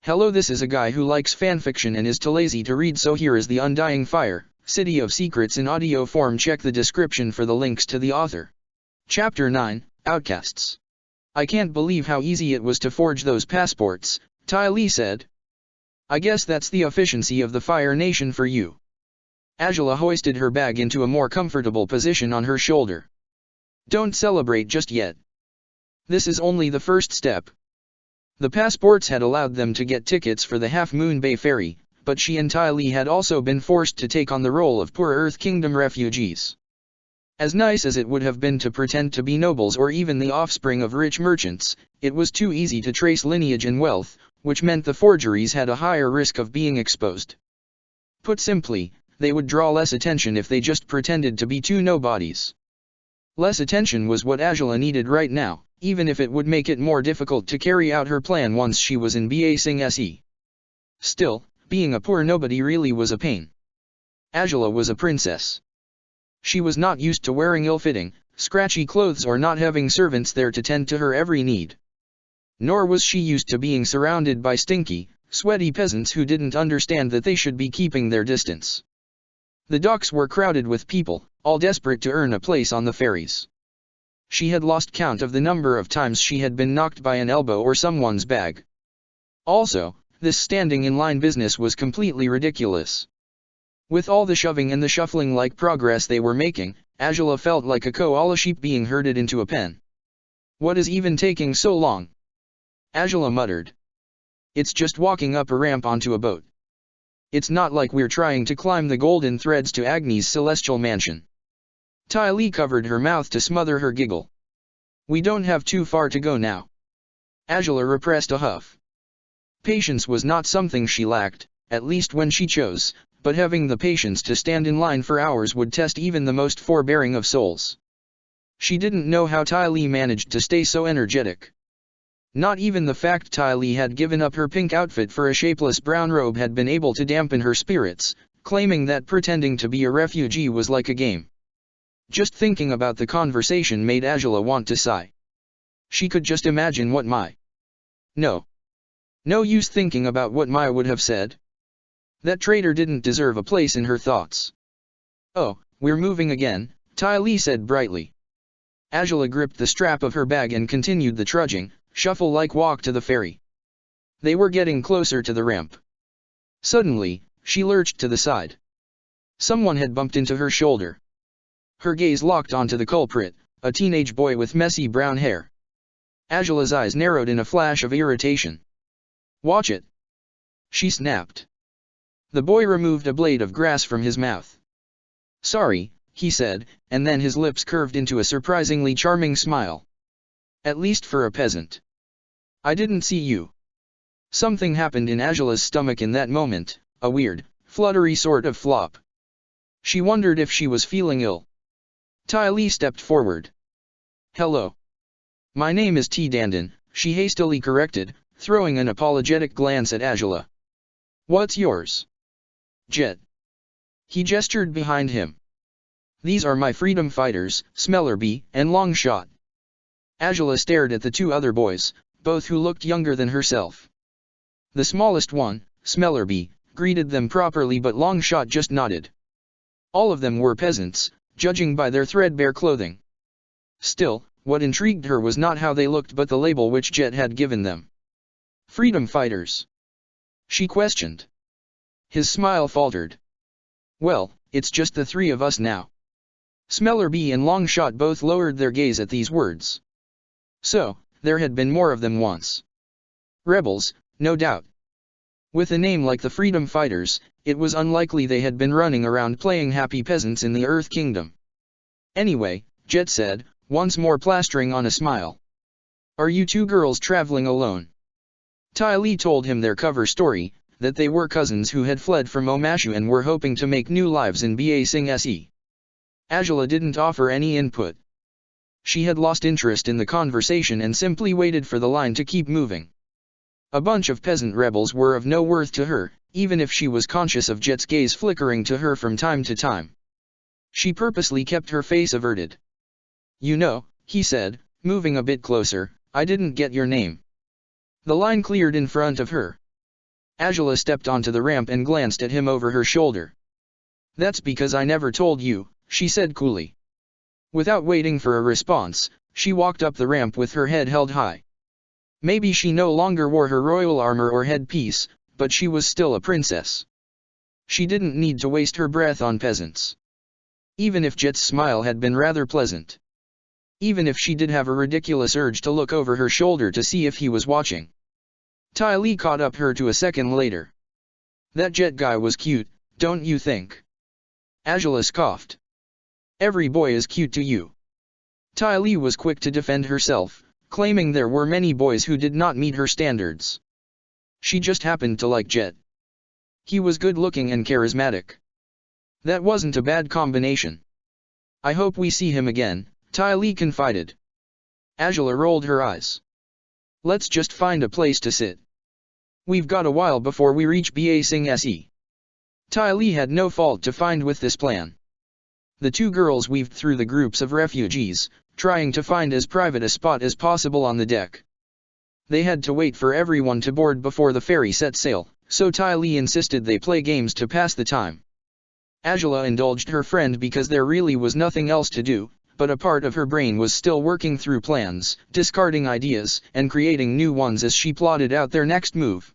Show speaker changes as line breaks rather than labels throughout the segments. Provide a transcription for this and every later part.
Hello, this is a guy who likes fanfiction and is too lazy to read, so here is the Undying Fire, City of Secrets in audio form. Check the description for the links to the author. Chapter 9, Outcasts. I can't believe how easy it was to forge those passports, Ty Lee said. I guess that's the efficiency of the Fire Nation for you. Angela hoisted her bag into a more comfortable position on her shoulder. Don't celebrate just yet. This is only the first step. The passports had allowed them to get tickets for the Half Moon Bay ferry, but she and Ty Lee had also been forced to take on the role of poor Earth Kingdom refugees. As nice as it would have been to pretend to be nobles or even the offspring of rich merchants, it was too easy to trace lineage and wealth, which meant the forgeries had a higher risk of being exposed. Put simply, they would draw less attention if they just pretended to be two nobodies. Less attention was what Angela needed right now, even if it would make it more difficult to carry out her plan once she was in Ba Sing Se. Still, being a poor nobody really was a pain. Angela was a princess. She was not used to wearing ill-fitting, scratchy clothes or not having servants there to tend to her every need. Nor was she used to being surrounded by stinky, sweaty peasants who didn't understand that they should be keeping their distance. The docks were crowded with people, all desperate to earn a place on the ferries. She had lost count of the number of times she had been knocked by an elbow or someone's bag. Also, this standing in line business was completely ridiculous. With all the shoving and the shuffling-like progress they were making, Angela felt like a koala sheep being herded into a pen. What is even taking so long? Angela muttered. It's just walking up a ramp onto a boat. It's not like we're trying to climb the golden threads to Agni's celestial mansion. Ty Lee covered her mouth to smother her giggle. We don't have too far to go now. Angela repressed a huff. Patience was not something she lacked, at least when she chose, but having the patience to stand in line for hours would test even the most forbearing of souls. She didn't know how Ty Lee managed to stay so energetic. Not even the fact Ty Lee had given up her pink outfit for a shapeless brown robe had been able to dampen her spirits, claiming that pretending to be a refugee was like a game. Just thinking about the conversation made Angela want to sigh. She could just imagine what No use thinking about what Maya would have said. That traitor didn't deserve a place in her thoughts. Oh, we're moving again, Ty Lee said brightly. Angela gripped the strap of her bag and continued the trudging, shuffle-like walk to the ferry. They were getting closer to the ramp. Suddenly, she lurched to the side. Someone had bumped into her shoulder. Her gaze locked onto the culprit, a teenage boy with messy brown hair. Angela's eyes narrowed in a flash of irritation. Watch it! She snapped. The boy removed a blade of grass from his mouth. Sorry, he said, and then his lips curved into a surprisingly charming smile. At least for a peasant. I didn't see you. Something happened in Angela's stomach in that moment, a weird, fluttery sort of flop. She wondered if she was feeling ill. Ty Lee stepped forward. Hello. My name is T. Dandon, she hastily corrected, throwing an apologetic glance at Angela. What's yours? Jet. He gestured behind him. These are my freedom fighters, Smellerby and Longshot. Angela stared at the two other boys, both who looked younger than herself. The smallest one, Smellerby, greeted them properly, but Longshot just nodded. All of them were peasants, judging by their threadbare clothing. Still, what intrigued her was not how they looked but the label which Jet had given them. Freedom fighters? She questioned. His smile faltered. Well, it's just the three of us now. Smellerby and Longshot both lowered their gaze at these words. So, there had been more of them once. Rebels, no doubt. With a name like the Freedom Fighters, it was unlikely they had been running around playing happy peasants in the Earth Kingdom. Anyway, Jet said, once more plastering on a smile. Are you two girls traveling alone? Ty Lee told him their cover story, that they were cousins who had fled from Omashu and were hoping to make new lives in Ba Sing Se. Angela didn't offer any input. She had lost interest in the conversation and simply waited for the line to keep moving. A bunch of peasant rebels were of no worth to her, even if she was conscious of Jet's gaze flickering to her from time to time. She purposely kept her face averted. You know, he said, moving a bit closer, I didn't get your name. The line cleared in front of her. Angela stepped onto the ramp and glanced at him over her shoulder. "That's because I never told you," she said coolly. Without waiting for a response, she walked up the ramp with her head held high. Maybe she no longer wore her royal armor or headpiece, but she was still a princess. She didn't need to waste her breath on peasants. Even if Jet's smile had been rather pleasant. Even if she did have a ridiculous urge to look over her shoulder to see if he was watching. Ty Lee caught up her to a second later. "That Jet guy was cute, don't you think?" Angela scoffed. "Every boy is cute to you." Ty Lee was quick to defend herself, claiming there were many boys who did not meet her standards. She just happened to like Jet. He was good-looking and charismatic. That wasn't a bad combination. "I hope we see him again," Ty Lee confided. Angela rolled her eyes. "Let's just find a place to sit. We've got a while before we reach Ba Sing Se." Ty Lee had no fault to find with this plan. The two girls weaved through the groups of refugees, trying to find as private a spot as possible on the deck. They had to wait for everyone to board before the ferry set sail, so Ty Lee insisted they play games to pass the time. Angela indulged her friend because there really was nothing else to do, but a part of her brain was still working through plans, discarding ideas, and creating new ones as she plotted out their next move.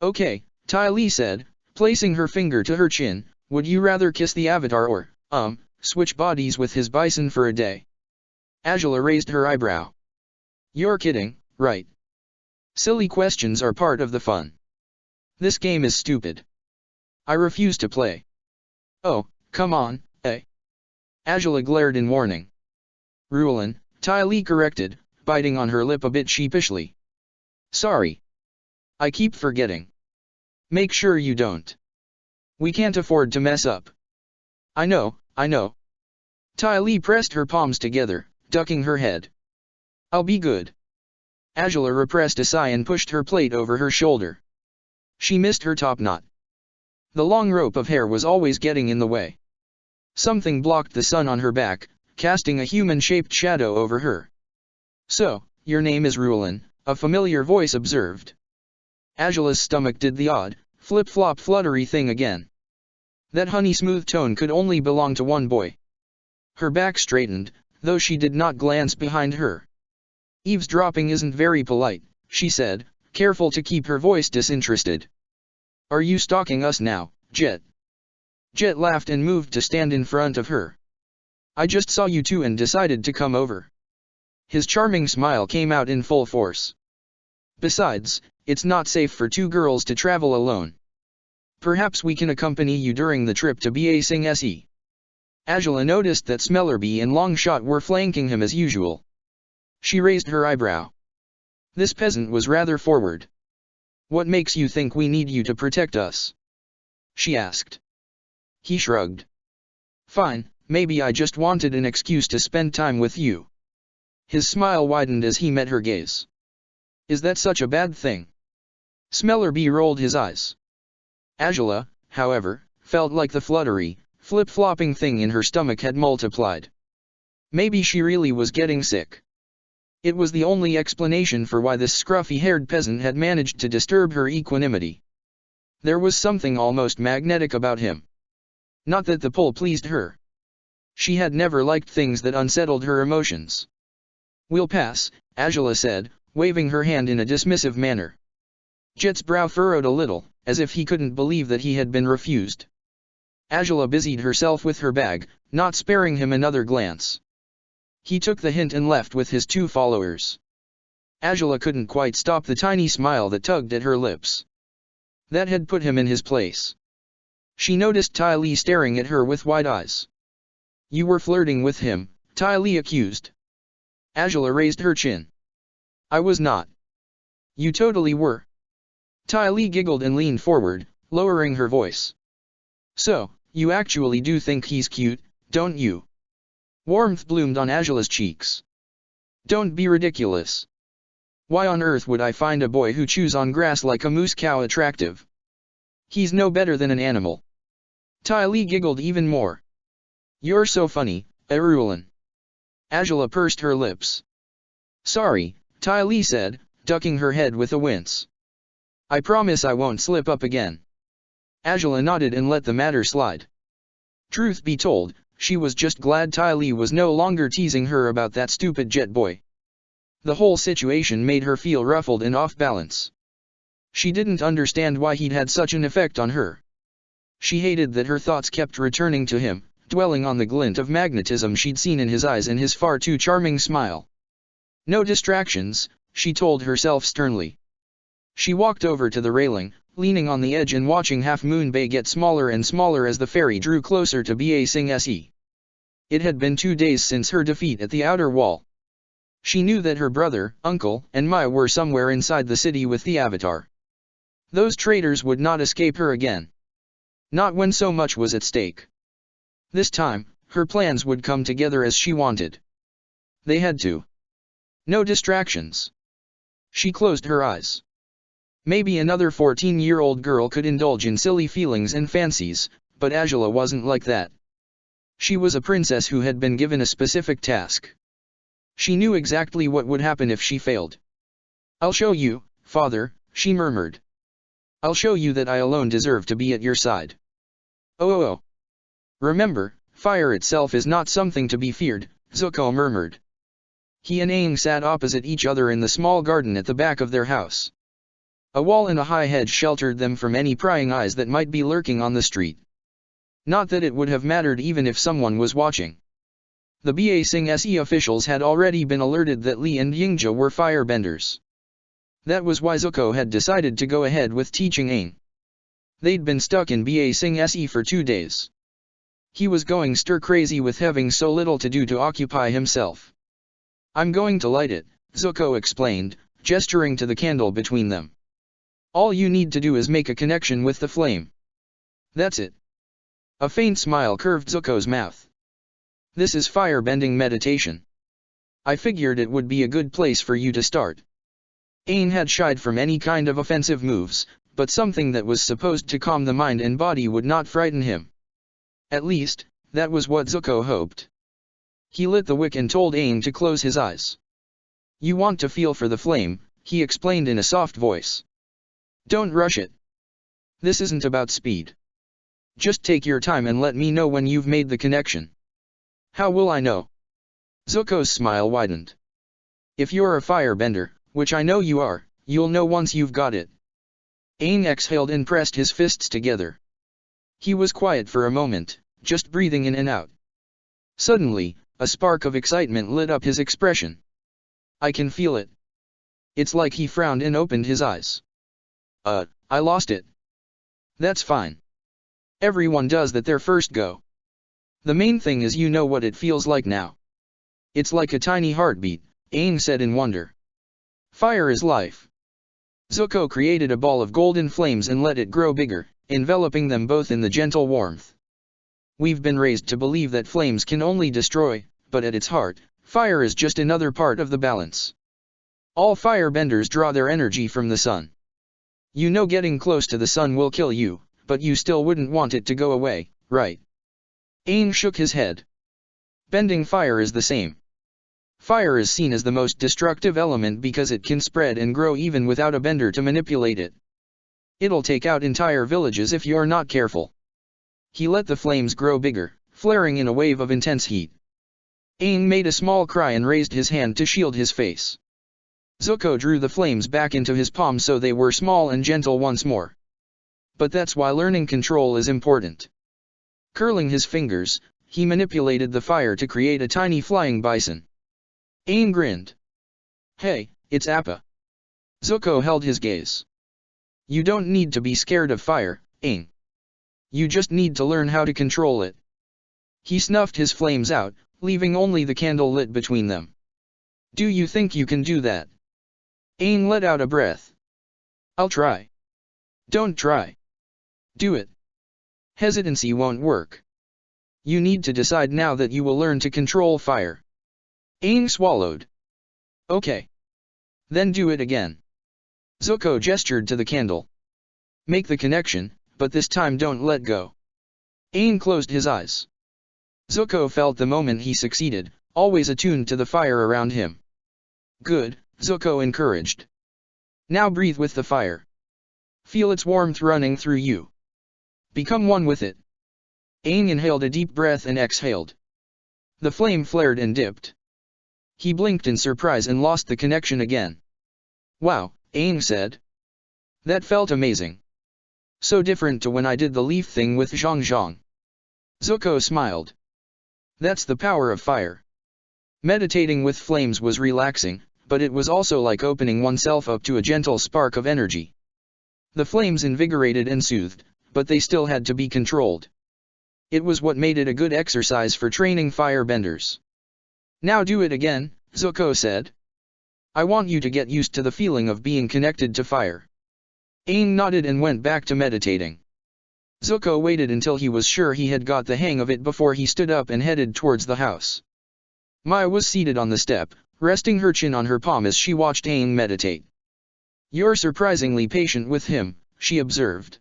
"Okay," Ty Lee said, placing her finger to her chin, "would you rather kiss the Avatar or, switch bodies with his bison for a day?" Angela raised her eyebrow. "You're kidding, right? Silly questions are part of the fun. This game is stupid. I refuse to play." "Oh, come on, eh?" Angela glared in warning. "Rulin'," Ty Lee corrected, biting on her lip a bit sheepishly. "Sorry. I keep forgetting. Make sure you don't. We can't afford to mess up." I know. Ty Lee pressed her palms together, ducking her head. "I'll be good." Angela repressed a sigh and pushed her plate over her shoulder. She missed her top knot. The long rope of hair was always getting in the way. Something blocked the sun on her back, casting a human-shaped shadow over her. "So, your name is Rulin," a familiar voice observed. Angela's stomach did the odd, flip-flop fluttery thing again. That honey-smooth tone could only belong to one boy. Her back straightened, though she did not glance behind her. "Eavesdropping isn't very polite," she said, careful to keep her voice disinterested. "Are you stalking us now, Jet?" Jet laughed and moved to stand in front of her. "I just saw you two and decided to come over." His charming smile came out in full force. "Besides, it's not safe for two girls to travel alone. Perhaps we can accompany you during the trip to Ba Sing Se." Angela noticed that Smellerby and Longshot were flanking him as usual. She raised her eyebrow. This peasant was rather forward. "What makes you think we need you to protect us?" she asked. He shrugged. "Fine, maybe I just wanted an excuse to spend time with you." His smile widened as he met her gaze. "Is that such a bad thing?" Smellerby rolled his eyes. Angela, however, felt like the fluttery, flip-flopping thing in her stomach had multiplied. Maybe she really was getting sick. It was the only explanation for why this scruffy-haired peasant had managed to disturb her equanimity. There was something almost magnetic about him. Not that the pull pleased her. She had never liked things that unsettled her emotions. "We'll pass," Angela said, waving her hand in a dismissive manner. Jet's brow furrowed a little, as if he couldn't believe that he had been refused. Angela busied herself with her bag, not sparing him another glance. He took the hint and left with his two followers. Angela couldn't quite stop the tiny smile that tugged at her lips. That had put him in his place. She noticed Ty Lee staring at her with wide eyes. "You were flirting with him," Ty Lee accused. Angela raised her chin. "I was not." "You totally were." Ty Lee giggled and leaned forward, lowering her voice. "So, you actually do think he's cute, don't you?" Warmth bloomed on Angela's cheeks. "Don't be ridiculous. Why on earth would I find a boy who chews on grass like a moose cow attractive? He's no better than an animal." Ty Lee giggled even more. "You're so funny, Arulin." Angela pursed her lips. "Sorry," Ty Lee said, ducking her head with a wince. I promise I won't slip up again. Angela nodded and let the matter slide. Truth be told, she was just glad Ty Lee was no longer teasing her about that stupid jet boy. The whole situation made her feel ruffled and off balance. She didn't understand why he'd had such an effect on her. She hated that her thoughts kept returning to him, dwelling on the glint of magnetism she'd seen in his eyes and his far too charming smile. No distractions, she told herself sternly. She walked over to the railing, leaning on the edge and watching Half Moon Bay get smaller and smaller as the ferry drew closer to Ba Sing Se. It had been 2 days since her defeat at the outer wall. She knew that her brother, uncle, and Mai were somewhere inside the city with the Avatar. Those traitors would not escape her again. Not when so much was at stake. This time, her plans would come together as she wanted. They had to. No distractions. She closed her eyes. Maybe another 14-year-old girl could indulge in silly feelings and fancies, but Angela wasn't like that. She was a princess who had been given a specific task. She knew exactly what would happen if she failed. "I'll show you, father," she murmured. "I'll show you that I alone deserve to be at your side." Oh. Remember, fire itself is not something to be feared, Zuko murmured. He and Aang sat opposite each other in the small garden at the back of their house. A wall and a high hedge sheltered them from any prying eyes that might be lurking on the street. Not that it would have mattered even if someone was watching. The Ba Sing Se officials had already been alerted that Li and Yingzha were firebenders. That was why Zuko had decided to go ahead with teaching Aang. They'd been stuck in Ba Sing Se for 2 days. He was going stir-crazy with having so little to do to occupy himself. "I'm going to light it," Zuko explained, gesturing to the candle between them. "All you need to do is make a connection with the flame. That's it." A faint smile curved Zuko's mouth. "This is firebending meditation. I figured it would be a good place for you to start." Aang had shied from any kind of offensive moves, but something that was supposed to calm the mind and body would not frighten him. At least, that was what Zuko hoped. He lit the wick and told Aang to close his eyes. "You want to feel for the flame," he explained in a soft voice. "Don't rush it. This isn't about speed. Just take your time and let me know when you've made the connection." "How will I know?" Zuko's smile widened. "If you're a firebender, which I know you are, you'll know once you've got it." Aang exhaled and pressed his fists together. He was quiet for a moment, just breathing in and out. Suddenly, a spark of excitement lit up his expression. "I can feel it." It's like he frowned and opened his eyes. I lost it." "That's fine. Everyone does that their first go. The main thing is you know what it feels like now." "It's like a tiny heartbeat," Aang said in wonder. "Fire is life." Zuko created a ball of golden flames and let it grow bigger, enveloping them both in the gentle warmth. "We've been raised to believe that flames can only destroy, but at its heart, fire is just another part of the balance. All firebenders draw their energy from the sun. You know getting close to the sun will kill you, but you still wouldn't want it to go away, right?" Aang shook his head. "Bending fire is the same. Fire is seen as the most destructive element because it can spread and grow even without a bender to manipulate it. It'll take out entire villages if you're not careful." He let the flames grow bigger, flaring in a wave of intense heat. Aang made a small cry and raised his hand to shield his face. Zuko drew the flames back into his palm so they were small and gentle once more. But that's why learning control is important. Curling his fingers, he manipulated the fire to create a tiny flying bison. Aang grinned. "Hey, it's Appa." Zuko held his gaze. "You don't need to be scared of fire, Aang. You just need to learn how to control it." He snuffed his flames out, leaving only the candle lit between them. "Do you think you can do that?" Aang let out a breath. "I'll try." "Don't try. Do it. Hesitancy won't work. You need to decide now that you will learn to control fire." Aang swallowed. "Okay. Then do it again." Zuko gestured to the candle. "Make the connection, but this time don't let go." Aang closed his eyes. Zuko felt the moment he succeeded, always attuned to the fire around him. "Good," Zuko encouraged. "Now breathe with the fire." Feel its warmth running through you. Become one with it. Aang inhaled a deep breath and exhaled. The flame flared and dipped. He blinked in surprise and lost the connection again. Wow, Aang said. That felt amazing. So different to when I did the leaf thing with Zhang Zhang. Zuko smiled. That's the power of fire. Meditating with flames was relaxing, but it was also like opening oneself up to a gentle spark of energy. The flames invigorated and soothed, but they still had to be controlled. It was what made it a good exercise for training firebenders. Now do it again, Zuko said. I want you to get used to the feeling of being connected to fire. Aang nodded and went back to meditating. Zuko waited until he was sure he had got the hang of it before he stood up and headed towards the house. Mai was seated on the step, resting her chin on her palm as she watched Aang meditate. You're surprisingly patient with him, she observed.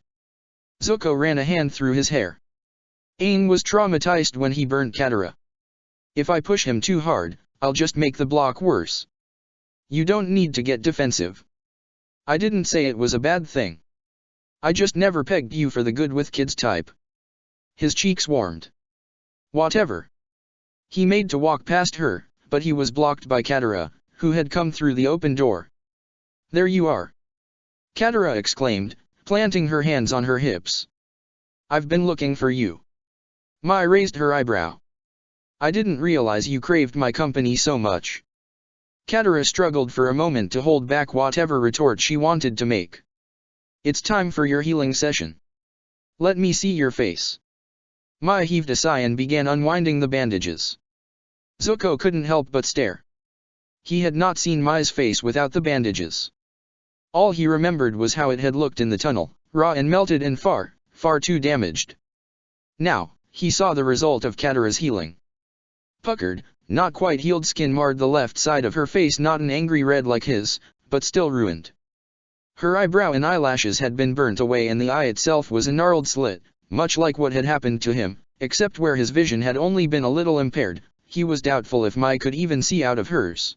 Zuko ran a hand through his hair. Aang was traumatized when he burnt Katara. If I push him too hard, I'll just make the block worse. You don't need to get defensive. I didn't say it was a bad thing. I just never pegged you for the good with kids type. His cheeks warmed. Whatever. He made to walk past her, but he was blocked by Katara, who had come through the open door. There you are. Katara exclaimed, planting her hands on her hips. I've been looking for you. Mai raised her eyebrow. I didn't realize you craved my company so much. Katara struggled for a moment to hold back whatever retort she wanted to make. It's time for your healing session. Let me see your face. Mai heaved a sigh and began unwinding the bandages. Zuko couldn't help but stare. He had not seen Mai's face without the bandages. All he remembered was how it had looked in the tunnel, raw and melted and far, far too damaged. Now, he saw the result of Katara's healing. Puckered, not quite healed skin marred the left side of her face, not an angry red like his, but still ruined. Her eyebrow and eyelashes had been burnt away and the eye itself was a gnarled slit, much like what had happened to him, except where his vision had only been a little impaired. He was doubtful if Mai could even see out of hers.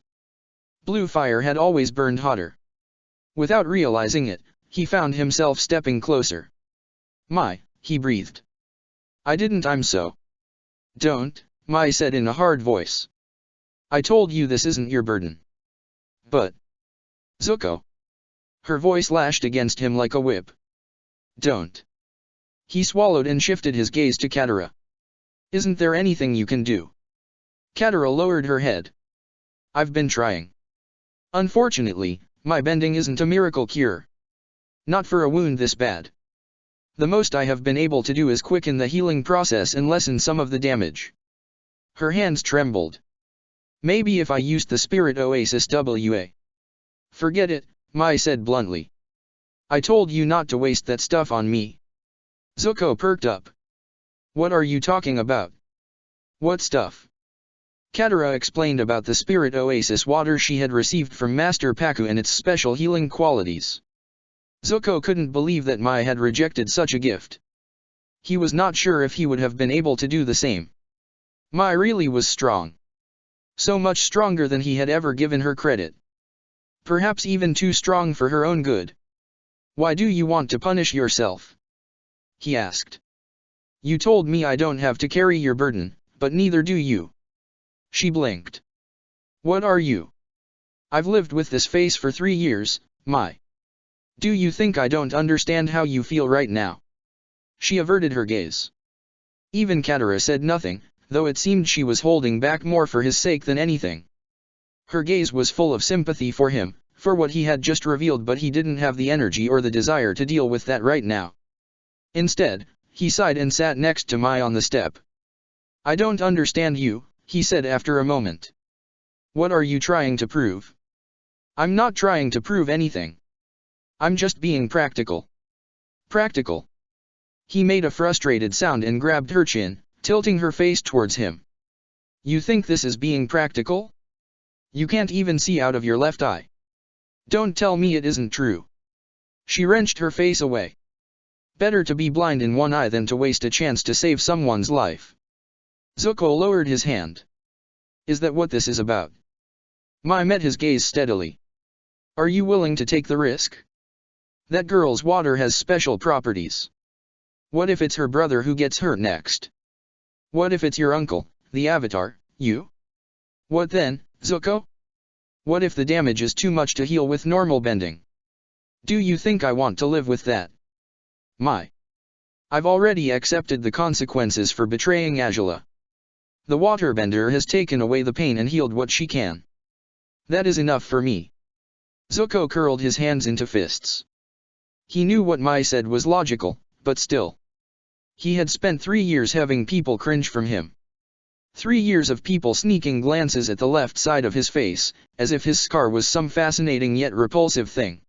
Blue fire had always burned hotter. Without realizing it, he found himself stepping closer. Mai, he breathed. I'm so. Don't, Mai said in a hard voice. I told you this isn't your burden. But. Zuko. Her voice lashed against him like a whip. Don't. He swallowed and shifted his gaze to Katara. Isn't there anything you can do? Katara lowered her head. I've been trying. Unfortunately, my bending isn't a miracle cure. Not for a wound this bad. The most I have been able to do is quicken the healing process and lessen some of the damage. Her hands trembled. Maybe if I used the Spirit Oasis WA. Forget it, Mai said bluntly. I told you not to waste that stuff on me. Zuko perked up. What are you talking about? What stuff? Katara explained about the Spirit Oasis water she had received from Master Pakku and its special healing qualities. Zuko couldn't believe that Mai had rejected such a gift. He was not sure if he would have been able to do the same. Mai really was strong. So much stronger than he had ever given her credit. Perhaps even too strong for her own good. Why do you want to punish yourself? He asked. You told me I don't have to carry your burden, but neither do you. She blinked. What are you? I've lived with this face for 3 years, Mai. Do you think I don't understand how you feel right now? She averted her gaze. Even Katara said nothing, though it seemed she was holding back more for his sake than anything. Her gaze was full of sympathy for him, for what he had just revealed, but he didn't have the energy or the desire to deal with that right now. Instead, he sighed and sat next to Mai on the step. I don't understand you, he said after a moment. What are you trying to prove? I'm not trying to prove anything. I'm just being practical. Practical. He made a frustrated sound and grabbed her chin, tilting her face towards him. You think this is being practical? You can't even see out of your left eye. Don't tell me it isn't true. She wrenched her face away. Better to be blind in one eye than to waste a chance to save someone's life. Zuko lowered his hand. Is that what this is about? Mai met his gaze steadily. Are you willing to take the risk? That girl's water has special properties. What if it's her brother who gets hurt next? What if it's your uncle, the Avatar, you? What then, Zuko? What if the damage is too much to heal with normal bending? Do you think I want to live with that? I've already accepted the consequences for betraying Azula. The waterbender has taken away the pain and healed what she can. That is enough for me. Zuko curled his hands into fists. He knew what Mai said was logical, but still. He had spent 3 years having people cringe from him. 3 years of people sneaking glances at the left side of his face, as if his scar was some fascinating yet repulsive thing.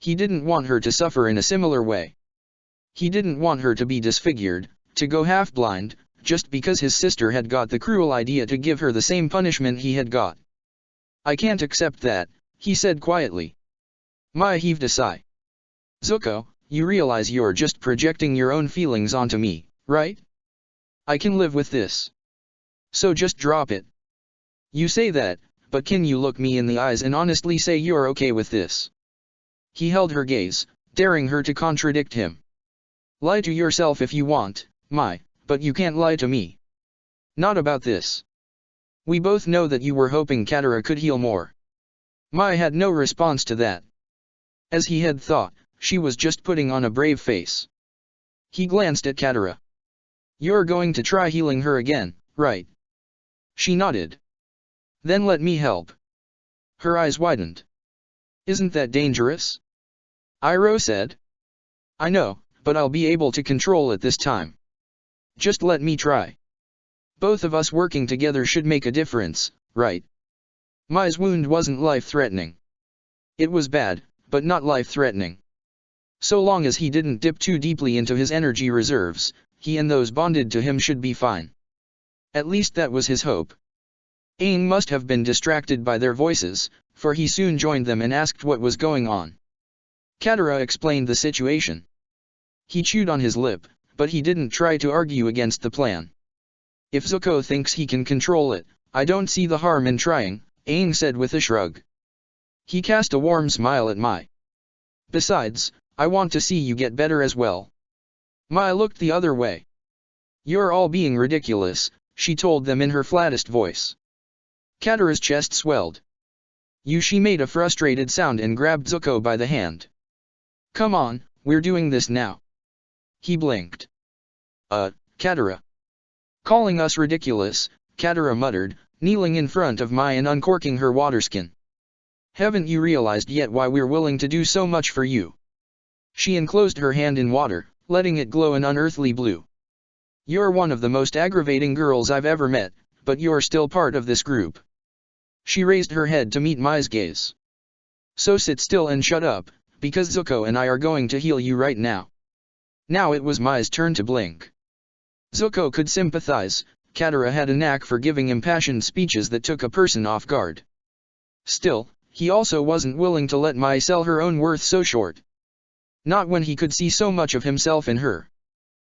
He didn't want her to suffer in a similar way. He didn't want her to be disfigured, to go half-blind, just because his sister had got the cruel idea to give her the same punishment he had got. I can't accept that, he said quietly. Mai heaved a sigh. Zuko, you realize you're just projecting your own feelings onto me, right? I can live with this. So just drop it. You say that, but can you look me in the eyes and honestly say you're okay with this? He held her gaze, daring her to contradict him. Lie to yourself if you want, Mai, but you can't lie to me. Not about this. We both know that you were hoping Katara could heal more. Mai had no response to that. As he had thought, she was just putting on a brave face. He glanced at Katara. You're going to try healing her again, right? She nodded. Then let me help. Her eyes widened. Isn't that dangerous? Iroh said. I know, but I'll be able to control it this time. Just let me try. Both of us working together should make a difference, right? Mai's wound wasn't life-threatening. It was bad, but not life-threatening. So long as he didn't dip too deeply into his energy reserves, he and those bonded to him should be fine. At least that was his hope. Aang must have been distracted by their voices, for he soon joined them and asked what was going on. Katara explained the situation. He chewed on his lip, but he didn't try to argue against the plan. If Zuko thinks he can control it, I don't see the harm in trying, Aang said with a shrug. He cast a warm smile at Mai. Besides, I want to see you get better as well. Mai looked the other way. You're all being ridiculous, she told them in her flattest voice. Katara's chest swelled. She made a frustrated sound and grabbed Zuko by the hand. Come on, we're doing this now. He blinked. Katara. Calling us ridiculous, Katara muttered, kneeling in front of Mai and uncorking her waterskin. Haven't you realized yet why we're willing to do so much for you? She enclosed her hand in water, letting it glow an unearthly blue. You're one of the most aggravating girls I've ever met, but you're still part of this group. She raised her head to meet Mai's gaze. So sit still and shut up, because Zuko and I are going to heal you right now. Now it was Mai's turn to blink. Zuko could sympathize, Katara had a knack for giving impassioned speeches that took a person off guard. Still, he also wasn't willing to let Mai sell her own worth so short. Not when he could see so much of himself in her.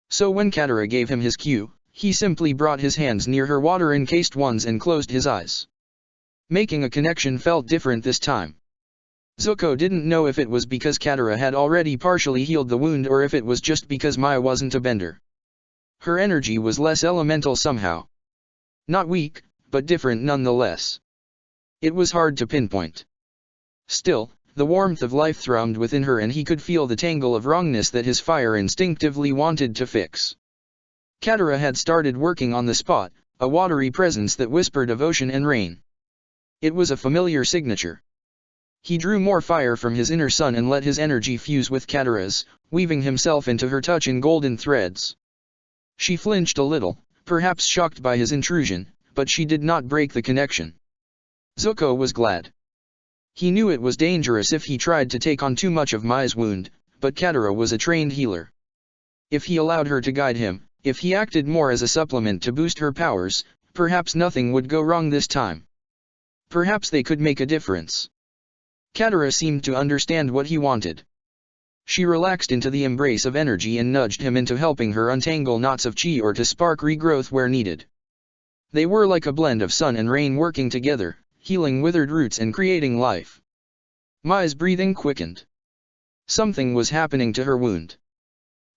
So when Katara gave him his cue, he simply brought his hands near her water-encased ones and closed his eyes. Making a connection felt different this time. Zuko didn't know if it was because Katara had already partially healed the wound or if it was just because Mai wasn't a bender. Her energy was less elemental somehow. Not weak, but different nonetheless. It was hard to pinpoint. Still, the warmth of life thrummed within her and he could feel the tangle of wrongness that his fire instinctively wanted to fix. Katara had started working on the spot, a watery presence that whispered of ocean and rain. It was a familiar signature. He drew more fire from his inner sun and let his energy fuse with Katara's, weaving himself into her touch in golden threads. She flinched a little, perhaps shocked by his intrusion, but she did not break the connection. Zuko was glad. He knew it was dangerous if he tried to take on too much of Mai's wound, but Katara was a trained healer. If he allowed her to guide him, if he acted more as a supplement to boost her powers, perhaps nothing would go wrong this time. Perhaps they could make a difference. Katara seemed to understand what he wanted. She relaxed into the embrace of energy and nudged him into helping her untangle knots of chi or to spark regrowth where needed. They were like a blend of sun and rain working together, healing withered roots and creating life. Mai's breathing quickened. Something was happening to her wound.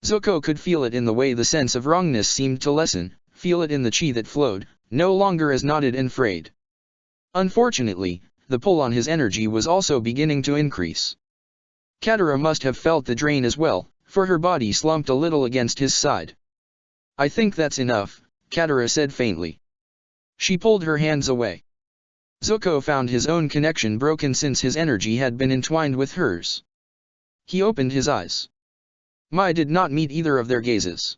Zuko could feel it in the way the sense of wrongness seemed to lessen, feel it in the chi that flowed, no longer as knotted and frayed. Unfortunately, the pull on his energy was also beginning to increase. Katara must have felt the drain as well, for her body slumped a little against his side. "I think that's enough," Katara said faintly. She pulled her hands away. Zuko found his own connection broken since his energy had been entwined with hers. He opened his eyes. Mai did not meet either of their gazes.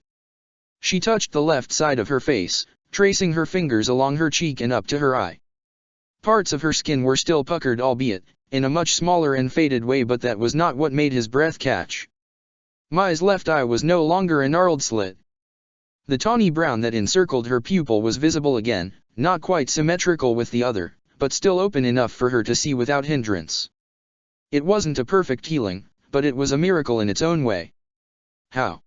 She touched the left side of her face, tracing her fingers along her cheek and up to her eye. Parts of her skin were still puckered, albeit in a much smaller and faded way, but that was not what made his breath catch. Mai's left eye was no longer a gnarled slit. The tawny brown that encircled her pupil was visible again, not quite symmetrical with the other, but still open enough for her to see without hindrance. It wasn't a perfect healing, but it was a miracle in its own way. "How?"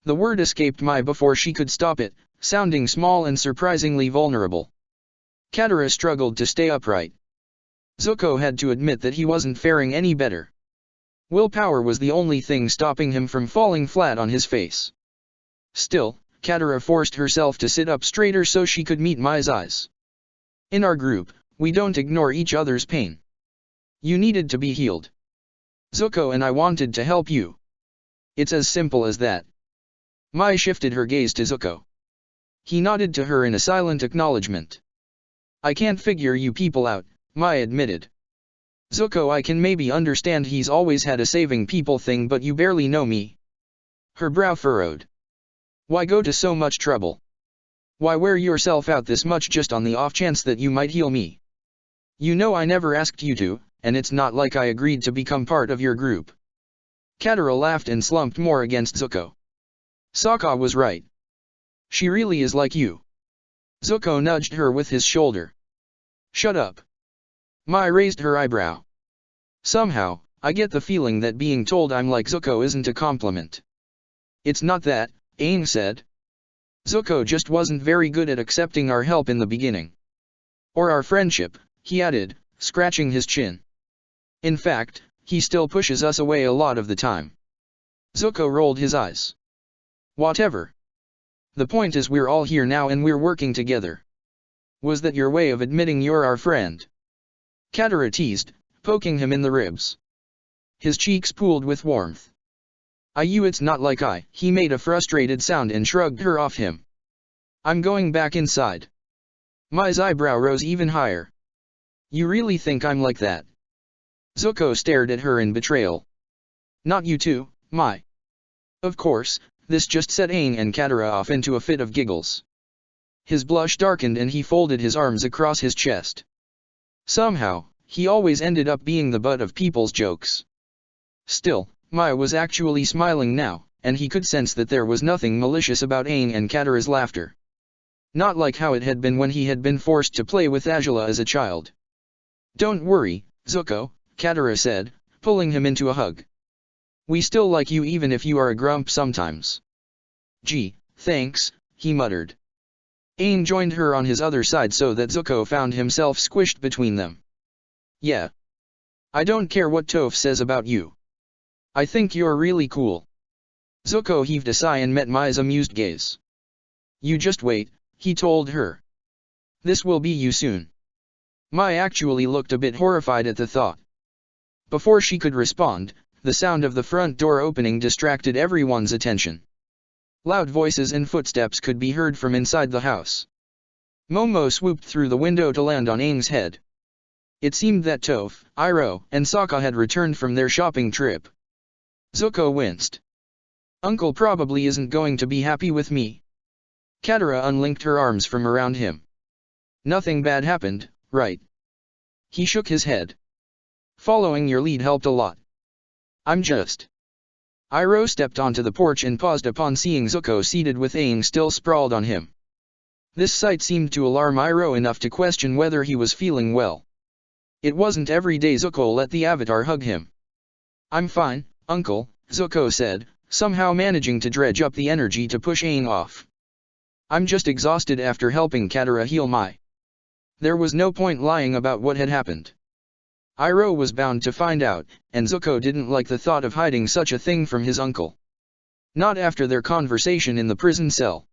The word escaped Mai before she could stop it, sounding small and surprisingly vulnerable. Katara struggled to stay upright. Zuko had to admit that he wasn't faring any better. Willpower was the only thing stopping him from falling flat on his face. Still, Katara forced herself to sit up straighter so she could meet Mai's eyes. "In our group, we don't ignore each other's pain. You needed to be healed. Zuko and I wanted to help you. It's as simple as that." Mai shifted her gaze to Zuko. He nodded to her in a silent acknowledgement. "I can't figure you people out," Mai admitted. "Zuko, I can maybe understand he's always had a saving people thing, but you barely know me." Her brow furrowed. "Why go to so much trouble? Why wear yourself out this much just on the off chance that you might heal me? You know I never asked you to, and it's not like I agreed to become part of your group." Katara laughed and slumped more against Zuko. Sokka was right. She really is like you. Zuko nudged her with his shoulder. "Shut up." Mai raised her eyebrow. "Somehow, I get the feeling that being told I'm like Zuko isn't a compliment." "It's not that," Aang said. "Zuko just wasn't very good at accepting our help in the beginning. Or our friendship," he added, scratching his chin. "In fact, he still pushes us away a lot of the time." Zuko rolled his eyes. "Whatever. The point is we're all here now and we're working together. Was that your way of admitting you're our friend?" Katara teased, poking him in the ribs. His cheeks pooled with warmth. It's not like I." He made a frustrated sound and shrugged her off him. "I'm going back inside." Mai's eyebrow rose even higher. "You really think I'm like that?" Zuko stared at her in betrayal. "Not you too, Mai." Of course, this just set Aang and Katara off into a fit of giggles. His blush darkened and he folded his arms across his chest. Somehow, he always ended up being the butt of people's jokes. Still, Mai was actually smiling now, and he could sense that there was nothing malicious about Aang and Katara's laughter. Not like how it had been when he had been forced to play with Azula as a child. "Don't worry, Zuko," Katara said, pulling him into a hug. "We still like you even if you are a grump sometimes." "Gee, thanks," he muttered. Aang joined her on his other side so that Zuko found himself squished between them. "Yeah. I don't care what Toph says about you. I think you're really cool." Zuko heaved a sigh and met Mai's amused gaze. "You just wait," he told her. "This will be you soon." Mai actually looked a bit horrified at the thought. Before she could respond, the sound of the front door opening distracted everyone's attention. Loud voices and footsteps could be heard from inside the house. Momo swooped through the window to land on Aang's head. It seemed that Toph, Iroh, and Sokka had returned from their shopping trip. Zuko winced. "Uncle probably isn't going to be happy with me." Katara unlinked her arms from around him. "Nothing bad happened, right?" He shook his head. "Following your lead helped a lot. I'm just..." Iroh stepped onto the porch and paused upon seeing Zuko seated with Aang still sprawled on him. This sight seemed to alarm Iroh enough to question whether he was feeling well. It wasn't every day Zuko let the Avatar hug him. "I'm fine, Uncle," Zuko said, somehow managing to dredge up the energy to push Aang off. "I'm just exhausted after helping Katara heal Mai." There was no point lying about what had happened. Iroh was bound to find out, and Zuko didn't like the thought of hiding such a thing from his uncle. Not after their conversation in the prison cell.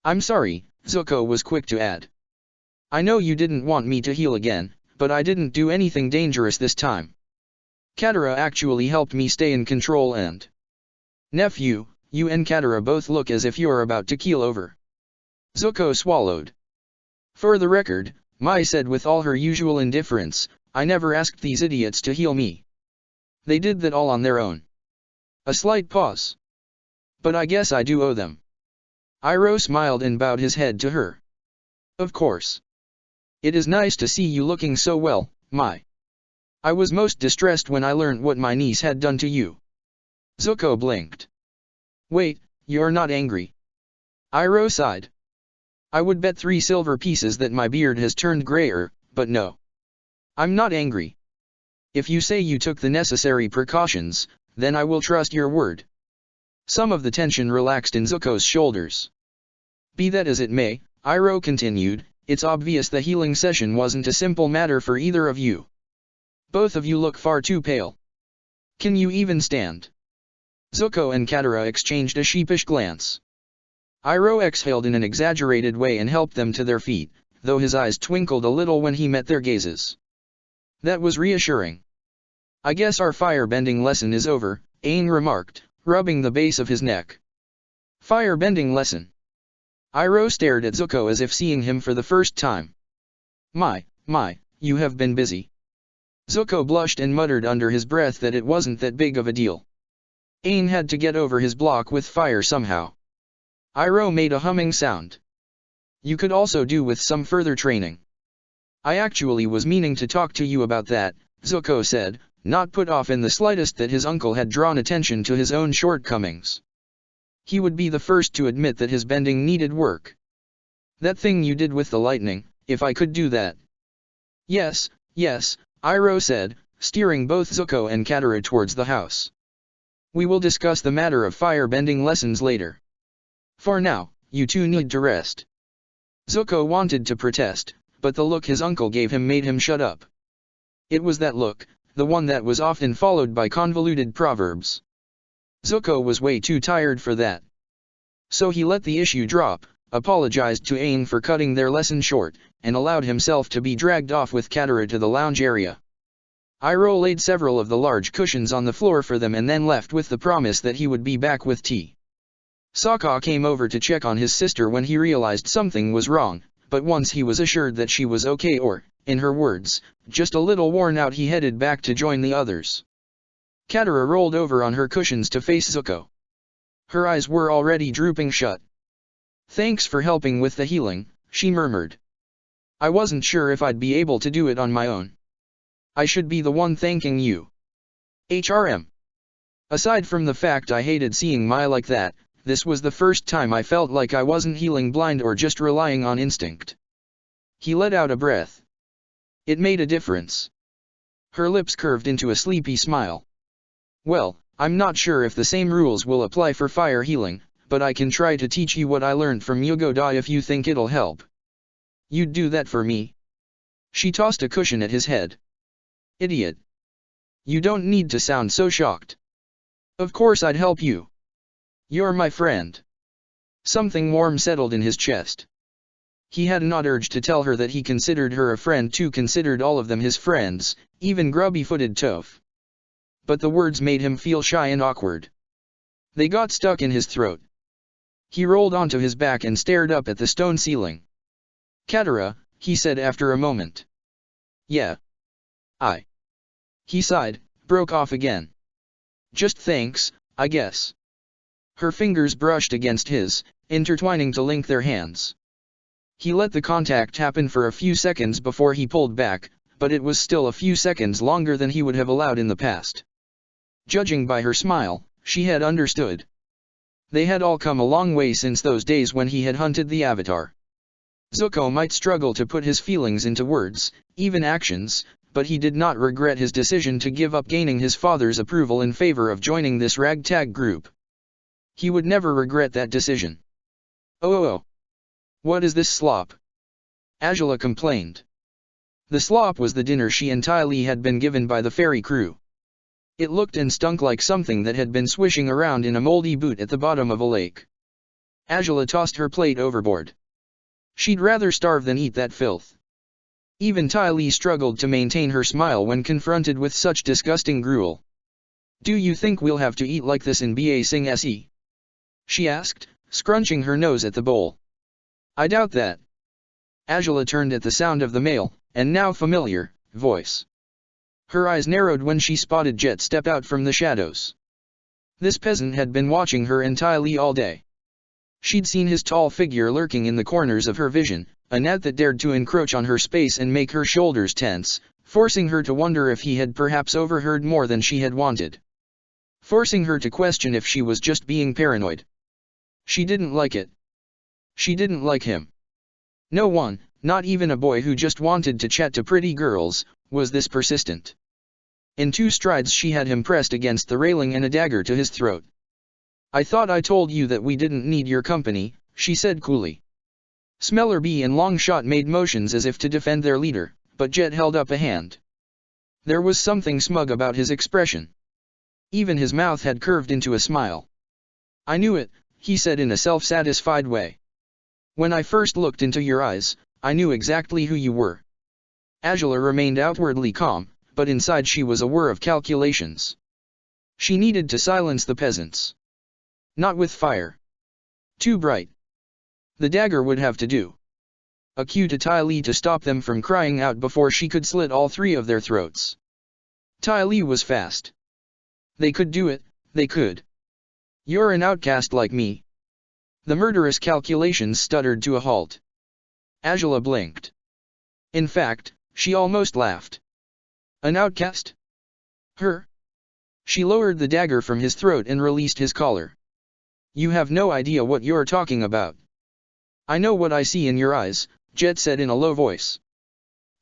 "I'm sorry," Zuko was quick to add. "I know you didn't want me to heal again, but I didn't do anything dangerous this time. Katara actually helped me stay in control and..." "Nephew, you and Katara both look as if you're about to keel over." Zuko swallowed. "For the record," Mai said with all her usual indifference, "I never asked these idiots to heal me. They did that all on their own." A slight pause. "But I guess I do owe them." Iroh smiled and bowed his head to her. "Of course. It is nice to see you looking so well, Mai. I was most distressed when I learned what my niece had done to you." Zuko blinked. "Wait, you're not angry?" Iroh sighed. "I would bet 3 silver pieces that my beard has turned grayer, but no. I'm not angry. If you say you took the necessary precautions, then I will trust your word." Some of the tension relaxed in Zuko's shoulders. "Be that as it may," Iroh continued, "it's obvious the healing session wasn't a simple matter for either of you. Both of you look far too pale. Can you even stand?" Zuko and Katara exchanged a sheepish glance. Iroh exhaled in an exaggerated way and helped them to their feet, though his eyes twinkled a little when he met their gazes. That was reassuring. "I guess our fire-bending lesson is over," Aang remarked, rubbing the base of his neck. "Fire-bending lesson?" Iroh stared at Zuko as if seeing him for the first time. My, you have been busy." Zuko blushed and muttered under his breath that it wasn't that big of a deal. Aang had to get over his block with fire somehow. Iroh made a humming sound. "You could also do with some further training." "I actually was meaning to talk to you about that," Zuko said, not put off in the slightest that his uncle had drawn attention to his own shortcomings. He would be the first to admit that his bending needed work. "That thing you did with the lightning, if I could do that." Yes, Iroh said, steering both Zuko and Katara towards the house. "We will discuss the matter of fire-bending lessons later. For now, you two need to rest." Zuko wanted to protest, but the look his uncle gave him made him shut up. It was that look, the one that was often followed by convoluted proverbs. Zuko was way too tired for that. So he let the issue drop, apologized to Aang for cutting their lesson short, and allowed himself to be dragged off with Katara to the lounge area. Iroh laid several of the large cushions on the floor for them and then left with the promise that he would be back with tea. Sokka came over to check on his sister when he realized something was wrong, but once he was assured that she was okay or, in her words, just a little worn out, he headed back to join the others. Katara rolled over on her cushions to face Zuko. Her eyes were already drooping shut. "Thanks for helping with the healing," she murmured. "I wasn't sure if I'd be able to do it on my own. I should be the one thanking you." HRM. Aside from the fact I hated seeing Mai like that, this was the first time I felt like I wasn't healing blind or just relying on instinct. He let out a breath. It made a difference. Her lips curved into a sleepy smile. "Well, I'm not sure if the same rules will apply for fire healing, but I can try to teach you what I learned from Yugoda if you think it'll help." "You'd do that for me?" She tossed a cushion at his head. "Idiot. You don't need to sound so shocked. Of course I'd help you. You're my friend." Something warm settled in his chest. He had an odd urge to tell her that he considered her a friend too, considered all of them his friends, even grubby-footed Toph. But the words made him feel shy and awkward. They got stuck in his throat. He rolled onto his back and stared up at the stone ceiling. "Katara," he said after a moment. "Yeah. He sighed, broke off again. "Just thanks, I guess." Her fingers brushed against his, intertwining to link their hands. He let the contact happen for a few seconds before he pulled back, but it was still a few seconds longer than he would have allowed in the past. Judging by her smile, she had understood. They had all come a long way since those days when he had hunted the Avatar. Zuko might struggle to put his feelings into words, even actions, but he did not regret his decision to give up gaining his father's approval in favor of joining this ragtag group. He would never regret that decision. Oh. What is this slop?" Azula complained. The slop was the dinner she and Ty Lee had been given by the ferry crew. It looked and stunk like something that had been swishing around in a moldy boot at the bottom of a lake. Angela tossed her plate overboard. She'd rather starve than eat that filth. Even Ty Lee struggled to maintain her smile when confronted with such disgusting gruel. "Do you think we'll have to eat like this in Ba Sing Se?" she asked, scrunching her nose at the bowl. "I doubt that." Angela turned at the sound of the male, and now familiar, voice. Her eyes narrowed when she spotted Jet step out from the shadows. This peasant had been watching her and Ty Lee all day. She'd seen his tall figure lurking in the corners of her vision, a gnat that dared to encroach on her space and make her shoulders tense, forcing her to wonder if he had perhaps overheard more than she had wanted. Forcing her to question if she was just being paranoid. She didn't like it. She didn't like him. No one, not even a boy who just wanted to chat to pretty girls, was this persistent. In 2 strides she had him pressed against the railing and a dagger to his throat. "I thought I told you that we didn't need your company," she said coolly. Smeller B and Longshot made motions as if to defend their leader, but Jet held up a hand. There was something smug about his expression. Even his mouth had curved into a smile. "I knew it," he said in a self-satisfied way. "When I first looked into your eyes, I knew exactly who you were." Angela remained outwardly calm, but inside she was a whir of calculations. She needed to silence the peasants. Not with fire. Too bright. The dagger would have to do. A cue to Ty Lee to stop them from crying out before she could slit all 3 of their throats. Ty Lee was fast. They could do it, they could. "You're an outcast like me." The murderous calculations stuttered to a halt. Angela blinked. In fact, she almost laughed. An outcast? Her? She lowered the dagger from his throat and released his collar. "You have no idea what you're talking about." "I know what I see in your eyes," Jet said in a low voice.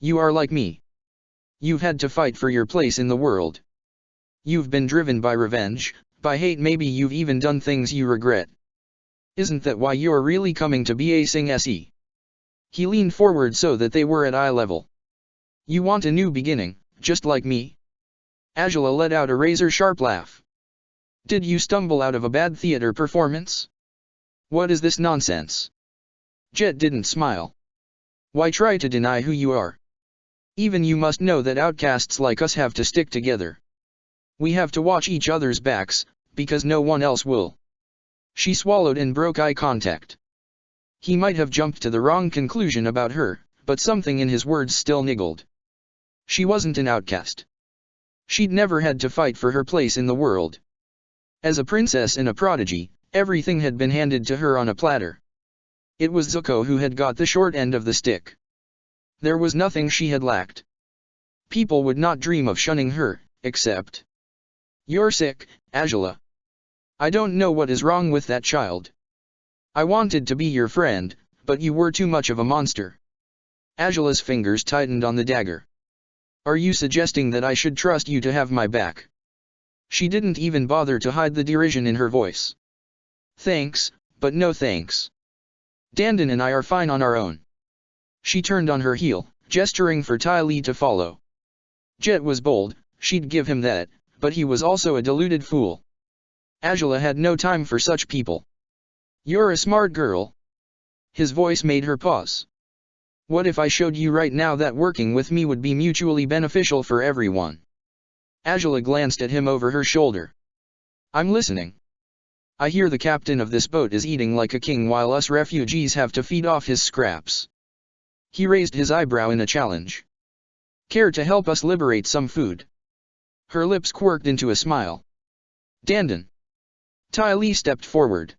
"You are like me. You've had to fight for your place in the world. You've been driven by revenge, by hate, maybe you've even done things you regret. Isn't that why you're really coming to Ba Sing Se?" He leaned forward so that they were at eye level. "You want a new beginning, just like me?" Angela let out a razor-sharp laugh. "Did you stumble out of a bad theater performance? What is this nonsense?" Jet didn't smile. "Why try to deny who you are? Even you must know that outcasts like us have to stick together. We have to watch each other's backs, because no one else will." She swallowed and broke eye contact. He might have jumped to the wrong conclusion about her, but something in his words still niggled. She wasn't an outcast. She'd never had to fight for her place in the world. As a princess and a prodigy, everything had been handed to her on a platter. It was Zuko who had got the short end of the stick. There was nothing she had lacked. People would not dream of shunning her, except... "You're sick, Angela. I don't know what is wrong with that child. I wanted to be your friend, but you were too much of a monster." Angela's fingers tightened on the dagger. "Are you suggesting that I should trust you to have my back?" She didn't even bother to hide the derision in her voice. "Thanks, but no thanks. Dandan and I are fine on our own." She turned on her heel, gesturing for Ty Lee to follow. Jet was bold, she'd give him that, but he was also a deluded fool. Angela had no time for such people. "You're a smart girl." His voice made her pause. "What if I showed you right now that working with me would be mutually beneficial for everyone?" Angela glanced at him over her shoulder. "I'm listening. I hear the captain of this boat is eating like a king while us refugees have to feed off his scraps." He raised his eyebrow in a challenge. "Care to help us liberate some food?" Her lips quirked into a smile. "Dandan." Ty Lee stepped forward.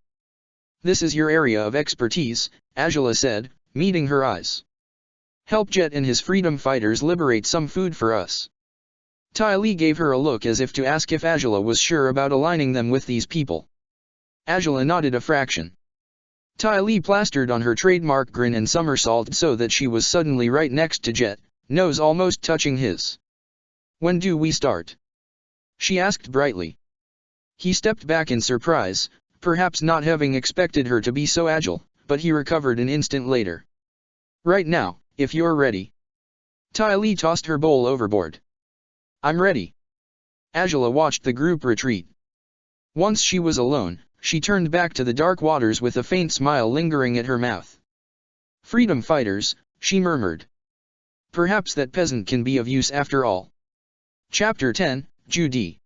"This is your area of expertise," Angela said, meeting her eyes. "Help Jet and his freedom fighters liberate some food for us." Ty Lee gave her a look as if to ask if Angela was sure about aligning them with these people. Angela nodded a fraction. Ty Lee plastered on her trademark grin and somersaulted so that she was suddenly right next to Jet, nose almost touching his. "When do we start?" she asked brightly. He stepped back in surprise, perhaps not having expected her to be so agile, but he recovered an instant later. "Right now, if you're ready." Ty Lee tossed her bowl overboard. I'm ready. Angela watched the group retreat. Once she was alone, she turned back to the dark waters with a faint smile lingering at her mouth. Freedom fighters, she murmured. Perhaps that peasant can be of use after all. Chapter 10, Judy.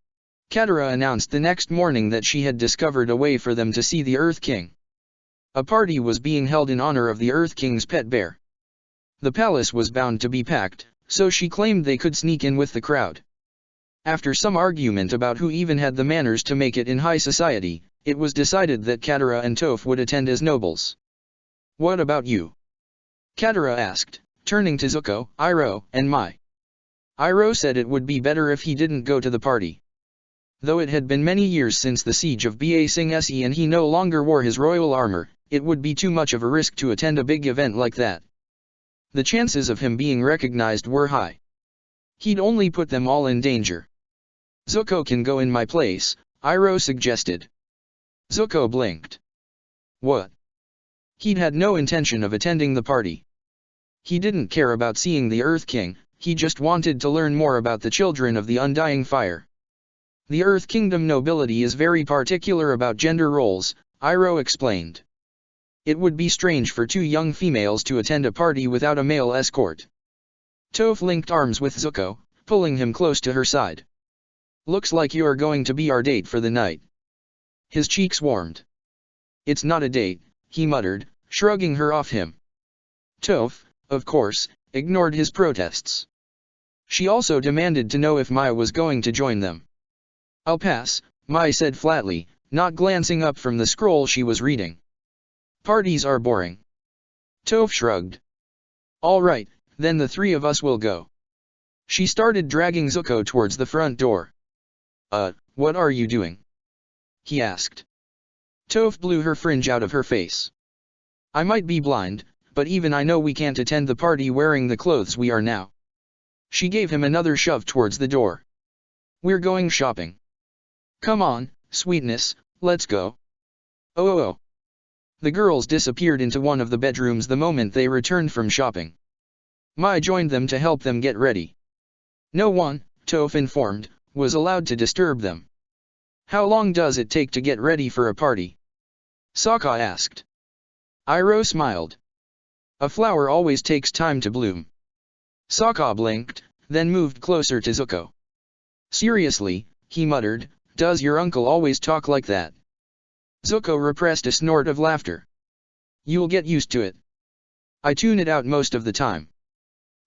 Katara announced the next morning that she had discovered a way for them to see the Earth King. A party was being held in honor of the Earth King's pet bear. The palace was bound to be packed, so she claimed they could sneak in with the crowd. After some argument about who even had the manners to make it in high society, it was decided that Katara and Toph would attend as nobles. What about you? Katara asked, turning to Zuko, Iroh, and Mai. Iroh said it would be better if he didn't go to the party. Though it had been many years since the siege of Ba Sing Se and he no longer wore his royal armor, it would be too much of a risk to attend a big event like that. The chances of him being recognized were high. He'd only put them all in danger. Zuko can go in my place, Iroh suggested. Zuko blinked. What? He'd had no intention of attending the party. He didn't care about seeing the Earth King, he just wanted to learn more about the children of the Undying Fire. The Earth Kingdom nobility is very particular about gender roles, Iroh explained. It would be strange for two young females to attend a party without a male escort. Toph linked arms with Zuko, pulling him close to her side. Looks like you're going to be our date for the night. His cheeks warmed. It's not a date, he muttered, shrugging her off him. Toph, of course, ignored his protests. She also demanded to know if Mai was going to join them. I'll pass, Mai said flatly, not glancing up from the scroll she was reading. Parties are boring. Toph shrugged. All right, then the three of us will go. She started dragging Zuko towards the front door. What are you doing? He asked. Toph blew her fringe out of her face. I might be blind, but even I know we can't attend the party wearing the clothes we are now. She gave him another shove towards the door. We're going shopping. Come on, sweetness, let's go. Oh. The girls disappeared into one of the bedrooms the moment they returned from shopping. Mai joined them to help them get ready. No one, Toph informed, was allowed to disturb them. How long does it take to get ready for a party? Sokka asked. Iroh smiled. A flower always takes time to bloom. Sokka blinked, then moved closer to Zuko. Seriously, he muttered, does your uncle always talk like that? Zuko repressed a snort of laughter. You'll get used to it. I tune it out most of the time.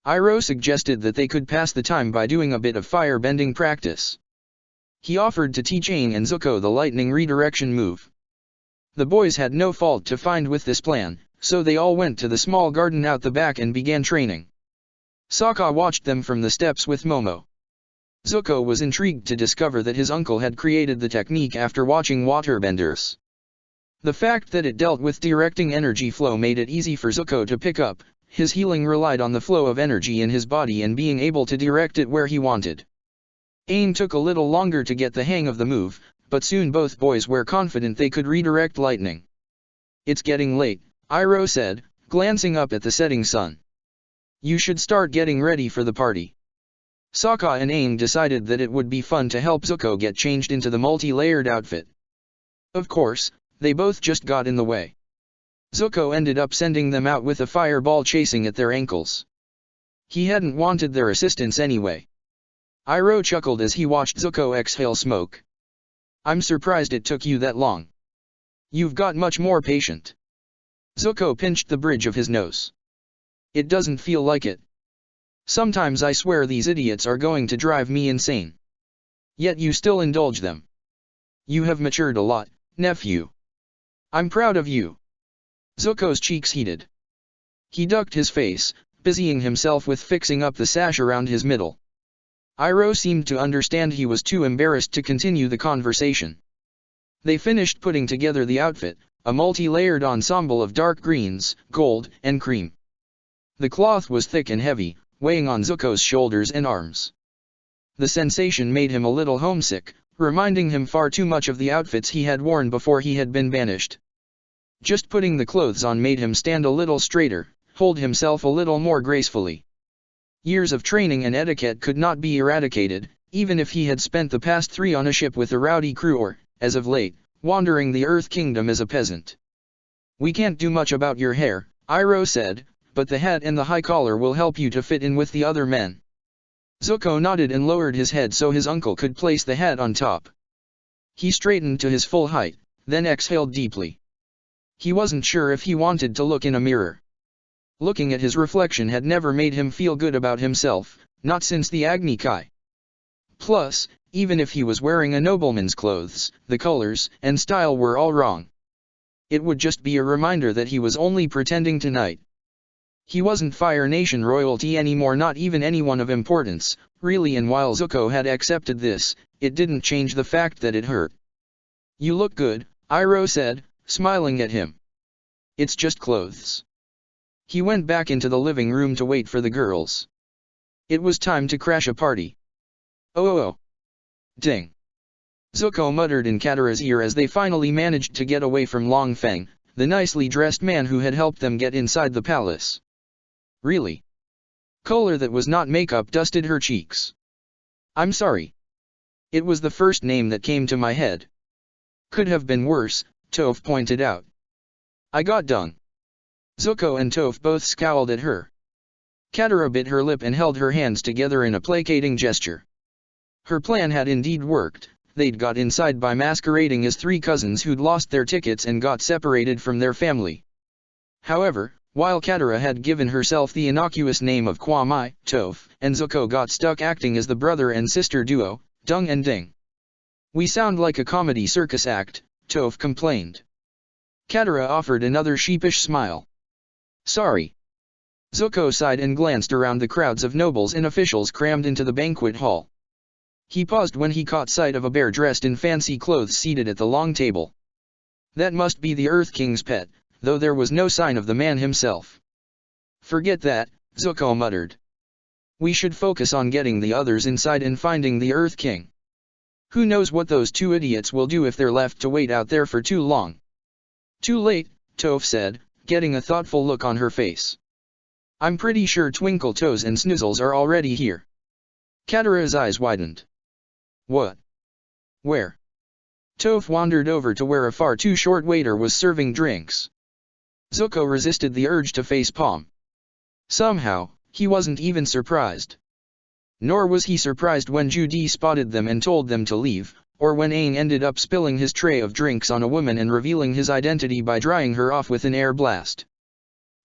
Iroh suggested that they could pass the time by doing a bit of fire-bending practice. He offered to teach Aang and Zuko the lightning redirection move. The boys had no fault to find with this plan, so they all went to the small garden out the back and began training. Sokka watched them from the steps with Momo. Zuko was intrigued to discover that his uncle had created the technique after watching waterbenders. The fact that it dealt with directing energy flow made it easy for Zuko to pick up. His healing relied on the flow of energy in his body and being able to direct it where he wanted. Aang took a little longer to get the hang of the move, but soon both boys were confident they could redirect lightning. It's getting late, Iroh said, glancing up at the setting sun. You should start getting ready for the party. Sokka and Aang decided that it would be fun to help Zuko get changed into the multi-layered outfit. Of course, they both just got in the way. Zuko ended up sending them out with a fireball chasing at their ankles. He hadn't wanted their assistance anyway. Iroh chuckled as he watched Zuko exhale smoke. I'm surprised it took you that long. You've got much more patient. Zuko pinched the bridge of his nose. It doesn't feel like it. Sometimes I swear these idiots are going to drive me insane. Yet you still indulge them. You have matured a lot, nephew. I'm proud of you. Zuko's cheeks heated. He ducked his face, busying himself with fixing up the sash around his middle. Iroh seemed to understand he was too embarrassed to continue the conversation. They finished putting together the outfit, a multi-layered ensemble of dark greens, gold, and cream. The cloth was thick and heavy, weighing on Zuko's shoulders and arms. The sensation made him a little homesick, reminding him far too much of the outfits he had worn before he had been banished. Just putting the clothes on made him stand a little straighter, hold himself a little more gracefully. Years of training and etiquette could not be eradicated, even if he had spent the past 3 on a ship with a rowdy crew or, as of late, wandering the Earth Kingdom as a peasant. "We can't do much about your hair," Iroh said, "but the hat and the high collar will help you to fit in with the other men." Zuko nodded and lowered his head so his uncle could place the hat on top. He straightened to his full height, then exhaled deeply. He wasn't sure if he wanted to look in a mirror. Looking at his reflection had never made him feel good about himself, not since the Agni Kai. Plus, even if he was wearing a nobleman's clothes, the colors and style were all wrong. It would just be a reminder that he was only pretending tonight. He wasn't Fire Nation royalty anymore, not even anyone of importance, really, and while Zuko had accepted this, it didn't change the fact that it hurt. "You look good," Iroh said, smiling at him. "It's just clothes." He went back into the living room to wait for the girls. It was time to crash a party. Oh. Ding. Zuko muttered in Katara's ear as they finally managed to get away from Long Feng, the nicely dressed man who had helped them get inside the palace. "Really?" Color that was not makeup dusted her cheeks. "I'm sorry. It was the first name that came to my head." "Could have been worse," Toph pointed out. "I got dung." Zuko and Toph both scowled at her. Katara bit her lip and held her hands together in a placating gesture. Her plan had indeed worked. They'd got inside by masquerading as 3 cousins who'd lost their tickets and got separated from their family. However, while Katara had given herself the innocuous name of Kwai, Toph and Zuko got stuck acting as the brother and sister duo, Dung and Ding. "We sound like a comedy circus act," Toph complained. Katara offered another sheepish smile. "Sorry." Zuko sighed and glanced around the crowds of nobles and officials crammed into the banquet hall. He paused when he caught sight of a bear dressed in fancy clothes seated at the long table. That must be the Earth King's pet, though there was no sign of the man himself. "Forget that," Zuko muttered. "We should focus on getting the others inside and finding the Earth King. Who knows what those 2 idiots will do if they're left to wait out there for too long." "Too late," Toph said, getting a thoughtful look on her face. "I'm pretty sure Twinkle Toes and Snoozles are already here." Katara's eyes widened. "What? Where?" Toph wandered over to where a far too short waiter was serving drinks. Zuko resisted the urge to facepalm. Somehow, he wasn't even surprised. Nor was he surprised when Judy spotted them and told them to leave, or when Aang ended up spilling his tray of drinks on a woman and revealing his identity by drying her off with an air blast.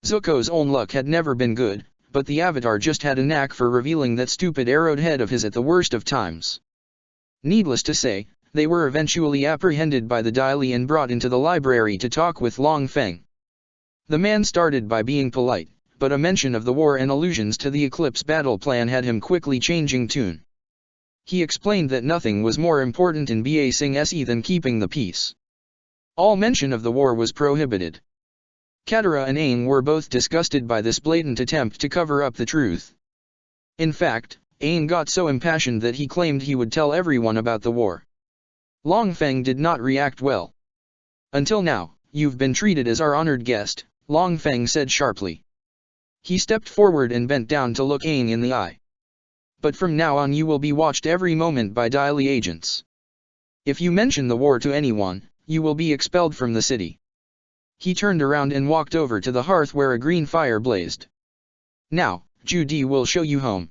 Zuko's own luck had never been good, but the Avatar just had a knack for revealing that stupid arrowed head of his at the worst of times. Needless to say, they were eventually apprehended by the Dai Li and brought into the library to talk with Long Feng. The man started by being polite, but a mention of the war and allusions to the Eclipse battle plan had him quickly changing tune. He explained that nothing was more important in Ba Sing Se than keeping the peace. All mention of the war was prohibited. Katara and Aang were both disgusted by this blatant attempt to cover up the truth. In fact, Aang got so impassioned that he claimed he would tell everyone about the war. Long Feng did not react well. "Until now, you've been treated as our honored guest," Long Feng said sharply. He stepped forward and bent down to look Aang in the eye. "But from now on you will be watched every moment by Dai Li agents. If you mention the war to anyone, you will be expelled from the city." He turned around and walked over to the hearth where a green fire blazed. "Now, Judy will show you home."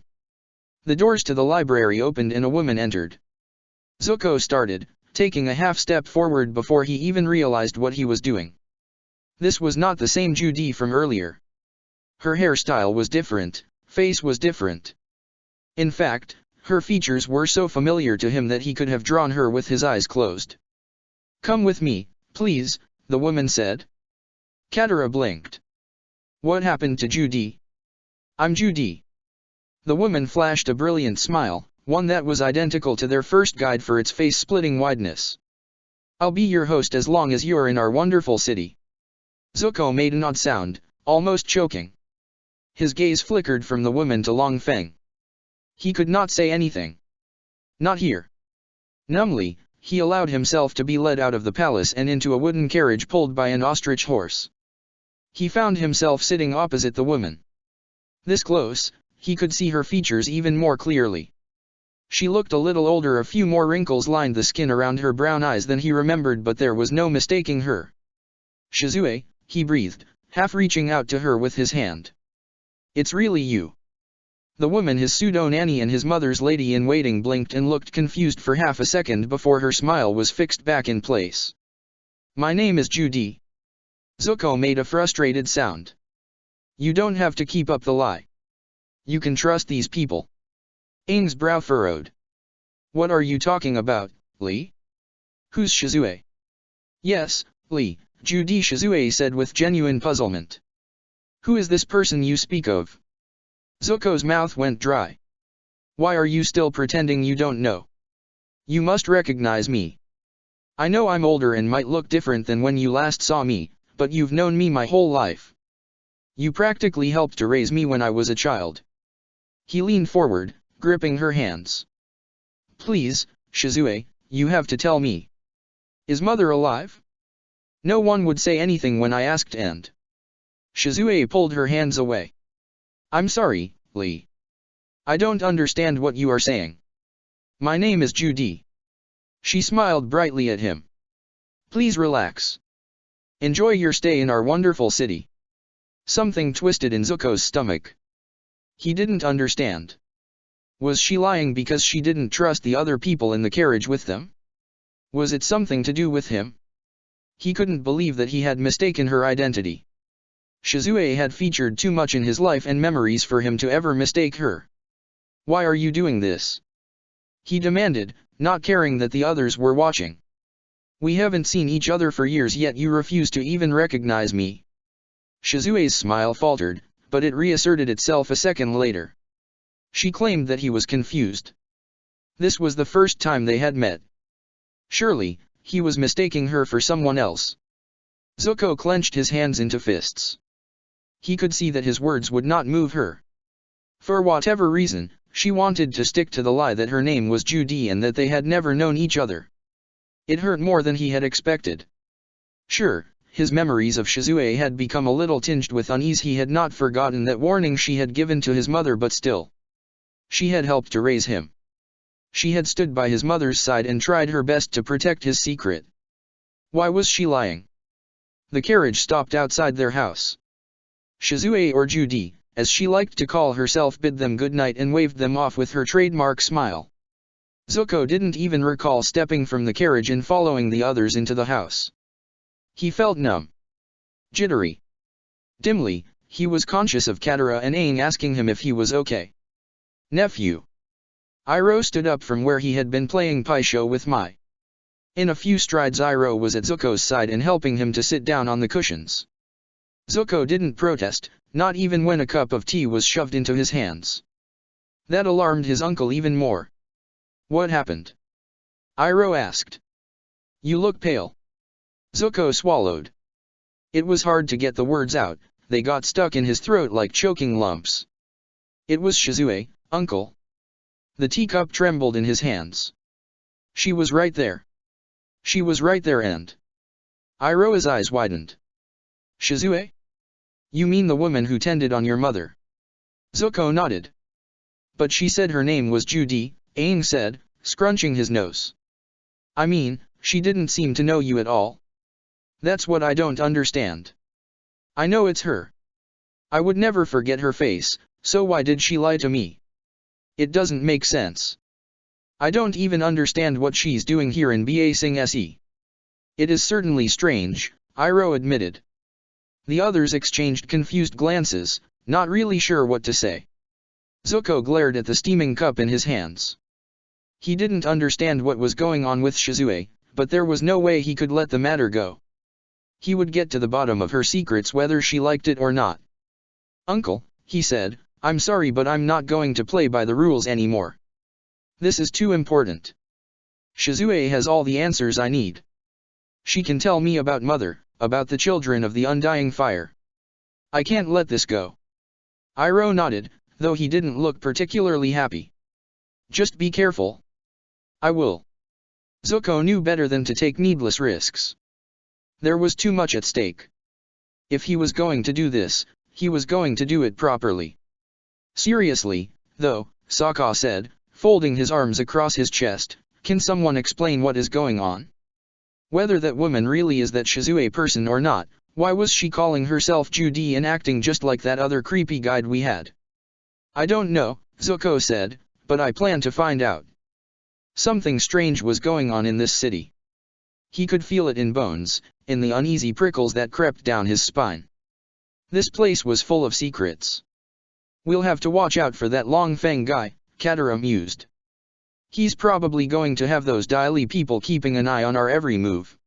The doors to the library opened and a woman entered. Zuko started, taking a half step forward before he even realized what he was doing. This was not the same Judy from earlier. Her hairstyle was different, face was different. In fact, her features were so familiar to him that he could have drawn her with his eyes closed. "Come with me, please," the woman said. Katara blinked. "What happened to Judy?" "I'm Judy." The woman flashed a brilliant smile, one that was identical to their first guide for its face-splitting wideness. "I'll be your host as long as you're in our wonderful city." Zuko made an odd sound, almost choking. His gaze flickered from the woman to Long Feng. He could not say anything. Not here. Numbly, he allowed himself to be led out of the palace and into a wooden carriage pulled by an ostrich horse. He found himself sitting opposite the woman. This close, He could see her features even more clearly. She looked a little older, a few more wrinkles lined the skin around her brown eyes than he remembered, but there was no mistaking her. "Shizue," he breathed, half reaching out to her with his hand. "It's really you." The woman, his pseudo-nanny and his mother's lady-in-waiting, blinked and looked confused for half a second before her smile was fixed back in place. "My name is Judy." Zuko made a frustrated sound. "You don't have to keep up the lie. You can trust these people." Aang's brow furrowed. "What are you talking about, Lee? Who's Shizue?" "Yes, Lee," Judy Shizue said with genuine puzzlement. "Who is this person you speak of?" Zuko's mouth went dry. "Why are you still pretending you don't know? You must recognize me. I know I'm older and might look different than when you last saw me, but you've known me my whole life. You practically helped to raise me when I was a child." He leaned forward, gripping her hands. "Please, Shizue, you have to tell me. Is Mother alive?" "No one would say anything when I asked, and..." Shizue pulled her hands away. "I'm sorry, Lee. I don't understand what you are saying. My name is Judy." She smiled brightly at him. "Please relax. Enjoy your stay in our wonderful city." Something twisted in Zuko's stomach. He didn't understand. Was she lying because she didn't trust the other people in the carriage with them? Was it something to do with him? He couldn't believe that he had mistaken her identity. Shizue had featured too much in his life and memories for him to ever mistake her. "Why are you doing this?" he demanded, not caring that the others were watching. "We haven't seen each other for years, yet you refuse to even recognize me." Shizue's smile faltered, but it reasserted itself a second later. She claimed that he was confused. This was the first time they had met. Surely, he was mistaking her for someone else. Zuko clenched his hands into fists. He could see that his words would not move her. For whatever reason, she wanted to stick to the lie that her name was Judy and that they had never known each other. It hurt more than he had expected. Sure, his memories of Shizue had become a little tinged with unease. He had not forgotten that warning she had given to his mother, but still. She had helped to raise him. She had stood by his mother's side and tried her best to protect his secret. Why was she lying? The carriage stopped outside their house. Shizue, or Judy, as she liked to call herself, bid them good night and waved them off with her trademark smile. Zuko didn't even recall stepping from the carriage and following the others into the house. He felt numb. Jittery. Dimly, he was conscious of Katara and Aang asking him if he was okay. "Nephew." Iroh stood up from where he had been playing Paisho with Mai. In a few strides Iroh was at Zuko's side and helping him to sit down on the cushions. Zuko didn't protest, not even when a cup of tea was shoved into his hands. That alarmed his uncle even more. "What happened?" Iroh asked. "You look pale." Zuko swallowed. It was hard to get the words out, they got stuck in his throat like choking lumps. "It was Shizue, uncle." The teacup trembled in his hands. "She was right there. She was right there," and Iroh's eyes widened. "Shizue? You mean the woman who tended on your mother?" Zuko nodded. "But she said her name was Judy," Aang said, scrunching his nose. "I mean, she didn't seem to know you at all. That's what I don't understand. I know it's her. I would never forget her face, so why did she lie to me? It doesn't make sense. I don't even understand what she's doing here in Ba Sing Se." "It is certainly strange," Iroh admitted. The others exchanged confused glances, not really sure what to say. Zuko glared at the steaming cup in his hands. He didn't understand what was going on with Shizue, but there was no way he could let the matter go. He would get to the bottom of her secrets whether she liked it or not. "Uncle," he said, "I'm sorry, but I'm not going to play by the rules anymore. This is too important. Shizue has all the answers I need. She can tell me about Mother, about the children of the Undying Fire. I can't let this go." Iroh nodded, though he didn't look particularly happy. "Just be careful." "I will." Zuko knew better than to take needless risks. There was too much at stake. If he was going to do this, he was going to do it properly. Seriously, though, Sokka said, folding his arms across his chest, can someone explain what is going on? Whether that woman really is that Shizue person or not, why was she calling herself Judy and acting just like that other creepy guide we had? I don't know, Zuko said, but I plan to find out. Something strange was going on in this city. He could feel it in bones, in the uneasy prickles that crept down his spine. This place was full of secrets. We'll have to watch out for that Long Feng guy, Katara mused. He's probably going to have those Dai Li people keeping an eye on our every move.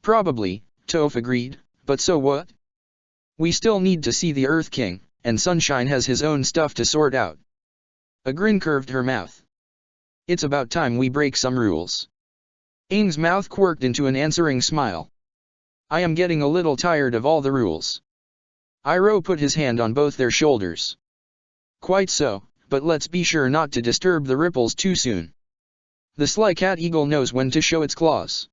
Probably, Toph agreed, but so what? We still need to see the Earth King, and Sunshine has his own stuff to sort out. A grin curved her mouth. It's about time we break some rules. Aang's mouth quirked into an answering smile. I am getting a little tired of all the rules. Iroh put his hand on both their shoulders. Quite so, but let's be sure not to disturb the ripples too soon. The sly cat eagle knows when to show its claws.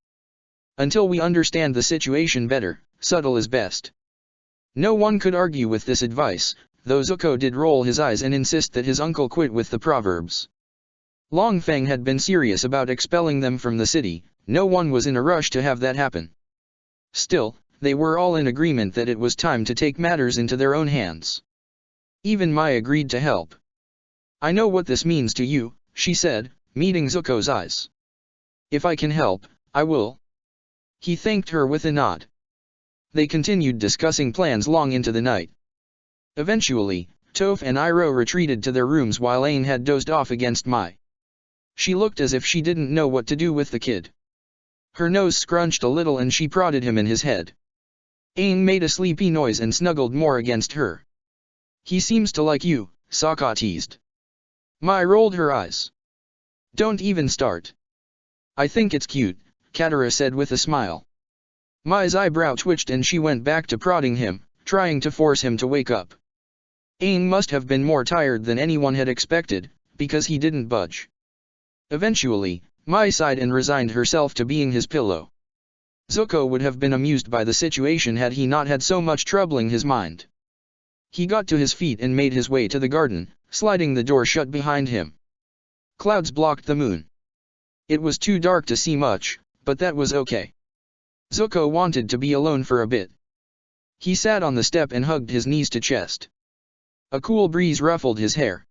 Until we understand the situation better, subtle is best. No one could argue with this advice, though Zuko did roll his eyes and insist that his uncle quit with the proverbs. Long Feng had been serious about expelling them from the city, no one was in a rush to have that happen. Still, they were all in agreement that it was time to take matters into their own hands. Even Mai agreed to help. I know what this means to you, she said, meeting Zuko's eyes. If I can help, I will. He thanked her with a nod. They continued discussing plans long into the night. Eventually, Toph and Iroh retreated to their rooms while Aang had dozed off against Mai. She looked as if she didn't know what to do with the kid. Her nose scrunched a little and she prodded him in his head. Aang made a sleepy noise and snuggled more against her. He seems to like you, Sokka teased. Mai rolled her eyes. Don't even start. I think it's cute, Katara said with a smile. Mai's eyebrow twitched and she went back to prodding him, trying to force him to wake up. Aang must have been more tired than anyone had expected, because he didn't budge. Eventually, Mai sighed and resigned herself to being his pillow. Zuko would have been amused by the situation had he not had so much troubling his mind. He got to his feet and made his way to the garden, sliding the door shut behind him. Clouds blocked the moon. It was too dark to see much, but that was okay. Zuko wanted to be alone for a bit. He sat on the step and hugged his knees to chest. A cool breeze ruffled his hair.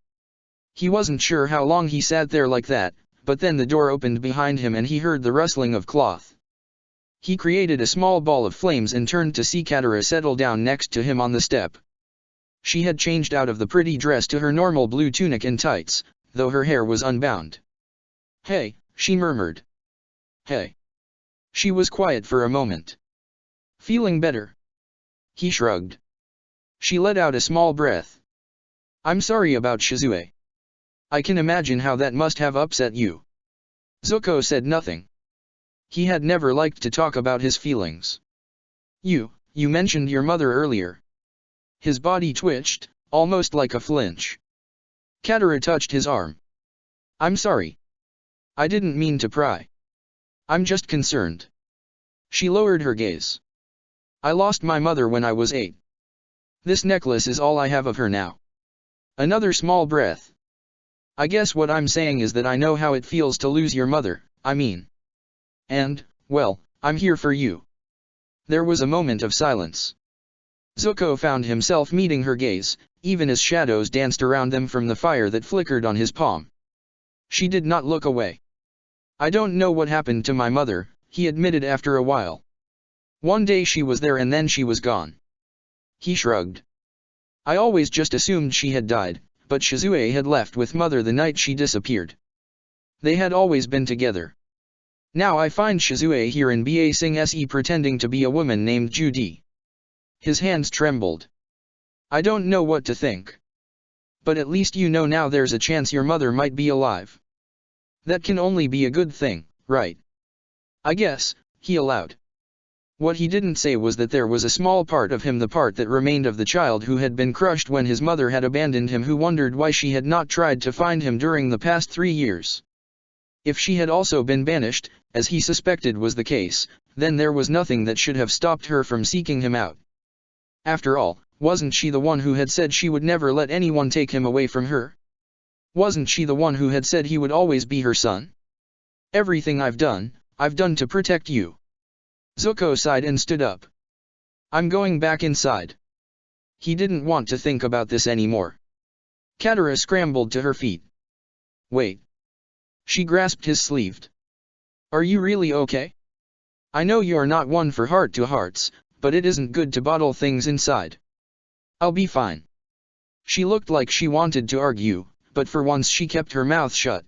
He wasn't sure how long he sat there like that, but then the door opened behind him and he heard the rustling of cloth. He created a small ball of flames and turned to see Katara settle down next to him on the step. She had changed out of the pretty dress to her normal blue tunic and tights, though her hair was unbound. Hey, she murmured. Hey. She was quiet for a moment. Feeling better? He shrugged. She let out a small breath. I'm sorry about Shizue. I can imagine how that must have upset you. Zuko said nothing. He had never liked to talk about his feelings. You mentioned your mother earlier. His body twitched, almost like a flinch. Katara touched his arm. I'm sorry. I didn't mean to pry. I'm just concerned. She lowered her gaze. I lost my mother when I was 8. This necklace is all I have of her now. Another small breath. I guess what I'm saying is that I know how it feels to lose your mother, I mean. And, well, I'm here for you. There was a moment of silence. Zuko found himself meeting her gaze, even as shadows danced around them from the fire that flickered on his palm. She did not look away. I don't know what happened to my mother, he admitted after a while. One day she was there and then she was gone. He shrugged. I always just assumed she had died, but Shizue had left with mother the night she disappeared. They had always been together. Now I find Shizue here in Ba Sing Se pretending to be a woman named Judy. His hands trembled. I don't know what to think. But at least you know now there's a chance your mother might be alive. That can only be a good thing, right? I guess, he allowed. What he didn't say was that there was a small part of him, the part that remained of the child who had been crushed when his mother had abandoned him, who wondered why she had not tried to find him during the past 3 years. If she had also been banished, as he suspected was the case, then there was nothing that should have stopped her from seeking him out. After all, Wasn't she the one who had said she would never let anyone take him away from her? Wasn't she the one who had said he would always be her son? Everything I've done to protect you. Zuko sighed and stood up. I'm going back inside. He didn't want to think about this anymore. Katara scrambled to her feet. Wait. She grasped his sleeve. Are you really okay? I know you're not one for heart-to-hearts, but it isn't good to bottle things inside. I'll be fine. She looked like she wanted to argue, but for once she kept her mouth shut.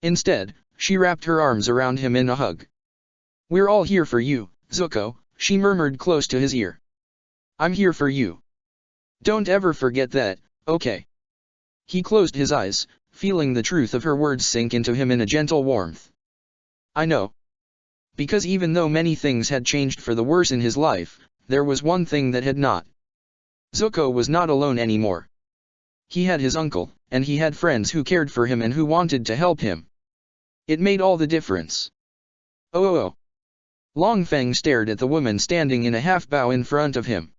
Instead, she wrapped her arms around him in a hug. We're all here for you, Zuko, she murmured close to his ear. I'm here for you. Don't ever forget that, okay? He closed his eyes, feeling the truth of her words sink into him in a gentle warmth. I know. Because even though many things had changed for the worse in his life, there was one thing that had not. Zuko was not alone anymore. He had his uncle, and he had friends who cared for him and who wanted to help him. It made all the difference. Oh. Long Feng stared at the woman standing in a half-bow in front of him.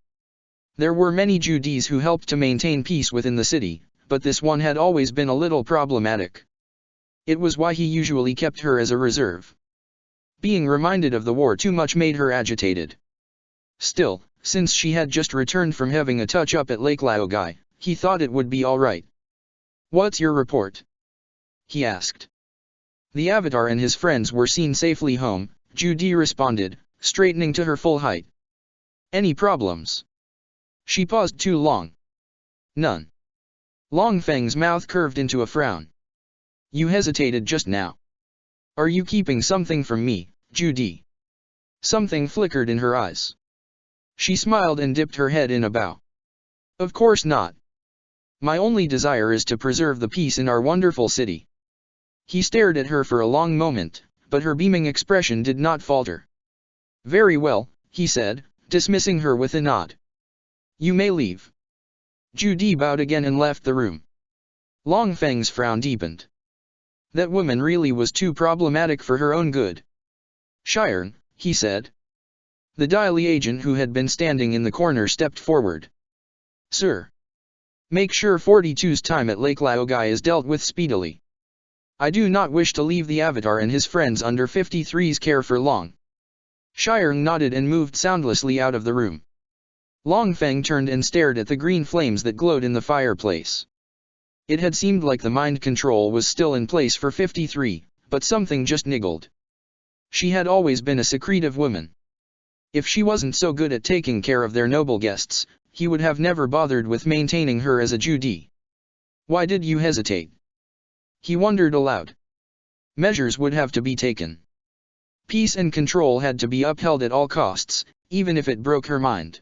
There were many Judis who helped to maintain peace within the city, but this one had always been a little problematic. It was why he usually kept her as a reserve. Being reminded of the war too much made her agitated. Still, since she had just returned from having a touch-up at Lake Laogai, he thought it would be all right. What's your report? He asked. The Avatar and his friends were seen safely home, Judy responded, straightening to her full height. Any problems? She paused too long. None. Long Feng's mouth curved into a frown. You hesitated just now. Are you keeping something from me, Judy? Something flickered in her eyes. She smiled and dipped her head in a bow. Of course not. My only desire is to preserve the peace in our wonderful city. He stared at her for a long moment, but her beaming expression did not falter. Very well, he said, dismissing her with a nod. You may leave. Judy bowed again and left the room. Long Feng's frown deepened. That woman really was too problematic for her own good. Shiren, he said. The Daily agent who had been standing in the corner stepped forward. Sir. Make sure 42's time at Lake Laogai is dealt with speedily. I do not wish to leave the Avatar and his friends under 53's care for long. Shiren nodded and moved soundlessly out of the room. Long Feng turned and stared at the green flames that glowed in the fireplace. It had seemed like the mind control was still in place for 53, but something just niggled. She had always been a secretive woman. If she wasn't so good at taking care of their noble guests, he would have never bothered with maintaining her as a Judy. Why did you hesitate? He wondered aloud. Measures would have to be taken. Peace and control had to be upheld at all costs, even if it broke her mind.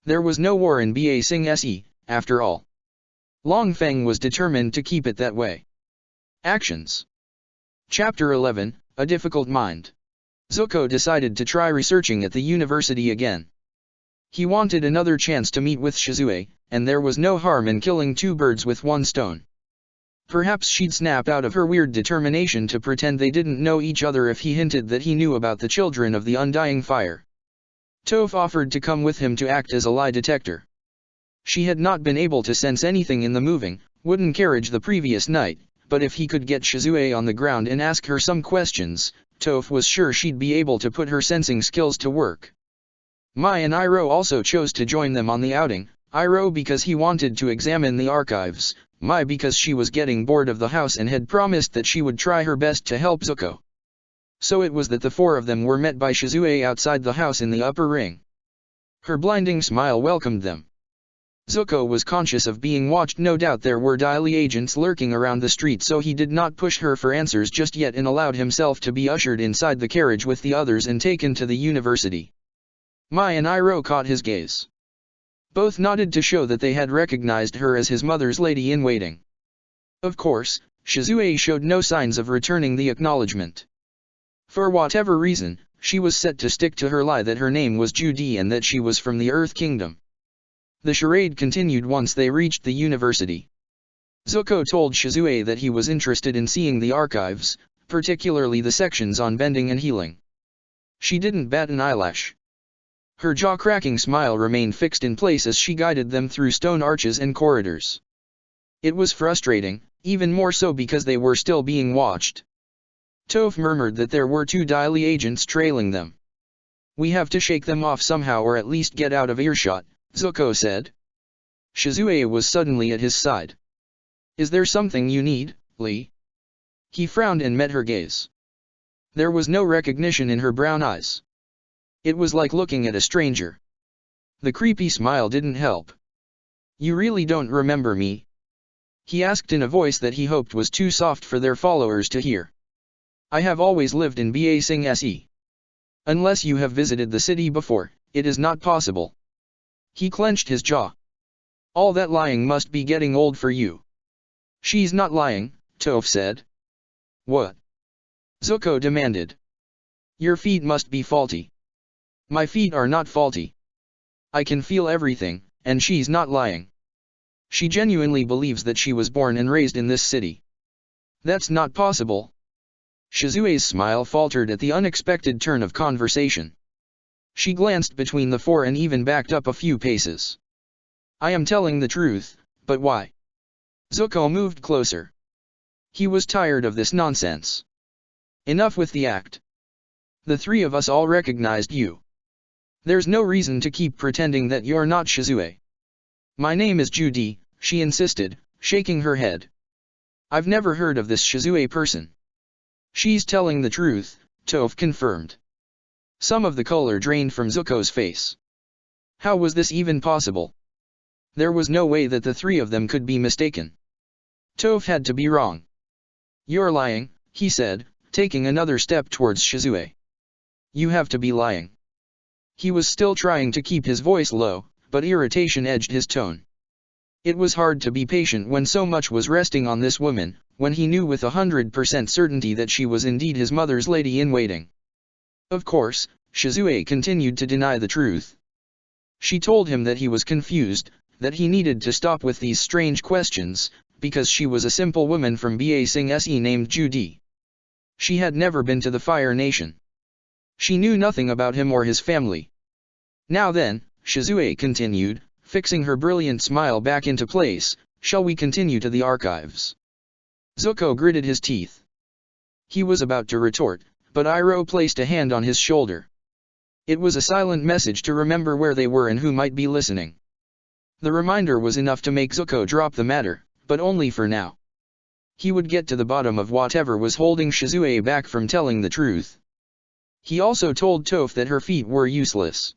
There was no war in Ba Sing Se, after all. Long Feng was determined to keep it that way. Actions. Chapter 11, A Difficult Mind. Zuko decided to try researching at the university again. He wanted another chance to meet with Shizue, and there was no harm in killing two birds with one stone. Perhaps she'd snap out of her weird determination to pretend they didn't know each other if he hinted that he knew about the children of the Undying Fire. Toph offered to come with him to act as a lie detector. She had not been able to sense anything in the moving, wooden carriage the previous night, but if he could get Shizue on the ground and ask her some questions, Toph was sure she'd be able to put her sensing skills to work. Mai and Iroh also chose to join them on the outing, Iroh because he wanted to examine the archives, Mai because she was getting bored of the house and had promised that she would try her best to help Zuko. So it was that the four of them were met by Shizue outside the house in the upper ring. Her blinding smile welcomed them. Zuko was conscious of being watched. No doubt there were Daily agents lurking around the street, so he did not push her for answers just yet and allowed himself to be ushered inside the carriage with the others and taken to the university. Mai and Iroh caught his gaze. Both nodded to show that they had recognized her as his mother's lady-in-waiting. Of course, Shizue showed no signs of returning the acknowledgement. For whatever reason, she was set to stick to her lie that her name was Judy and that she was from the Earth Kingdom. The charade continued once they reached the university. Zuko told Shizue that he was interested in seeing the archives, particularly the sections on bending and healing. She didn't bat an eyelash. Her jaw-cracking smile remained fixed in place as she guided them through stone arches and corridors. It was frustrating, even more so because they were still being watched. Toph murmured that there were 2 Daily agents trailing them. "We have to shake them off somehow or at least get out of earshot," Zuko said. Shizue was suddenly at his side. "Is there something you need, Lee?" He frowned and met her gaze. There was no recognition in her brown eyes. It was like looking at a stranger. The creepy smile didn't help. "You really don't remember me?" he asked in a voice that he hoped was too soft for their followers to hear. "I have always lived in Ba Sing Se. Unless you have visited the city before, it is not possible." He clenched his jaw. "All that lying must be getting old for you." "She's not lying," Toph said. "What?" Zuko demanded. "Your feet must be faulty." "My feet are not faulty. I can feel everything, and she's not lying. She genuinely believes that she was born and raised in this city." "That's not possible." Shizue's smile faltered at the unexpected turn of conversation. She glanced between the 4 and even backed up a few paces. "I am telling the truth, but why?" Zuko moved closer. He was tired of this nonsense. "Enough with the act. The 3 of us all recognized you. There's no reason to keep pretending that you're not Shizue." "My name is Judy," she insisted, shaking her head. "I've never heard of this Shizue person." "She's telling the truth," Toph confirmed. Some of the color drained from Zuko's face. How was this even possible? There was no way that the 3 of them could be mistaken. Toph had to be wrong. "You're lying," he said, taking another step towards Shizue. "You have to be lying." He was still trying to keep his voice low, but irritation edged his tone. It was hard to be patient when so much was resting on this woman, when he knew with 100% certainty that she was indeed his mother's lady-in-waiting. Of course, Shizue continued to deny the truth. She told him that he was confused, that he needed to stop with these strange questions, because she was a simple woman from Ba Sing Se named Judy. She had never been to the Fire Nation. She knew nothing about him or his family. "Now then," Shizue continued, fixing her brilliant smile back into place, "shall we continue to the archives?" Zuko gritted his teeth. He was about to retort, but Iroh placed a hand on his shoulder. It was a silent message to remember where they were and who might be listening. The reminder was enough to make Zuko drop the matter, but only for now. He would get to the bottom of whatever was holding Shizue back from telling the truth. He also told Toph that her feet were useless.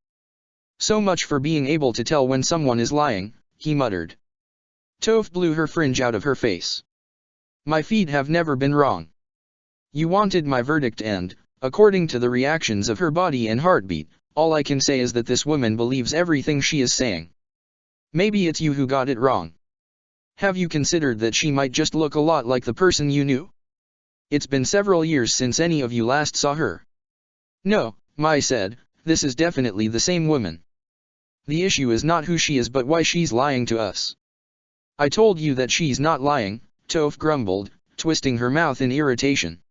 "So much for being able to tell when someone is lying," he muttered. Toph blew her fringe out of her face. "My feet have never been wrong. You wanted my verdict and, according to the reactions of her body and heartbeat, all I can say is that this woman believes everything she is saying. Maybe it's you who got it wrong. Have you considered that she might just look a lot like the person you knew? It's been several years since any of you last saw her." "No," Mai said, "this is definitely the same woman. The issue is not who she is but why she's lying to us." "I told you that she's not lying," Toph grumbled, twisting her mouth in irritation.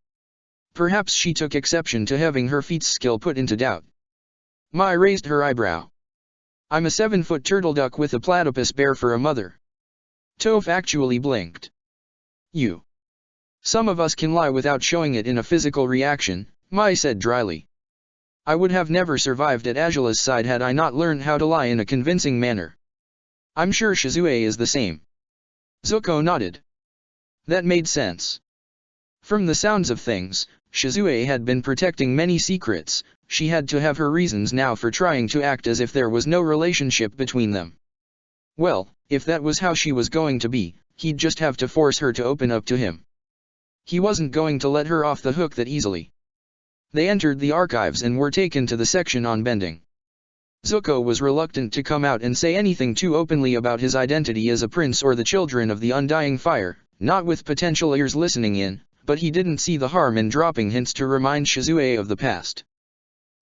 Perhaps she took exception to having her feat's skill put into doubt. Mai raised her eyebrow. "I'm a 7-foot turtle duck with a platypus bear for a mother." Toph actually blinked. "You. Some of us can lie without showing it in a physical reaction," Mai said dryly. "I would have never survived at Azula's side had I not learned how to lie in a convincing manner. I'm sure Shizue is the same." Zuko nodded. That made sense. From the sounds of things, Shizue had been protecting many secrets. She had to have her reasons now for trying to act as if there was no relationship between them. Well, if that was how she was going to be, he'd just have to force her to open up to him. He wasn't going to let her off the hook that easily. They entered the archives and were taken to the section on bending. Zuko was reluctant to come out and say anything too openly about his identity as a prince or the children of the Undying Fire, not with potential ears listening in, but he didn't see the harm in dropping hints to remind Shizue of the past.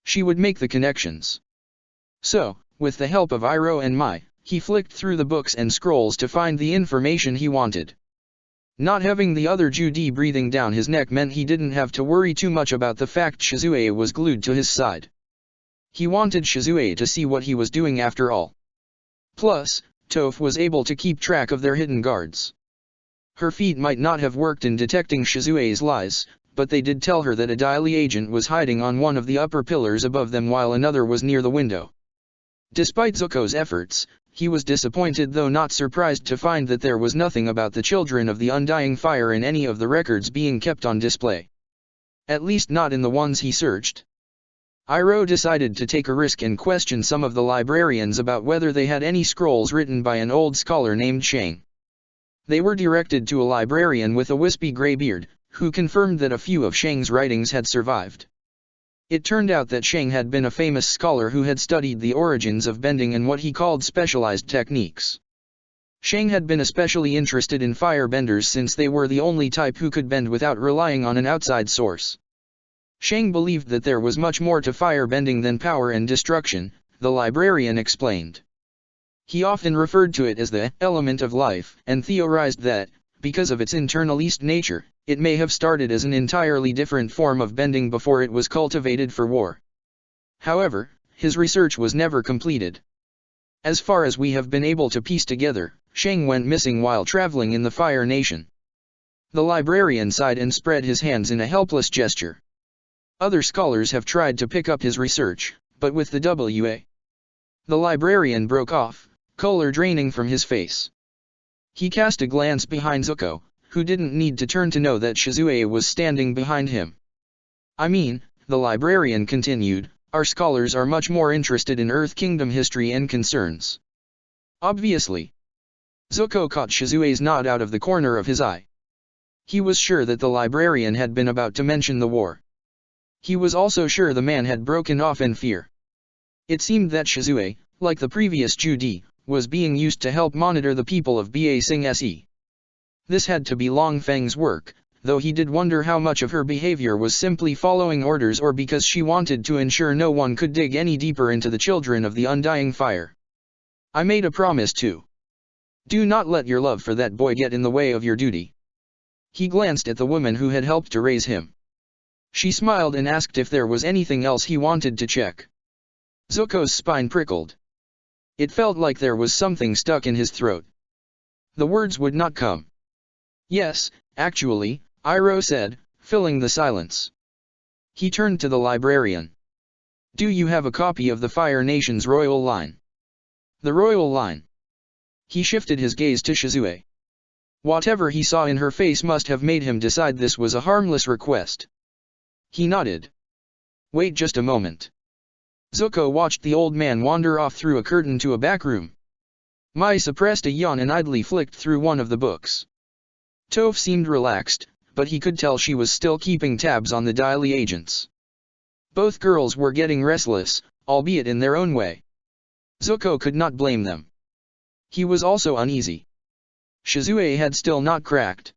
She would make the connections. So, with the help of Iroh and Mai, he flicked through the books and scrolls to find the information he wanted. Not having the other Judy breathing down his neck meant he didn't have to worry too much about the fact Shizue was glued to his side. He wanted Shizue to see what he was doing after all. Plus, Toph was able to keep track of their hidden guards. Her feet might not have worked in detecting Shizue's lies, but they did tell her that a Daily agent was hiding on one of the upper pillars above them while another was near the window. Despite Zuko's efforts, he was disappointed though not surprised to find that there was nothing about the children of the Undying Fire in any of the records being kept on display. At least not in the ones he searched. Iroh decided to take a risk and question some of the librarians about whether they had any scrolls written by an old scholar named Shang. They were directed to a librarian with a wispy gray beard, who confirmed that a few of Shang's writings had survived. It turned out that Shang had been a famous scholar who had studied the origins of bending and what he called specialized techniques. Shang had been especially interested in firebenders since they were the only type who could bend without relying on an outside source. Shang believed that there was much more to firebending than power and destruction, the librarian explained. He often referred to it as the element of life, and theorized that, because of its internalist nature, it may have started as an entirely different form of bending before it was cultivated for war. However, his research was never completed. As far as we have been able to piece together, Shang went missing while traveling in the Fire Nation. The librarian sighed and spread his hands in a helpless gesture. Other scholars have tried to pick up his research, but with the WA. The librarian broke off, color draining from his face. He cast a glance behind Zuko, who didn't need to turn to know that Shizue was standing behind him. I mean, the librarian continued, our scholars are much more interested in Earth Kingdom history and concerns. Obviously. Zuko caught Shizue's nod out of the corner of his eye. He was sure that the librarian had been about to mention the war. He was also sure the man had broken off in fear. It seemed that Shizue, like the previous Judy, was being used to help monitor the people of Ba Sing Se. This had to be Long Feng's work, though he did wonder how much of her behavior was simply following orders or because she wanted to ensure no one could dig any deeper into the children of the Undying Fire. I made a promise to. Do not let your love for that boy get in the way of your duty. He glanced at the woman who had helped to raise him. She smiled and asked if there was anything else he wanted to check. Zuko's spine prickled. It felt like there was something stuck in his throat. The words would not come. Yes, actually, Iroh said, filling the silence. He turned to the librarian. Do you have a copy of the Fire Nation's royal line? The royal line. He shifted his gaze to Shizue. Whatever he saw in her face must have made him decide this was a harmless request. He nodded. Wait just a moment. Zuko watched the old man wander off through a curtain to a back room. Mai suppressed a yawn and idly flicked through one of the books. Toph seemed relaxed, but he could tell she was still keeping tabs on the Daily agents. Both girls were getting restless, albeit in their own way. Zuko could not blame them. He was also uneasy. Shizue had still not cracked.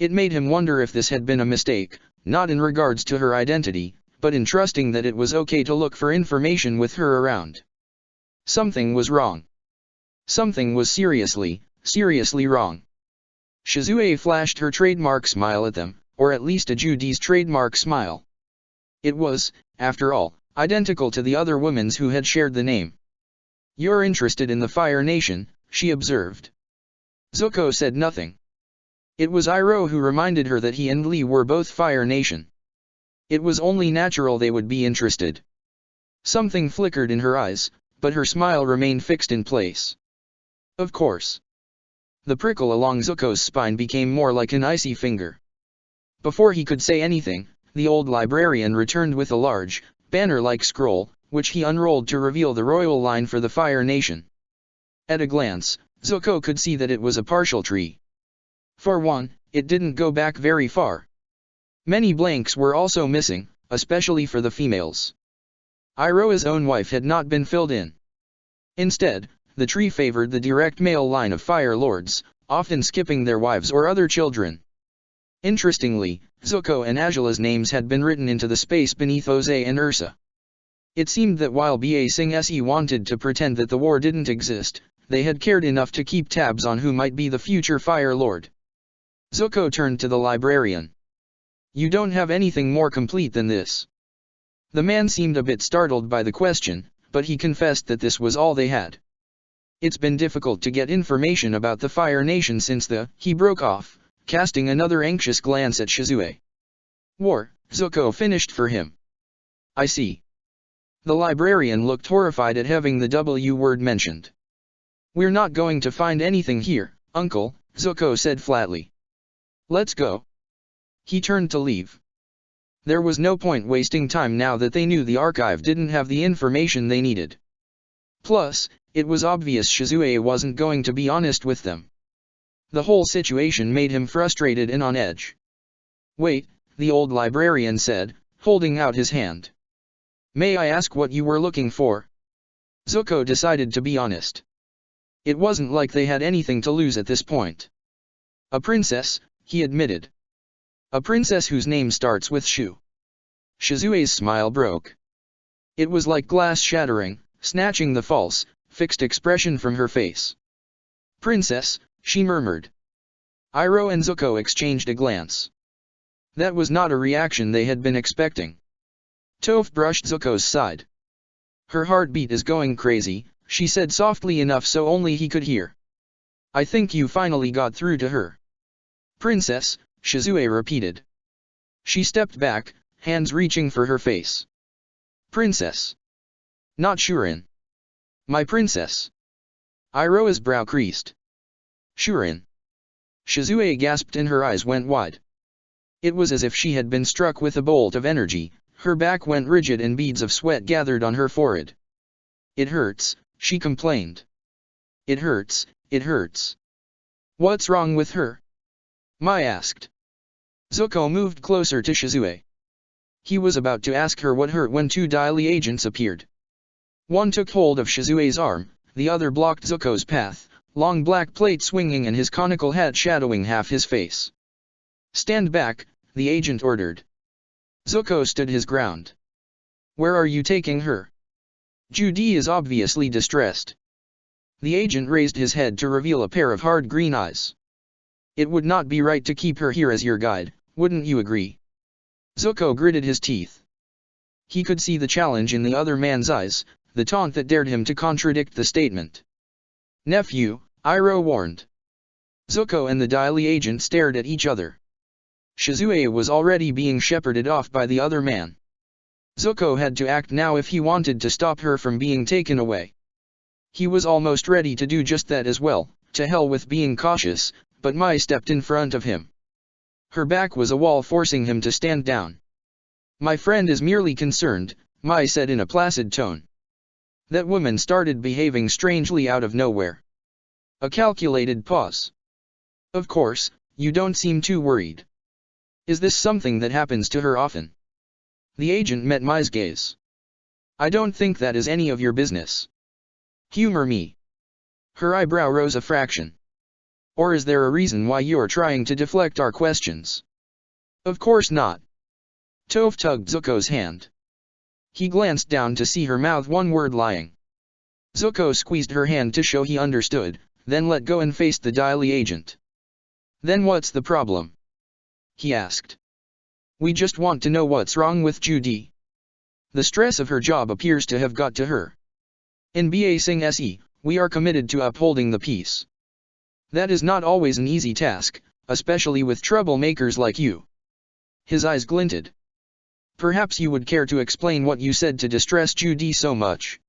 It made him wonder if this had been a mistake, not in regards to her identity, but in trusting that it was okay to look for information with her around. Something was wrong. Something was seriously wrong. Shizue flashed her trademark smile at them, or at least a Judy's trademark smile. It was, after all, identical to the other women's who had shared the name. You're interested in the Fire Nation, she observed. Zuko said nothing. It was Iroh who reminded her that he and Lee were both Fire Nation. It was only natural they would be interested. Something flickered in her eyes, but her smile remained fixed in place. Of course. The prickle along Zuko's spine became more like an icy finger. Before he could say anything, the old librarian returned with a large, banner-like scroll, which he unrolled to reveal the royal line for the Fire Nation. At a glance, Zuko could see that it was a partial tree. For one, it didn't go back very far. Many blanks were also missing, especially for the females. Iroh's own wife had not been filled in. Instead, the tree favored the direct male line of Fire Lords, often skipping their wives or other children. Interestingly, Zuko and Azula's names had been written into the space beneath Oze and Ursa. It seemed that while Ba Sing Se wanted to pretend that the war didn't exist, they had cared enough to keep tabs on who might be the future Fire Lord. Zuko turned to the librarian. You don't have anything more complete than this? The man seemed a bit startled by the question, but he confessed that this was all they had. It's been difficult to get information about the Fire Nation since he broke off, casting another anxious glance at Shizue. War, Zuko finished for him. I see. The librarian looked horrified at having the W word mentioned. We're not going to find anything here, Uncle, Zuko said flatly. Let's go. He turned to leave. There was no point wasting time now that they knew the archive didn't have the information they needed. Plus, it was obvious Shizue wasn't going to be honest with them. The whole situation made him frustrated and on edge. Wait, the old librarian said, holding out his hand. May I ask what you were looking for? Zuko decided to be honest. It wasn't like they had anything to lose at this point. A princess, he admitted. A princess whose name starts with Shu. Shizue's smile broke. It was like glass shattering, snatching the false, fixed expression from her face. Princess, she murmured. Iroh and Zuko exchanged a glance. That was not a reaction they had been expecting. Toph brushed Zuko's side. Her heartbeat is going crazy, she said softly enough so only he could hear. I think you finally got through to her. Princess, Shizue repeated. She stepped back, hands reaching for her face. Princess. Not Shurin. My princess. Iroh's brow creased. Shurin. Shizue gasped and her eyes went wide. It was as if she had been struck with a bolt of energy, her back went rigid and beads of sweat gathered on her forehead. It hurts, she complained. It hurts, it hurts. What's wrong with her? Mai asked. Zuko moved closer to Shizue. He was about to ask her what hurt when two Daily agents appeared. One took hold of Shizue's arm, the other blocked Zuko's path, long black plate swinging and his conical hat shadowing half his face. Stand back, the agent ordered. Zuko stood his ground. Where are you taking her? Judy is obviously distressed. The agent raised his head to reveal a pair of hard green eyes. It would not be right to keep her here as your guide, wouldn't you agree? Zuko gritted his teeth. He could see the challenge in the other man's eyes, the taunt that dared him to contradict the statement. Nephew, Iroh warned. Zuko and the Daily agent stared at each other. Shizue was already being shepherded off by the other man. Zuko had to act now if he wanted to stop her from being taken away. He was almost ready to do just that as well, to hell with being cautious, but Mai stepped in front of him. Her back was a wall forcing him to stand down. My friend is merely concerned, Mai said in a placid tone. That woman started behaving strangely out of nowhere. A calculated pause. Of course, you don't seem too worried. Is this something that happens to her often? The agent met Mai's gaze. I don't think that is any of your business. Humor me. Her eyebrow rose a fraction. Or is there a reason why you're trying to deflect our questions? Of course not. Toph tugged Zuko's hand. He glanced down to see her mouth one word lying. Zuko squeezed her hand to show he understood, then let go and faced the Daily agent. Then what's the problem? He asked. We just want to know what's wrong with Judy. The stress of her job appears to have got to her. In BA Sing SE, we are committed to upholding the peace. That is not always an easy task, especially with troublemakers like you. His eyes glinted. Perhaps you would care to explain what you said to distress Judy so much.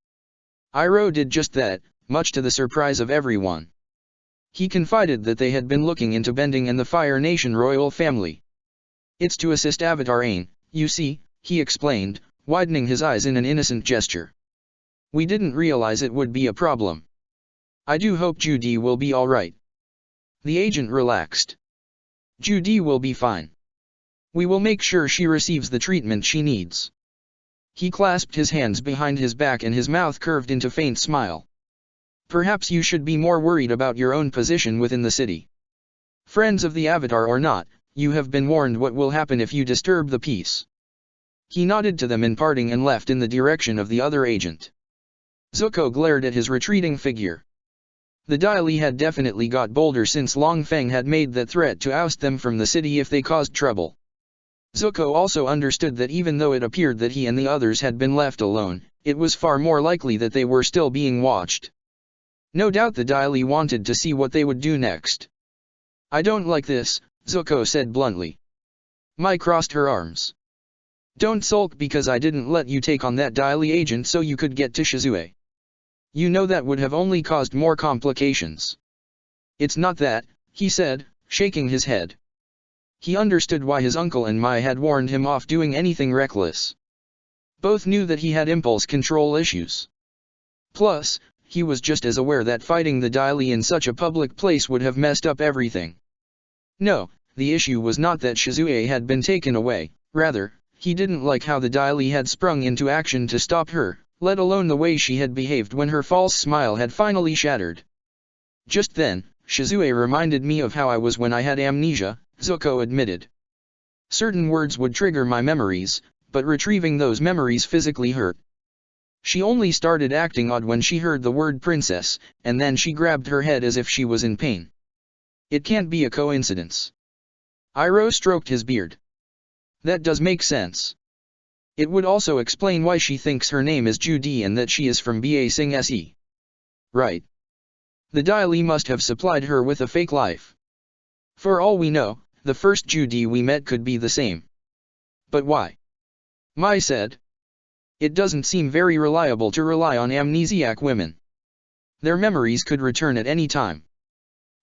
Iroh did just that, much to the surprise of everyone. He confided that they had been looking into Bending and the Fire Nation royal family. It's to assist Avatar Aang, you see, he explained, widening his eyes in an innocent gesture. We didn't realize it would be a problem. I do hope Judy will be alright. The agent relaxed. Judy will be fine. We will make sure she receives the treatment she needs. He clasped his hands behind his back and his mouth curved into a faint smile. Perhaps you should be more worried about your own position within the city. Friends of the Avatar or not, you have been warned what will happen if you disturb the peace. He nodded to them in parting and left in the direction of the other agent. Zuko glared at his retreating figure. The Daily had definitely got bolder since Long Feng had made that threat to oust them from the city if they caused trouble. Zuko also understood that even though it appeared that he and the others had been left alone, it was far more likely that they were still being watched. No doubt the Dai Li wanted to see what they would do next. "I don't like this," Zuko said bluntly. Mai crossed her arms. "Don't sulk because I didn't let you take on that Dai Li agent so you could get to Shizue. You know that would have only caused more complications." "It's not that," he said, shaking his head. He understood why his uncle and Mai had warned him off doing anything reckless. Both knew that he had impulse control issues. Plus, he was just as aware that fighting the Dai Li in such a public place would have messed up everything. No, the issue was not that Shizue had been taken away, rather, he didn't like how the Dai Li had sprung into action to stop her, let alone the way she had behaved when her false smile had finally shattered. "Just then, Shizue reminded me of how I was when I had amnesia," Zuko admitted. "Certain words would trigger my memories, but retrieving those memories physically hurt. She only started acting odd when she heard the word princess, and then she grabbed her head as if she was in pain. It can't be a coincidence." Iroh stroked his beard. "That does make sense. It would also explain why she thinks her name is Judy and that she is from Ba Sing Se. Right. The Dai Li must have supplied her with a fake life. For all we know, the first Judy we met could be the same." "But why?" Mai said. "It doesn't seem very reliable to rely on amnesiac women. Their memories could return at any time."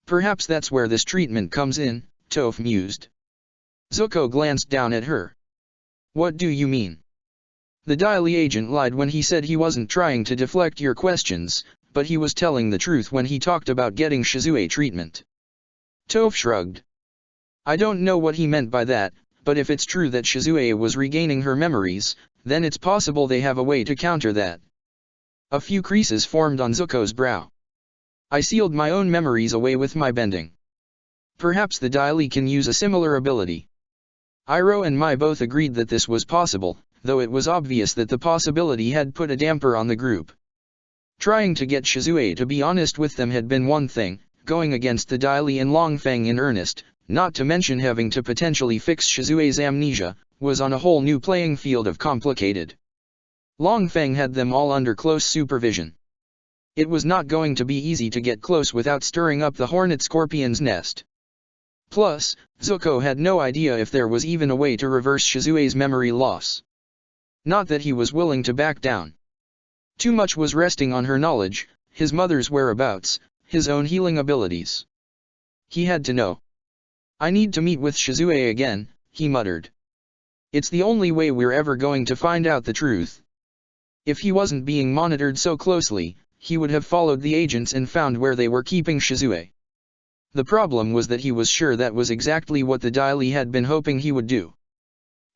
"Perhaps that's where this treatment comes in," Toph mused. Zuko glanced down at her. "What do you mean?" "The Dai Li agent lied when he said he wasn't trying to deflect your questions, but he was telling the truth when he talked about getting Shizue treatment." Toph shrugged. "I don't know what he meant by that, but if it's true that Shizue was regaining her memories, then it's possible they have a way to counter that." A few creases formed on Zuko's brow. "I sealed my own memories away with my bending. Perhaps the Dai Li can use a similar ability." Iroh and Mai both agreed that this was possible, though it was obvious that the possibility had put a damper on the group. Trying to get Shizue to be honest with them had been one thing, going against the Dai Li and Longfeng in earnest, not to mention having to potentially fix Shizue's amnesia, was on a whole new playing field of complicated. Longfeng had them all under close supervision. It was not going to be easy to get close without stirring up the hornet scorpion's nest. Plus, Zuko had no idea if there was even a way to reverse Shizue's memory loss. Not that he was willing to back down. Too much was resting on her knowledge, his mother's whereabouts, his own healing abilities. He had to know. "I need to meet with Shizue again," he muttered. "It's the only way we're ever going to find out the truth." If he wasn't being monitored so closely, he would have followed the agents and found where they were keeping Shizue. The problem was that he was sure that was exactly what the Dai Li had been hoping he would do.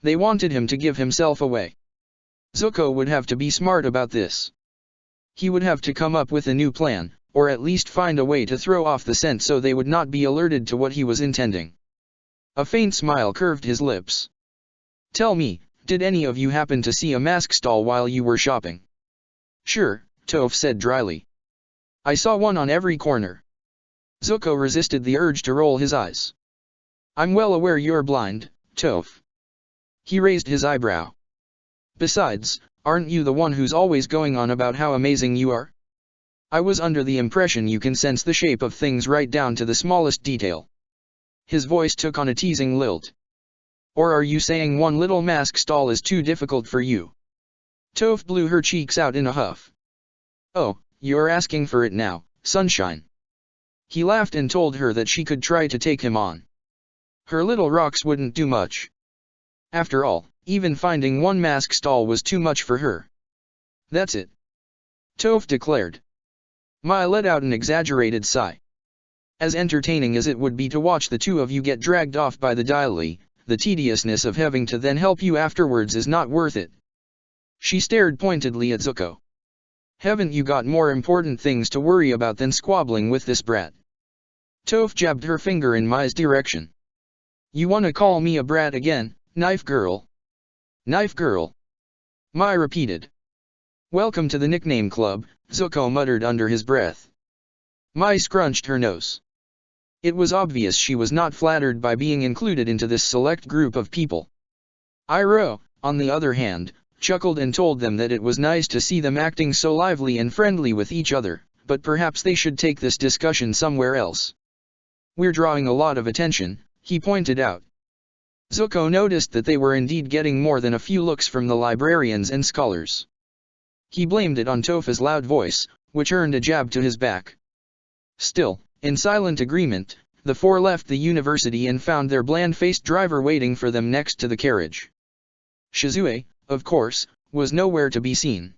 They wanted him to give himself away. Zuko would have to be smart about this. He would have to come up with a new plan, or at least find a way to throw off the scent so they would not be alerted to what he was intending. A faint smile curved his lips. "Tell me, did any of you happen to see a mask stall while you were shopping?" "Sure," Toph said dryly. "I saw one on every corner." Zuko resisted the urge to roll his eyes. "I'm well aware you're blind, Toph." He raised his eyebrow. "Besides, aren't you the one who's always going on about how amazing you are? I was under the impression you can sense the shape of things right down to the smallest detail." His voice took on a teasing lilt. "Or are you saying one little mask stall is too difficult for you?" Toph blew her cheeks out in a huff. "Oh, you're asking for it now, sunshine." He laughed and told her that she could try to take him on. Her little rocks wouldn't do much. After all, even finding one mask stall was too much for her. "That's it," Toph declared. Mai let out an exaggerated sigh. "As entertaining as it would be to watch the two of you get dragged off by the Dai Li, the tediousness of having to then help you afterwards is not worth it." She stared pointedly at Zuko. "Haven't you got more important things to worry about than squabbling with this brat?" Toph jabbed her finger in Mai's direction. "You wanna call me a brat again, knife girl?" "Knife girl," Mai repeated. "Welcome to the nickname club," Zuko muttered under his breath. Mai scrunched her nose. It was obvious she was not flattered by being included into this select group of people. Iroh, on the other hand, chuckled and told them that it was nice to see them acting so lively and friendly with each other, but perhaps they should take this discussion somewhere else. We're drawing a lot of attention, he pointed out. Zuko noticed that they were indeed getting more than a few looks from the librarians and scholars. He blamed it on Topha's loud voice, which earned a jab to his back. Still, in silent agreement, the four left the university and found their bland-faced driver waiting for them next to the carriage. Shizue, of course, was nowhere to be seen.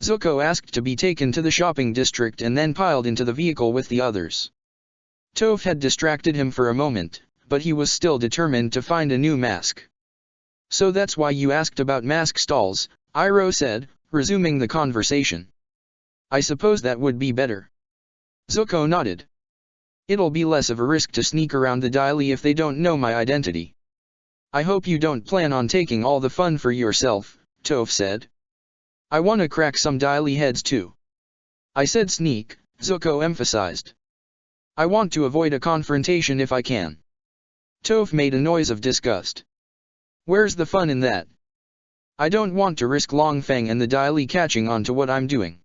Zuko asked to be taken to the shopping district and then piled into the vehicle with the others. Toph had distracted him for a moment, but he was still determined to find a new mask. So that's why you asked about mask stalls, Iroh said, resuming the conversation. I suppose that would be better. Zuko nodded. It'll be less of a risk to sneak around the daily if they don't know my identity. I hope you don't plan on taking all the fun for yourself, Toph said. I want to crack some daily heads too. I said sneak, Zuko emphasized. I want to avoid a confrontation if I can. Toph made a noise of disgust. Where's the fun in that? I don't want to risk Longfeng and the daily catching on to what I'm doing.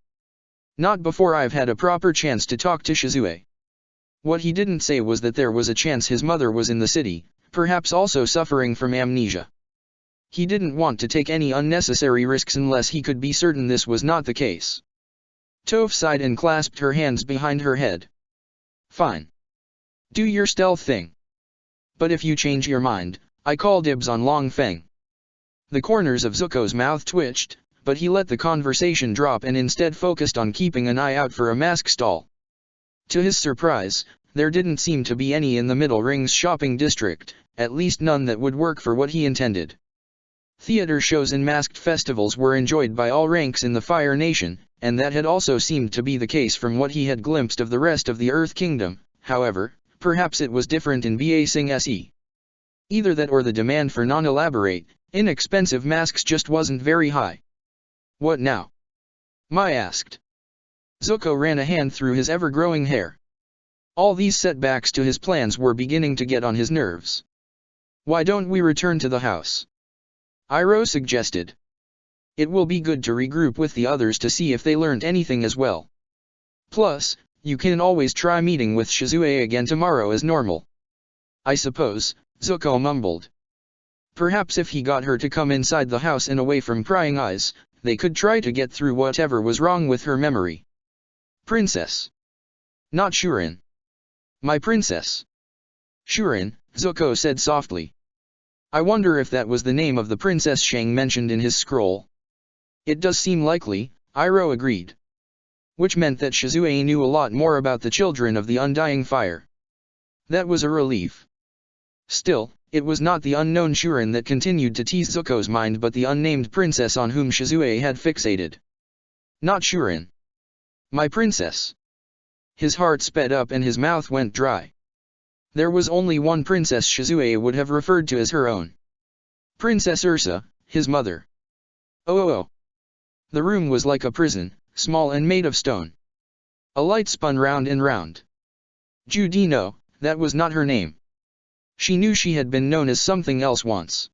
Not before I've had a proper chance to talk to Shizue. What he didn't say was that there was a chance his mother was in the city, perhaps also suffering from amnesia. He didn't want to take any unnecessary risks unless he could be certain this was not the case. Toph sighed and clasped her hands behind her head. Fine. Do your stealth thing. But if you change your mind, I call dibs on Longfeng. The corners of Zuko's mouth twitched, but he let the conversation drop and instead focused on keeping an eye out for a mask stall. To his surprise, there didn't seem to be any in the Middle Ring's shopping district, at least none that would work for what he intended. Theater shows and masked festivals were enjoyed by all ranks in the Fire Nation, and that had also seemed to be the case from what he had glimpsed of the rest of the Earth Kingdom. However, perhaps it was different in Ba Sing Se. Either that or the demand for non-elaborate, inexpensive masks just wasn't very high. What now? Mai asked. Zuko ran a hand through his ever-growing hair. All these setbacks to his plans were beginning to get on his nerves. Why don't we return to the house? Iroh suggested. It will be good to regroup with the others to see if they learned anything as well. Plus, you can always try meeting with Shizue again tomorrow as normal. I suppose, Zuko mumbled. Perhaps if he got her to come inside the house and away from prying eyes, they could try to get through whatever was wrong with her memory. Princess. Not Shurin. My princess. Shurin, Zuko said softly. I wonder if that was the name of the Princess Shang mentioned in his scroll. It does seem likely, Iroh agreed. Which meant that Shizue knew a lot more about the children of the Undying Fire. That was a relief. Still, it was not the unknown Shurin that continued to tease Zuko's mind but the unnamed princess on whom Shizue had fixated. Not Shurin. My princess. His heart sped up and his mouth went dry. There was only one princess Shizue would have referred to as her own. Princess Ursa, his mother. Oh. The room was like a prison, small and made of stone. A light spun round and round. Judy, no, that was not her name. She knew she had been known as something else once.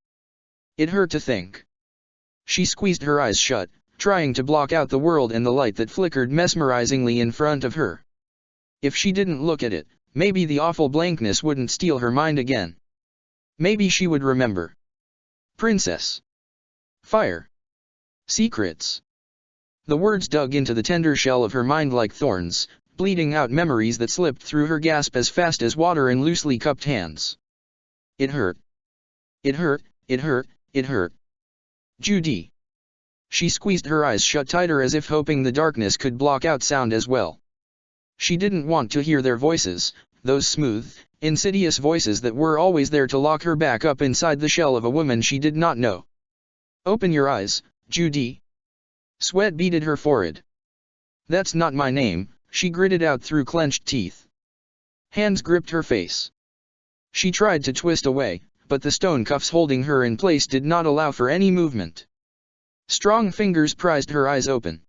It hurt to think. She squeezed her eyes shut, trying to block out the world and the light that flickered mesmerizingly in front of her. If she didn't look at it, maybe the awful blankness wouldn't steal her mind again. Maybe she would remember. Princess. Fire. Secrets. The words dug into the tender shell of her mind like thorns, bleeding out memories that slipped through her gasp as fast as water in loosely cupped hands. It hurt. It hurt, it hurt, it hurt. Judy. She squeezed her eyes shut tighter as if hoping the darkness could block out sound as well. She didn't want to hear their voices, those smooth, insidious voices that were always there to lock her back up inside the shell of a woman she did not know. Open your eyes, Judy. Sweat beaded her forehead. That's not my name, she gritted out through clenched teeth. Hands gripped her face. She tried to twist away, but the stone cuffs holding her in place did not allow for any movement. Strong fingers prized her eyes open.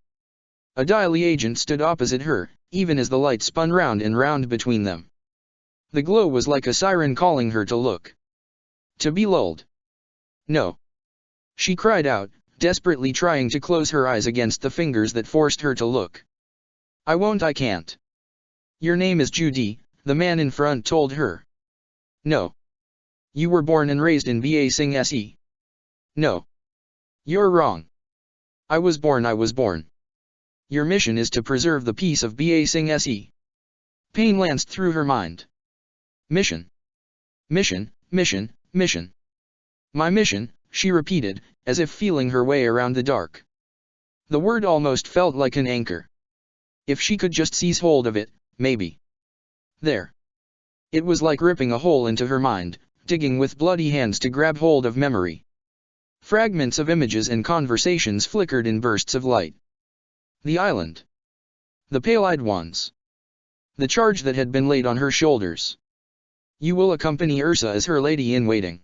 A daily agent stood opposite her, even as the light spun round and round between them. The glow was like a siren calling her to look. To be lulled. No. She cried out, desperately trying to close her eyes against the fingers that forced her to look. I won't, I can't. Your name is Judy, the man in front told her. No. You were born and raised in Ba Sing Se. No. You're wrong. I was born. Your mission is to preserve the peace of Ba Sing Se. Pain lanced through her mind. Mission. Mission, mission, mission. My mission, she repeated, as if feeling her way around the dark. The word almost felt like an anchor. If she could just seize hold of it, maybe. There. It was like ripping a hole into her mind, digging with bloody hands to grab hold of memory. Fragments of images and conversations flickered in bursts of light. The island. The pale-eyed ones. The charge that had been laid on her shoulders. You will accompany Ursa as her lady-in-waiting.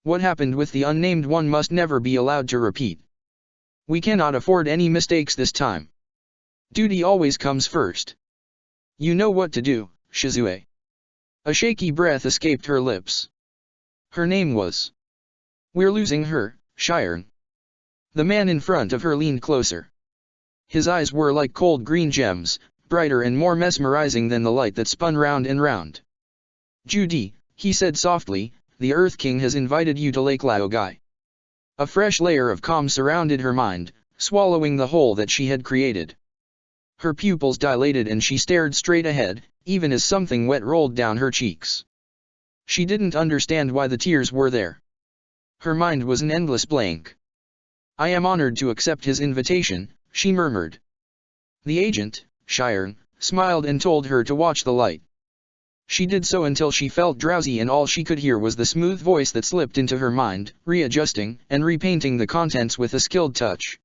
What happened with the unnamed one must never be allowed to repeat. We cannot afford any mistakes this time. Duty always comes first. You know what to do, Shizue. A shaky breath escaped her lips. Her name was. We're losing her, Shirn. The man in front of her leaned closer. His eyes were like cold green gems, brighter and more mesmerizing than the light that spun round and round. Judy, he said softly, the Earth King has invited you to Lake Laogai. A fresh layer of calm surrounded her mind, swallowing the hole that she had created. Her pupils dilated and she stared straight ahead, even as something wet rolled down her cheeks. She didn't understand why the tears were there. Her mind was an endless blank. I am honored to accept his invitation, she murmured. The agent, Shirn, smiled and told her to watch the light. She did so until she felt drowsy and all she could hear was the smooth voice that slipped into her mind, readjusting and repainting the contents with a skilled touch.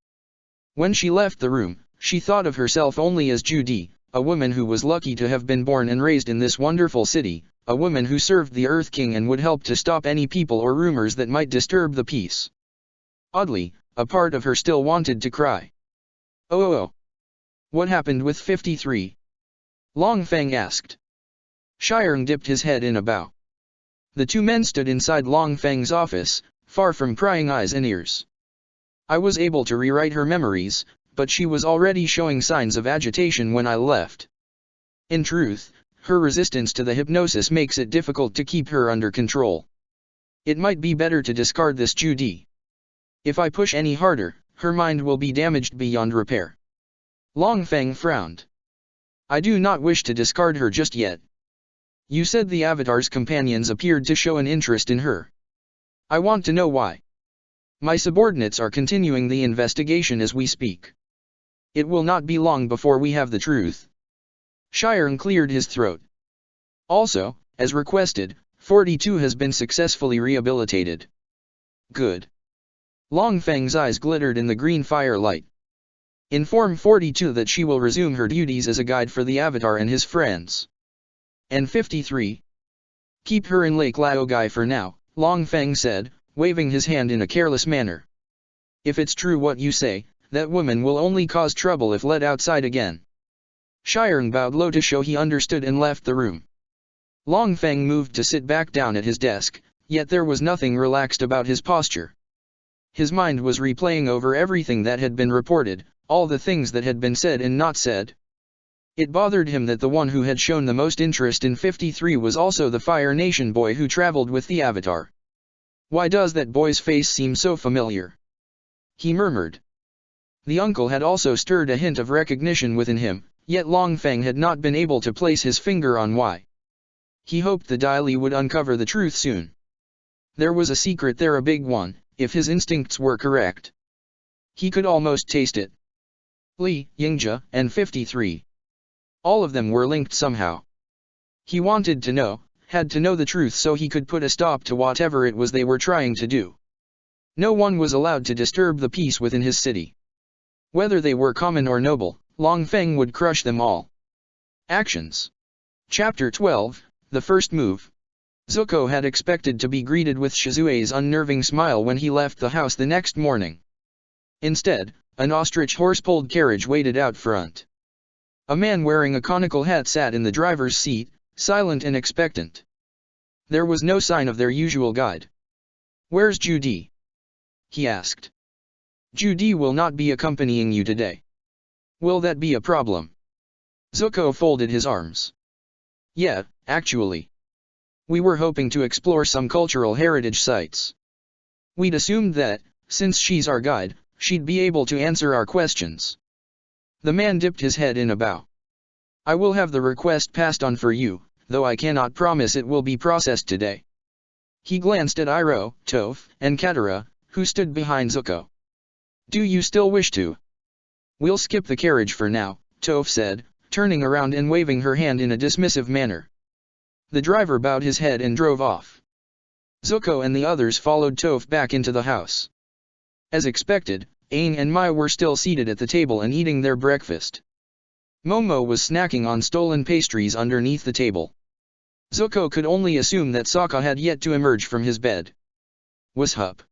When she left the room, she thought of herself only as Judy, a woman who was lucky to have been born and raised in this wonderful city, a woman who served the Earth King and would help to stop any people or rumors that might disturb the peace. Oddly, a part of her still wanted to cry. Oh. What happened with 53? Long Feng asked. Shirn dipped his head in a bow. The two men stood inside Long Feng's office, far from prying eyes and ears. I was able to rewrite her memories, but she was already showing signs of agitation when I left. In truth, her resistance to the hypnosis makes it difficult to keep her under control. It might be better to discard this Judy. If I push any harder, her mind will be damaged beyond repair. Long Feng frowned. I do not wish to discard her just yet. You said the Avatar's companions appeared to show an interest in her. I want to know why. My subordinates are continuing the investigation as we speak. It will not be long before we have the truth. Shirn cleared his throat. Also, as requested, 42 has been successfully rehabilitated. Good. Long Feng's eyes glittered in the green firelight. Inform 42 that she will resume her duties as a guide for the Avatar and his friends. And 53? Keep her in Lake Laogai for now, Long Feng said, waving his hand in a careless manner. If it's true what you say, that woman will only cause trouble if let outside again. Shirn bowed low to show he understood and left the room. Long Feng moved to sit back down at his desk, yet there was nothing relaxed about his posture. His mind was replaying over everything that had been reported, all the things that had been said and not said. It bothered him that the one who had shown the most interest in 53 was also the Fire Nation boy who traveled with the Avatar. Why does that boy's face seem so familiar? He murmured. The uncle had also stirred a hint of recognition within him, yet Long Feng had not been able to place his finger on why. He hoped the Dai Li would uncover the truth soon. There was a secret there, a big one, if his instincts were correct. He could almost taste it. Li, Yingzhe, and 53. All of them were linked somehow. He wanted to know, had to know the truth so he could put a stop to whatever it was they were trying to do. No one was allowed to disturb the peace within his city. Whether they were common or noble, Long Feng would crush them all. Actions. Chapter 12, The First Move. Zuko had expected to be greeted with Shizue's unnerving smile when he left the house the next morning. Instead, an ostrich horse-pulled carriage waited out front. A man wearing a conical hat sat in the driver's seat, silent and expectant. There was no sign of their usual guide. Where's Judy? he asked. Judy will not be accompanying you today. Will that be a problem? Zuko folded his arms. Yeah, actually. We were hoping to explore some cultural heritage sites. We'd assumed that, since she's our guide, she'd be able to answer our questions. The man dipped his head in a bow. I will have the request passed on for you, though I cannot promise it will be processed today. He glanced at Iroh, Toph, and Katara, who stood behind Zuko. Do you still wish to? We'll skip the carriage for now, Toph said, turning around and waving her hand in a dismissive manner. The driver bowed his head and drove off. Zuko and the others followed Toph back into the house. As expected, Aang and Mai were still seated at the table and eating their breakfast. Momo was snacking on stolen pastries underneath the table. Zuko could only assume that Sokka had yet to emerge from his bed. What's up?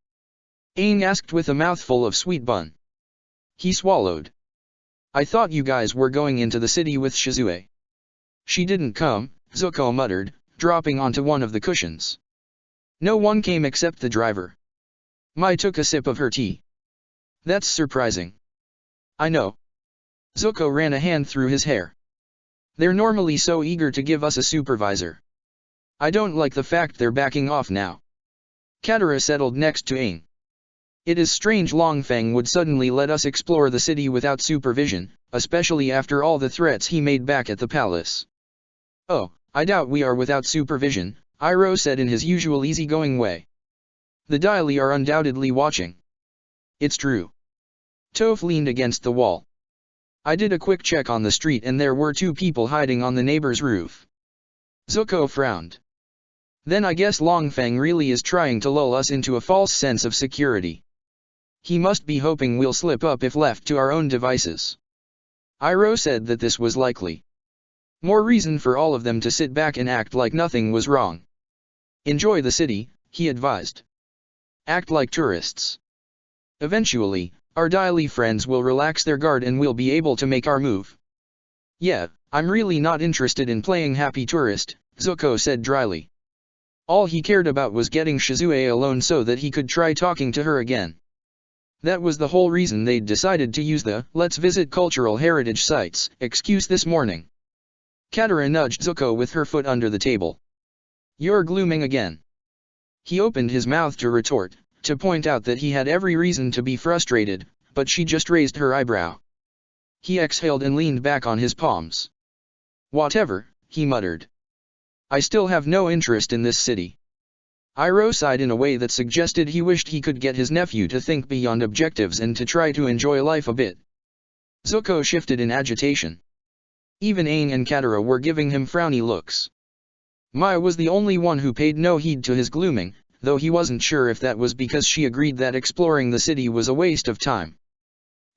Aang asked with a mouthful of sweet bun. He swallowed. I thought you guys were going into the city with Shizue. She didn't come, Zuko muttered, dropping onto one of the cushions. No one came except the driver. Mai took a sip of her tea. That's surprising. I know. Zuko ran a hand through his hair. They're normally so eager to give us a supervisor. I don't like the fact they're backing off now. Katara settled next to Aang. It is strange Long Feng would suddenly let us explore the city without supervision, especially after all the threats he made back at the palace. Oh, I doubt we are without supervision, Iroh said in his usual easygoing way. The Daily are undoubtedly watching. It's true. Toph leaned against the wall. I did a quick check on the street and there were 2 people hiding on the neighbor's roof. Zuko frowned. Then I guess Long Feng really is trying to lull us into a false sense of security. He must be hoping we'll slip up if left to our own devices. Iroh said that this was likely. More reason for all of them to sit back and act like nothing was wrong. Enjoy the city, he advised. Act like tourists. Eventually, our Daily friends will relax their guard and we'll be able to make our move. Yeah, I'm really not interested in playing happy tourist, Zuko said dryly. All he cared about was getting Shizue alone so that he could try talking to her again. That was the whole reason they'd decided to use the "let's visit cultural heritage sites" excuse this morning. Katara nudged Zuko with her foot under the table. You're glooming again. He opened his mouth to retort, to point out that he had every reason to be frustrated, but she just raised her eyebrow. He exhaled and leaned back on his palms. Whatever, he muttered. I still have no interest in this city. Iroh sighed in a way that suggested he wished he could get his nephew to think beyond objectives and to try to enjoy life a bit. Zuko shifted in agitation. Even Aang and Katara were giving him frowny looks. Mai was the only one who paid no heed to his glooming, though he wasn't sure if that was because she agreed that exploring the city was a waste of time.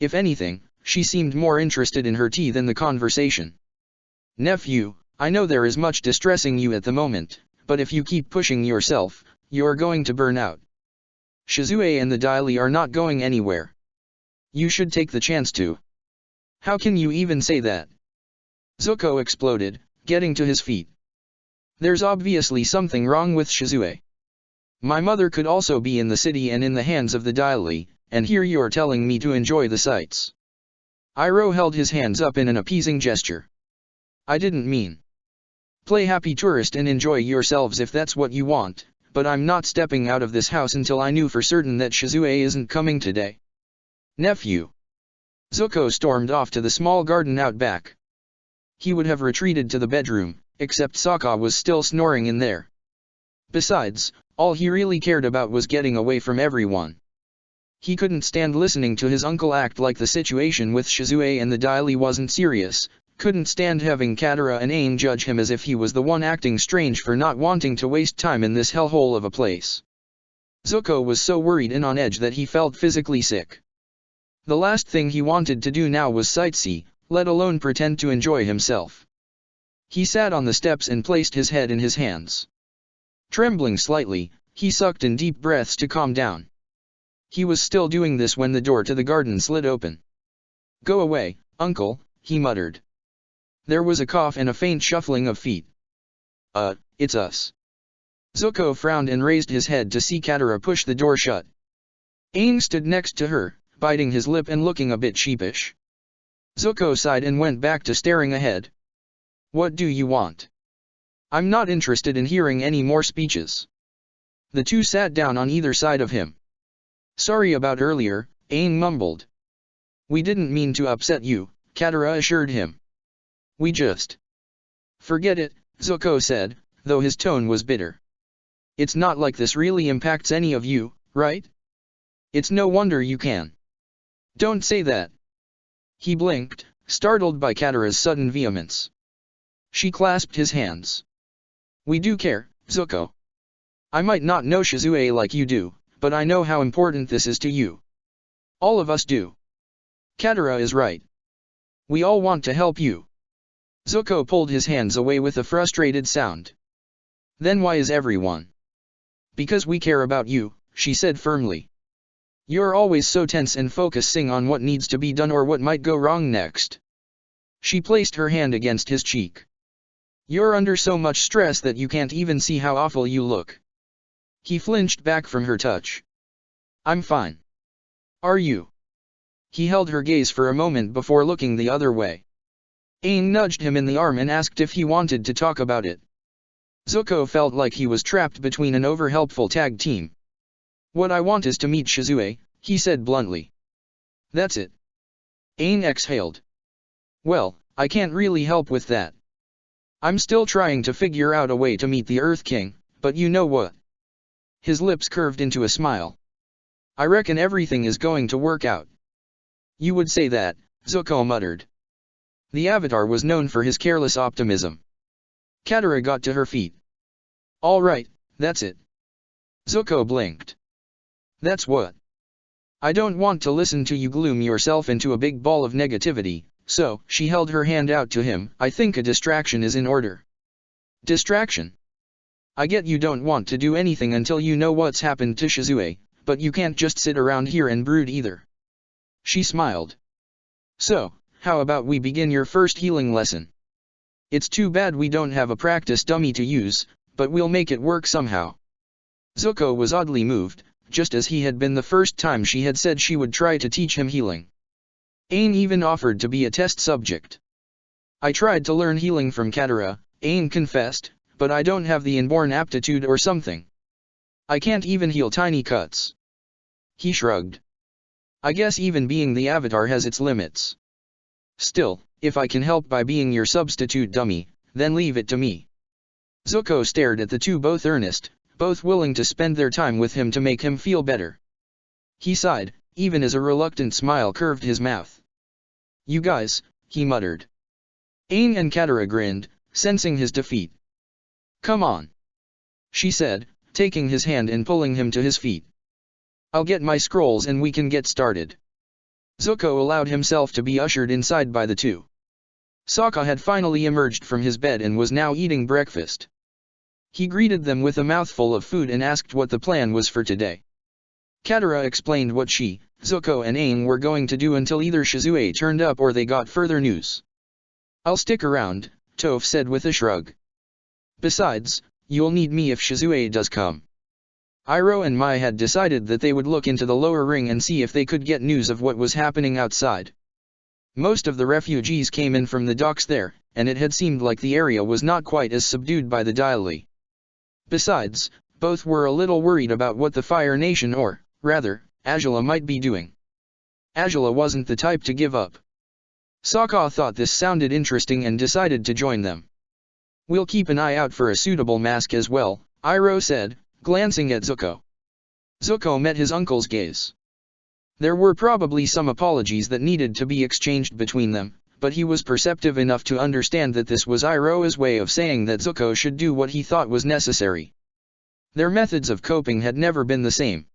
If anything, she seemed more interested in her tea than the conversation. Nephew, I know there is much distressing you at the moment, but if you keep pushing yourself, you're going to burn out. Shizue and the Daily are not going anywhere. You should take the chance to. How can you even say that? Zuko exploded, getting to his feet. There's obviously something wrong with Shizue. My mother could also be in the city and in the hands of the Daily, and here you're telling me to enjoy the sights. Iroh held his hands up in an appeasing gesture. I didn't mean. Play happy tourist and enjoy yourselves if that's what you want, but I'm not stepping out of this house until I knew for certain that Shizue isn't coming today. Nephew. Zuko stormed off to the small garden out back. He would have retreated to the bedroom, except Sokka was still snoring in there. Besides, all he really cared about was getting away from everyone. He couldn't stand listening to his uncle act like the situation with Shizue and the Daily wasn't serious, couldn't stand having Katara and Aang judge him as if he was the one acting strange for not wanting to waste time in this hellhole of a place. Zuko was so worried and on edge that he felt physically sick. The last thing he wanted to do now was sightsee, let alone pretend to enjoy himself. He sat on the steps and placed his head in his hands. Trembling slightly, he sucked in deep breaths to calm down. He was still doing this when the door to the garden slid open. Go away, uncle, he muttered. There was a cough and a faint shuffling of feet. It's us. Zuko frowned and raised his head to see Katara push the door shut. Aang stood next to her, biting his lip and looking a bit sheepish. Zuko sighed and went back to staring ahead. What do you want? I'm not interested in hearing any more speeches. The two sat down on either side of him. Sorry about earlier, Aang mumbled. We didn't mean to upset you, Katara assured him. We just... Forget it, Zuko said, though his tone was bitter. It's not like this really impacts any of you, right? It's no wonder you can. Don't say that. He blinked, startled by Katara's sudden vehemence. She clasped his hands. We do care, Zuko. I might not know Shizue like you do, but I know how important this is to you. All of us do. Katara is right. We all want to help you. Zuko pulled his hands away with a frustrated sound. Then why is everyone? Because we care about you, she said firmly. You're always so tense and focusing on what needs to be done or what might go wrong next. She placed her hand against his cheek. You're under so much stress that you can't even see how awful you look. He flinched back from her touch. I'm fine. Are you? He held her gaze for a moment before looking the other way. Aang nudged him in the arm and asked if he wanted to talk about it. Zuko felt like he was trapped between an over-helpful tag team. What I want is to meet Shizue, he said bluntly. That's it. Aang exhaled. Well, I can't really help with that. I'm still trying to figure out a way to meet the Earth King, but you know what? His lips curved into a smile. I reckon everything is going to work out. You would say that, Zuko muttered. The Avatar was known for his careless optimism. Katara got to her feet. All right, that's it. Zuko blinked. That's what? I don't want to listen to you gloom yourself into a big ball of negativity, so, she held her hand out to him, I think a distraction is in order. Distraction? I get you don't want to do anything until you know what's happened to Shizue, but you can't just sit around here and brood either. She smiled. So, how about we begin your first healing lesson? It's too bad we don't have a practice dummy to use, but we'll make it work somehow. Zuko was oddly moved, just as he had been the first time she had said she would try to teach him healing. Aang even offered to be a test subject. I tried to learn healing from Katara, Aang confessed, but I don't have the inborn aptitude or something. I can't even heal tiny cuts. He shrugged. I guess even being the Avatar has its limits. Still, if I can help by being your substitute dummy, then leave it to me. Zuko stared at the two, both earnest, both willing to spend their time with him to make him feel better. He sighed, even as a reluctant smile curved his mouth. You guys, he muttered. Aang and Katara grinned, sensing his defeat. Come on, she said, taking his hand and pulling him to his feet. I'll get my scrolls and we can get started. Zuko allowed himself to be ushered inside by the two. Sokka had finally emerged from his bed and was now eating breakfast. He greeted them with a mouthful of food and asked what the plan was for today. Katara explained what she, Zuko and Aang were going to do until either Shizue turned up or they got further news. I'll stick around, Toph said with a shrug. Besides, you'll need me if Shizue does come. Iroh and Mai had decided that they would look into the lower ring and see if they could get news of what was happening outside. Most of the refugees came in from the docks there, and it had seemed like the area was not quite as subdued by the Daily. Besides, both were a little worried about what the Fire Nation or, rather, Azula might be doing. Azula wasn't the type to give up. Sokka thought this sounded interesting and decided to join them. We'll keep an eye out for a suitable mask as well, Iroh said, glancing at Zuko. Zuko met his uncle's gaze. There were probably some apologies that needed to be exchanged between them, but he was perceptive enough to understand that this was Iroh's way of saying that Zuko should do what he thought was necessary. Their methods of coping had never been the same.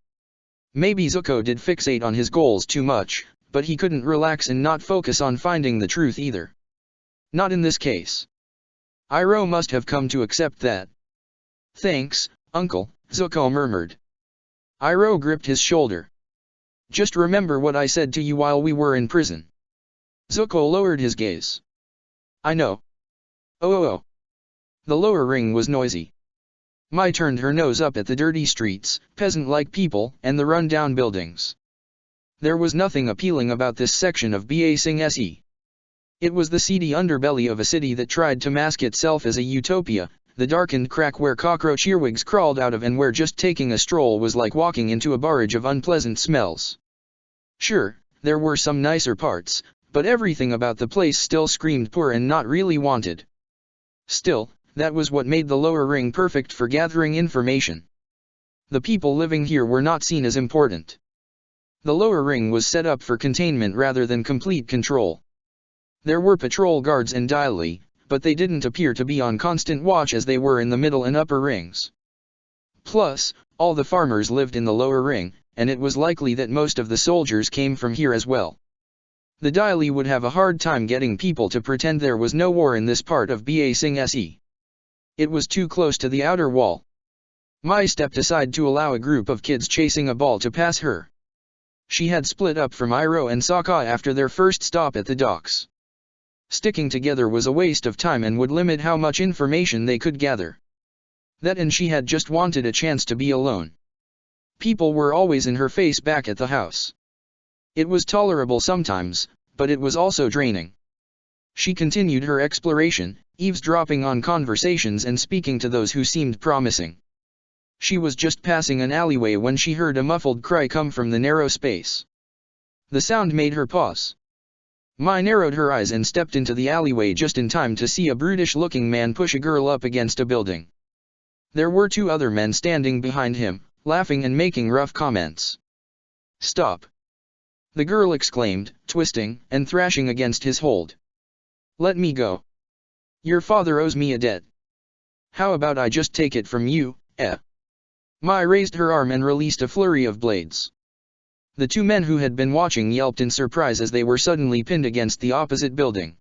Maybe Zuko did fixate on his goals too much, but he couldn't relax and not focus on finding the truth either. Not in this case. Iroh must have come to accept that. Thanks, Uncle, Zuko murmured. Iroh gripped his shoulder. Just remember what I said to you while we were in prison. Zuko lowered his gaze. I know. Oh. The lower ring was noisy. Mai turned her nose up at the dirty streets, peasant-like people, and the run-down buildings. There was nothing appealing about this section of Basing Se. It was the seedy underbelly of a city that tried to mask itself as a utopia, the darkened crack where cockroach earwigs crawled out of and where just taking a stroll was like walking into a barrage of unpleasant smells. Sure, there were some nicer parts, but everything about the place still screamed poor and not really wanted. Still, that was what made the lower ring perfect for gathering information. The people living here were not seen as important. The lower ring was set up for containment rather than complete control. There were patrol guards and daily, but they didn't appear to be on constant watch as they were in the middle and upper rings. Plus, all the farmers lived in the lower ring, and it was likely that most of the soldiers came from here as well. The daily would have a hard time getting people to pretend there was no war in this part of Basing Se. It was too close to the outer wall. Mai stepped aside to allow a group of kids chasing a ball to pass her. She had split up from Iro and Saka after their first stop at the docks. Sticking together was a waste of time and would limit how much information they could gather. That and she had just wanted a chance to be alone. People were always in her face back at the house. It was tolerable sometimes, but it was also draining. She continued her exploration, eavesdropping on conversations and speaking to those who seemed promising. She was just passing an alleyway when she heard a muffled cry come from the narrow space. The sound made her pause. Mai narrowed her eyes and stepped into the alleyway just in time to see a brutish-looking man push a girl up against a building. There were two other men standing behind him, laughing and making rough comments. "Stop!" the girl exclaimed, twisting and thrashing against his hold. "Let me go. Your father owes me a debt. How about I just take it from you, eh?" Mai raised her arm and released a flurry of blades. The two men who had been watching yelped in surprise as they were suddenly pinned against the opposite building.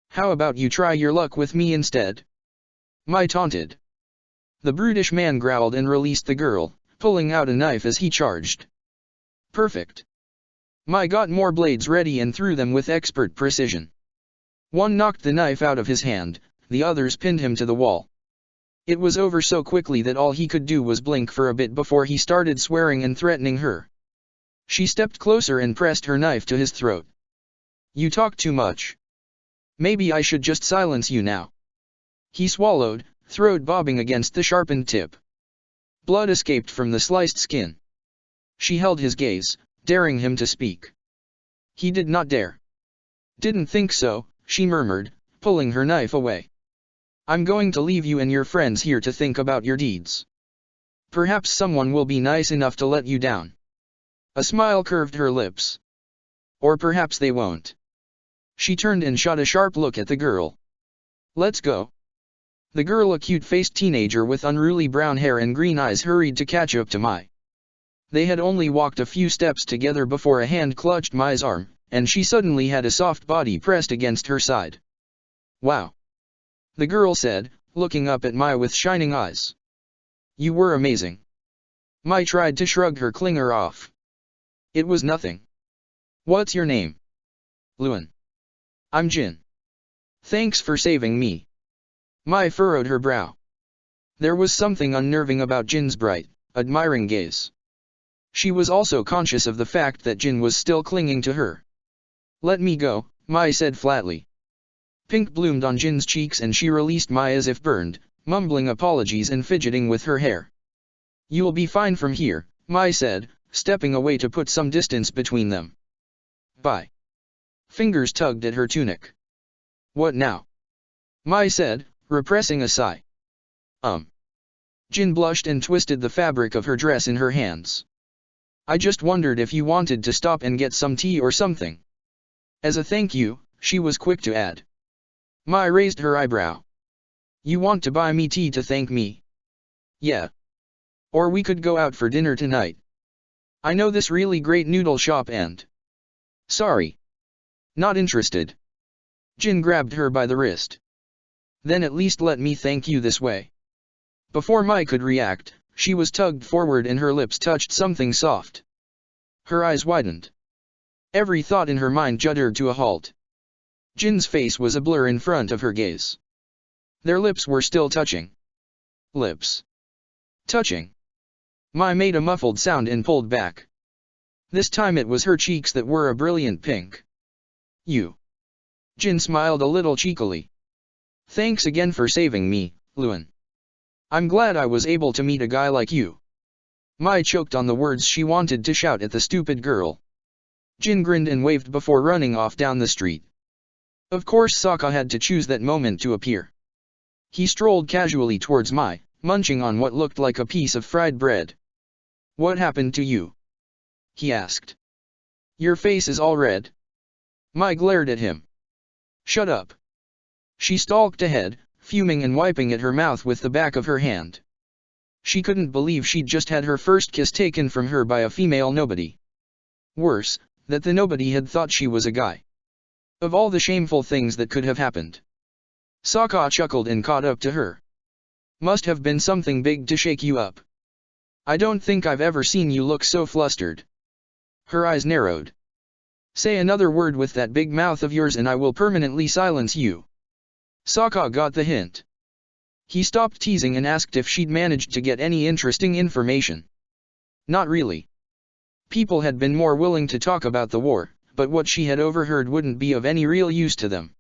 "How about you try your luck with me instead?" Mai taunted. The brutish man growled and released the girl, pulling out a knife as he charged. Perfect. Mai got more blades ready and threw them with expert precision. One knocked the knife out of his hand, the others pinned him to the wall. It was over so quickly that all he could do was blink for a bit before he started swearing and threatening her. She stepped closer and pressed her knife to his throat. "You talk too much. Maybe I should just silence you now." He swallowed, throat bobbing against the sharpened tip. Blood escaped from the sliced skin. She held his gaze, daring him to speak. He did not dare. "Didn't think so," she murmured, pulling her knife away. "I'm going to leave you and your friends here to think about your deeds. Perhaps someone will be nice enough to let you down." A smile curved her lips. "Or perhaps they won't." She turned and shot a sharp look at the girl. "Let's go." The girl, a cute-faced teenager with unruly brown hair and green eyes, hurried to catch up to Mai. They had only walked a few steps together before a hand clutched Mai's arm, and she suddenly had a soft body pressed against her side. "Wow," the girl said, looking up at Mai with shining eyes. "You were amazing." Mai tried to shrug her clinger off. "It was nothing." "What's your name?" "Luan." "I'm Jin." "Thanks for saving me." Mai furrowed her brow. There was something unnerving about Jin's bright, admiring gaze. She was also conscious of the fact that Jin was still clinging to her. "Let me go," Mai said flatly. Pink bloomed on Jin's cheeks and she released Mai as if burned, mumbling apologies and fidgeting with her hair. "You'll be fine from here," Mai said, stepping away to put some distance between them. "Bye." Fingers tugged at her tunic. "What now?" Mai said, repressing a sigh. Jin blushed and twisted the fabric of her dress in her hands. "I just wondered if you wanted to stop and get some tea or something." As a thank you, she was quick to add. Mai raised her eyebrow. "You want to buy me tea to thank me?" "Yeah. Or we could go out for dinner tonight. I know this really great noodle shop and—" "Sorry. Not interested." Jin grabbed her by the wrist. "Then at least let me thank you this way." Before Mai could react, she was tugged forward and her lips touched something soft. Her eyes widened. Every thought in her mind juddered to a halt. Jin's face was a blur in front of her gaze. Their lips were still touching. Lips. Touching. Mai made a muffled sound and pulled back. This time it was her cheeks that were a brilliant pink. You. Jin smiled a little cheekily. Thanks again for saving me, Luan. I'm glad I was able to meet a guy like you. Mai choked on the words she wanted to shout at the stupid girl. Jin grinned and waved before running off down the street. Of course Sokka had to choose that moment to appear. He strolled casually towards Mai, munching on what looked like a piece of fried bread. What happened to you? He asked. Your face is all red. Mai glared at him. Shut up. She stalked ahead, fuming and wiping at her mouth with the back of her hand. She couldn't believe she'd just had her first kiss taken from her by a female nobody. Worse, that the nobody had thought she was a guy. Of all the shameful things that could have happened. Sokka chuckled and caught up to her. Must have been something big to shake you up. I don't think I've ever seen you look so flustered. Her eyes narrowed. Say another word with that big mouth of yours and I will permanently silence you. Sokka got the hint. He stopped teasing and asked if she'd managed to get any interesting information. Not really. People had been more willing to talk about the war, but what she had overheard wouldn't be of any real use to them.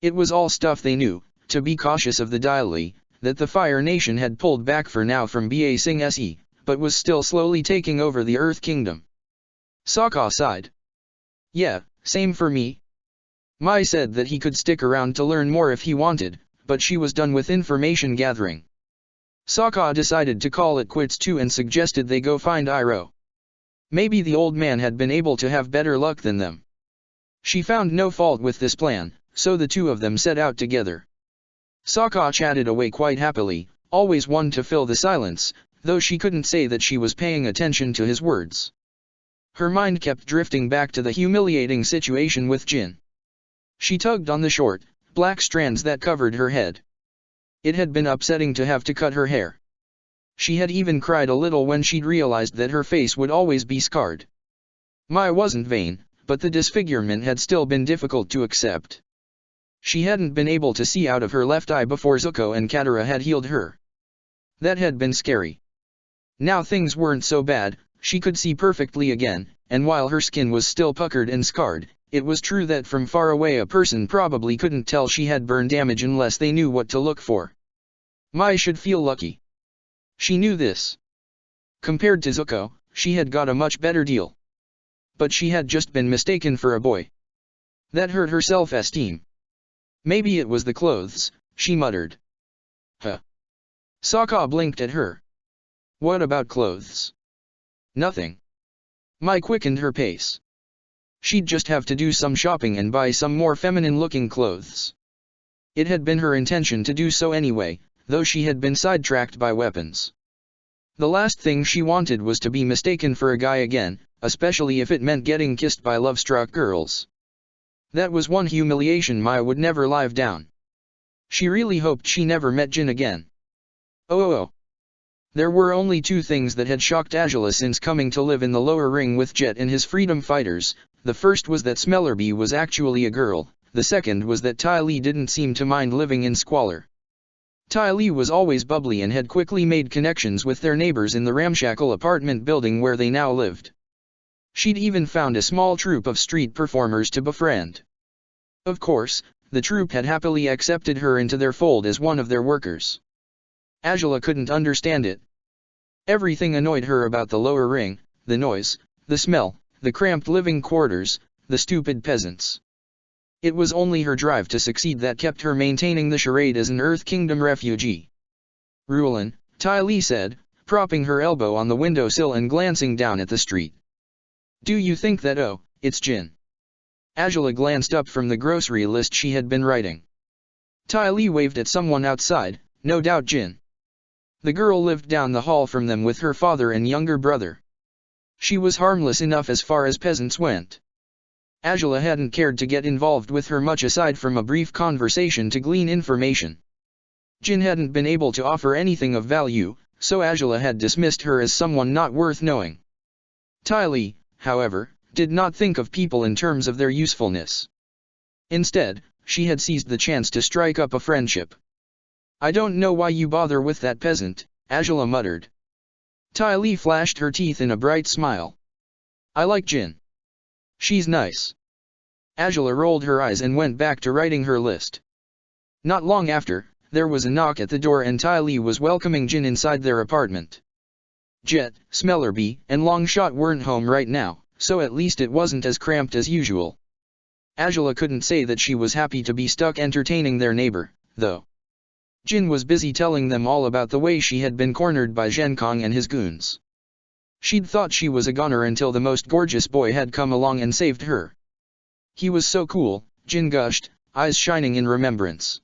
It was all stuff they knew, to be cautious of the Daily, that the Fire Nation had pulled back for now from Ba Sing Se, but was still slowly taking over the Earth Kingdom. Sokka sighed. Yeah, same for me. Mai said that he could stick around to learn more if he wanted, but she was done with information gathering. Sokka decided to call it quits too and suggested they go find Iroh. Maybe the old man had been able to have better luck than them. She found no fault with this plan, so the two of them set out together. Sokka chatted away quite happily, always one to fill the silence, though she couldn't say that she was paying attention to his words. Her mind kept drifting back to the humiliating situation with Jin. She tugged on the short, black strands that covered her head. It had been upsetting to have to cut her hair. She had even cried a little when she'd realized that her face would always be scarred. Mai wasn't vain, but the disfigurement had still been difficult to accept. She hadn't been able to see out of her left eye before Zuko and Katara had healed her. That had been scary. Now things weren't so bad, she could see perfectly again, and while her skin was still puckered and scarred, it was true that from far away a person probably couldn't tell she had burn damage unless they knew what to look for. Mai should feel lucky. She knew this. Compared to Zuko, she had got a much better deal. But she had just been mistaken for a boy. That hurt her self-esteem. Maybe it was the clothes, she muttered. Huh. Sokka blinked at her. What about clothes? Nothing. Mai quickened her pace. She'd just have to do some shopping and buy some more feminine-looking clothes. It had been her intention to do so anyway, though she had been sidetracked by weapons. The last thing she wanted was to be mistaken for a guy again, especially if it meant getting kissed by love-struck girls. That was one humiliation Mai would never live down. She really hoped she never met Jin again. Oh. There were only two things that had shocked Azula since coming to live in the lower ring with Jet and his freedom fighters. The first was that Smellerbee was actually a girl, the second was that Ty Lee didn't seem to mind living in squalor. Ty Lee was always bubbly and had quickly made connections with their neighbors in the ramshackle apartment building where they now lived. She'd even found a small troupe of street performers to befriend. Of course, the troupe had happily accepted her into their fold as one of their workers. Azula couldn't understand it. Everything annoyed her about the lower ring, the noise, the smell, the cramped living quarters, the stupid peasants. It was only her drive to succeed that kept her maintaining the charade as an Earth Kingdom refugee. Rulin, Ty Lee said, propping her elbow on the windowsill and glancing down at the street. Do you think that it's Jin? Azula glanced up from the grocery list she had been writing. Ty Lee waved at someone outside, no doubt Jin. The girl lived down the hall from them with her father and younger brother. She was harmless enough as far as peasants went. Azula hadn't cared to get involved with her much aside from a brief conversation to glean information. Jin hadn't been able to offer anything of value, so Azula had dismissed her as someone not worth knowing. Ty Lee, however, did not think of people in terms of their usefulness. Instead, she had seized the chance to strike up a friendship. I don't know why you bother with that peasant, Angela muttered. Ty Lee flashed her teeth in a bright smile. I like Jin. She's nice. Angela rolled her eyes and went back to writing her list. Not long after, there was a knock at the door and Ty Lee was welcoming Jin inside their apartment. Jet, Smellerby, and Longshot weren't home right now, so at least it wasn't as cramped as usual. Angela couldn't say that she was happy to be stuck entertaining their neighbor, though. Jin was busy telling them all about the way she had been cornered by Zhenkong and his goons. She'd thought she was a goner until the most gorgeous boy had come along and saved her. He was so cool, Jin gushed, eyes shining in remembrance.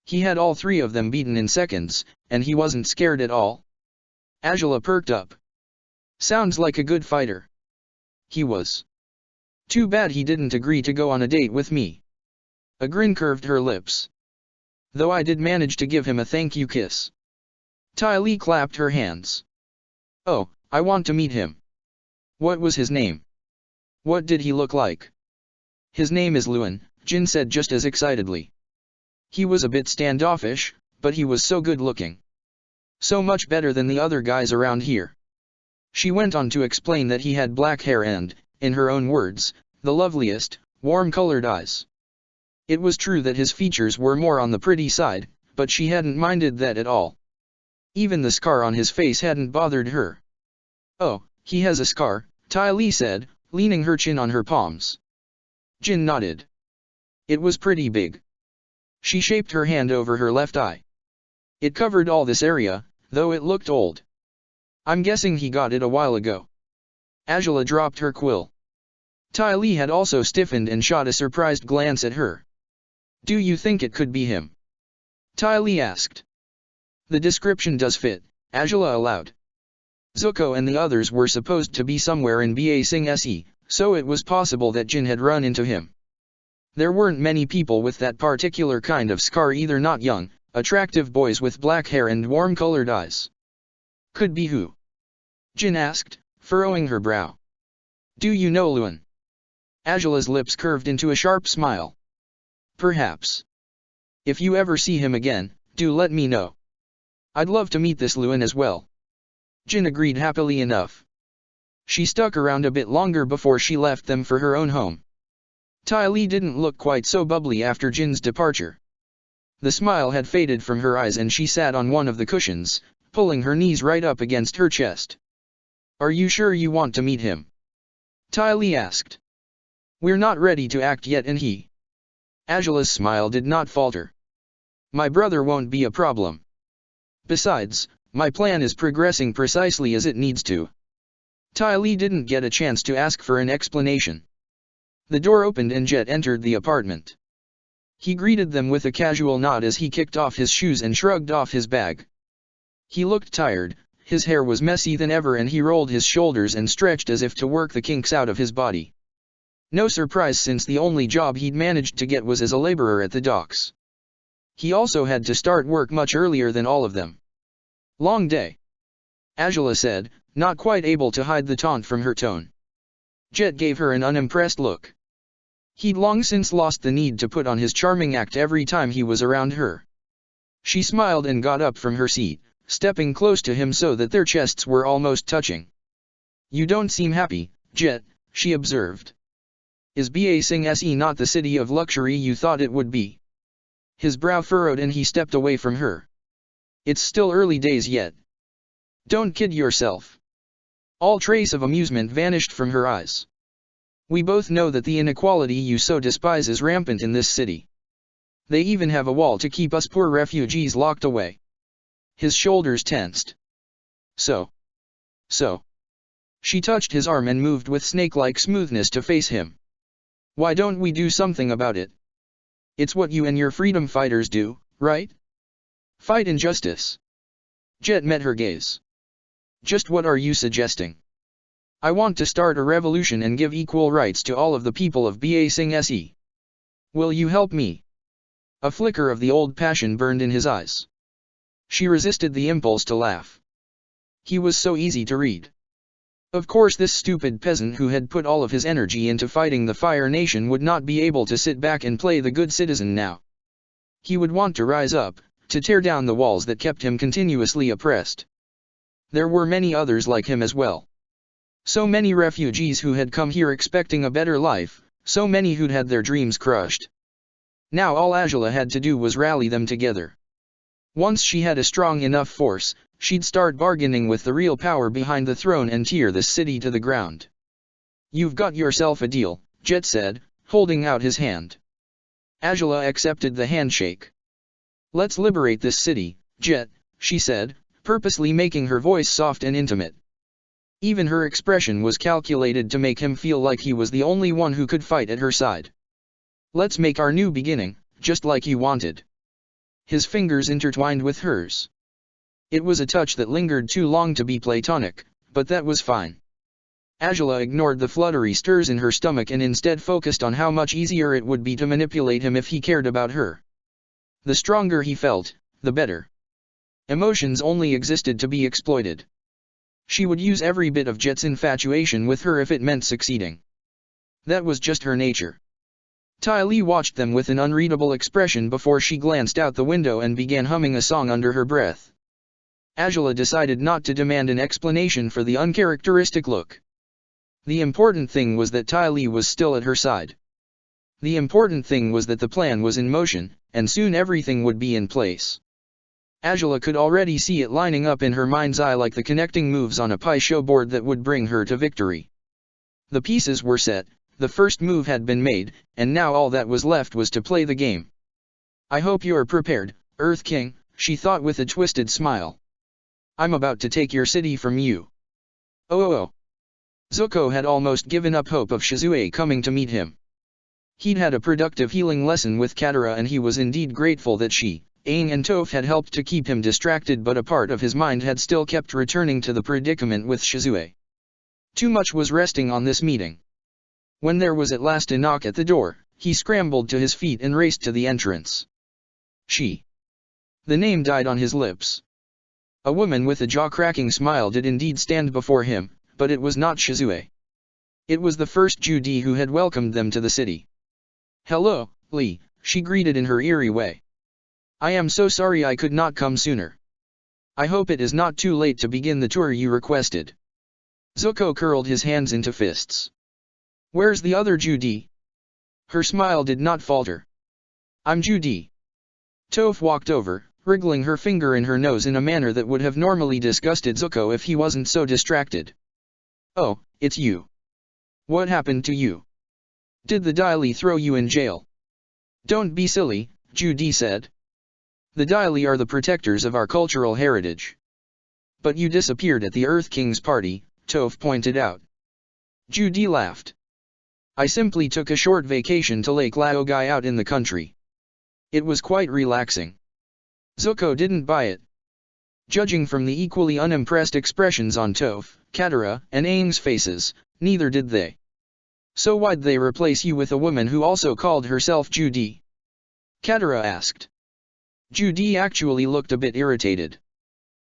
He had all three of them beaten in seconds, and he wasn't scared at all. Angela perked up. Sounds like a good fighter. He was. Too bad he didn't agree to go on a date with me. A grin curved her lips. Though I did manage to give him a thank you kiss. Ty Lee clapped her hands. Oh, I want to meet him. What was his name? What did he look like? His name is Luan, Jin said just as excitedly. He was a bit standoffish, but he was so good looking. So much better than the other guys around here. She went on to explain that he had black hair and, in her own words, the loveliest, warm-colored eyes. It was true that his features were more on the pretty side, but she hadn't minded that at all. Even the scar on his face hadn't bothered her. Oh, he has a scar, Ty Lee said, leaning her chin on her palms. Jin nodded. It was pretty big. She shaped her hand over her left eye. It covered all this area, though it looked old. I'm guessing he got it a while ago. Angela dropped her quill. Ty Lee had also stiffened and shot a surprised glance at her. Do you think it could be him? Ty Lee asked. The description does fit, Angela allowed. Zuko and the others were supposed to be somewhere in Ba Sing Se, so it was possible that Jin had run into him. There weren't many people with that particular kind of scar either, not young, attractive boys with black hair and warm-colored eyes. Could be who? Jin asked, furrowing her brow. Do you know Luan? Angela's lips curved into a sharp smile. Perhaps. If you ever see him again, do let me know. I'd love to meet this Luan as well. Jin agreed happily enough. She stuck around a bit longer before she left them for her own home. Ty Lee didn't look quite so bubbly after Jin's departure. The smile had faded from her eyes and she sat on one of the cushions, pulling her knees right up against her chest. Are you sure you want to meet him? Ty Lee asked. We're not ready to act yet and he. Angela's smile did not falter. My brother won't be a problem. Besides, my plan is progressing precisely as it needs to. Ty Lee didn't get a chance to ask for an explanation. The door opened and Jet entered the apartment. He greeted them with a casual nod as he kicked off his shoes and shrugged off his bag. He looked tired, his hair was messy than ever and he rolled his shoulders and stretched as if to work the kinks out of his body. No surprise since the only job he'd managed to get was as a laborer at the docks. He also had to start work much earlier than all of them. Long day. Angela said, not quite able to hide the taunt from her tone. Jet gave her an unimpressed look. He'd long since lost the need to put on his charming act every time he was around her. She smiled and got up from her seat, stepping close to him so that their chests were almost touching. You don't seem happy, Jet, she observed. Is Ba Sing Se not the city of luxury you thought it would be? His brow furrowed and he stepped away from her. It's still early days yet. Don't kid yourself. All trace of amusement vanished from her eyes. We both know that the inequality you so despise is rampant in this city. They even have a wall to keep us poor refugees locked away. His shoulders tensed. So. She touched his arm and moved with snake-like smoothness to face him. Why don't we do something about it? It's what you and your freedom fighters do, right? Fight injustice. Jet met her gaze. Just what are you suggesting? I want to start a revolution and give equal rights to all of the people of Ba Sing Se. Will you help me? A flicker of the old passion burned in his eyes. She resisted the impulse to laugh. He was so easy to read. Of course this stupid peasant who had put all of his energy into fighting the Fire Nation would not be able to sit back and play the good citizen now. He would want to rise up, to tear down the walls that kept him continuously oppressed. There were many others like him as well. So many refugees who had come here expecting a better life, so many who'd had their dreams crushed. Now all Angela had to do was rally them together. Once she had a strong enough force, she'd start bargaining with the real power behind the throne and tear this city to the ground. "You've got yourself a deal," Jet said, holding out his hand. Angela accepted the handshake. "Let's liberate this city, Jet," she said, purposely making her voice soft and intimate. Even her expression was calculated to make him feel like he was the only one who could fight at her side. "Let's make our new beginning, just like you wanted." His fingers intertwined with hers. It was a touch that lingered too long to be platonic, but that was fine. Angela ignored the fluttery stirs in her stomach and instead focused on how much easier it would be to manipulate him if he cared about her. The stronger he felt, the better. Emotions only existed to be exploited. She would use every bit of Jet's infatuation with her if it meant succeeding. That was just her nature. Ty Lee watched them with an unreadable expression before she glanced out the window and began humming a song under her breath. Angela decided not to demand an explanation for the uncharacteristic look. The important thing was that Ty Lee was still at her side. The important thing was that the plan was in motion, and soon everything would be in place. Angela could already see it lining up in her mind's eye like the connecting moves on a pie show board that would bring her to victory. The pieces were set, the first move had been made, and now all that was left was to play the game. "I hope you're prepared, Earth King," she thought with a twisted smile. "I'm about to take your city from you." Oh. Zuko had almost given up hope of Shizue coming to meet him. He'd had a productive healing lesson with Katara and he was indeed grateful that she, Aang and Toph had helped to keep him distracted, but a part of his mind had still kept returning to the predicament with Shizue. Too much was resting on this meeting. When there was at last a knock at the door, he scrambled to his feet and raced to the entrance. "She." The name died on his lips. A woman with a jaw-cracking smile did indeed stand before him, but it was not Shizue. It was the first Judy who had welcomed them to the city. "Hello, Lee," she greeted in her eerie way. "I am so sorry I could not come sooner. I hope it is not too late to begin the tour you requested." Zuko curled his hands into fists. "Where's the other Judy?" Her smile did not falter. "I'm Judy." Toph walked over, wriggling her finger in her nose in a manner that would have normally disgusted Zuko if he wasn't so distracted. "Oh, it's you. What happened to you? Did the Daily throw you in jail?" "Don't be silly," Judy said. "The Daily are the protectors of our cultural heritage." "But you disappeared at the Earth King's party," Toph pointed out. Judy laughed. "I simply took a short vacation to Lake Laogai out in the country. It was quite relaxing." Zuko didn't buy it. Judging from the equally unimpressed expressions on Toph, Katara, and Aang's faces, neither did they. "So why'd they replace you with a woman who also called herself Judy?" Katara asked. Judy actually looked a bit irritated.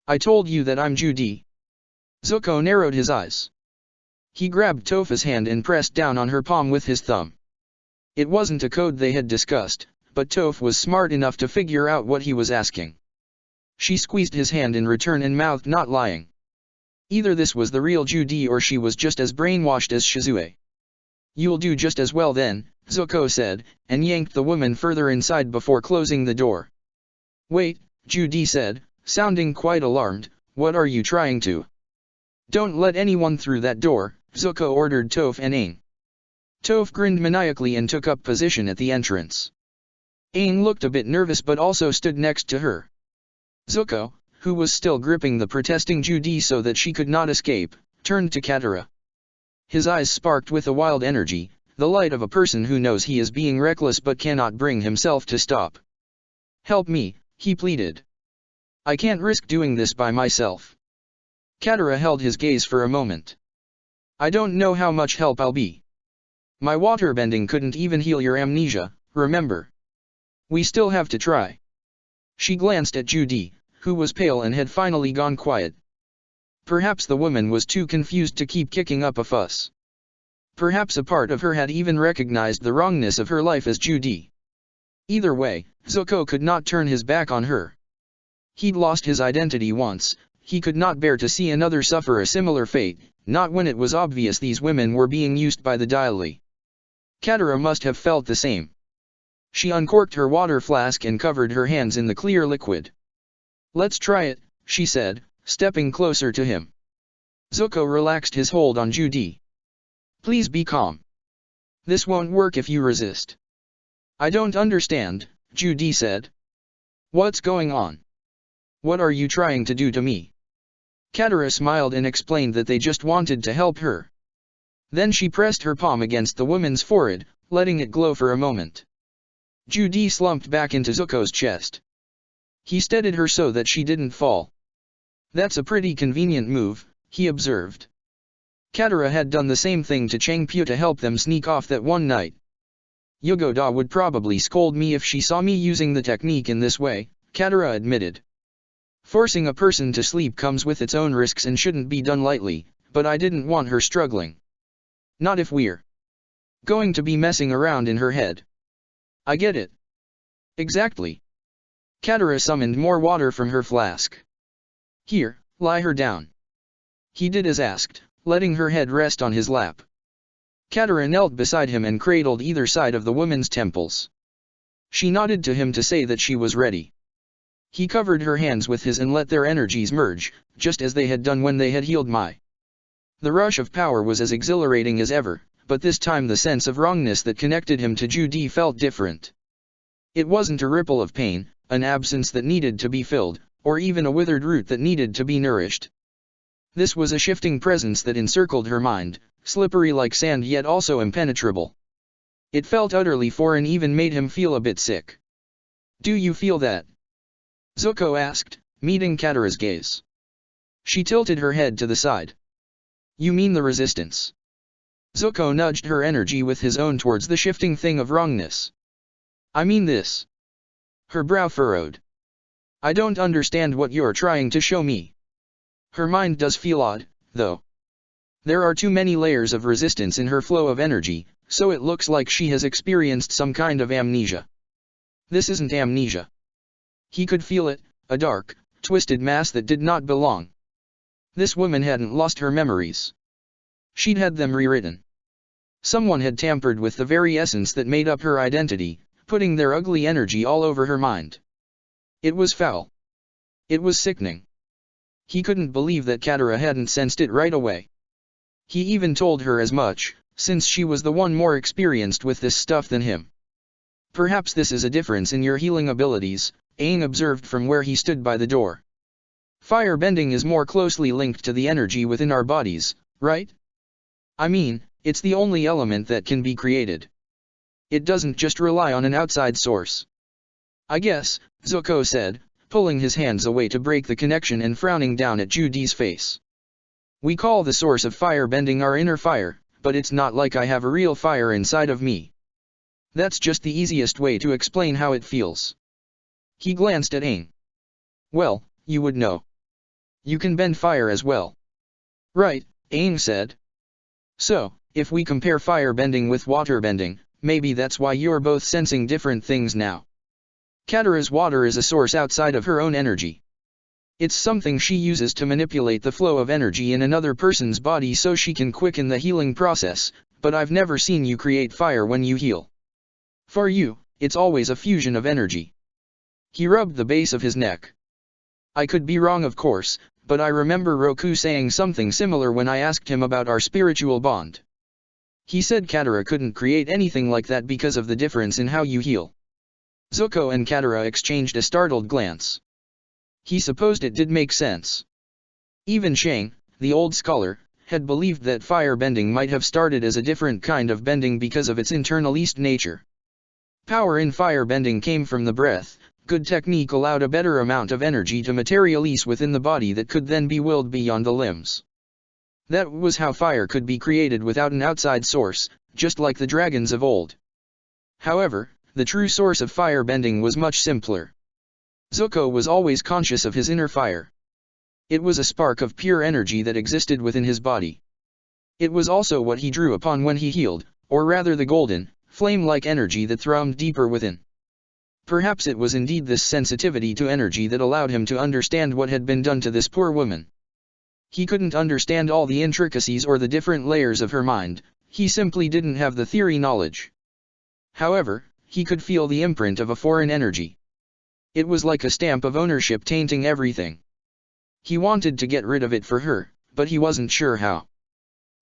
"I told you that I'm Judy." Zuko narrowed his eyes. He grabbed Toph's hand and pressed down on her palm with his thumb. It wasn't a code they had discussed, but Toph was smart enough to figure out what he was asking. She squeezed his hand in return and mouthed, "Not lying." Either this was the real Judy or she was just as brainwashed as Shizue. "You'll do just as well then," Zuko said, and yanked the woman further inside before closing the door. "Wait," Judy said, sounding quite alarmed, "what are you trying to?" "Don't let anyone through that door," Zuko ordered Toph and Aang. Toph grinned maniacally and took up position at the entrance. Aang looked a bit nervous but also stood next to her. Zuko, who was still gripping the protesting Judy so that she could not escape, turned to Katara. His eyes sparked with a wild energy, the light of a person who knows he is being reckless but cannot bring himself to stop. "Help me," he pleaded. "I can't risk doing this by myself." Katara held his gaze for a moment. "I don't know how much help I'll be. My waterbending couldn't even heal your amnesia, remember? We still have to try." She glanced at Judy, who was pale and had finally gone quiet. Perhaps the woman was too confused to keep kicking up a fuss. Perhaps a part of her had even recognized the wrongness of her life as Judy. Either way, Zuko could not turn his back on her. He'd lost his identity once, he could not bear to see another suffer a similar fate, not when it was obvious these women were being used by the Daily. Katara must have felt the same. She uncorked her water flask and covered her hands in the clear liquid. "Let's try it," she said, stepping closer to him. Zuko relaxed his hold on Judy. "Please be calm. This won't work if you resist." "I don't understand," Judy said. "What's going on? What are you trying to do to me?" Katara smiled and explained that they just wanted to help her. Then she pressed her palm against the woman's forehead, letting it glow for a moment. Judy slumped back into Zuko's chest. He steadied her so that she didn't fall. "That's a pretty convenient move," he observed. Katara had done the same thing to Changpyo to help them sneak off that one night. "Yugoda would probably scold me if she saw me using the technique in this way," Katara admitted. "Forcing a person to sleep comes with its own risks and shouldn't be done lightly, but I didn't want her struggling. Not if we're going to be messing around in her head." "I get it." "Exactly." Katara summoned more water from her flask. "Here, lie her down." He did as asked, letting her head rest on his lap. Katara knelt beside him and cradled either side of the woman's temples. She nodded to him to say that she was ready. He covered her hands with his and let their energies merge, just as they had done when they had healed Mai. The rush of power was as exhilarating as ever, but this time the sense of wrongness that connected him to Judy felt different. It wasn't a ripple of pain, an absence that needed to be filled, or even a withered root that needed to be nourished. This was a shifting presence that encircled her mind, slippery like sand yet also impenetrable. It felt utterly foreign, even made him feel a bit sick. "Do you feel that?" Zuko asked, meeting Katara's gaze. She tilted her head to the side. "You mean the resistance?" Zuko nudged her energy with his own towards the shifting thing of wrongness. "I mean this." Her brow furrowed. "I don't understand what you're trying to show me." Her mind does feel odd, though. There are too many layers of resistance in her flow of energy, so it looks like she has experienced some kind of amnesia. This isn't amnesia. He could feel it, a dark, twisted mass that did not belong. This woman hadn't lost her memories. She'd had them rewritten. Someone had tampered with the very essence that made up her identity, putting their ugly energy all over her mind. It was foul. It was sickening. He couldn't believe that Katara hadn't sensed it right away. He even told her as much, since she was the one more experienced with this stuff than him. "Perhaps this is a difference in your healing abilities," Aang observed from where he stood by the door. "Fire bending is more closely linked to the energy within our bodies, right? I mean, it's the only element that can be created. It doesn't just rely on an outside source." "I guess," Zuko said, pulling his hands away to break the connection and frowning down at Judy's face. "We call the source of fire bending our inner fire, but it's not like I have a real fire inside of me. That's just the easiest way to explain how it feels." He glanced at Aang. "Well, you would know. You can bend fire as well." "Right," Aang said. "So, if we compare fire bending with water bending, maybe that's why you're both sensing different things now. Katara's water is a source outside of her own energy. It's something she uses to manipulate the flow of energy in another person's body so she can quicken the healing process, but I've never seen you create fire when you heal. For you, it's always a fusion of energy." He rubbed the base of his neck. "I could be wrong, of course, but I remember Roku saying something similar when I asked him about our spiritual bond. He said Katara couldn't create anything like that because of the difference in how you heal." Zuko and Katara exchanged a startled glance. He supposed it did make sense. Even Shang, the old scholar, had believed that fire bending might have started as a different kind of bending because of its internalist nature. Power in fire bending came from the breath. Good technique allowed a better amount of energy to materialize within the body that could then be willed beyond the limbs. That was how fire could be created without an outside source, just like the dragons of old. However, the true source of fire bending was much simpler. Zuko was always conscious of his inner fire. It was a spark of pure energy that existed within his body. It was also what he drew upon when he healed, or rather the golden, flame-like energy that thrummed deeper within. Perhaps it was indeed this sensitivity to energy that allowed him to understand what had been done to this poor woman. He couldn't understand all the intricacies or the different layers of her mind, he simply didn't have the theory knowledge. However, he could feel the imprint of a foreign energy. It was like a stamp of ownership tainting everything. He wanted to get rid of it for her, but he wasn't sure how.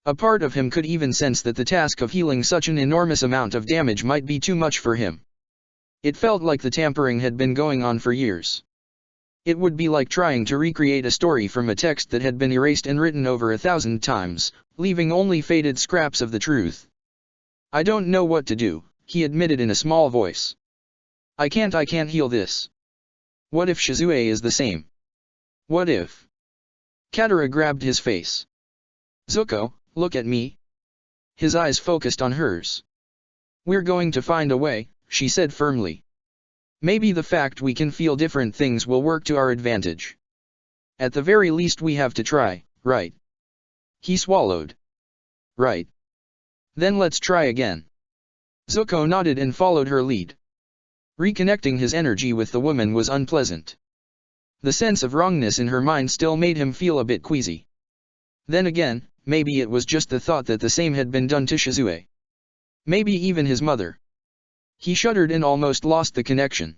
A part of him could even sense that the task of healing such an enormous amount of damage might be too much for him. It felt like the tampering had been going on for years. It would be like trying to recreate a story from a text that had been erased and written over 1,000 times, leaving only faded scraps of the truth. "I don't know what to do," he admitted in a small voice. I can't heal this. What if Shizue is the same? What if?" Katara grabbed his face. "Zuko, look at me." His eyes focused on hers. "We're going to find a way," she said firmly. "Maybe the fact we can feel different things will work to our advantage. At the very least we have to try, right?" He swallowed. "Right. Then let's try again." Zuko nodded and followed her lead. Reconnecting his energy with the woman was unpleasant. The sense of wrongness in her mind still made him feel a bit queasy. Then again, maybe it was just the thought that the same had been done to Shizue. Maybe even his mother. He shuddered and almost lost the connection.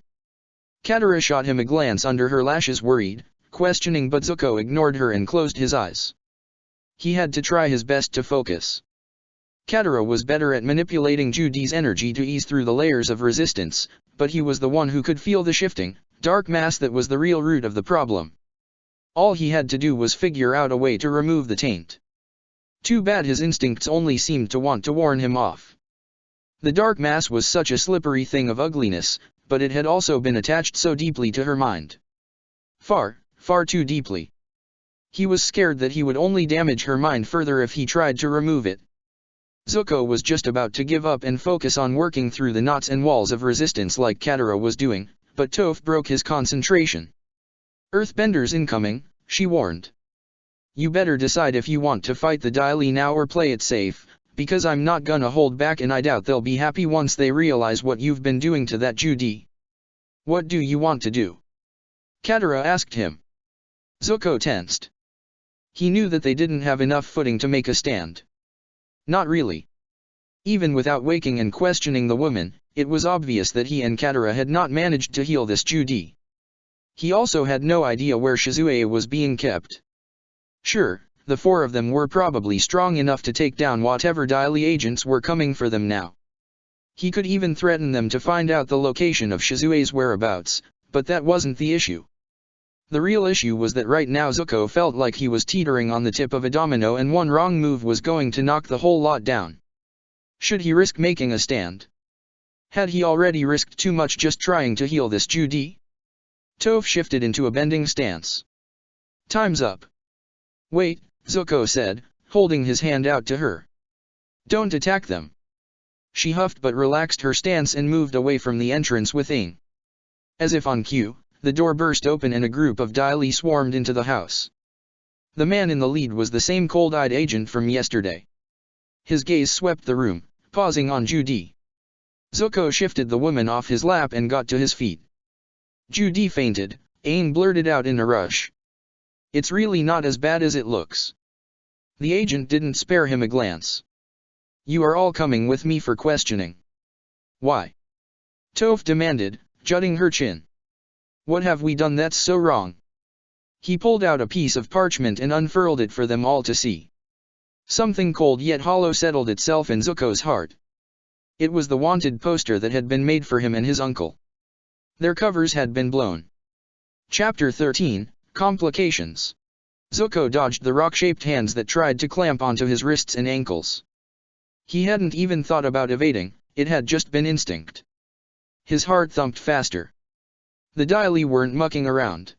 Katara shot him a glance under her lashes, worried, questioning, but Zuko ignored her and closed his eyes. He had to try his best to focus. Katara was better at manipulating Judy's energy to ease through the layers of resistance, but he was the one who could feel the shifting, dark mass that was the real root of the problem. All he had to do was figure out a way to remove the taint. Too bad his instincts only seemed to want to warn him off. The dark mass was such a slippery thing of ugliness, but it had also been attached so deeply to her mind. Far, far too deeply. He was scared that he would only damage her mind further if he tried to remove it. Zuko was just about to give up and focus on working through the knots and walls of resistance like Katara was doing, but Toph broke his concentration. "Earthbenders incoming," she warned. "You better decide if you want to fight the Dai Li now or play it safe, because I'm not gonna hold back and I doubt they'll be happy once they realize what you've been doing to that Judy." "What do you want to do?" Katara asked him. Zuko tensed. He knew that they didn't have enough footing to make a stand. Not really. Even without waking and questioning the woman, it was obvious that he and Katara had not managed to heal this Judy. He also had no idea where Shizue was being kept. Sure, the four of them were probably strong enough to take down whatever Dai Li agents were coming for them now. He could even threaten them to find out the location of Shizue's whereabouts, but that wasn't the issue. The real issue was that right now Zuko felt like he was teetering on the tip of a domino and one wrong move was going to knock the whole lot down. Should he risk making a stand? Had he already risked too much just trying to heal this Judy? Toph shifted into a bending stance. "Time's up." "Wait," Zuko said, holding his hand out to her. "Don't attack them." She huffed but relaxed her stance and moved away from the entrance with Aang. As if on cue, the door burst open and a group of Dai Li swarmed into the house. The man in the lead was the same cold-eyed agent from yesterday. His gaze swept the room, pausing on Judy. Zuko shifted the woman off his lap and got to his feet. "Judy fainted," Aang blurted out in a rush. "It's really not as bad as it looks." The agent didn't spare him a glance. "You are all coming with me for questioning." "Why?" Toph demanded, jutting her chin. "What have we done that's so wrong?" He pulled out a piece of parchment and unfurled it for them all to see. Something cold yet hollow settled itself in Zuko's heart. It was the wanted poster that had been made for him and his uncle. Their covers had been blown. Chapter 13, Complications. Zuko dodged the rock-shaped hands that tried to clamp onto his wrists and ankles. He hadn't even thought about evading, it had just been instinct. His heart thumped faster. The Dai Li weren't mucking around.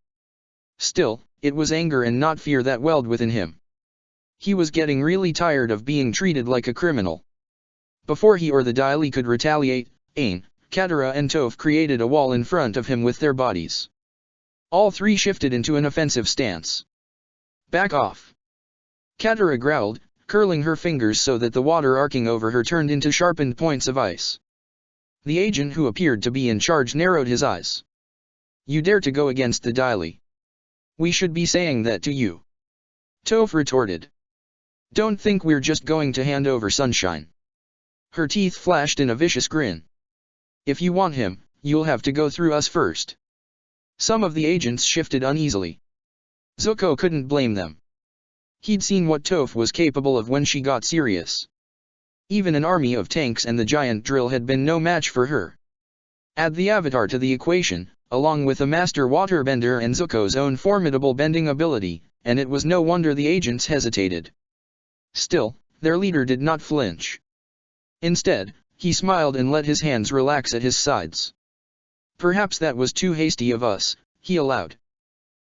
Still, it was anger and not fear that welled within him. He was getting really tired of being treated like a criminal. Before he or the Dai Li could retaliate, Aang, Katara and Toph created a wall in front of him with their bodies. All three shifted into an offensive stance. "Back off." Katara growled, curling her fingers so that the water arcing over her turned into sharpened points of ice. The agent who appeared to be in charge narrowed his eyes. You dare to go against the Daily? We should be saying that to you. Toph retorted. Don't think we're just going to hand over Sunshine. Her teeth flashed in a vicious grin. If you want him, you'll have to go through us first. Some of the agents shifted uneasily. Zuko couldn't blame them. He'd seen what Toph was capable of when she got serious. Even an army of tanks and the giant drill had been no match for her. Add the Avatar to the equation, along with a master waterbender and Zuko's own formidable bending ability, and it was no wonder the agents hesitated. Still, their leader did not flinch. Instead, he smiled and let his hands relax at his sides. Perhaps that was too hasty of us, he allowed.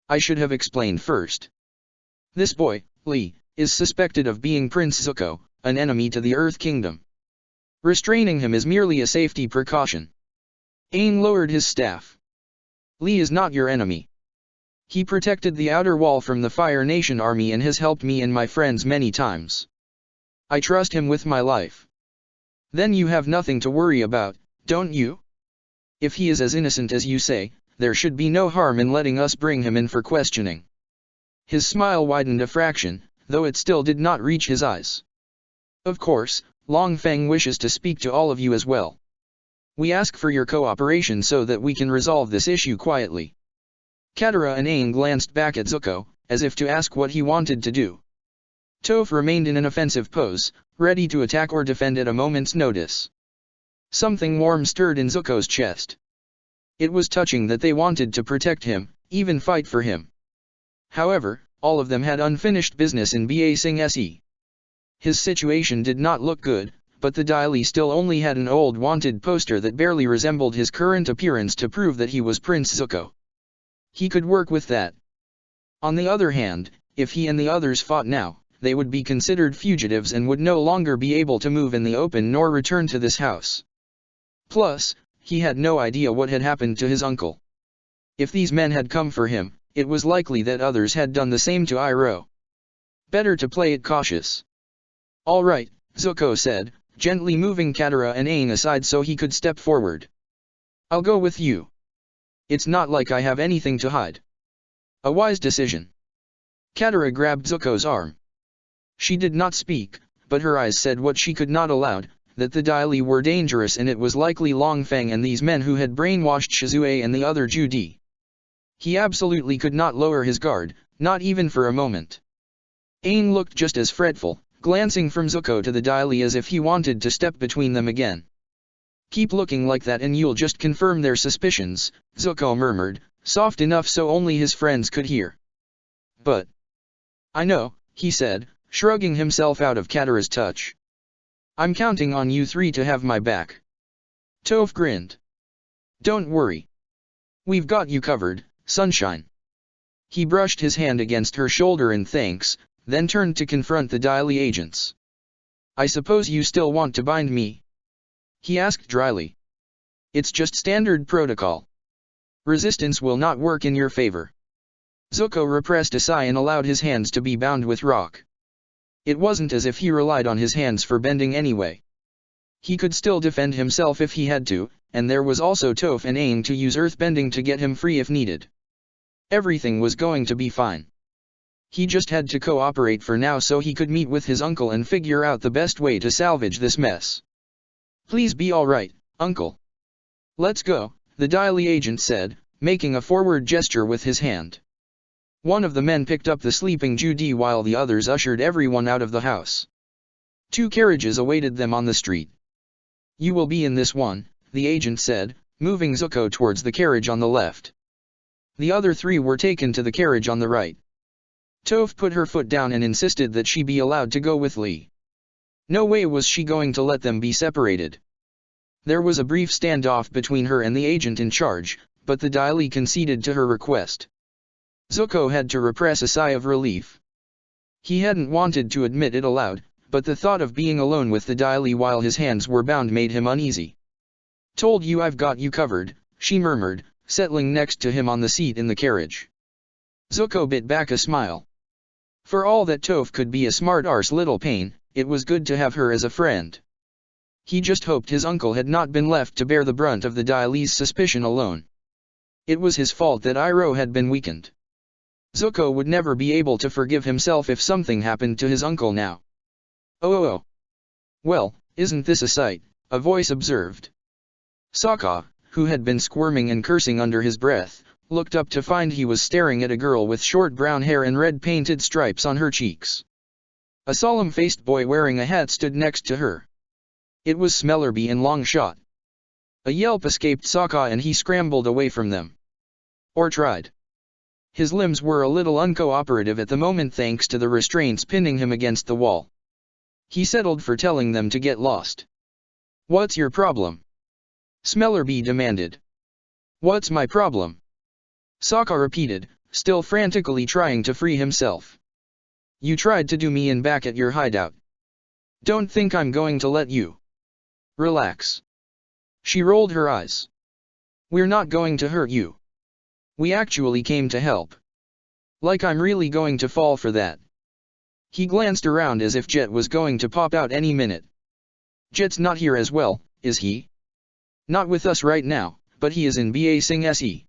I should have explained first. This boy, Lee, is suspected of being Prince Zuko, an enemy to the Earth Kingdom. Restraining him is merely a safety precaution. Aang lowered his staff. Lee is not your enemy. He protected the outer wall from the Fire Nation army and has helped me and my friends many times. I trust him with my life. Then you have nothing to worry about, don't you? If he is as innocent as you say, there should be no harm in letting us bring him in for questioning. His smile widened a fraction, though it still did not reach his eyes. Of course, Long Feng wishes to speak to all of you as well. We ask for your cooperation so that we can resolve this issue quietly. Katara and Aang glanced back at Zuko, as if to ask what he wanted to do. Toph remained in an offensive pose, ready to attack or defend at a moment's notice. Something warm stirred in Zuko's chest. It was touching that they wanted to protect him, even fight for him. However, all of them had unfinished business in Ba Sing Se. His situation did not look good, but the Daily still only had an old wanted poster that barely resembled his current appearance to prove that he was Prince Zuko. He could work with that. On the other hand, if he and the others fought now, they would be considered fugitives and would no longer be able to move in the open nor return to this house. Plus, he had no idea what had happened to his uncle. If these men had come for him, it was likely that others had done the same to Iroh. Better to play it cautious. All right, Zuko said, gently moving Katara and Aang aside so he could step forward. I'll go with you. It's not like I have anything to hide. A wise decision. Katara grabbed Zuko's arm. She did not speak, but her eyes said what she could not aloud, that the Daily were dangerous and it was likely Long Feng and these men who had brainwashed Shizue and the other Judy. He absolutely could not lower his guard, not even for a moment. Aang looked just as fretful, glancing from Zuko to the Daily as if he wanted to step between them again. Keep looking like that and you'll just confirm their suspicions, Zuko murmured, soft enough so only his friends could hear. But I know, he said, shrugging himself out of Katara's touch. I'm counting on you three to have my back. Toph grinned. Don't worry. We've got you covered, Sunshine. He brushed his hand against her shoulder in thanks, then turned to confront the Daily agents. I suppose you still want to bind me? He asked dryly. It's just standard protocol. Resistance will not work in your favor. Zuko repressed a sigh and allowed his hands to be bound with rock. It wasn't as if he relied on his hands for bending anyway. He could still defend himself if he had to, and there was also Toph and Aang to use earthbending to get him free if needed. Everything was going to be fine. He just had to cooperate for now so he could meet with his uncle and figure out the best way to salvage this mess. Please be alright, uncle. Let's go, the Daily agent said, making a forward gesture with his hand. One of the men picked up the sleeping Judy while the others ushered everyone out of the house. 2 carriages awaited them on the street. You will be in this one, the agent said, moving Zuko towards the carriage on the left. The other 3 were taken to the carriage on the right. Toph put her foot down and insisted that she be allowed to go with Lee. No way was she going to let them be separated. There was a brief standoff between her and the agent in charge, but the Daily conceded to her request. Zuko had to repress a sigh of relief. He hadn't wanted to admit it aloud, but the thought of being alone with the Daily while his hands were bound made him uneasy. Told you I've got you covered, she murmured, settling next to him on the seat in the carriage. Zuko bit back a smile. For all that Toph could be a smart-arse little pain, it was good to have her as a friend. He just hoped his uncle had not been left to bear the brunt of the Diale's suspicion alone. It was his fault that Iroh had been weakened. Zuko would never be able to forgive himself if something happened to his uncle now. Oh. Well, isn't this a sight, a voice observed. Sokka, who had been squirming and cursing under his breath, looked up to find he was staring at a girl with short brown hair and red painted stripes on her cheeks. A solemn-faced boy wearing a hat stood next to her. It was Smellerbee and Longshot. A yelp escaped Sokka and he scrambled away from them. Or tried. His limbs were a little uncooperative at the moment thanks to the restraints pinning him against the wall. He settled for telling them to get lost. "What's your problem?" Smellerbee demanded. "What's my problem?" Sokka repeated, still frantically trying to free himself. "You tried to do me in back at your hideout. Don't think I'm going to let you. Relax." She rolled her eyes. "We're not going to hurt you. We actually came to help. Like I'm really going to fall for that." He glanced around as if Jet was going to pop out any minute. "Jet's not here as well, is he?" "Not with us right now, but he is in Ba Sing Se.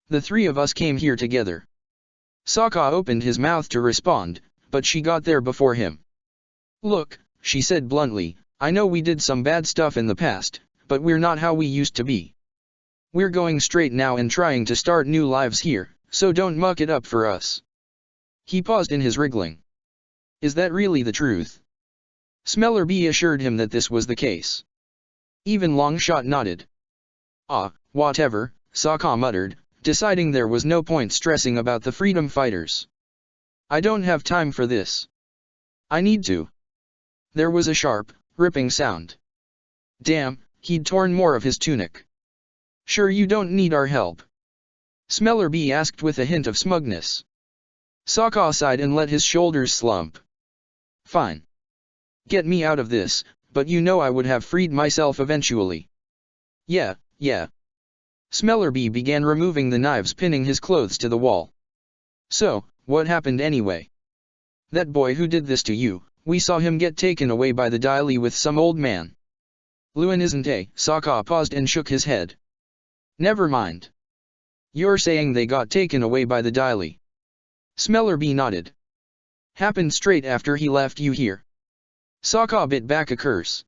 The three of us came here together." Sokka opened his mouth to respond, but she got there before him. "Look," she said bluntly, "I know we did some bad stuff in the past, but we're not how we used to be. We're going straight now and trying to start new lives here, so don't muck it up for us." He paused in his wriggling. "Is that really the truth?" Smellerbee assured him that this was the case. Even Longshot nodded. "Ah, whatever," Sokka muttered, deciding there was no point stressing about the freedom fighters. "I don't have time for this. I need to." There was a sharp, ripping sound. Damn, he'd torn more of his tunic. "Sure you don't need our help?" Smellerbee asked with a hint of smugness. Sokka sighed and let his shoulders slump. "Fine. Get me out of this, but you know I would have freed myself eventually." Yeah. Smellerbee began removing the knives pinning his clothes to the wall. "So, what happened anyway? That boy who did this to you, we saw him get taken away by the Daily with some old man. Luin isn't a..." Sokka paused and shook his head. "Never mind. You're saying they got taken away by the Daily?" Smellerbee nodded. "Happened straight after he left you here." Sokka bit back a curse.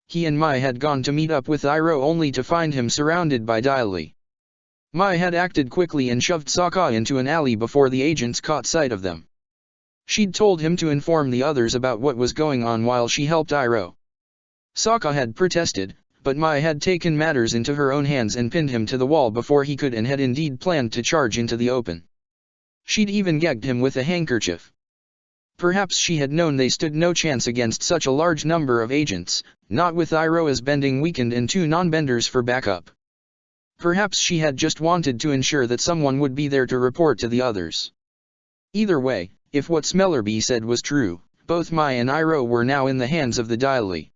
He and Mai had gone to meet up with Iroh only to find him surrounded by Daily. Mai had acted quickly and shoved Sokka into an alley before the agents caught sight of them. She'd told him to inform the others about what was going on while she helped Iroh. Sokka had protested, but Mai had taken matters into her own hands and pinned him to the wall before he could and had indeed planned to charge into the open. She'd even gagged him with a handkerchief. Perhaps she had known they stood no chance against such a large number of agents, not with Iroh as bending weakened and 2 non-benders for backup. Perhaps she had just wanted to ensure that someone would be there to report to the others. Either way, if what Smellerbee said was true, both Mai and Iroh were now in the hands of the Daily.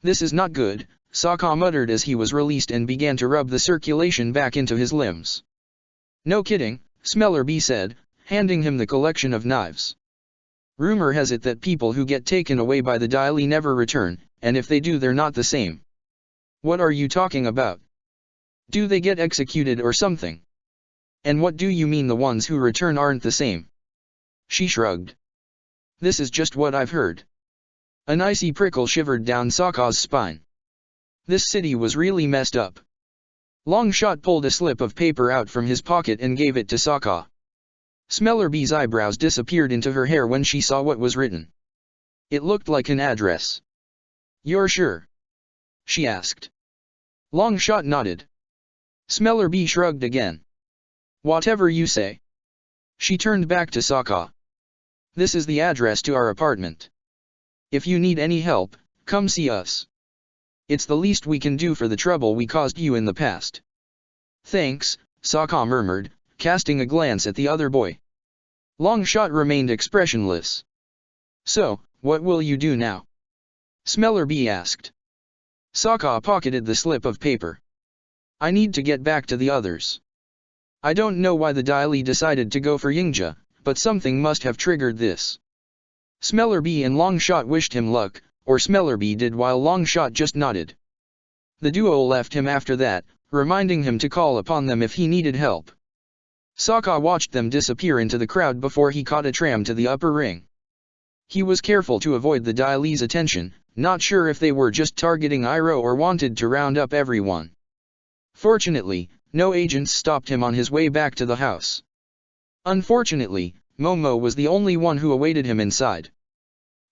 "This is not good," Sokka muttered as he was released and began to rub the circulation back into his limbs. "No kidding," Smellerbee said, handing him the collection of knives. "Rumor has it that people who get taken away by the Daily never return, and if they do they're not the same." "What are you talking about? Do they get executed or something? And what do you mean the ones who return aren't the same?" She shrugged. "This is just what I've heard." An icy prickle shivered down Sokka's spine. This city was really messed up. Longshot pulled a slip of paper out from his pocket and gave it to Sokka. Smellerbee's eyebrows disappeared into her hair when she saw what was written. It looked like an address. "You're sure?" she asked. Longshot nodded. Smellerbee shrugged again. "Whatever you say." She turned back to Sokka. "This is the address to our apartment. If you need any help, come see us. It's the least we can do for the trouble we caused you in the past." "Thanks," Sokka murmured, casting a glance at the other boy. Longshot remained expressionless. "So, what will you do now?" Smellerbee asked. Sokka pocketed the slip of paper. "I need to get back to the others. I don't know why the Daily decided to go for Yingja, but something must have triggered this." Smellerbee and Longshot wished him luck, or Smellerby did while Longshot just nodded. The duo left him after that, reminding him to call upon them if he needed help. Sokka watched them disappear into the crowd before he caught a tram to the upper ring. He was careful to avoid the Daili's attention, not sure if they were just targeting Iroh or wanted to round up everyone. Fortunately, no agents stopped him on his way back to the house. Unfortunately, Momo was the only one who awaited him inside.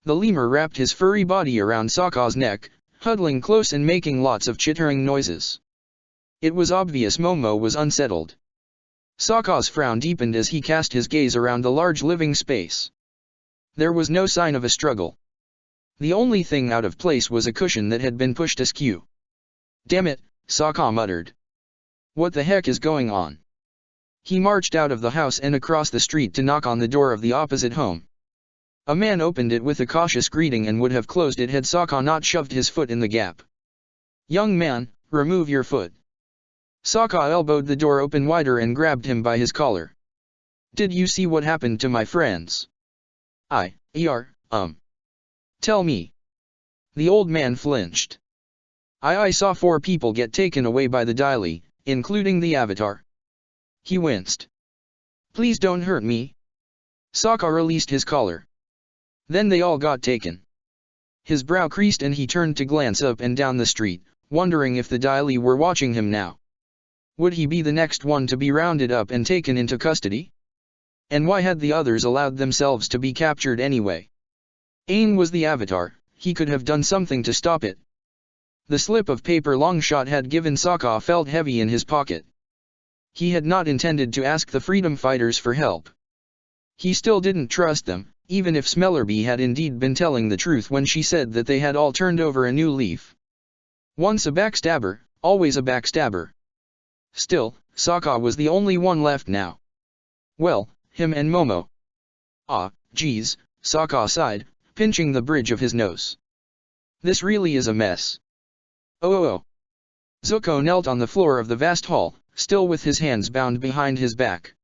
The lemur wrapped his furry body around Sokka's neck, huddling close and making lots of chittering noises. It was obvious Momo was unsettled. Sokka's frown deepened as he cast his gaze around the large living space. There was no sign of a struggle. The only thing out of place was a cushion that had been pushed askew. "Damn it," Sokka muttered. "What the heck is going on?" He marched out of the house and across the street to knock on the door of the opposite home. A man opened it with a cautious greeting and would have closed it had Sokka not shoved his foot in the gap. "Young man, remove your foot." Sokka elbowed the door open wider and grabbed him by his collar. "Did you see what happened to my friends?" Tell me." The old man flinched. I saw 4 people get taken away by the Daily, including the Avatar." He winced. "Please don't hurt me." Sokka released his collar. "Then they all got taken." His brow creased and he turned to glance up and down the street, wondering if the Daily were watching him now. Would he be the next one to be rounded up and taken into custody? And why had the others allowed themselves to be captured anyway? Aang was the Avatar, he could have done something to stop it. The slip of paper Longshot had given Sokka felt heavy in his pocket. He had not intended to ask the freedom fighters for help. He still didn't trust them, even if Smellerby had indeed been telling the truth when she said that they had all turned over a new leaf. Once a backstabber, always a backstabber. Still, Sokka was the only one left now. Well, him and Momo. "Ah, geez," Sokka sighed, pinching the bridge of his nose. "This really is a mess." Oh. Zuko knelt on the floor of the vast hall, still with his hands bound behind his back.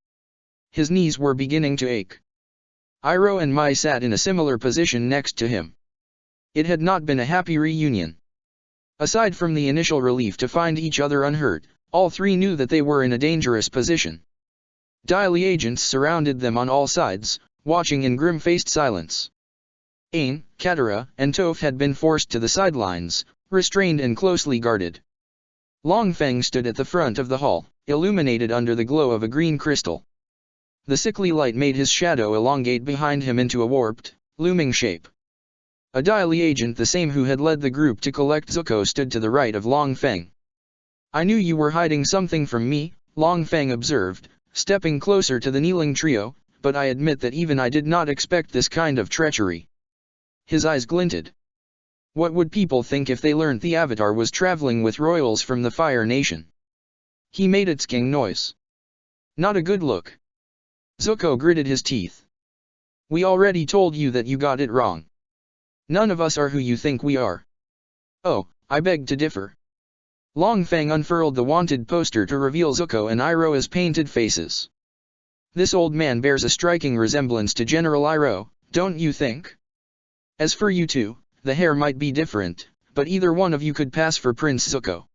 His knees were beginning to ache. Iroh and Mai sat in a similar position next to him. It had not been a happy reunion. Aside from the initial relief to find each other unhurt, all 3 knew that they were in a dangerous position. Daily agents surrounded them on all sides, watching in grim-faced silence. Aang, Katara, and Toph had been forced to the sidelines, restrained and closely guarded. Long Feng stood at the front of the hall, illuminated under the glow of a green crystal. The sickly light made his shadow elongate behind him into a warped, looming shape. A Daily agent, the same who had led the group to collect Zuko, stood to the right of Long Feng. "I knew you were hiding something from me," Long Feng observed, stepping closer to the kneeling trio, "but I admit that even I did not expect this kind of treachery." His eyes glinted. What would people think if they learned the Avatar was traveling with royals from the Fire Nation? He made its king noise. Not a good look. Zuko gritted his teeth. "We already told you that you got it wrong. None of us are who you think we are." "Oh, I beg to differ." Long Feng unfurled the wanted poster to reveal Zuko and Iroh as painted faces. "This old man bears a striking resemblance to General Iroh, don't you think? As for you two, the hair might be different, but either one of you could pass for Prince Zuko."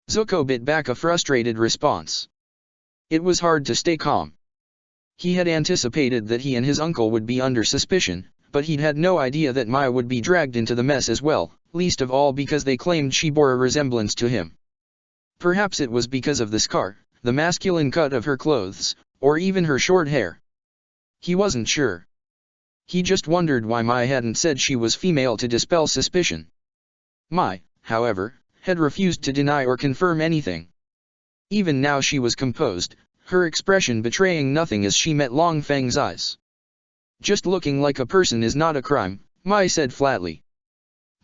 Zuko bit back a frustrated response. It was hard to stay calm. He had anticipated that he and his uncle would be under suspicion, but he'd had no idea that Mai would be dragged into the mess as well, least of all because they claimed she bore a resemblance to him. Perhaps it was because of the scar, the masculine cut of her clothes, or even her short hair. He wasn't sure. He just wondered why Mai hadn't said she was female to dispel suspicion. Mai, however, had refused to deny or confirm anything. Even now she was composed, her expression betraying nothing as she met Long Feng's eyes. "Just looking like a person is not a crime," Mai said flatly.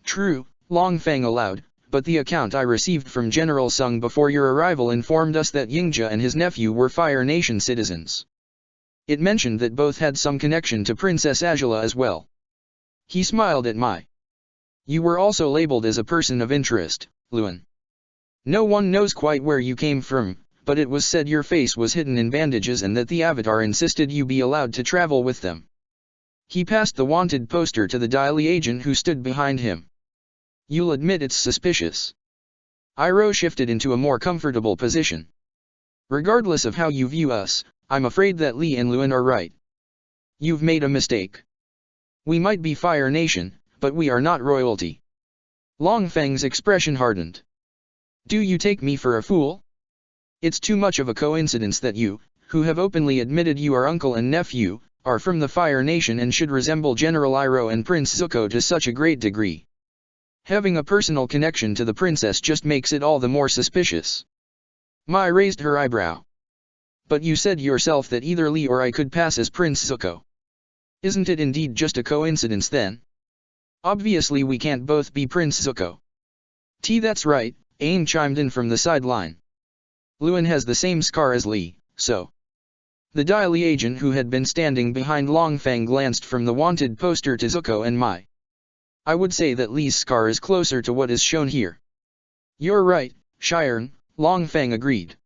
"True," Long Feng allowed, "but the account I received from General Sung before your arrival informed us that Yingja and his nephew were Fire Nation citizens. It mentioned that both had some connection to Princess Azula as well." He smiled at Mai. "You were also labeled as a person of interest, Luan. No one knows quite where you came from, but it was said your face was hidden in bandages and that the Avatar insisted you be allowed to travel with them." He passed the wanted poster to the dialy agent who stood behind him. You'll admit it's suspicious. Iroh shifted into a more comfortable position. Regardless of how you view us, I'm afraid that Li and Luan are right. You've made a mistake. We might be Fire Nation, but we are not royalty. Long Feng's expression hardened. Do you take me for a fool? It's too much of a coincidence that you, who have openly admitted you are uncle and nephew, are from the Fire Nation and should resemble General Iroh and Prince Zuko to such a great degree. Having a personal connection to the princess just makes it all the more suspicious. Mai raised her eyebrow. But you said yourself that either Li or I could pass as Prince Zuko. Isn't it indeed just a coincidence then? Obviously we can't both be Prince Zuko. That's right, Aang chimed in from the sideline. Luan has the same scar as Li, so. The dialy agent who had been standing behind Long Feng glanced from the wanted poster to Zuko and Mai. I would say that Li's scar is closer to what is shown here. You're right, Shiren, Long Feng agreed.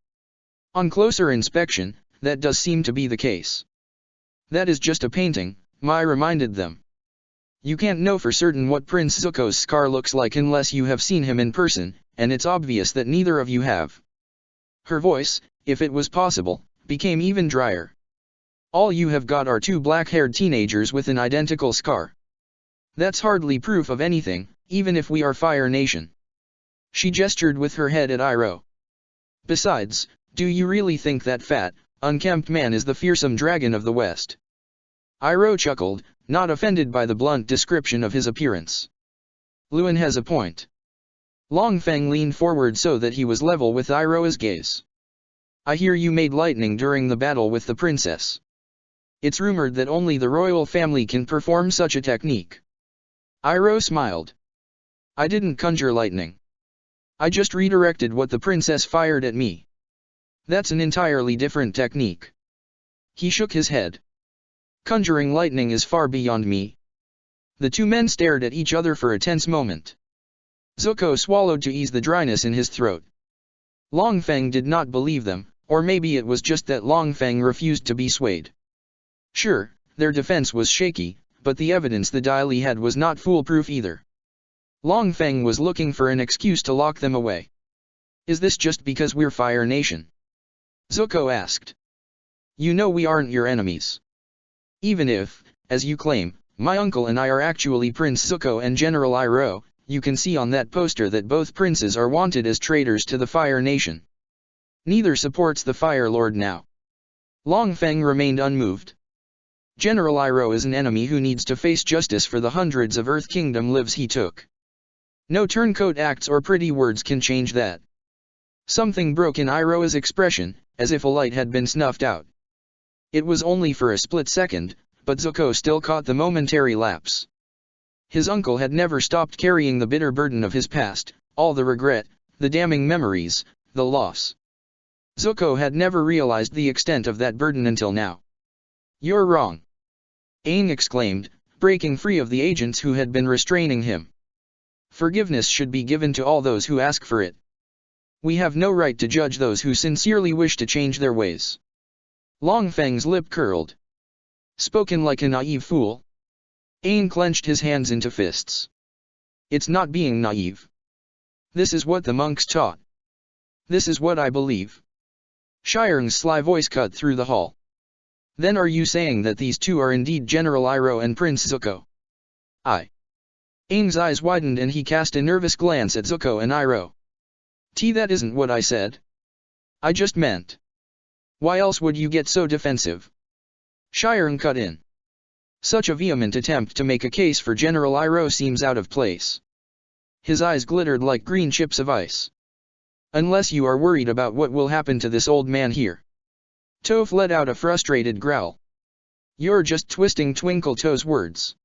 On closer inspection, that does seem to be the case. That is just a painting, Mai reminded them. You can't know for certain what Prince Zuko's scar looks like unless you have seen him in person, and it's obvious that neither of you have. Her voice, if it was possible, became even drier. All you have got are two black-haired teenagers with an identical scar. That's hardly proof of anything, even if we are Fire Nation. She gestured with her head at Iroh. Besides, do you really think that fat, unkempt man is the fearsome dragon of the West? Iroh chuckled, not offended by the blunt description of his appearance. Luan has a point. Long Feng leaned forward so that he was level with Iroh's gaze. I hear you made lightning during the battle with the princess. It's rumored that only the royal family can perform such a technique. Iroh smiled. I didn't conjure lightning. I just redirected what the princess fired at me. That's an entirely different technique. He shook his head. Conjuring lightning is far beyond me. The two men stared at each other for a tense moment. Zuko swallowed to ease the dryness in his throat. Long Feng did not believe them, or maybe it was just that Long Feng refused to be swayed. Sure, their defense was shaky, but the evidence the dialy had was not foolproof either. Long Feng was looking for an excuse to lock them away. Is this just because we're Fire Nation? Zuko asked. You know we aren't your enemies. Even if, as you claim, my uncle and I are actually Prince Zuko and General Iroh, you can see on that poster that both princes are wanted as traitors to the Fire Nation. Neither supports the Fire Lord now. Long Feng remained unmoved. General Iroh is an enemy who needs to face justice for the hundreds of Earth Kingdom lives he took. No turncoat acts or pretty words can change that. Something broke in Iroh's expression, as if a light had been snuffed out. It was only for a split second, but Zuko still caught the momentary lapse. His uncle had never stopped carrying the bitter burden of his past, all the regret, the damning memories, the loss. Zuko had never realized the extent of that burden until now. You're wrong. Aang exclaimed, breaking free of the agents who had been restraining him. Forgiveness should be given to all those who ask for it. We have no right to judge those who sincerely wish to change their ways. Long Feng's lip curled. Spoken like a naive fool. Aang clenched his hands into fists. It's not being naive. This is what the monks taught. This is what I believe. Shiren's sly voice cut through the hall. Then are you saying that these two are indeed General Iroh and Prince Zuko? Aang's eyes widened and he cast a nervous glance at Zuko and Iroh. That isn't what I said. I just meant. Why else would you get so defensive? Shiren cut in. Such a vehement attempt to make a case for General Iroh seems out of place. His eyes glittered like green chips of ice. Unless you are worried about what will happen to this old man here. Toph let out a frustrated growl. You're just twisting Twinkle Toes' words.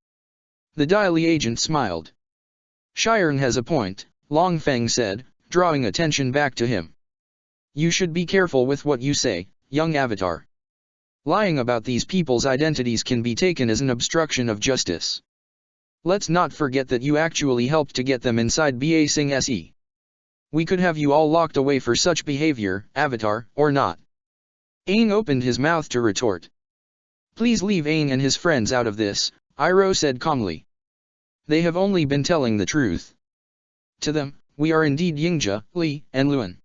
The dialy agent smiled. Shiren has a point, Long Feng said, drawing attention back to him. You should be careful with what you say, young Avatar. Lying about these people's identities can be taken as an obstruction of justice. Let's not forget that you actually helped to get them inside Ba Sing Se. We could have you all locked away for such behavior, Avatar, or not. Aang opened his mouth to retort. Please leave Aang and his friends out of this, Iroh said calmly. They have only been telling the truth. To them, we are indeed Yingja, Li, and Luan.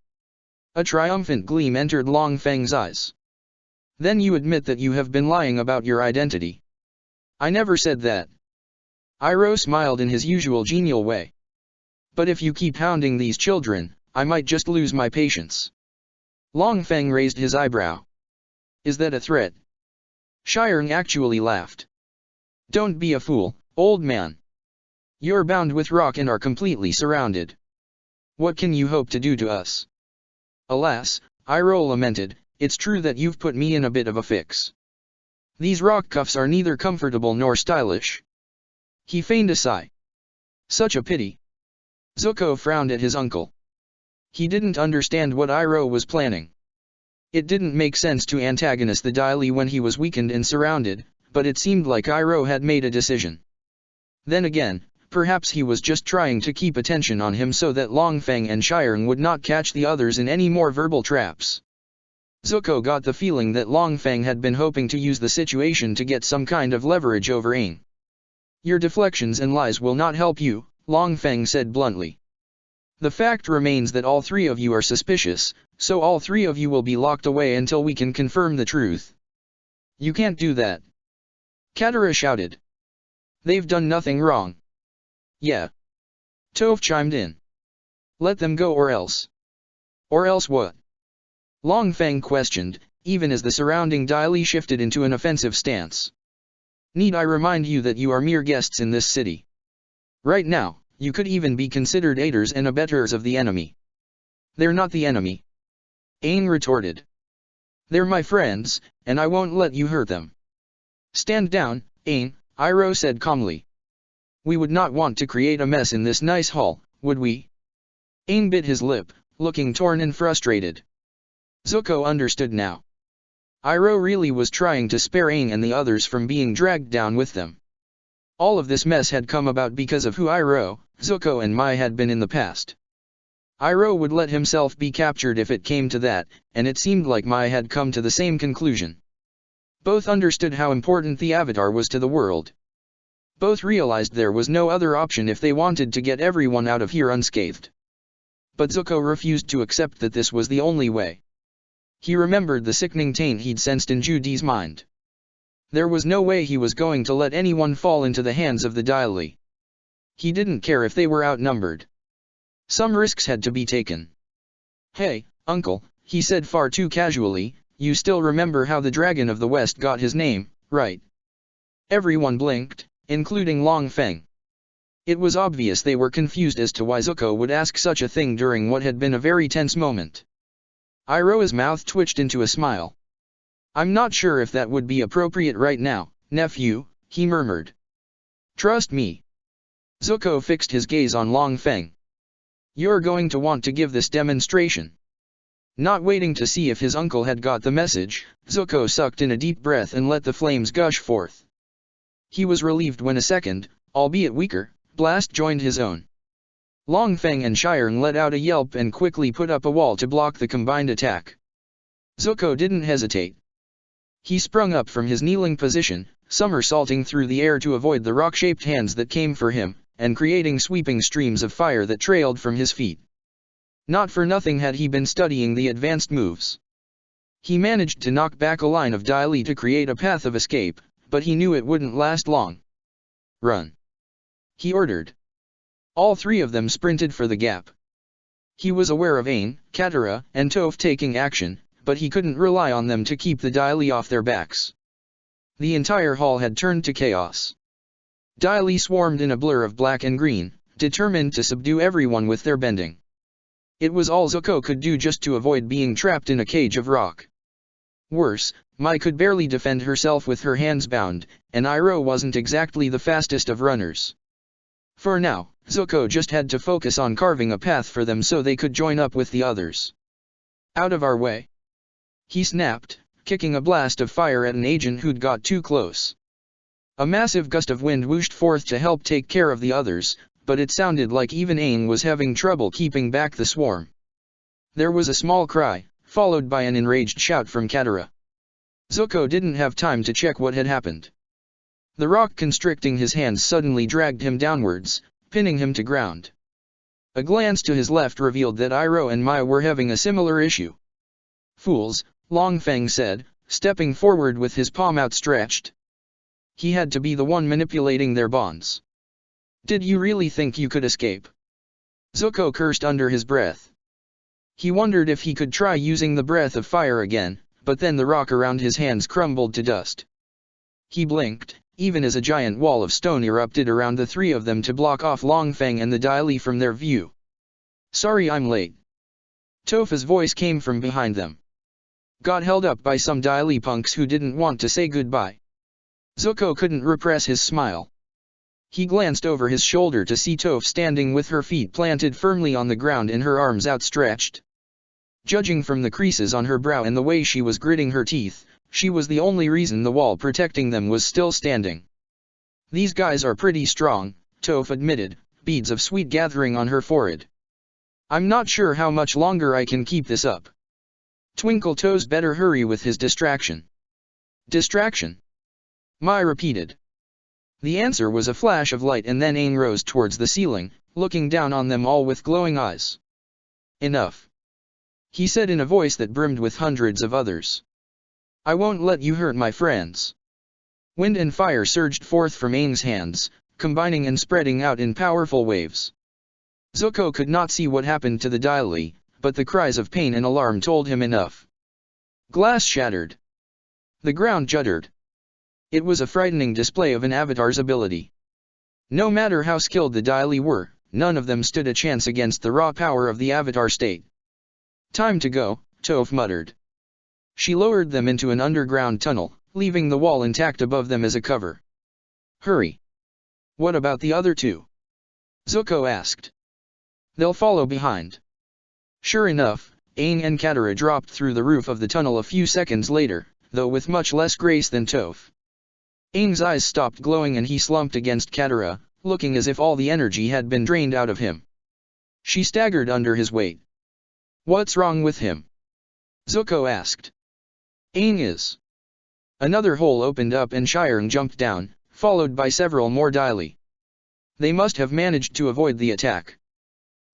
A triumphant gleam entered Long Feng's eyes. Then you admit that you have been lying about your identity. I never said that. Iroh smiled in his usual genial way. But if you keep hounding these children, I might just lose my patience. Long Feng raised his eyebrow. Is that a threat? Shireng actually laughed. Don't be a fool, old man. You're bound with rock and are completely surrounded. What can you hope to do to us? Alas, Iroh lamented, it's true that you've put me in a bit of a fix. These rock cuffs are neither comfortable nor stylish. He feigned a sigh. Such a pity. Zuko frowned at his uncle. He didn't understand what Iroh was planning. It didn't make sense to antagonize the Dai Li when he was weakened and surrounded, but it seemed like Iroh had made a decision. Then again, perhaps he was just trying to keep attention on him so that Long Feng and Shireng would not catch the others in any more verbal traps. Zuko got the feeling that Long Feng had been hoping to use the situation to get some kind of leverage over Aang. Your deflections and lies will not help you, Long Feng said bluntly. The fact remains that all three of you are suspicious, so all three of you will be locked away until we can confirm the truth. You can't do that. Katara shouted. They've done nothing wrong. Yeah. Toph chimed in. Let them go or else. Or else what? Long Feng questioned, even as the surrounding Dai Li shifted into an offensive stance. Need I remind you that you are mere guests in this city? Right now, you could even be considered aiders and abettors of the enemy. They're not the enemy. Aang retorted. They're my friends, and I won't let you hurt them. Stand down, Aang, Iroh said calmly. We would not want to create a mess in this nice hall, would we? Aang bit his lip, looking torn and frustrated. Zuko understood now. Iroh really was trying to spare Aang and the others from being dragged down with them. All of this mess had come about because of who Iroh, Zuko and Mai had been in the past. Iroh would let himself be captured if it came to that, and it seemed like Mai had come to the same conclusion. Both understood how important the Avatar was to the world. Both realized there was no other option if they wanted to get everyone out of here unscathed. But Zuko refused to accept that this was the only way. He remembered the sickening taint he'd sensed in Judy's mind. There was no way he was going to let anyone fall into the hands of the Dai Li. He didn't care if they were outnumbered. Some risks had to be taken. Hey, uncle, he said far too casually, you still remember how the Dragon of the West got his name, right? Everyone blinked, including Long Feng. It was obvious they were confused as to why Zuko would ask such a thing during what had been a very tense moment. Iroh's mouth twitched into a smile. I'm not sure if that would be appropriate right now, nephew, he murmured. Trust me. Zuko fixed his gaze on Long Feng. You're going to want to give this demonstration. Not waiting to see if his uncle had got the message, Zuko sucked in a deep breath and let the flames gush forth. He was relieved when a second, albeit weaker, blast joined his own. Long Feng and Shireng let out a yelp and quickly put up a wall to block the combined attack. Zuko didn't hesitate. He sprung up from his kneeling position, somersaulting through the air to avoid the rock-shaped hands that came for him, and creating sweeping streams of fire that trailed from his feet. Not for nothing had he been studying the advanced moves. He managed to knock back a line of Dai Li to create a path of escape, but he knew it wouldn't last long. Run! He ordered. All three of them sprinted for the gap. He was aware of Aang, Katara, and Toph taking action, but he couldn't rely on them to keep the Dai Li off their backs. The entire hall had turned to chaos. Dai Li swarmed in a blur of black and green, determined to subdue everyone with their bending. It was all Zuko could do just to avoid being trapped in a cage of rock. Worse, Mai could barely defend herself with her hands bound, and Iroh wasn't exactly the fastest of runners. For now, Zuko just had to focus on carving a path for them so they could join up with the others. Out of our way! He snapped, kicking a blast of fire at an agent who'd got too close. A massive gust of wind whooshed forth to help take care of the others, but it sounded like even Aang was having trouble keeping back the swarm. There was a small cry, followed by an enraged shout from Katara. Zuko didn't have time to check what had happened. The rock constricting his hands suddenly dragged him downwards, pinning him to ground. A glance to his left revealed that Iroh and Mai were having a similar issue. "Fools," Long Feng said, stepping forward with his palm outstretched. He had to be the one manipulating their bonds. "Did you really think you could escape?" Zuko cursed under his breath. He wondered if he could try using the breath of fire again, but then the rock around his hands crumbled to dust. He blinked, even as a giant wall of stone erupted around the three of them to block off Long Feng and the Dai Li from their view. "Sorry I'm late." Topha's voice came from behind them. "Got held up by some Dai Li punks who didn't want to say goodbye." Zuko couldn't repress his smile. He glanced over his shoulder to see Toph standing with her feet planted firmly on the ground and her arms outstretched. Judging from the creases on her brow and the way she was gritting her teeth, she was the only reason the wall protecting them was still standing. "These guys are pretty strong," Toph admitted, beads of sweat gathering on her forehead. "I'm not sure how much longer I can keep this up." Twinkle Toes better hurry with his distraction. "Distraction?" Mai repeated. The answer was a flash of light, and then Aang rose towards the ceiling, looking down on them all with glowing eyes. "Enough," he said in a voice that brimmed with hundreds of others. "I won't let you hurt my friends." Wind and fire surged forth from Aang's hands, combining and spreading out in powerful waves. Zuko could not see what happened to the Dai Li, but the cries of pain and alarm told him enough. Glass shattered. The ground juddered. It was a frightening display of an avatar's ability. No matter how skilled the Dai Li were, none of them stood a chance against the raw power of the avatar state. "Time to go," Toph muttered. She lowered them into an underground tunnel, leaving the wall intact above them as a cover. "Hurry. What about the other two?" Zuko asked. "They'll follow behind." Sure enough, Aang and Katara dropped through the roof of the tunnel a few seconds later, though with much less grace than Toph. Aang's eyes stopped glowing and he slumped against Katara, looking as if all the energy had been drained out of him. She staggered under his weight. "What's wrong with him?" Zuko asked. "Aang is." Another hole opened up and Shirang jumped down, followed by several more Dai Li. They must have managed to avoid the attack.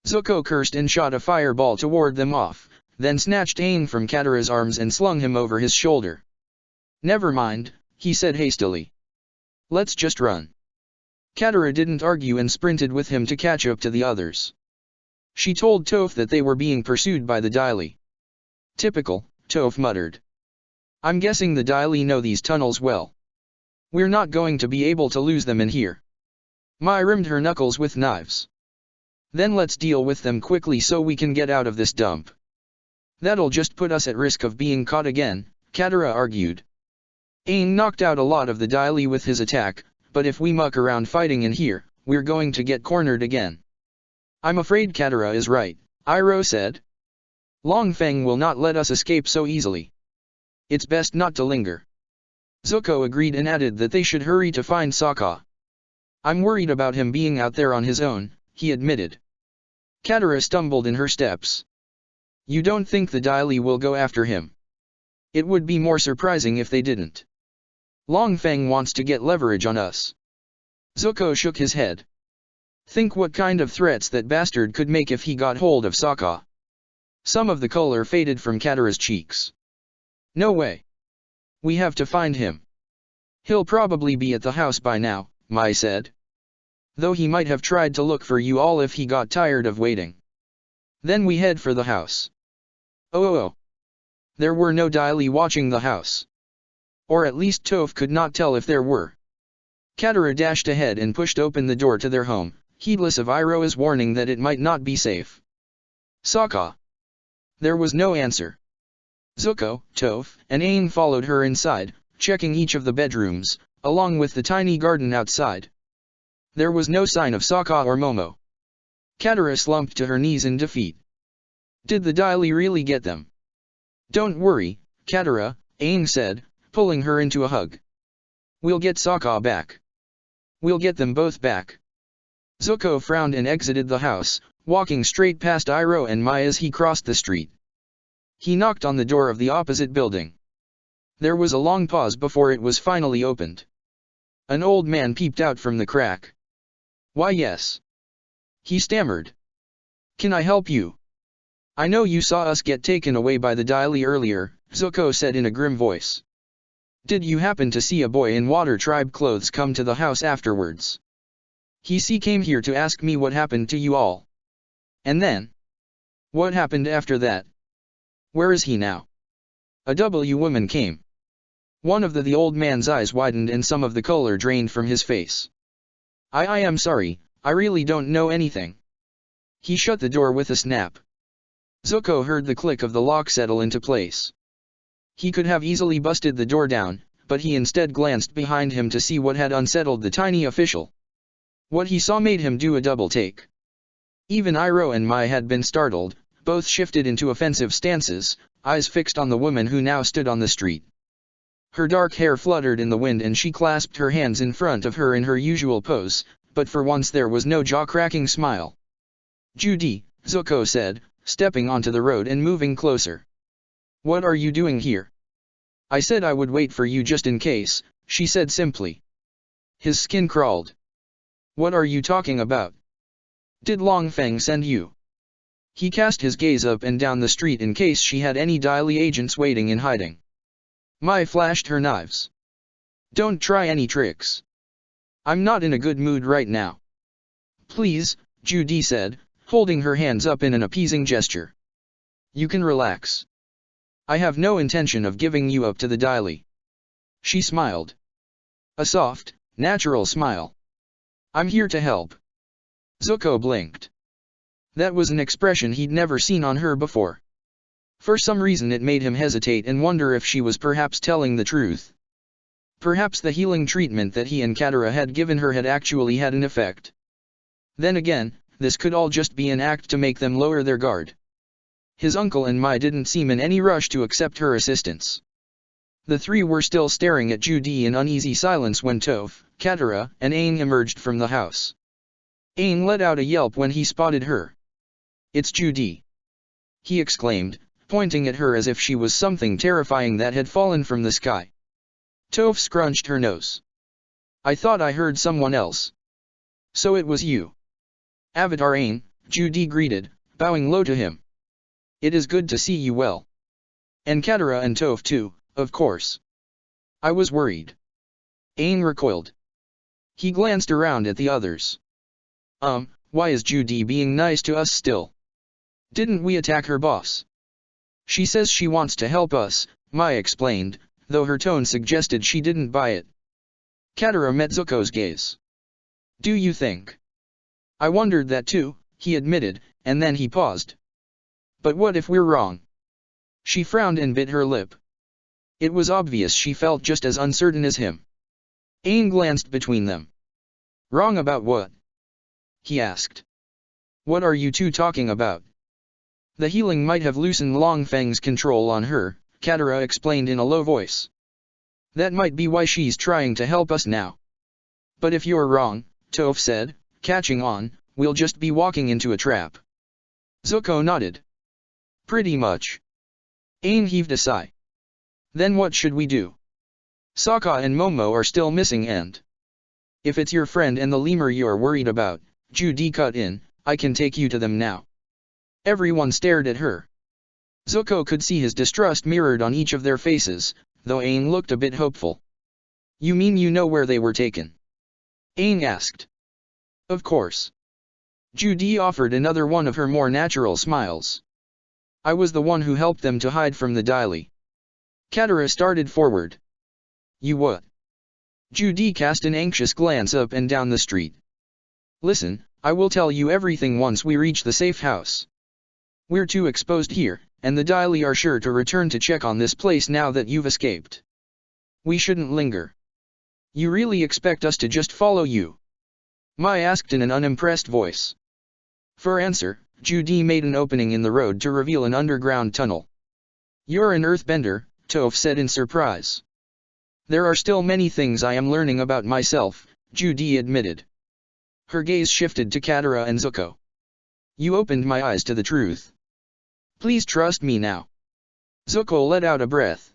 Zuko cursed and shot a fireball to ward them off, then snatched Aang from Katara's arms and slung him over his shoulder. "Never mind," he said hastily. "Let's just run." Katara didn't argue and sprinted with him to catch up to the others. She told Toph that they were being pursued by the Dai Li. "Typical," Toph muttered. "I'm guessing the Dai Li know these tunnels well. We're not going to be able to lose them in here." Mai rimmed her knuckles with knives. "Then let's deal with them quickly so we can get out of this dump." "That'll just put us at risk of being caught again," Katara argued. "Aang knocked out a lot of the Dai Li with his attack, but if we muck around fighting in here, we're going to get cornered again." "I'm afraid Katara is right," Iroh said. "Long Feng will not let us escape so easily. It's best not to linger." Zuko agreed and added that they should hurry to find Sokka. "I'm worried about him being out there on his own," he admitted. Katara stumbled in her steps. "You don't think the Dai Li will go after him?" "It would be more surprising if they didn't. Long Feng wants to get leverage on us." Zuko shook his head. "Think what kind of threats that bastard could make if he got hold of Sokka." Some of the color faded from Katara's cheeks. "No way. We have to find him." "He'll probably be at the house by now," Mai said. "Though he might have tried to look for you all if he got tired of waiting." "Then we head for the house." Oh. There were no Dai Li watching the house. Or at least Toph could not tell if there were. Katara dashed ahead and pushed open the door to their home, heedless of Iroh's warning that it might not be safe. "Sokka." There was no answer. Zuko, Toph, and Aang followed her inside, checking each of the bedrooms, along with the tiny garden outside. There was no sign of Sokka or Momo. Katara slumped to her knees in defeat. Did the Dai Li really get them? "Don't worry, Katara," Aang said, pulling her into a hug. "We'll get Sokka back. We'll get them both back." Zuko frowned and exited the house, walking straight past Iroh and Mai as he crossed the street. He knocked on the door of the opposite building. There was a long pause before it was finally opened. An old man peeped out from the crack. "Why yes," he stammered. "Can I help you?" "I know you saw us get taken away by the Daily earlier," Zuko said in a grim voice. "Did you happen to see a boy in water tribe clothes come to the house afterwards?" "He came here to ask me what happened to you all." "And then? What happened after that?" "Where is he now?" A woman came. One of the old man's eyes widened and some of the color drained from his face. I am sorry, I really don't know anything." He shut the door with a snap. Zuko heard the click of the lock settle into place. He could have easily busted the door down, but he instead glanced behind him to see what had unsettled the tiny official. What he saw made him do a double take. Even Iroh and Mai had been startled, both shifted into offensive stances, eyes fixed on the woman who now stood on the street. Her dark hair fluttered in the wind and she clasped her hands in front of her in her usual pose, but for once there was no jaw-cracking smile. "Judy," Zuko said, stepping onto the road and moving closer. "What are you doing here?" "I said I would wait for you just in case," she said simply. His skin crawled. "What are you talking about? Did Long Feng send you?" He cast his gaze up and down the street in case she had any Daily agents waiting in hiding. Mai flashed her knives. "Don't try any tricks. I'm not in a good mood right now." "Please," Judy said, holding her hands up in an appeasing gesture. "You can relax. I have no intention of giving you up to the Daily." She smiled. A soft, natural smile. "I'm here to help." Zuko blinked. That was an expression he'd never seen on her before. For some reason it made him hesitate and wonder if she was perhaps telling the truth. Perhaps the healing treatment that he and Katara had given her had actually had an effect. Then again, this could all just be an act to make them lower their guard. His uncle and Mai didn't seem in any rush to accept her assistance. The three were still staring at Judy in uneasy silence when Toph, Katara, and Aang emerged from the house. Aang let out a yelp when he spotted her. "It's Judy!" he exclaimed, pointing at her as if she was something terrifying that had fallen from the sky. Toph scrunched her nose. "I thought I heard someone else." "So it was you." "Avatar Aang," Judy greeted, bowing low to him. "It is good to see you well. And Katara and Toph too, of course." "I was worried." Aang recoiled. He glanced around at the others. Why is Judy being nice to us still? Didn't we attack her boss?" "She says she wants to help us," Mai explained, though her tone suggested she didn't buy it. Katara met Zuko's gaze. "Do you think?" "I wondered that too," he admitted, and then he paused. "But what if we're wrong?" She frowned and bit her lip. It was obvious she felt just as uncertain as him. Aang glanced between them. "Wrong about what?" he asked. "What are you two talking about?" "The healing might have loosened Long Feng's control on her," Katara explained in a low voice. "That might be why she's trying to help us now." "But if you're wrong," Toph said, catching on, "we'll just be walking into a trap." Zuko nodded. "Pretty much." Aang heaved a sigh. "Then what should we do? Sokka and Momo are still missing and—" "If it's your friend and the lemur you're worried about," Judy cut in, "I can take you to them now." Everyone stared at her. Zuko could see his distrust mirrored on each of their faces, though Aang looked a bit hopeful. "You mean you know where they were taken?" Aang asked. "Of course." Judy offered another one of her more natural smiles. "I was the one who helped them to hide from the Daily." Katara started forward. "You what?" Judy cast an anxious glance up and down the street. "Listen, I will tell you everything once we reach the safe house. We're too exposed here, and the Daily are sure to return to check on this place now that you've escaped. We shouldn't linger." "You really expect us to just follow you?" Mai asked in an unimpressed voice. For answer, Judy made an opening in the road to reveal an underground tunnel. "You're an earthbender," Toph said in surprise. "There are still many things I am learning about myself," Judy admitted. Her gaze shifted to Katara and Zuko. "You opened my eyes to the truth. Please trust me now." Zuko let out a breath.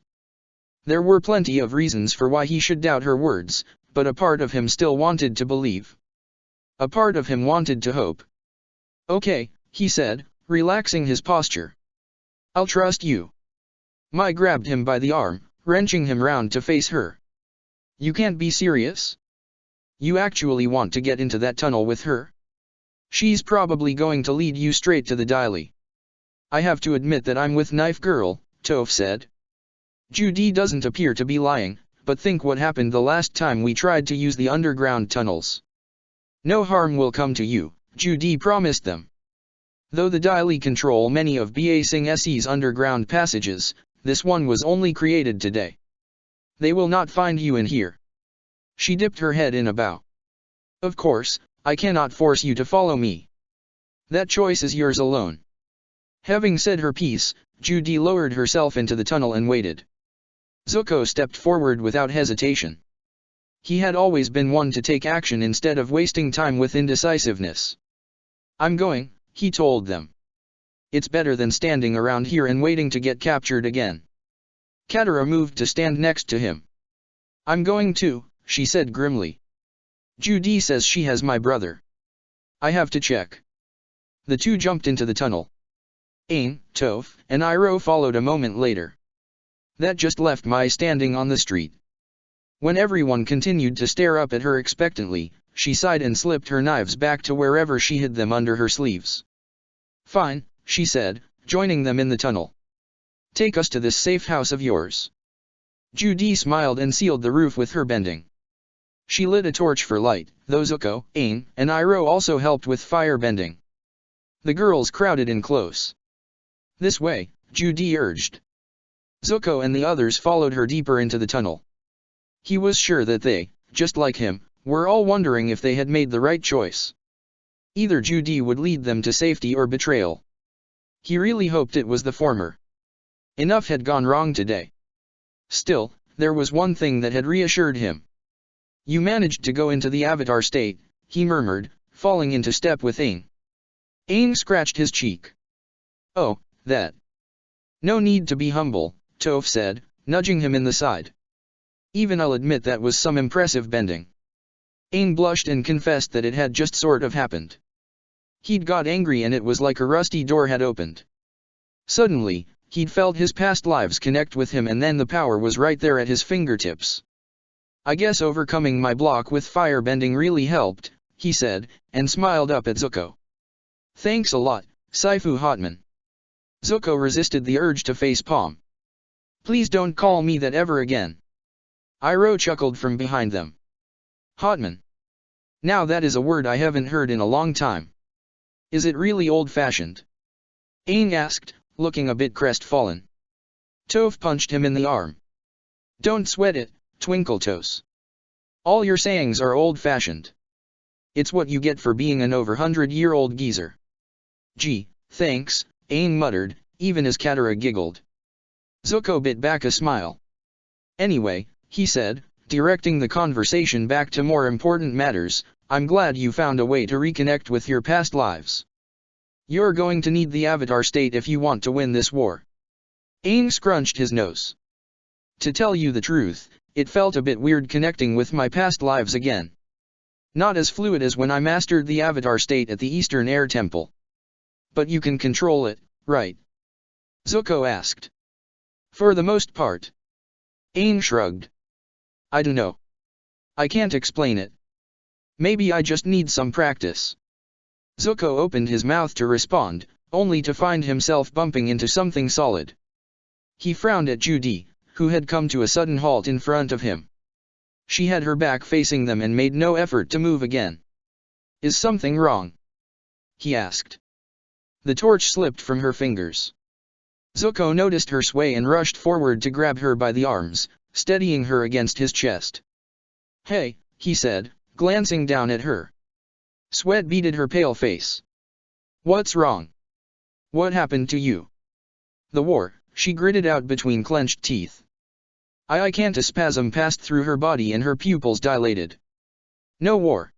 There were plenty of reasons for why he should doubt her words, but a part of him still wanted to believe. A part of him wanted to hope. Okay, he said, relaxing his posture. I'll trust you. Mai grabbed him by the arm, wrenching him round to face her. You can't be serious? You actually want to get into that tunnel with her? She's probably going to lead you straight to the daily. I have to admit that I'm with Knife Girl, Toph said. Judy doesn't appear to be lying, but think what happened the last time we tried to use the underground tunnels. No harm will come to you, Judy promised them. Though the daily control many of Ba Sing Se's underground passages, this one was only created today. They will not find you in here. She dipped her head in a bow. Of course, I cannot force you to follow me. That choice is yours alone. Having said her piece, Judy lowered herself into the tunnel and waited. Zuko stepped forward without hesitation. He had always been one to take action instead of wasting time with indecisiveness. I'm going, he told them. It's better than standing around here and waiting to get captured again. Katara moved to stand next to him. I'm going too, she said grimly. Judy says she has my brother. I have to check. The two jumped into the tunnel. Aang, Toph, and Iroh followed a moment later. That just left Mai standing on the street. When everyone continued to stare up at her expectantly, she sighed and slipped her knives back to wherever she hid them under her sleeves. Fine, she said, joining them in the tunnel. Take us to this safe house of yours. Judy smiled and sealed the roof with her bending. She lit a torch for light, though Zuko, Aang, and Iroh also helped with fire bending. The girls crowded in close. This way, Judy urged. Zuko and the others followed her deeper into the tunnel. He was sure that they, just like him, were all wondering if they had made the right choice. Either Judy would lead them to safety or betrayal. He really hoped it was the former. Enough had gone wrong today. Still, there was one thing that had reassured him. You managed to go into the Avatar state, he murmured, falling into step with Aang. Aang scratched his cheek. Oh, that. No need to be humble, Toph said, nudging him in the side. Even I'll admit that was some impressive bending. Aang blushed and confessed that it had just sort of happened. He'd got angry and it was like a rusty door had opened. Suddenly, he'd felt his past lives connect with him and then the power was right there at his fingertips. I guess overcoming my block with firebending really helped, he said, and smiled up at Zuko. Thanks a lot, Saifu Hotman. Zuko resisted the urge to face palm. Please don't call me that ever again. Iroh chuckled from behind them. Hotman. Now that is a word I haven't heard in a long time. Is it really old-fashioned? Aang asked, looking a bit crestfallen. Toph punched him in the arm. Don't sweat it, Twinkle Toes. All your sayings are old-fashioned. It's what you get for being an over 100-year-old geezer. Gee, thanks, Aang muttered, even as Katara giggled. Zuko bit back a smile. Anyway, he said, directing the conversation back to more important matters, I'm glad you found a way to reconnect with your past lives. You're going to need the Avatar state if you want to win this war. Aang scrunched his nose. To tell you the truth, it felt a bit weird connecting with my past lives again. Not as fluid as when I mastered the Avatar state at the Eastern Air Temple. But you can control it, right? Zuko asked. For the most part. Aang shrugged. I don't know. I can't explain it. Maybe I just need some practice. Zuko opened his mouth to respond, only to find himself bumping into something solid. He frowned at Judy, who had come to a sudden halt in front of him. She had her back facing them and made no effort to move again. Is something wrong? He asked. The torch slipped from her fingers. Zuko noticed her sway and rushed forward to grab her by the arms, steadying her against his chest. Hey, he said, glancing down at her. Sweat beaded her pale face. What's wrong? What happened to you? The war, she gritted out between clenched teeth. I can't. A spasm passed through her body and her pupils dilated. No war.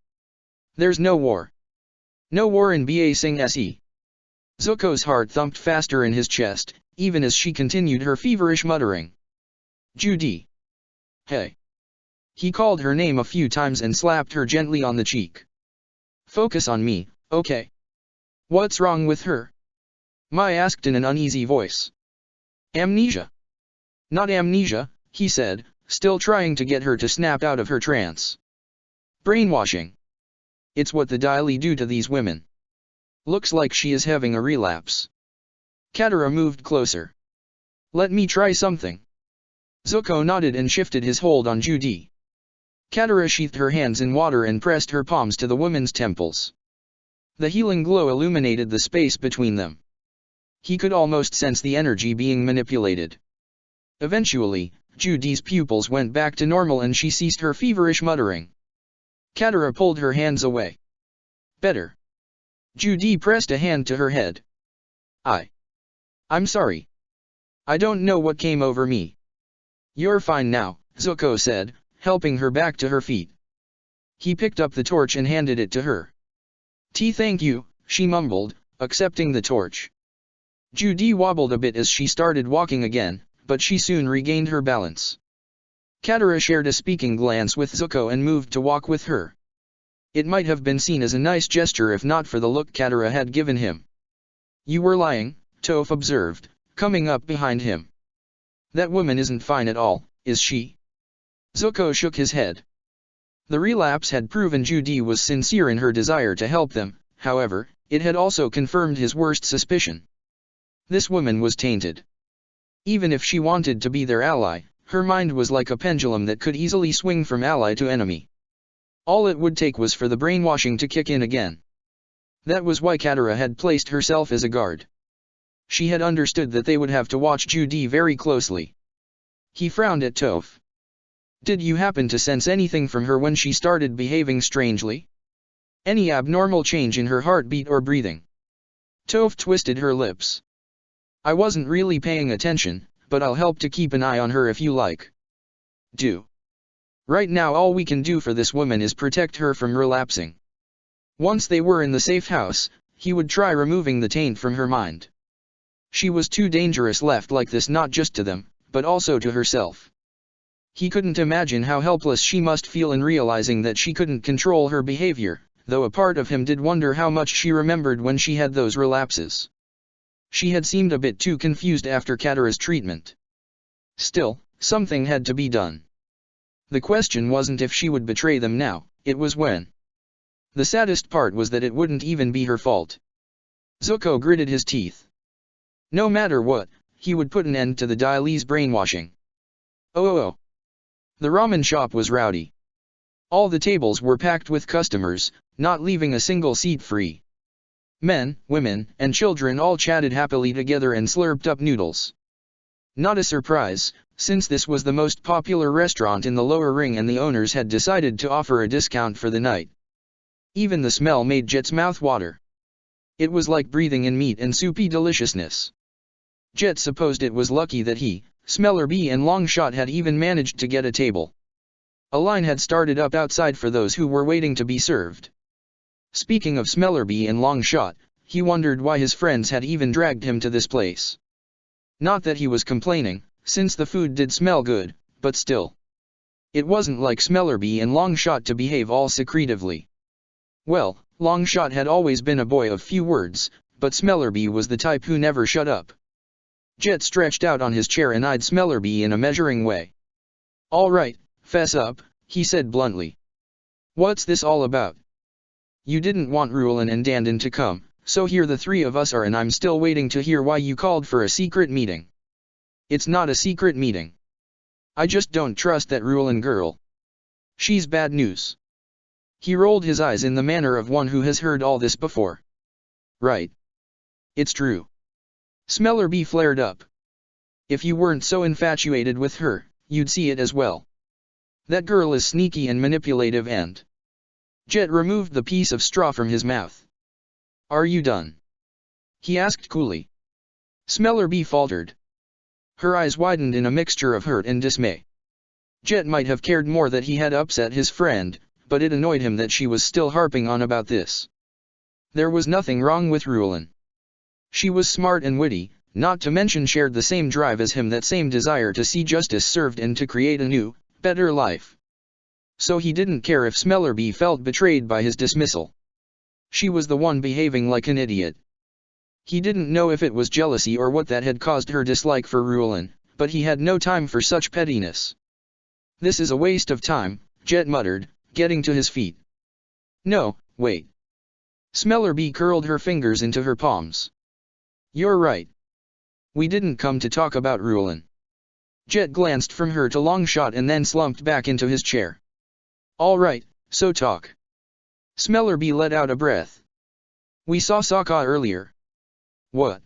There's no war. No war in Ba Sing Se. Zuko's heart thumped faster in his chest, even as she continued her feverish muttering. Judy. Hey. He called her name a few times and slapped her gently on the cheek. Focus on me, okay? What's wrong with her? Mai asked in an uneasy voice. Amnesia. Not amnesia, he said, still trying to get her to snap out of her trance. Brainwashing. It's what the Daily do to these women. Looks like she is having a relapse. Katara moved closer. Let me try something. Zuko nodded and shifted his hold on Judy. Katara sheathed her hands in water and pressed her palms to the woman's temples. The healing glow illuminated the space between them. He could almost sense the energy being manipulated. Eventually, Judy's pupils went back to normal and she ceased her feverish muttering. Katara pulled her hands away. Better. Judy pressed a hand to her head. I'm sorry. I don't know what came over me. You're fine now, Zuko said, helping her back to her feet. He picked up the torch and handed it to her. Thank you, she mumbled, accepting the torch. Judy wobbled a bit as she started walking again, but she soon regained her balance. Katara shared a speaking glance with Zuko and moved to walk with her. It might have been seen as a nice gesture if not for the look Katara had given him. You were lying, Toph observed, coming up behind him. That woman isn't fine at all, is she? Zuko shook his head. The relapse had proven Judy was sincere in her desire to help them, however, it had also confirmed his worst suspicion. This woman was tainted. Even if she wanted to be their ally, her mind was like a pendulum that could easily swing from ally to enemy. All it would take was for the brainwashing to kick in again. That was why Katara had placed herself as a guard. She had understood that they would have to watch Judy very closely. He frowned at Toph. Did you happen to sense anything from her when she started behaving strangely? Any abnormal change in her heartbeat or breathing? Toph twisted her lips. I wasn't really paying attention, but I'll help to keep an eye on her if you like. Do. Right now all we can do for this woman is protect her from relapsing. Once they were in the safe house, he would try removing the taint from her mind. She was too dangerous left like this, not just to them, but also to herself. He couldn't imagine how helpless she must feel in realizing that she couldn't control her behavior, though a part of him did wonder how much she remembered when she had those relapses. She had seemed a bit too confused after Katara's treatment. Still, something had to be done. The question wasn't if she would betray them now, it was when. The saddest part was that it wouldn't even be her fault. Zuko gritted his teeth. No matter what, he would put an end to the Daily's brainwashing. Oh. The ramen shop was rowdy. All the tables were packed with customers, not leaving a single seat free. Men, women, and children all chatted happily together and slurped up noodles. Not a surprise, since this was the most popular restaurant in the lower ring and the owners had decided to offer a discount for the night. Even the smell made Jet's mouth water. It was like breathing in meat and soupy deliciousness. Jet supposed it was lucky that he, Smellerbee and Longshot had even managed to get a table. A line had started up outside for those who were waiting to be served. Speaking of Smellerbee and Longshot, he wondered why his friends had even dragged him to this place. Not that he was complaining, since the food did smell good, but still. It wasn't like Smellerbee and Longshot to behave all secretively. Well, Longshot had always been a boy of few words, but Smellerbee was the type who never shut up. Jet stretched out on his chair and eyed Smellerbee in a measuring way. All right, fess up, he said bluntly. What's this all about? You didn't want Rulin and Dandan to come, so here the three of us are and I'm still waiting to hear why you called for a secret meeting. It's not a secret meeting. I just don't trust that Rulin girl. She's bad news. He rolled his eyes in the manner of one who has heard all this before. Right. It's true. Smellerbee flared up. If you weren't so infatuated with her, you'd see it as well. That girl is sneaky and manipulative and... Jet removed the piece of straw from his mouth. Are you done? He asked coolly. Smellerbee faltered. Her eyes widened in a mixture of hurt and dismay. Jet might have cared more that he had upset his friend, but it annoyed him that she was still harping on about this. There was nothing wrong with Rulin. She was smart and witty, not to mention shared the same drive as him, that same desire to see justice served and to create a new, better life. So he didn't care if Smellerbee felt betrayed by his dismissal. She was the one behaving like an idiot. He didn't know if it was jealousy or what that had caused her dislike for Rulin, but he had no time for such pettiness. "This is a waste of time," Jet muttered, getting to his feet. "No, wait." Smellerbee curled her fingers into her palms. "You're right. We didn't come to talk about Rulin." Jet glanced from her to Longshot and then slumped back into his chair. "All right, so talk." Smellerbee let out a breath. "We saw Sokka earlier." "What?"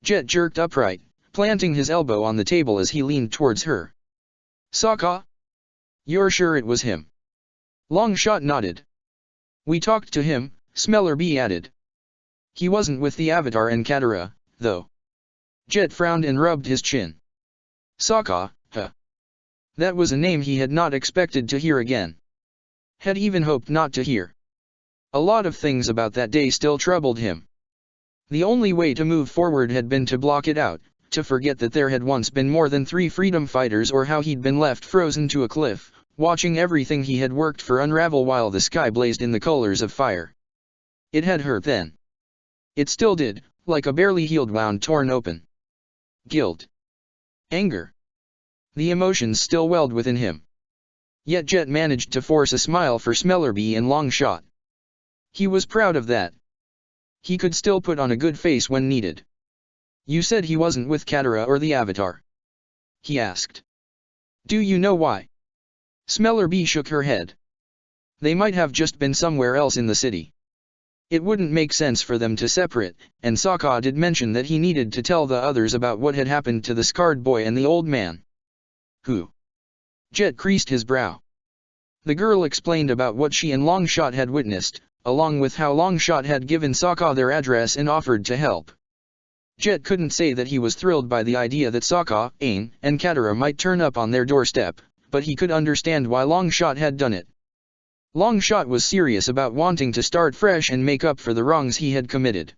Jet jerked upright, planting his elbow on the table as he leaned towards her. "Sokka? You're sure it was him?" Longshot nodded. "We talked to him," Smellerbee added. "He wasn't with the Avatar and Katara, though." Jet frowned and rubbed his chin. Sokka, huh? That was a name he had not expected to hear again. Had even hoped not to hear. A lot of things about that day still troubled him. The only way to move forward had been to block it out, to forget that there had once been more than 3 freedom fighters or how he'd been left frozen to a cliff, watching everything he had worked for unravel while the sky blazed in the colors of fire. It had hurt then. It still did, like a barely healed wound torn open. Guilt. Anger. The emotions still welled within him. Yet Jet managed to force a smile for Smellerbee and Longshot. He was proud of that. He could still put on a good face when needed. "You said he wasn't with Katara or the Avatar?" he asked. "Do you know why?" Smellerbee shook her head. "They might have just been somewhere else in the city. It wouldn't make sense for them to separate, and Sokka did mention that he needed to tell the others about what had happened to the scarred boy and the old man." "Who?" Jet creased his brow. The girl explained about what she and Longshot had witnessed, along with how Longshot had given Sokka their address and offered to help. Jet couldn't say that he was thrilled by the idea that Sokka, Aang, and Katara might turn up on their doorstep, but he could understand why Longshot had done it. Longshot was serious about wanting to start fresh and make up for the wrongs he had committed.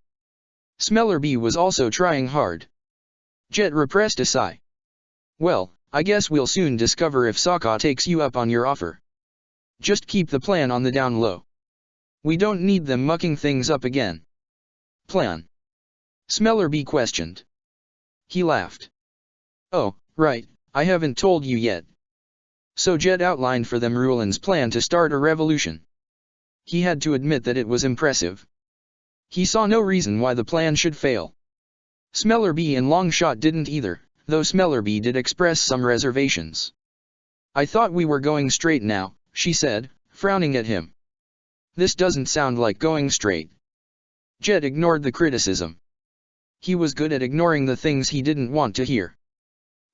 Smellerbee was also trying hard. Jet repressed a sigh. "Well, I guess we'll soon discover if Sokka takes you up on your offer. Just keep the plan on the down low. We don't need them mucking things up again." "Plan?" Smellerbee questioned. He laughed. "Oh, right, I haven't told you yet." So Jet outlined for them Rulin's plan to start a revolution. He had to admit that it was impressive. He saw no reason why the plan should fail. Smellerbee and Longshot didn't either, though Smellerbee did express some reservations. "I thought we were going straight now," she said, frowning at him. "This doesn't sound like going straight." Jet ignored the criticism. He was good at ignoring the things he didn't want to hear.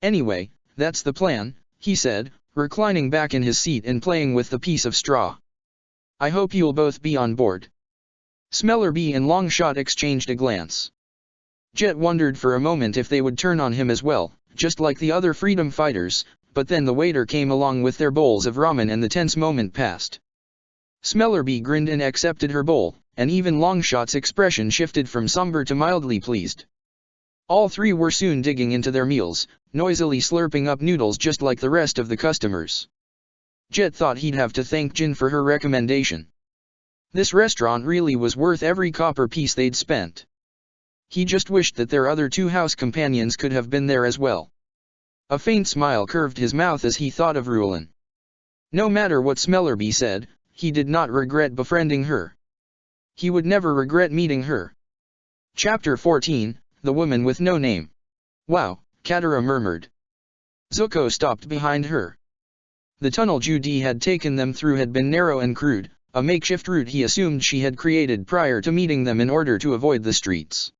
"Anyway, that's the plan," he said, reclining back in his seat and playing with the piece of straw. "I hope you'll both be on board." Smellerbee and Longshot exchanged a glance. Jet wondered for a moment if they would turn on him as well, just like the other freedom fighters, but then the waiter came along with their bowls of ramen and the tense moment passed. Smellerbee grinned and accepted her bowl, and even Longshot's expression shifted from somber to mildly pleased. All 3 were soon digging into their meals, noisily slurping up noodles just like the rest of the customers. Jet thought he'd have to thank Jin for her recommendation. This restaurant really was worth every copper piece they'd spent. He just wished that their other 2 house companions could have been there as well. A faint smile curved his mouth as he thought of Rulin. No matter what Smellerbee said, he did not regret befriending her. He would never regret meeting her. Chapter 14, The Woman with No Name. "Wow," Katara murmured. Zuko stopped behind her. The tunnel Judy had taken them through had been narrow and crude, a makeshift route he assumed she had created prior to meeting them in order to avoid the streets.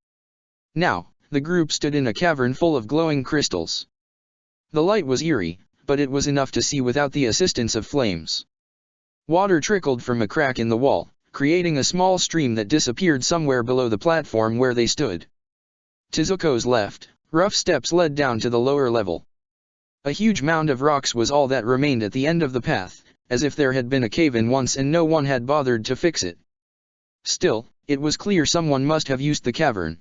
Now, the group stood in a cavern full of glowing crystals. The light was eerie, but it was enough to see without the assistance of flames. Water trickled from a crack in the wall, creating a small stream that disappeared somewhere below the platform where they stood. To Zuko's left, rough steps led down to the lower level. A huge mound of rocks was all that remained at the end of the path, as if there had been a cave-in once and no one had bothered to fix it. Still, it was clear someone must have used the cavern.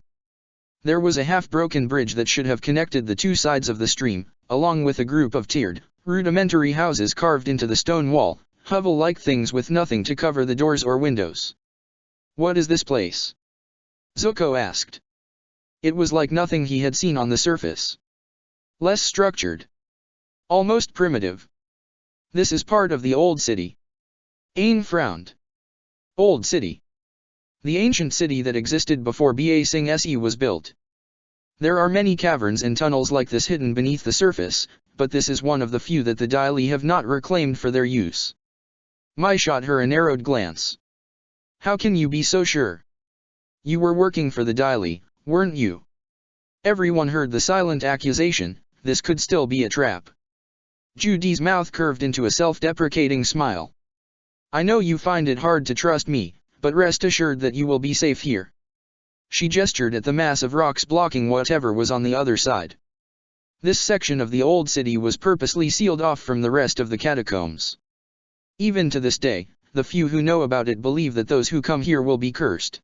There was a half-broken bridge that should have connected the 2 sides of the stream, along with a group of tiered, rudimentary houses carved into the stone wall, hovel-like things with nothing to cover the doors or windows. What is this place? Zuko asked. It was like nothing he had seen on the surface. Less structured. Almost primitive. This is part of the old city. Aang frowned. Old city. The ancient city that existed before Ba Sing Se was built. There are many caverns and tunnels like this hidden beneath the surface, but this is one of the few that the Dai Li have not reclaimed for their use. Mai shot her a narrowed glance. How can you be so sure? You were working for the Dai Li, weren't you? Everyone heard the silent accusation. This could still be a trap. Judy's mouth curved into a self-deprecating smile. I know you find it hard to trust me, but rest assured that you will be safe here. She gestured at the mass of rocks blocking whatever was on the other side. This section of the old city was purposely sealed off from the rest of the catacombs. Even to this day, the few who know about it believe that those who come here will be cursed.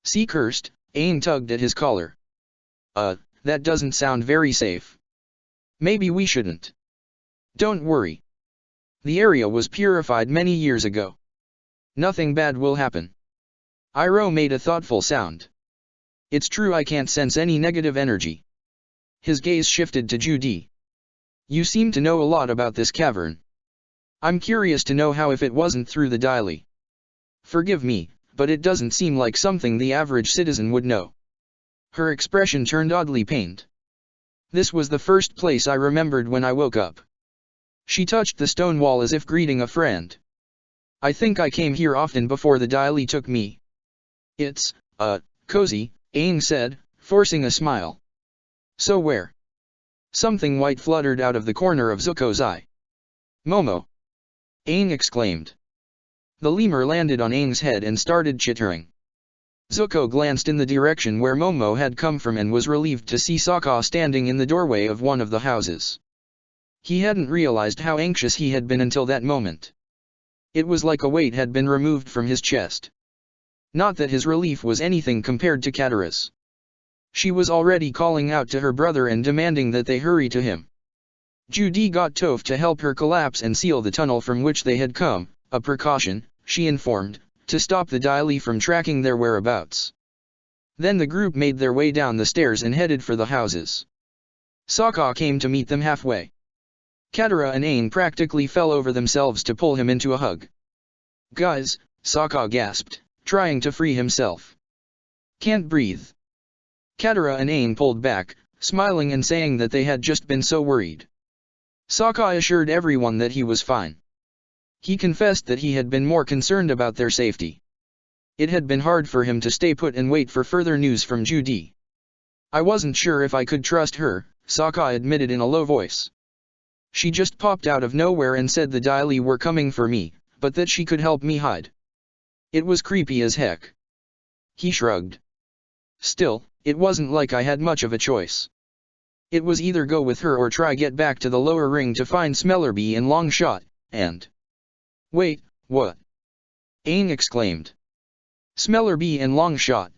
See, cursed? Aang tugged at his collar. That doesn't sound very safe. Maybe we shouldn't. Don't worry. The area was purified many years ago. Nothing bad will happen. Iroh made a thoughtful sound. It's true I can't sense any negative energy. His gaze shifted to Judy. You seem to know a lot about this cavern. I'm curious to know how if it wasn't through the Dai Li. Forgive me, but it doesn't seem like something the average citizen would know. Her expression turned oddly pained. This was the first place I remembered when I woke up. She touched the stone wall as if greeting a friend. I think I came here often before the Dai Li took me. It's, cozy, Aang said, forcing a smile. So where? Something white fluttered out of the corner of Zuko's eye. Momo! Aang exclaimed. The lemur landed on Aang's head and started chittering. Zuko glanced in the direction where Momo had come from and was relieved to see Sokka standing in the doorway of one of the houses. He hadn't realized how anxious he had been until that moment. It was like a weight had been removed from his chest. Not that his relief was anything compared to Katara's. She was already calling out to her brother and demanding that they hurry to him. Judy got Toph to help her collapse and seal the tunnel from which they had come, a precaution, she informed, to stop the Dai Li from tracking their whereabouts. Then the group made their way down the stairs and headed for the houses. Sokka came to meet them halfway. Katara and Aang practically fell over themselves to pull him into a hug. Guys, Sokka gasped, trying to free himself. Can't breathe. Katara and Aang pulled back, smiling and saying that they had just been so worried. Sokka assured everyone that he was fine. He confessed that he had been more concerned about their safety. It had been hard for him to stay put and wait for further news from Judy. I wasn't sure if I could trust her, Sokka admitted in a low voice. She just popped out of nowhere and said the Dai Li were coming for me, but that she could help me hide. It was creepy as heck. He shrugged. Still, it wasn't like I had much of a choice. It was either go with her or try get back to the lower ring to find Smellerbee and Longshot, and... Wait, what? Aang exclaimed. Smellerbee and Longshot.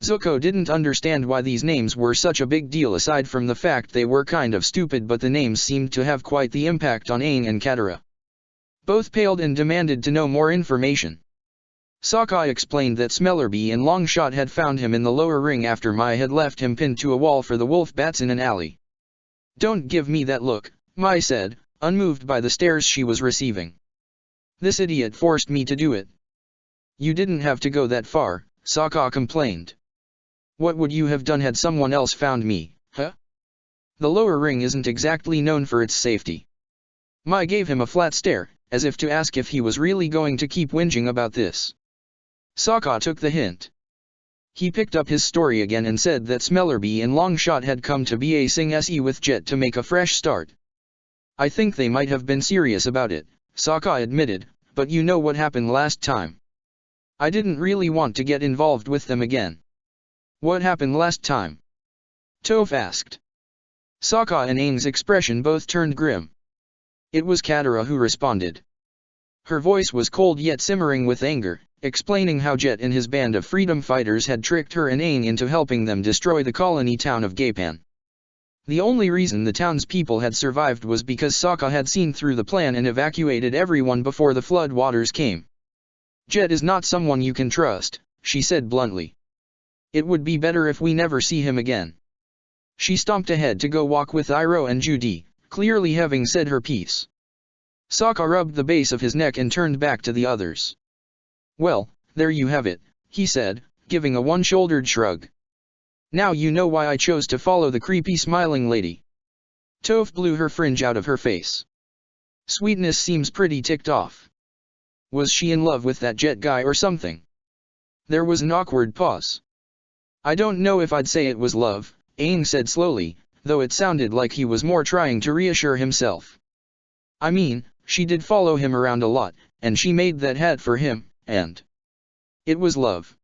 Zuko didn't understand why these names were such a big deal aside from the fact they were kind of stupid, but the names seemed to have quite the impact on Aang and Katara. Both paled and demanded to know more information. Sokka explained that Smellerbee and Longshot had found him in the lower ring after Mai had left him pinned to a wall for the wolf bats in an alley. Don't give me that look, Mai said, unmoved by the stares she was receiving. This idiot forced me to do it. You didn't have to go that far, Sokka complained. What would you have done had someone else found me, huh? The lower ring isn't exactly known for its safety. Mai gave him a flat stare, as if to ask if he was really going to keep whinging about this. Sokka took the hint. He picked up his story again and said that Smellerbee and Longshot had come to Ba Sing Se with Jet to make a fresh start. I think they might have been serious about it, Sokka admitted, but you know what happened last time. I didn't really want to get involved with them again. What happened last time? Toph asked. Sokka and Aang's expression both turned grim. It was Katara who responded. Her voice was cold yet simmering with anger, explaining how Jet and his band of freedom fighters had tricked her and Aang into helping them destroy the colony town of Gapan. The only reason the townspeople had survived was because Sokka had seen through the plan and evacuated everyone before the flood waters came. Jet is not someone you can trust, she said bluntly. It would be better if we never see him again. She stomped ahead to go walk with Iroh and Judy, clearly having said her piece. Sokka rubbed the base of his neck and turned back to the others. Well, there you have it, he said, giving a one-shouldered shrug. Now you know why I chose to follow the creepy smiling lady. Toph blew her fringe out of her face. Sweetness seems pretty ticked off. Was she in love with that Jet guy or something? There was an awkward pause. I don't know if I'd say it was love, Aang said slowly, though it sounded like he was more trying to reassure himself. I mean, she did follow him around a lot, and she made that hat for him, and it was love.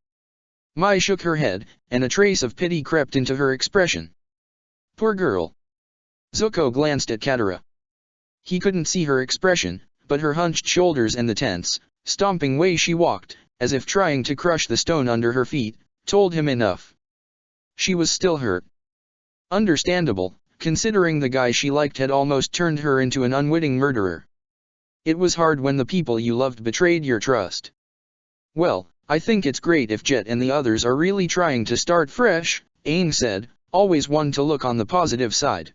Mai shook her head, and a trace of pity crept into her expression. Poor girl. Zuko glanced at Katara. He couldn't see her expression, but her hunched shoulders and the tense, stomping way she walked, as if trying to crush the stone under her feet, told him enough. She was still hurt. Understandable, considering the guy she liked had almost turned her into an unwitting murderer. It was hard when the people you loved betrayed your trust. Well, I think it's great if Jet and the others are really trying to start fresh, Aang said, always one to look on the positive side.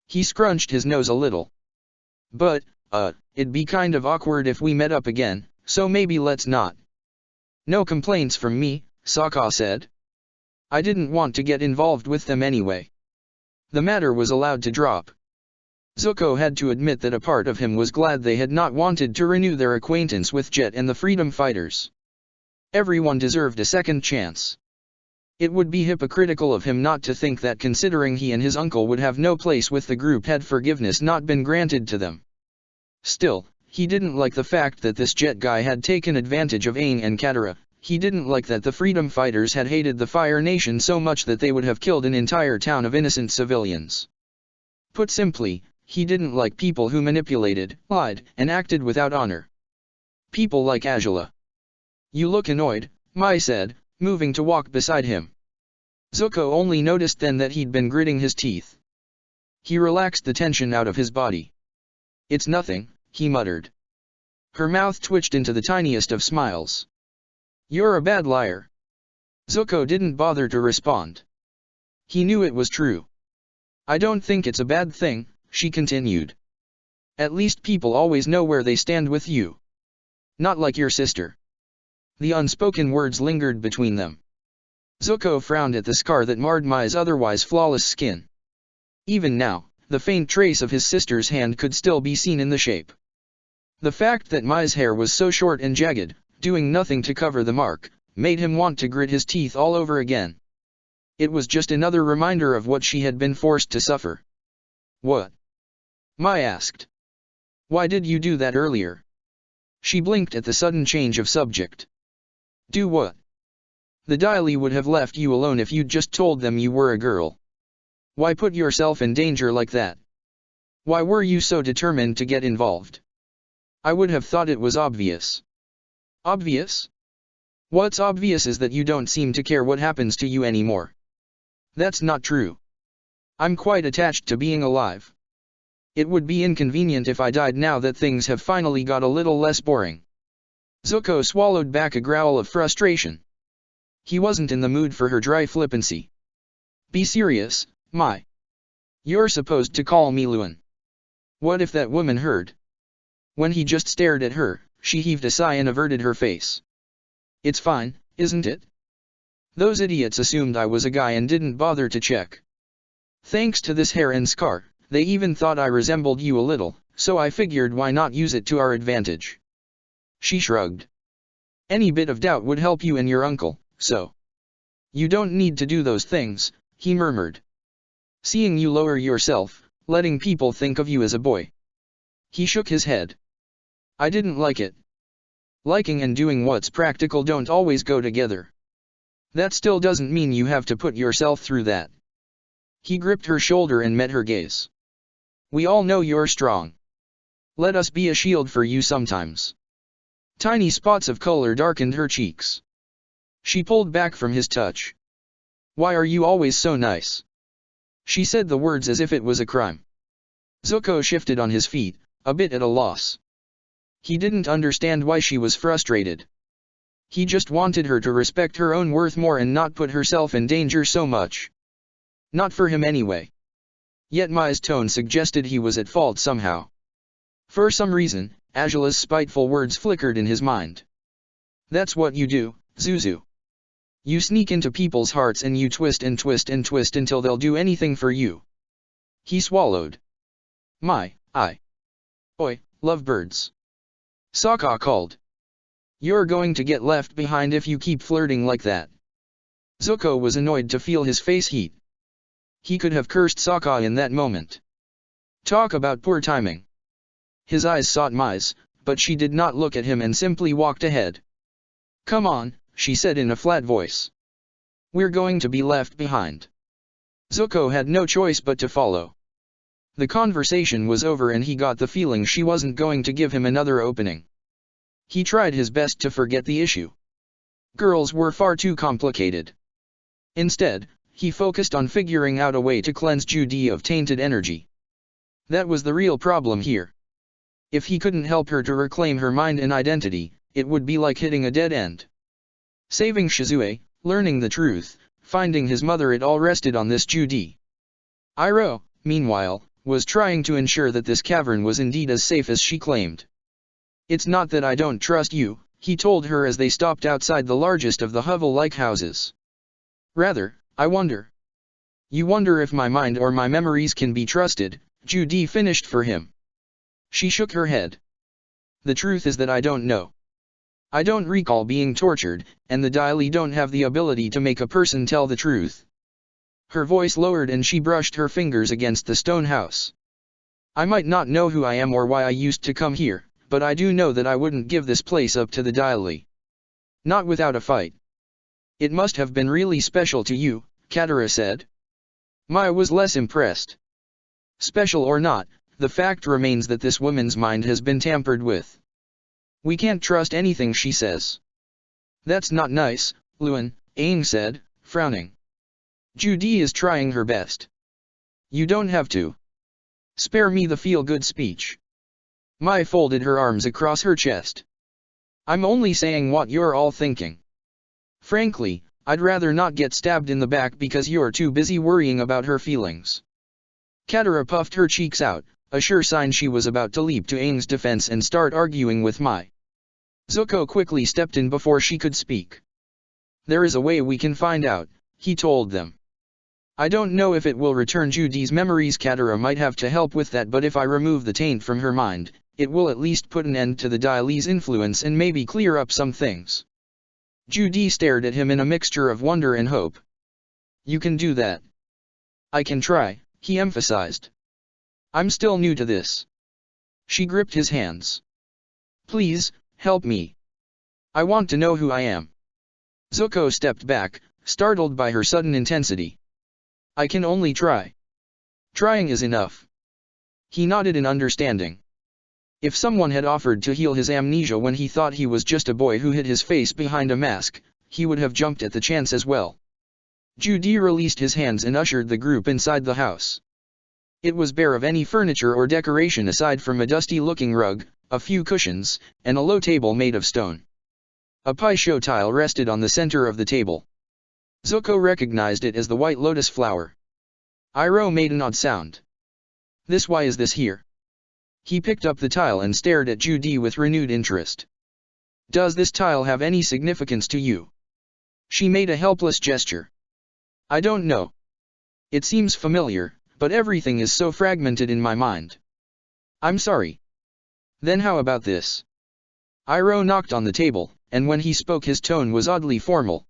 He scrunched his nose a little. But, it'd be kind of awkward if we met up again, so maybe let's not. No complaints from me, Sokka said. I didn't want to get involved with them anyway. The matter was allowed to drop. Zuko had to admit that a part of him was glad they had not wanted to renew their acquaintance with Jet and the freedom fighters. Everyone deserved a second chance. It would be hypocritical of him not to think that considering he and his uncle would have no place with the group had forgiveness not been granted to them. Still, he didn't like the fact that this Jet guy had taken advantage of Aang and Katara. He didn't like that the freedom fighters had hated the Fire Nation so much that they would have killed an entire town of innocent civilians. Put simply, he didn't like people who manipulated, lied, and acted without honor. People like Azula. You look annoyed, Mai said, moving to walk beside him. Zuko only noticed then that he'd been gritting his teeth. He relaxed the tension out of his body. It's nothing, he muttered. Her mouth twitched into the tiniest of smiles. You're a bad liar. Zuko didn't bother to respond. He knew it was true. I don't think it's a bad thing, she continued. At least people always know where they stand with you. Not like your sister. The unspoken words lingered between them. Zuko frowned at the scar that marred Mai's otherwise flawless skin. Even now, the faint trace of his sister's hand could still be seen in the shape. The fact that Mai's hair was so short and jagged, doing nothing to cover the mark, made him want to grit his teeth all over again. It was just another reminder of what she had been forced to suffer. What? Mai asked. Why did you do that earlier? She blinked at the sudden change of subject. Do what? The Daily would have left you alone if you'd just told them you were a girl. Why put yourself in danger like that? Why were you so determined to get involved? I would have thought it was obvious. Obvious? What's obvious is that you don't seem to care what happens to you anymore. That's not true. I'm quite attached to being alive. It would be inconvenient if I died now that things have finally got a little less boring. Zuko swallowed back a growl of frustration. He wasn't in the mood for her dry flippancy. Be serious, Mai. You're supposed to call me Luan. What if that woman heard? When he just stared at her, she heaved a sigh and averted her face. It's fine, isn't it? Those idiots assumed I was a guy and didn't bother to check. Thanks to this hair and scar, they even thought I resembled you a little, so I figured why not use it to our advantage. She shrugged. Any bit of doubt would help you and your uncle, so. You don't need to do those things, he murmured. Seeing you lower yourself, letting people think of you as a boy. He shook his head. I didn't like it. Liking and doing what's practical don't always go together. That still doesn't mean you have to put yourself through that. He gripped her shoulder and met her gaze. We all know you're strong. Let us be a shield for you sometimes. Tiny spots of color darkened her cheeks. She pulled back from his touch. Why are you always so nice? She said the words as if it was a crime. Zuko shifted on his feet, a bit at a loss. He didn't understand why she was frustrated. He just wanted her to respect her own worth more and not put herself in danger so much. Not for him anyway. Yet Mai's tone suggested he was at fault somehow. For some reason, Azula's spiteful words flickered in his mind. That's what you do, Zuzu. You sneak into people's hearts and you twist and twist and twist until they'll do anything for you. He swallowed. Oi, lovebirds. Sokka called. You're going to get left behind if you keep flirting like that. Zuko was annoyed to feel his face heat. He could have cursed Sokka in that moment. Talk about poor timing. His eyes sought Mai's, but she did not look at him and simply walked ahead. Come on, she said in a flat voice. We're going to be left behind. Zuko had no choice but to follow. The conversation was over and he got the feeling she wasn't going to give him another opening. He tried his best to forget the issue. Girls were far too complicated. Instead, he focused on figuring out a way to cleanse Judy of tainted energy. That was the real problem here. If he couldn't help her to reclaim her mind and identity, it would be like hitting a dead end. Saving Shizue, learning the truth, finding his mother, it all rested on this Judy. Iroh, meanwhile, was trying to ensure that this cavern was indeed as safe as she claimed. It's not that I don't trust you, he told her as they stopped outside the largest of the hovel-like houses. Rather, I wonder. You wonder if my mind or my memories can be trusted, Judy finished for him. She shook her head. The truth is that I don't know. I don't recall being tortured, and the Daily don't have the ability to make a person tell the truth. Her voice lowered and she brushed her fingers against the stone house. I might not know who I am or why I used to come here, but I do know that I wouldn't give this place up to the Daily. Not without a fight. It must have been really special to you, Katara said. Mai was less impressed. Special or not, the fact remains that this woman's mind has been tampered with. We can't trust anything she says. That's not nice, Luan, Aang said, frowning. Judy is trying her best. You don't have to. Spare me the feel-good speech. Mai folded her arms across her chest. I'm only saying what you're all thinking. Frankly, I'd rather not get stabbed in the back because you're too busy worrying about her feelings. Katara puffed her cheeks out, a sure sign she was about to leap to Aang's defense and start arguing with Mai. Zuko quickly stepped in before she could speak. There is a way we can find out, he told them. I don't know if it will return Judy's memories. Katara might have to help with that, but if I remove the taint from her mind, it will at least put an end to the Daily's influence and maybe clear up some things. Judy stared at him in a mixture of wonder and hope. You can do that. I can try, he emphasized. I'm still new to this. She gripped his hands. Please, help me. I want to know who I am. Zuko stepped back, startled by her sudden intensity. I can only try. Trying is enough. He nodded in understanding. If someone had offered to heal his amnesia when he thought he was just a boy who hid his face behind a mask, he would have jumped at the chance as well. Judy released his hands and ushered the group inside the house. It was bare of any furniture or decoration aside from a dusty-looking rug, a few cushions, and a low table made of stone. A Pai-Sho tile rested on the center of the table. Zuko recognized it as the white lotus flower. Iroh made an odd sound. Why is this here? He picked up the tile and stared at Judy with renewed interest. Does this tile have any significance to you? She made a helpless gesture. I don't know. It seems familiar, but everything is so fragmented in my mind. I'm sorry. Then how about this? Iroh knocked on the table, and when he spoke his tone was oddly formal.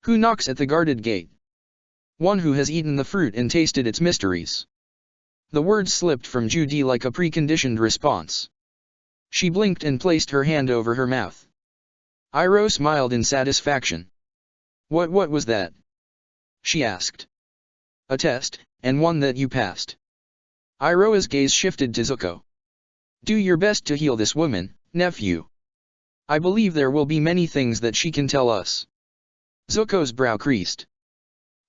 Who knocks at the guarded gate? One who has eaten the fruit and tasted its mysteries. The words slipped from Judy like a preconditioned response. She blinked and placed her hand over her mouth. Iroh smiled in satisfaction. What was that? She asked. A test, and one that you passed. Iroh's gaze shifted to Zuko. Do your best to heal this woman, nephew. I believe there will be many things that she can tell us. Zuko's brow creased.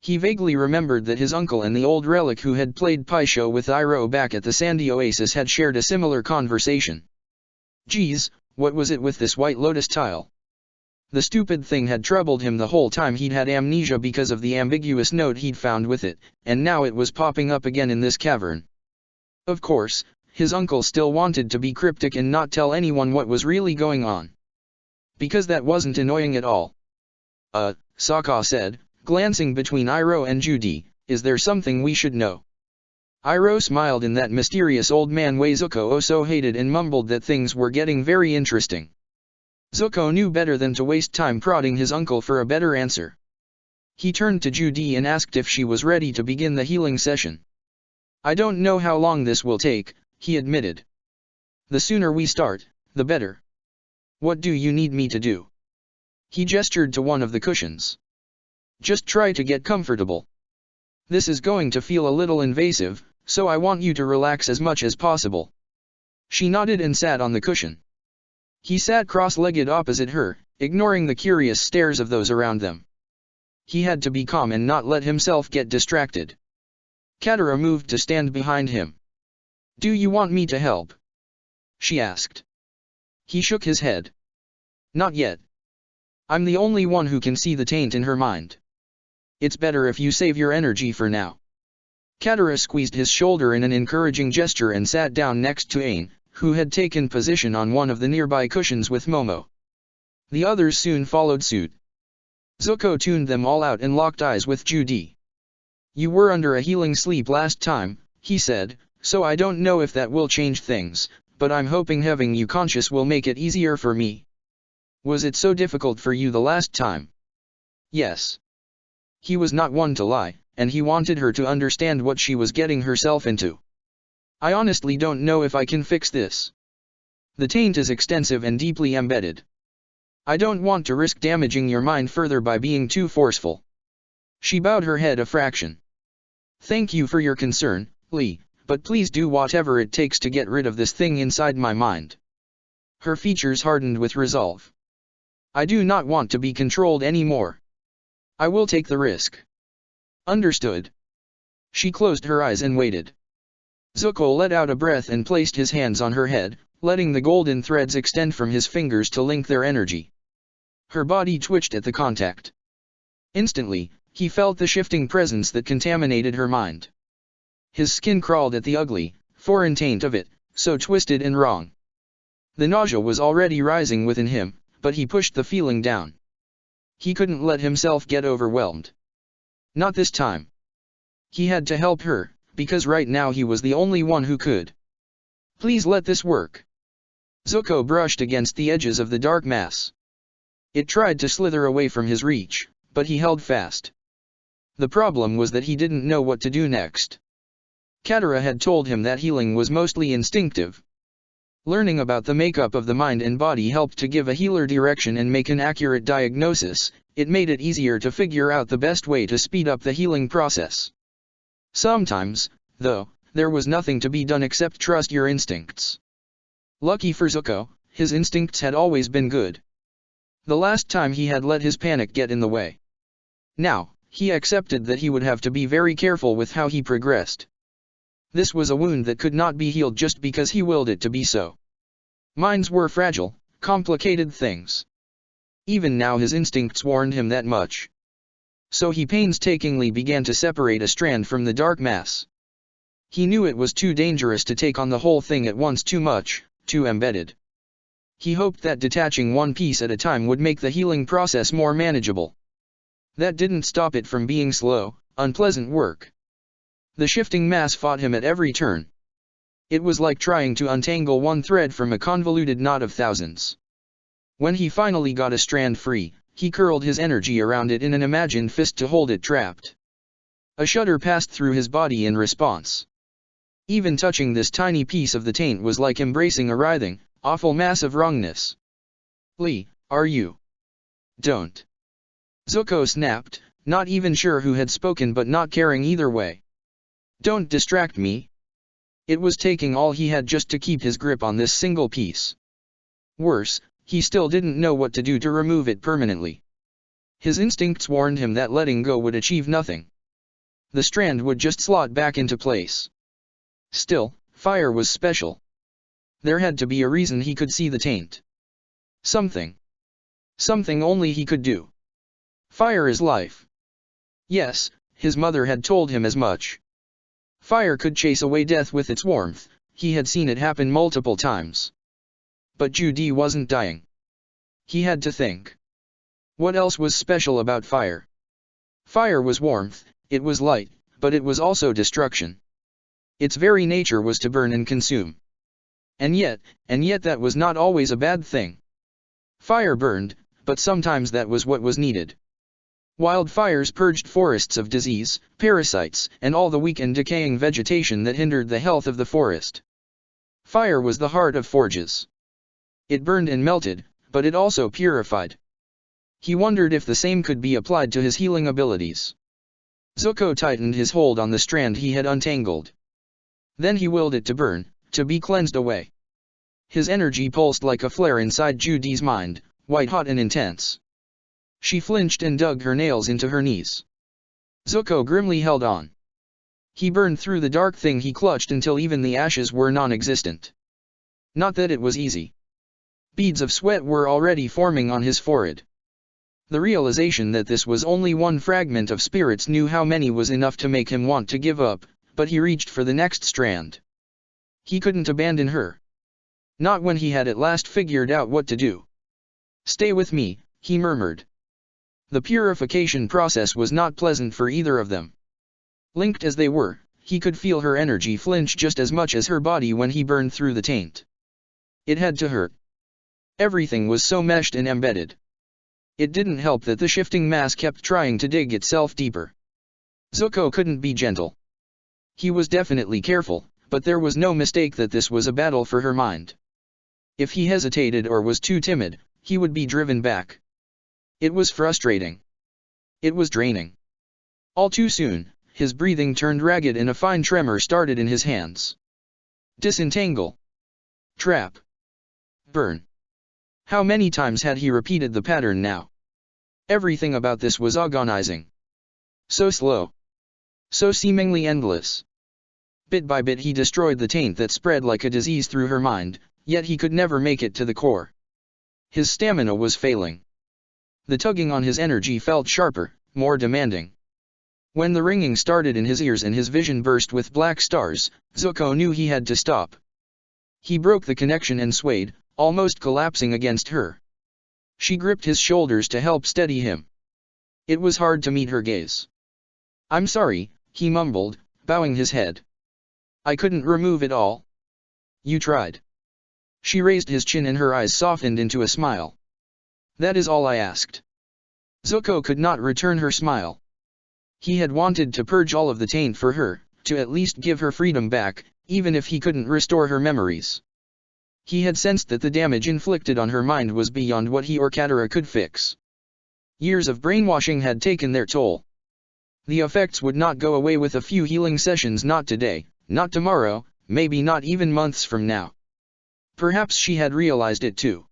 He vaguely remembered that his uncle and the old relic who had played Paisho with Iroh back at the Sandy Oasis had shared a similar conversation. Geez, what was it with this White Lotus tile? The stupid thing had troubled him the whole time he'd had amnesia because of the ambiguous note he'd found with it, and now it was popping up again in this cavern. Of course, his uncle still wanted to be cryptic and not tell anyone what was really going on. Because that wasn't annoying at all. Sokka said, glancing between Iroh and Judy, is there something we should know? Iroh smiled in that mysterious old man way Zuko also hated and mumbled that things were getting very interesting. Zuko knew better than to waste time prodding his uncle for a better answer. He turned to Judy and asked if she was ready to begin the healing session. I don't know how long this will take, he admitted. The sooner we start, the better. What do you need me to do? He gestured to one of the cushions. Just try to get comfortable. This is going to feel a little invasive, so I want you to relax as much as possible. She nodded and sat on the cushion. He sat cross-legged opposite her, ignoring the curious stares of those around them. He had to be calm and not let himself get distracted. Katara moved to stand behind him. Do you want me to help? She asked. He shook his head. Not yet. I'm the only one who can see the taint in her mind. It's better if you save your energy for now. Katara squeezed his shoulder in an encouraging gesture and sat down next to Aang, who had taken position on one of the nearby cushions with Momo. The others soon followed suit. Zuko tuned them all out and locked eyes with Judy. You were under a healing sleep last time, he said, so I don't know if that will change things, but I'm hoping having you conscious will make it easier for me. Was it so difficult for you the last time? Yes. He was not one to lie, and he wanted her to understand what she was getting herself into. I honestly don't know if I can fix this. The taint is extensive and deeply embedded. I don't want to risk damaging your mind further by being too forceful. She bowed her head a fraction. Thank you for your concern, Lee, but please do whatever it takes to get rid of this thing inside my mind. Her features hardened with resolve. I do not want to be controlled anymore. I will take the risk. Understood. She closed her eyes and waited. Zuko let out a breath and placed his hands on her head, letting the golden threads extend from his fingers to link their energy. Her body twitched at the contact. Instantly, he felt the shifting presence that contaminated her mind. His skin crawled at the ugly, foreign taint of it, so twisted and wrong. The nausea was already rising within him, but he pushed the feeling down. He couldn't let himself get overwhelmed. Not this time. He had to help her, because right now he was the only one who could. Please let this work. Zuko brushed against the edges of the dark mass. It tried to slither away from his reach, but he held fast. The problem was that he didn't know what to do next. Katara had told him that healing was mostly instinctive. Learning about the makeup of the mind and body helped to give a healer direction and make an accurate diagnosis. It made it easier to figure out the best way to speed up the healing process. Sometimes, though, there was nothing to be done except trust your instincts. Lucky for Zuko, his instincts had always been good. The last time he had let his panic get in the way. Now, he accepted that he would have to be very careful with how he progressed. This was a wound that could not be healed just because he willed it to be so. Minds were fragile, complicated things. Even now his instincts warned him that much. So he painstakingly began to separate a strand from the dark mass. He knew it was too dangerous to take on the whole thing at once, too much, too embedded. He hoped that detaching one piece at a time would make the healing process more manageable. That didn't stop it from being slow, unpleasant work. The shifting mass fought him at every turn. It was like trying to untangle one thread from a convoluted knot of thousands. When he finally got a strand free, he curled his energy around it in an imagined fist to hold it trapped. A shudder passed through his body in response. Even touching this tiny piece of the taint was like embracing a writhing, awful mass of wrongness. Lee, are you? Don't. Zuko snapped, not even sure who had spoken but not caring either way. Don't distract me. It was taking all he had just to keep his grip on this single piece. Worse, he still didn't know what to do to remove it permanently. His instincts warned him that letting go would achieve nothing. The strand would just slot back into place. Still, fire was special. There had to be a reason he could see the taint. Something. Something only he could do. Fire is life. Yes, his mother had told him as much. Fire could chase away death with its warmth, he had seen it happen multiple times. But Judy wasn't dying. He had to think. What else was special about fire? Fire was warmth, it was light, but it was also destruction. Its very nature was to burn and consume. And yet that was not always a bad thing. Fire burned, but sometimes that was what was needed. Wildfires purged forests of disease, parasites, and all the weak and decaying vegetation that hindered the health of the forest. Fire was the heart of forges. It burned and melted, but it also purified. He wondered if the same could be applied to his healing abilities. Zuko tightened his hold on the strand he had untangled. Then he willed it to burn, to be cleansed away. His energy pulsed like a flare inside Judy's mind, white-hot and intense. She flinched and dug her nails into her knees. Zuko grimly held on. He burned through the dark thing he clutched until even the ashes were non-existent. Not that it was easy. Beads of sweat were already forming on his forehead. The realization that this was only one fragment of spirits knew how many was enough to make him want to give up, but he reached for the next strand. He couldn't abandon her. Not when he had at last figured out what to do. "Stay with me," he murmured. The purification process was not pleasant for either of them. Linked as they were, he could feel her energy flinch just as much as her body when he burned through the taint. It had to hurt. Everything was so meshed and embedded. It didn't help that the shifting mass kept trying to dig itself deeper. Zuko couldn't be gentle. He was definitely careful, but there was no mistake that this was a battle for her mind. If he hesitated or was too timid, he would be driven back. It was frustrating. It was draining. All too soon, his breathing turned ragged and a fine tremor started in his hands. Disentangle. Trap. Burn. How many times had he repeated the pattern now? Everything about this was agonizing. So slow. So seemingly endless. Bit by bit he destroyed the taint that spread like a disease through her mind, yet he could never make it to the core. His stamina was failing. The tugging on his energy felt sharper, more demanding. When the ringing started in his ears and his vision burst with black stars, Zuko knew he had to stop. He broke the connection and swayed, almost collapsing against her. She gripped his shoulders to help steady him. It was hard to meet her gaze. "I'm sorry," he mumbled, bowing his head. "I couldn't remove it all." "You tried." She raised his chin and her eyes softened into a smile. "That is all I asked." Zuko could not return her smile. He had wanted to purge all of the taint for her, to at least give her freedom back, even if he couldn't restore her memories. He had sensed that the damage inflicted on her mind was beyond what he or Katara could fix. Years of brainwashing had taken their toll. The effects would not go away with a few healing sessions, not today, not tomorrow, maybe not even months from now. Perhaps she had realized it too.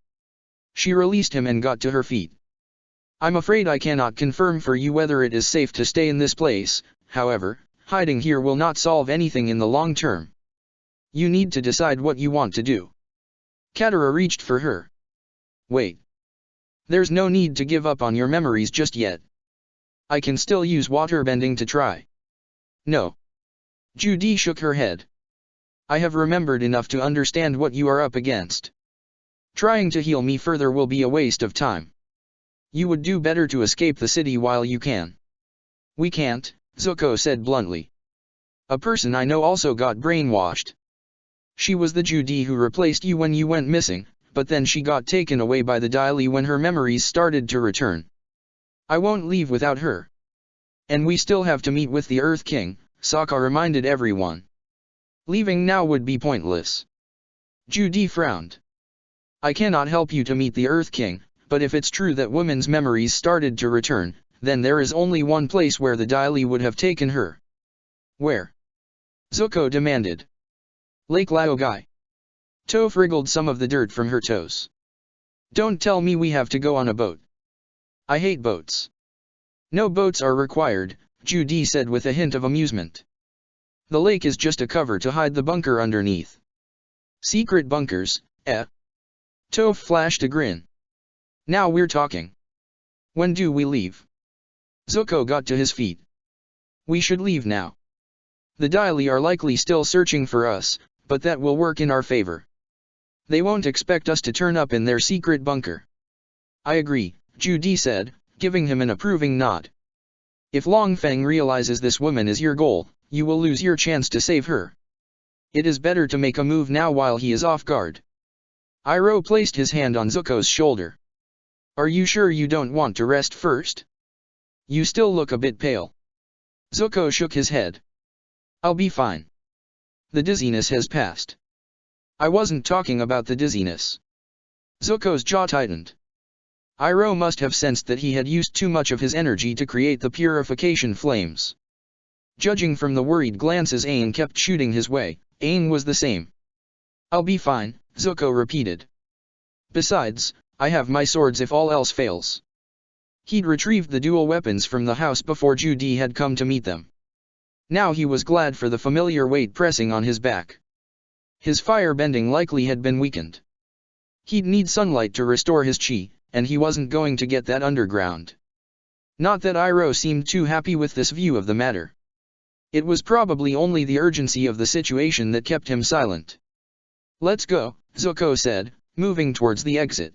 She released him and got to her feet. "I'm afraid I cannot confirm for you whether it is safe to stay in this place, however, hiding here will not solve anything in the long term. You need to decide what you want to do." Katara reached for her. "Wait. There's no need to give up on your memories just yet. I can still use waterbending to try." "No." Judy shook her head. "I have remembered enough to understand what you are up against. Trying to heal me further will be a waste of time. You would do better to escape the city while you can." "We can't," Zuko said bluntly. "A person I know also got brainwashed. She was the Judy who replaced you when you went missing, but then she got taken away by the Daily when her memories started to return. I won't leave without her. And we still have to meet with the Earth King," Sokka reminded everyone. "Leaving now would be pointless." Judy frowned. "I cannot help you to meet the Earth King, but if it's true that women's memories started to return, then there is only one place where the Daily would have taken her." "Where?" Zuko demanded. "Lake Laogai." Toph wriggled some of the dirt from her toes. "Don't tell me we have to go on a boat. I hate boats." No boats are required, Judy said with a hint of amusement. The lake is just a cover to hide the bunker underneath. Secret bunkers, eh? Toph flashed a grin. Now we're talking. When do we leave? Zuko got to his feet. We should leave now. The Daily are likely still searching for us, but that will work in our favor. They won't expect us to turn up in their secret bunker. I agree, Judy said, giving him an approving nod. If Longfeng realizes this woman is your goal, you will lose your chance to save her. It is better to make a move now while he is off guard. Iroh placed his hand on Zuko's shoulder. Are you sure you don't want to rest first? You still look a bit pale. Zuko shook his head. I'll be fine. The dizziness has passed. I wasn't talking about the dizziness. Zuko's jaw tightened. Iroh must have sensed that he had used too much of his energy to create the purification flames. Judging from the worried glances Aang kept shooting his way, Aang was the same. I'll be fine, Zuko repeated. Besides, I have my swords if all else fails. He'd retrieved the dual weapons from the house before Judy had come to meet them. Now he was glad for the familiar weight pressing on his back. His fire-bending likely had been weakened. He'd need sunlight to restore his chi, and he wasn't going to get that underground. Not that Iroh seemed too happy with this view of the matter. It was probably only the urgency of the situation that kept him silent. Let's go, Zuko said, moving towards the exit.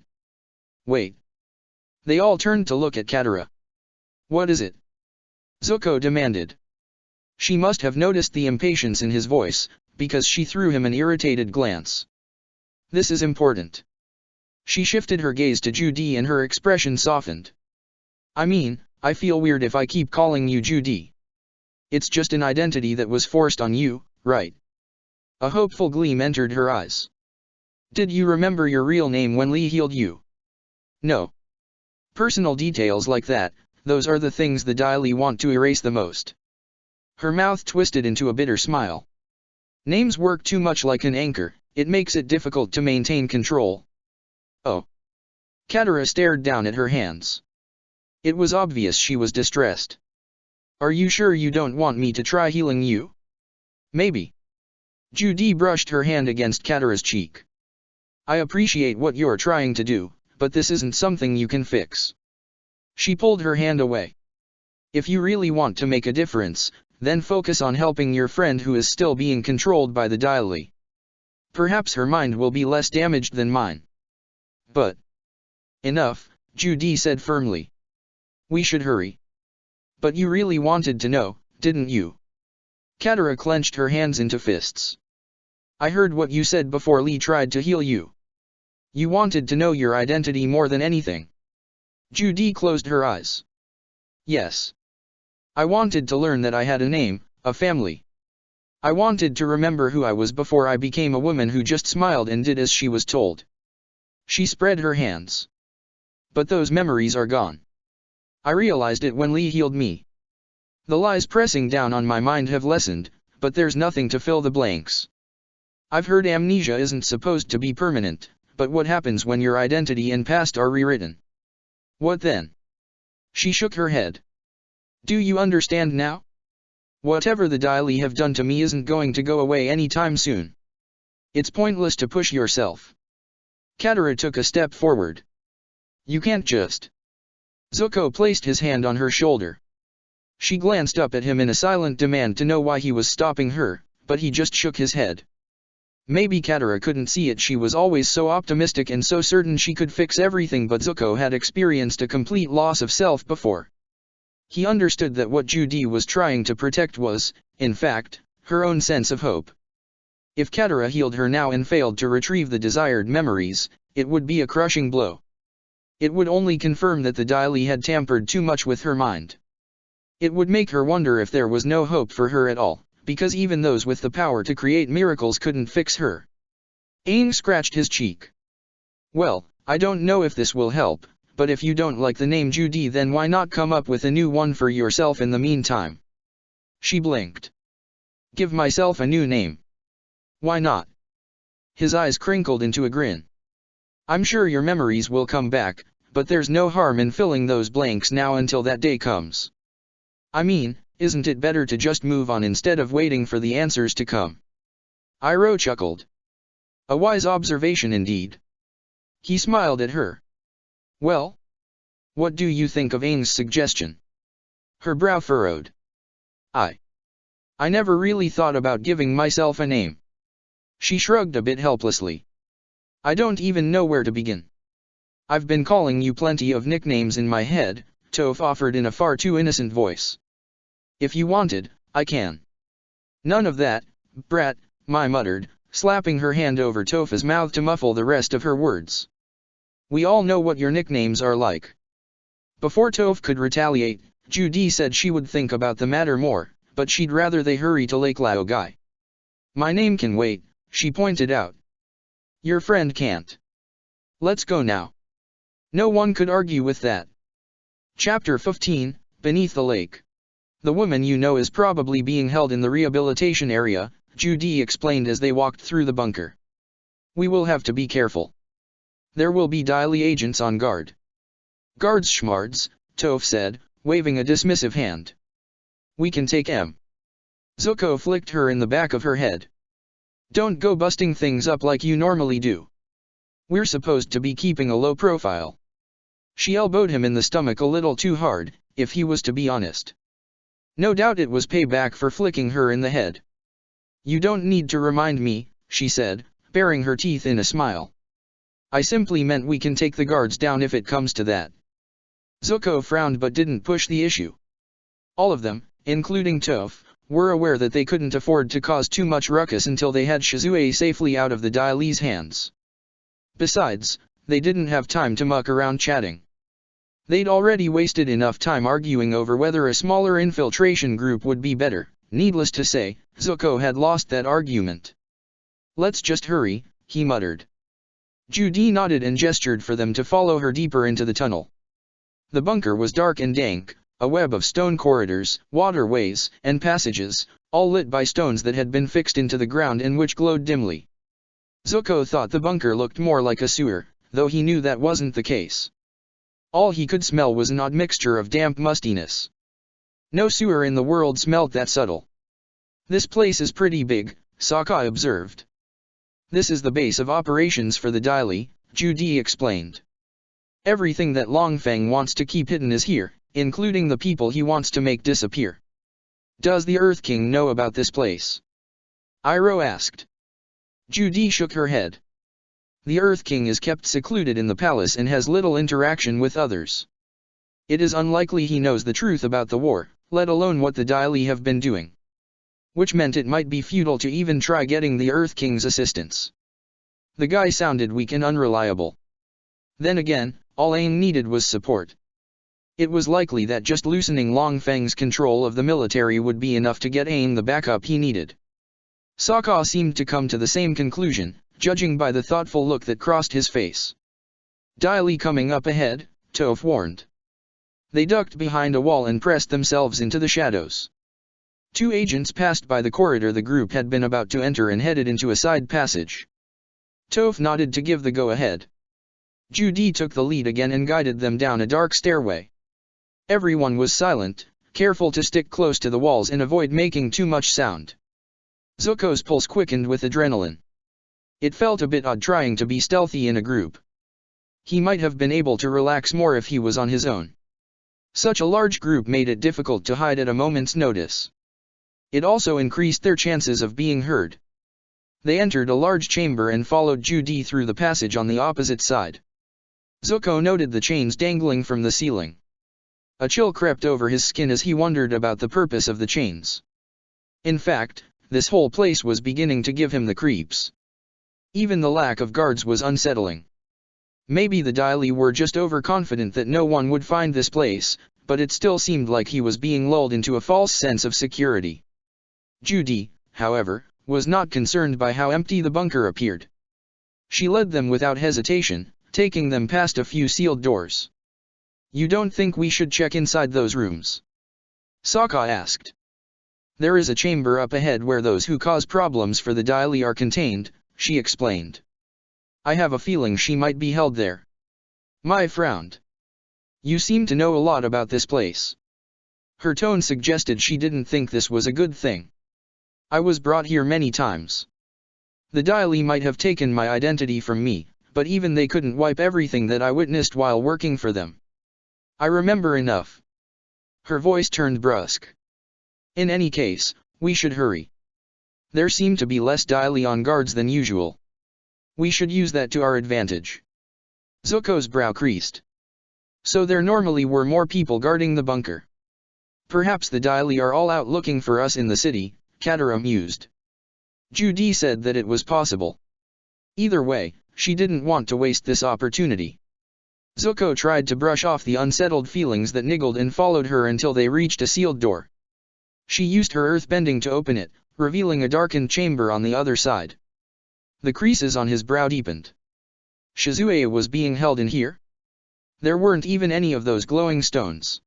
Wait. They all turned to look at Katara. What is it? Zuko demanded. She must have noticed the impatience in his voice, because she threw him an irritated glance. This is important. She shifted her gaze to Judy and her expression softened. I mean, I feel weird if I keep calling you Judy. It's just an identity that was forced on you, right? A hopeful gleam entered her eyes. Did you remember your real name when Lee healed you? No. Personal details like that, those are the things the Daily want to erase the most. Her mouth twisted into a bitter smile. Names work too much like an anchor, it makes it difficult to maintain control. Oh. Katara stared down at her hands. It was obvious she was distressed. Are you sure you don't want me to try healing you? Maybe. Judy brushed her hand against Katara's cheek. I appreciate what you're trying to do, but this isn't something you can fix. She pulled her hand away. If you really want to make a difference, then focus on helping your friend who is still being controlled by the Daily. Perhaps her mind will be less damaged than mine. But... Enough, Judy said firmly. We should hurry. But you really wanted to know, didn't you? Katara clenched her hands into fists. I heard what you said before Lee tried to heal you. You wanted to know your identity more than anything. Judy closed her eyes. Yes. I wanted to learn that I had a name, a family. I wanted to remember who I was before I became a woman who just smiled and did as she was told. She spread her hands. But those memories are gone. I realized it when Lee healed me. The lies pressing down on my mind have lessened, but there's nothing to fill the blanks. I've heard amnesia isn't supposed to be permanent, but what happens when your identity and past are rewritten? What then? She shook her head. Do you understand now? Whatever the Daily have done to me isn't going to go away anytime soon. It's pointless to push yourself. Katara took a step forward. You can't just... Zuko placed his hand on her shoulder. She glanced up at him in a silent demand to know why he was stopping her, but he just shook his head. Maybe Katara couldn't see it. She was always so optimistic and so certain she could fix everything, but Zuko had experienced a complete loss of self before. He understood that what Judy was trying to protect was, in fact, her own sense of hope. If Katara healed her now and failed to retrieve the desired memories, it would be a crushing blow. It would only confirm that the Daily had tampered too much with her mind. It would make her wonder if there was no hope for her at all, because even those with the power to create miracles couldn't fix her. Aang scratched his cheek. Well, I don't know if this will help, but if you don't like the name Judy, then why not come up with a new one for yourself in the meantime? She blinked. Give myself a new name. Why not? His eyes crinkled into a grin. I'm sure your memories will come back, but there's no harm in filling those blanks now until that day comes. I mean, isn't it better to just move on instead of waiting for the answers to come? Iroh chuckled. A wise observation indeed. He smiled at her. Well? What do you think of Aang's suggestion? Her brow furrowed. I never really thought about giving myself a name. She shrugged a bit helplessly. I don't even know where to begin. I've been calling you plenty of nicknames in my head, Toph offered in a far too innocent voice. If you wanted, I can. None of that, brat, Mai muttered, slapping her hand over Toph's mouth to muffle the rest of her words. We all know what your nicknames are like. Before Toph could retaliate, Judy said she would think about the matter more, but she'd rather they hurry to Lake Laogai. My name can wait, she pointed out. Your friend can't. Let's go now. No one could argue with that. Chapter 15, Beneath the Lake. The woman you know is probably being held in the rehabilitation area, Judy explained as they walked through the bunker. We will have to be careful. There will be Dai Li agents on guard. Guards schmards, Toph said, waving a dismissive hand. We can take M. Zuko flicked her in the back of her head. Don't go busting things up like you normally do. We're supposed to be keeping a low profile. She elbowed him in the stomach a little too hard, if he was to be honest. No doubt it was payback for flicking her in the head. You don't need to remind me, she said, baring her teeth in a smile. I simply meant we can take the guards down if it comes to that. Zuko frowned but didn't push the issue. All of them, including Toph, were aware that they couldn't afford to cause too much ruckus until they had Shizue safely out of the Dai Li's hands. Besides, they didn't have time to muck around chatting. They'd already wasted enough time arguing over whether a smaller infiltration group would be better. Needless to say, Zuko had lost that argument. Let's just hurry, he muttered. Judy nodded and gestured for them to follow her deeper into the tunnel. The bunker was dark and dank, a web of stone corridors, waterways, and passages, all lit by stones that had been fixed into the ground and which glowed dimly. Zuko thought the bunker looked more like a sewer, though he knew that wasn't the case. All he could smell was an odd mixture of damp mustiness. No sewer in the world smelt that subtle. This place is pretty big, Sokka observed. This is the base of operations for the Dai Li, Judy explained. Everything that Longfeng wants to keep hidden is here, including the people he wants to make disappear. Does the Earth King know about this place? Iroh asked. Judy shook her head. The Earth King is kept secluded in the palace and has little interaction with others. It is unlikely he knows the truth about the war, let alone what the Dai Li have been doing. Which meant it might be futile to even try getting the Earth King's assistance. The guy sounded weak and unreliable. Then again, all Aang needed was support. It was likely that just loosening Longfeng's control of the military would be enough to get Aang the backup he needed. Sokka seemed to come to the same conclusion, judging by the thoughtful look that crossed his face. Dai Li coming up ahead, Toph warned. They ducked behind a wall and pressed themselves into the shadows. Two agents passed by the corridor the group had been about to enter and headed into a side passage. Toph nodded to give the go-ahead. Judy took the lead again and guided them down a dark stairway. Everyone was silent, careful to stick close to the walls and avoid making too much sound. Zuko's pulse quickened with adrenaline. It felt a bit odd trying to be stealthy in a group. He might have been able to relax more if he was on his own. Such a large group made it difficult to hide at a moment's notice. It also increased their chances of being heard. They entered a large chamber and followed Judy through the passage on the opposite side. Zuko noted the chains dangling from the ceiling. A chill crept over his skin as he wondered about the purpose of the chains. In fact, this whole place was beginning to give him the creeps. Even the lack of guards was unsettling. Maybe the Dai Li were just overconfident that no one would find this place, but it still seemed like he was being lulled into a false sense of security. Judy, however, was not concerned by how empty the bunker appeared. She led them without hesitation, taking them past a few sealed doors. You don't think we should check inside those rooms? Sokka asked. There is a chamber up ahead where those who cause problems for the Dai Li are contained, she explained. I have a feeling she might be held there. Mai frowned. You seem to know a lot about this place. Her tone suggested she didn't think this was a good thing. I was brought here many times. The Daily might have taken my identity from me, but even they couldn't wipe everything that I witnessed while working for them. I remember enough. Her voice turned brusque. In any case, we should hurry. There seem to be less Daily on guards than usual. We should use that to our advantage. Zuko's brow creased. So there normally were more people guarding the bunker. Perhaps the Daily are all out looking for us in the city, Katara mused. Judy said that it was possible. Either way, she didn't want to waste this opportunity. Zuko tried to brush off the unsettled feelings that niggled and followed her until they reached a sealed door. She used her earthbending to open it, revealing a darkened chamber on the other side. The creases on his brow deepened. Shizue was being held in here? There weren't even any of those glowing stones.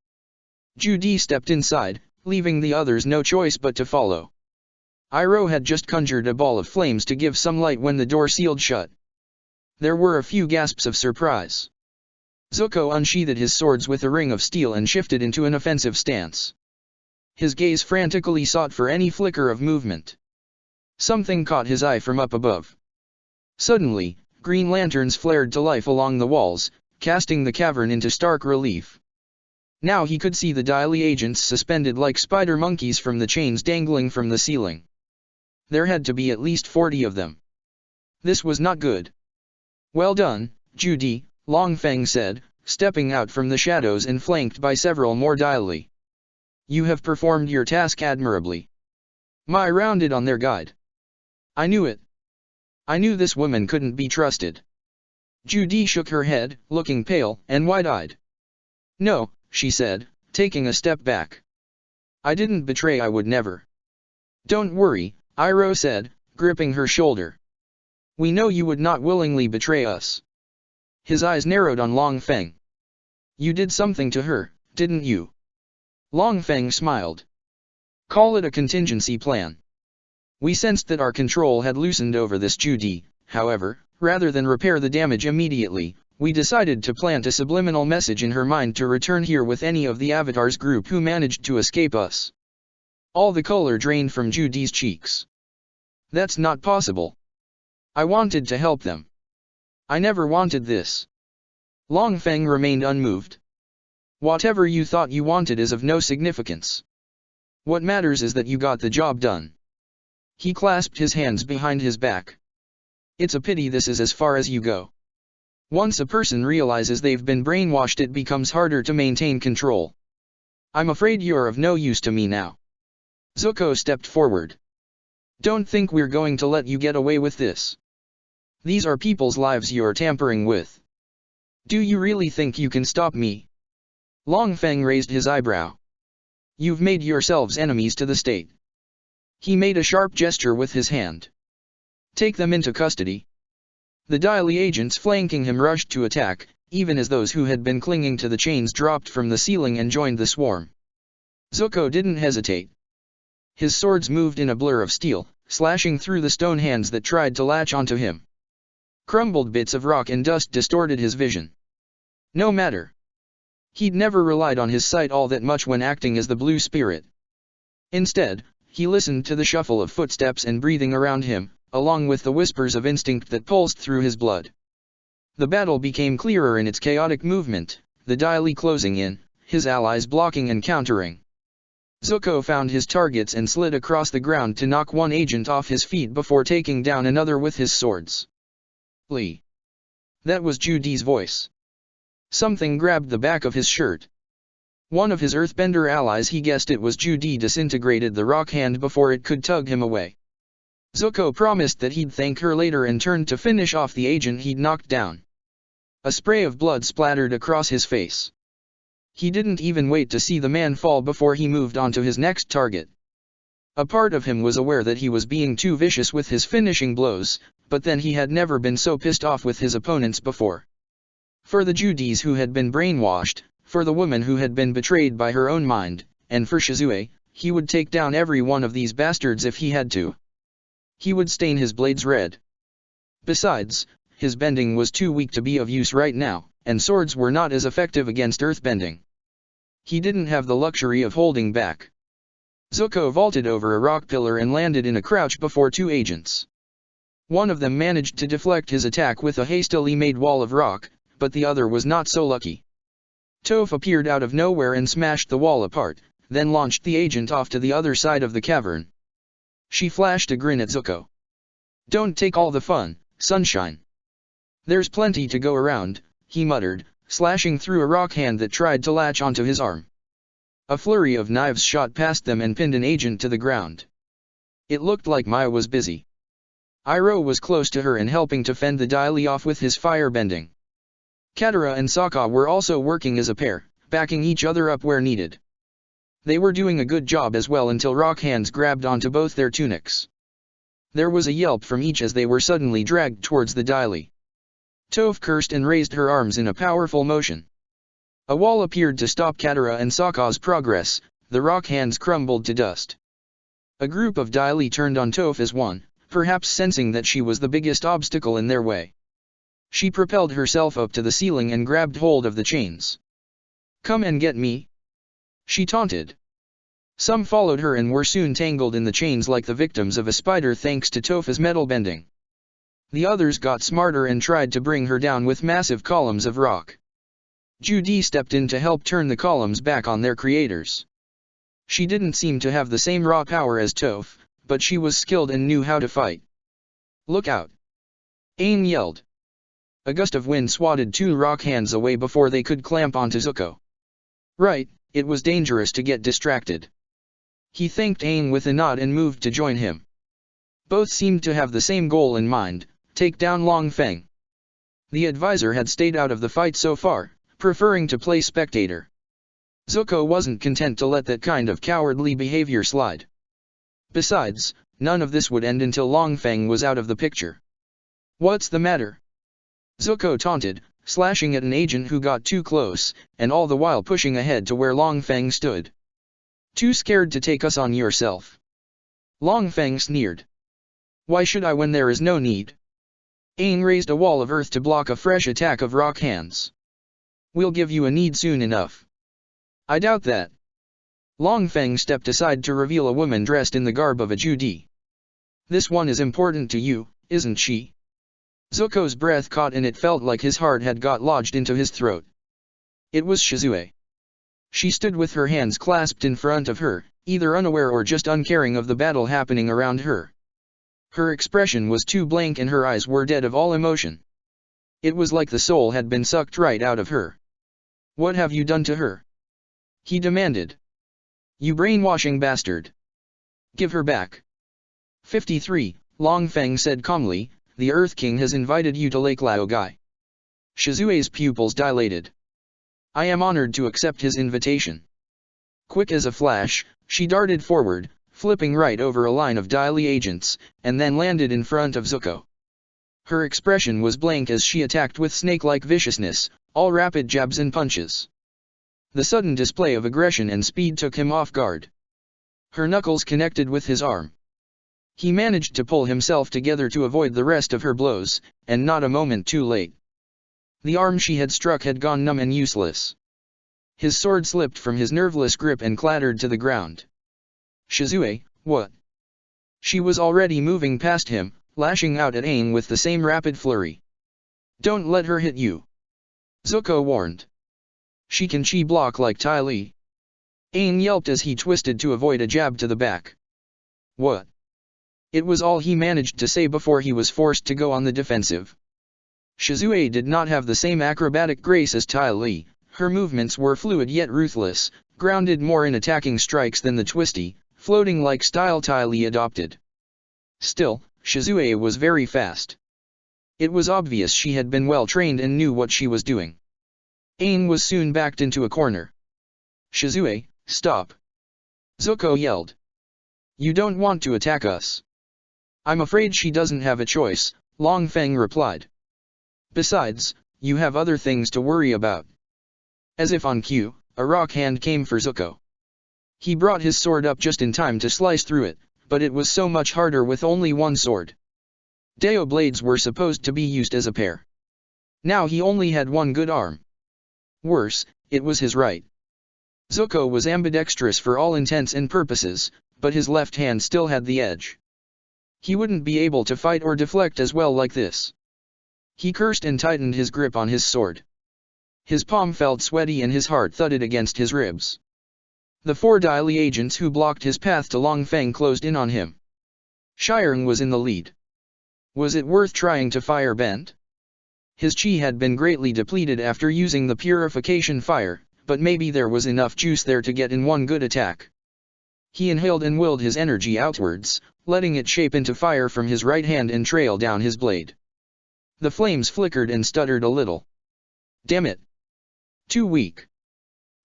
Judy stepped inside, leaving the others no choice but to follow. Iroh had just conjured a ball of flames to give some light when the door sealed shut. There were a few gasps of surprise. Zuko unsheathed his swords with a ring of steel and shifted into an offensive stance. His gaze frantically sought for any flicker of movement. Something caught his eye from up above. Suddenly, green lanterns flared to life along the walls, casting the cavern into stark relief. Now he could see the Daily agents suspended like spider monkeys from the chains dangling from the ceiling. There had to be at least 40 of them. This was not good. Well done, Judy, Long Feng said, stepping out from the shadows and flanked by several more Daily. You have performed your task admirably. Mai rounded on their guide. I knew it. I knew this woman couldn't be trusted. Judy shook her head, looking pale and wide-eyed. No, she said, taking a step back. I didn't betray. I would never. Don't worry, Iroh said, gripping her shoulder. We know you would not willingly betray us. His eyes narrowed on Long Feng. You did something to her, didn't you? Long Feng smiled. Call it a contingency plan. We sensed that our control had loosened over this Judy, however, rather than repair the damage immediately, we decided to plant a subliminal message in her mind to return here with any of the Avatar's group who managed to escape us. All the color drained from Judy's cheeks. That's not possible. I wanted to help them. I never wanted this. Long Feng remained unmoved. Whatever you thought you wanted is of no significance. What matters is that you got the job done. He clasped his hands behind his back. It's a pity this is as far as you go. Once a person realizes they've been brainwashed, it becomes harder to maintain control. I'm afraid you're of no use to me now. Zuko stepped forward. Don't think we're going to let you get away with this. These are people's lives you're tampering with. Do you really think you can stop me? Long Feng raised his eyebrow. You've made yourselves enemies to the state. He made a sharp gesture with his hand. Take them into custody. The Daily agents flanking him rushed to attack, even as those who had been clinging to the chains dropped from the ceiling and joined the swarm. Zuko didn't hesitate. His swords moved in a blur of steel, slashing through the stone hands that tried to latch onto him. Crumbled bits of rock and dust distorted his vision. No matter. He'd never relied on his sight all that much when acting as the Blue Spirit. Instead, he listened to the shuffle of footsteps and breathing around him, along with the whispers of instinct that pulsed through his blood. The battle became clearer in its chaotic movement, the Daily closing in, his allies blocking and countering. Zuko found his targets and slid across the ground to knock one agent off his feet before taking down another with his swords. Lee. That was Judy's voice. Something grabbed the back of his shirt. One of his earthbender allies, he guessed it was Judy, disintegrated the rock hand before it could tug him away. Zuko promised that he'd thank her later and turned to finish off the agent he'd knocked down. A spray of blood splattered across his face. He didn't even wait to see the man fall before he moved on to his next target. A part of him was aware that he was being too vicious with his finishing blows, but then he had never been so pissed off with his opponents before. For the Judys who had been brainwashed, for the woman who had been betrayed by her own mind, and for Shizue, he would take down every one of these bastards if he had to. He would stain his blades red. Besides, his bending was too weak to be of use right now, and swords were not as effective against earthbending. He didn't have the luxury of holding back. Zuko vaulted over a rock pillar and landed in a crouch before two agents. One of them managed to deflect his attack with a hastily made wall of rock, but the other was not so lucky. Toph appeared out of nowhere and smashed the wall apart, then launched the agent off to the other side of the cavern. She flashed a grin at Zuko. "Don't take all the fun, sunshine. There's plenty to go around," he muttered, slashing through a rock hand that tried to latch onto his arm. A flurry of knives shot past them and pinned an agent to the ground. It looked like Maya was busy. Iroh was close to her and helping to fend the Dai Li off with his firebending. Katara and Sokka were also working as a pair, backing each other up where needed. They were doing a good job as well until rock hands grabbed onto both their tunics. There was a yelp from each as they were suddenly dragged towards the Dai Li. Toph cursed and raised her arms in a powerful motion. A wall appeared to stop Katara and Sokka's progress, the rock hands crumbled to dust. A group of Dai Li turned on Toph as one, perhaps sensing that she was the biggest obstacle in their way. She propelled herself up to the ceiling and grabbed hold of the chains. "Come and get me," she taunted. Some followed her and were soon tangled in the chains like the victims of a spider thanks to Toph's metal bending. The others got smarter and tried to bring her down with massive columns of rock. Judy stepped in to help turn the columns back on their creators. She didn't seem to have the same raw power as Toph, but she was skilled and knew how to fight. "Look out!" Aang yelled. A gust of wind swatted two rock hands away before they could clamp onto Zuko. Right, it was dangerous to get distracted. He thanked Aang with a nod and moved to join him. Both seemed to have the same goal in mind, take down Long Feng. The advisor had stayed out of the fight so far, preferring to play spectator. Zuko wasn't content to let that kind of cowardly behavior slide. Besides, none of this would end until Long Feng was out of the picture. "What's the matter?" Zuko taunted, slashing at an agent who got too close, and all the while pushing ahead to where Long Feng stood. "Too scared to take us on yourself?" Long Feng sneered. "Why should I when there is no need?" Aang raised a wall of earth to block a fresh attack of rock hands. "We'll give you a need soon enough." "I doubt that." Long Feng stepped aside to reveal a woman dressed in the garb of a Judy. "This one is important to you, isn't she?" Zuko's breath caught and it felt like his heart had got lodged into his throat. It was Shizue. She stood with her hands clasped in front of her, either unaware or just uncaring of the battle happening around her. Her expression was too blank and her eyes were dead of all emotion. It was like the soul had been sucked right out of her. "What have you done to her?" he demanded. "You brainwashing bastard. Give her back." 53, Long Feng said calmly, "The Earth King has invited you to Lake Laogai." Shizue's pupils dilated. "I am honored to accept his invitation." Quick as a flash, she darted forward, flipping right over a line of Dai Li agents, and then landed in front of Zuko. Her expression was blank as she attacked with snake-like viciousness, all rapid jabs and punches. The sudden display of aggression and speed took him off guard. Her knuckles connected with his arm. He managed to pull himself together to avoid the rest of her blows, and not a moment too late. The arm she had struck had gone numb and useless. His sword slipped from his nerveless grip and clattered to the ground. "Shizue, what?" She was already moving past him, lashing out at Aang with the same rapid flurry. "Don't let her hit you," Zuko warned. "She can chi block like Ty Lee." Aang yelped as he twisted to avoid a jab to the back. "What?" It was all he managed to say before he was forced to go on the defensive. Shizue did not have the same acrobatic grace as Ty Lee, her movements were fluid yet ruthless, grounded more in attacking strikes than the twisty, floating-like style Ty Lee adopted. Still, Shizue was very fast. It was obvious she had been well trained and knew what she was doing. Aang was soon backed into a corner. "Shizue, stop!" Zuko yelled. "You don't want to attack us." "I'm afraid she doesn't have a choice," Long Feng replied. "Besides, you have other things to worry about." As if on cue, a rock hand came for Zuko. He brought his sword up just in time to slice through it, but it was so much harder with only one sword. Deo blades were supposed to be used as a pair. Now he only had one good arm. Worse, it was his right. Zuko was ambidextrous for all intents and purposes, but his left hand still had the edge. He wouldn't be able to fight or deflect as well like this. He cursed and tightened his grip on his sword. His palm felt sweaty and his heart thudded against his ribs. The 4 Dai Li agents who blocked his path to Long Feng closed in on him. Shireng was in the lead. Was it worth trying to fire Bent? His chi had been greatly depleted after using the purification fire, but maybe there was enough juice there to get in one good attack. He inhaled and willed his energy outwards, letting it shape into fire from his right hand and trail down his blade. The flames flickered and stuttered a little. Damn it! Too weak.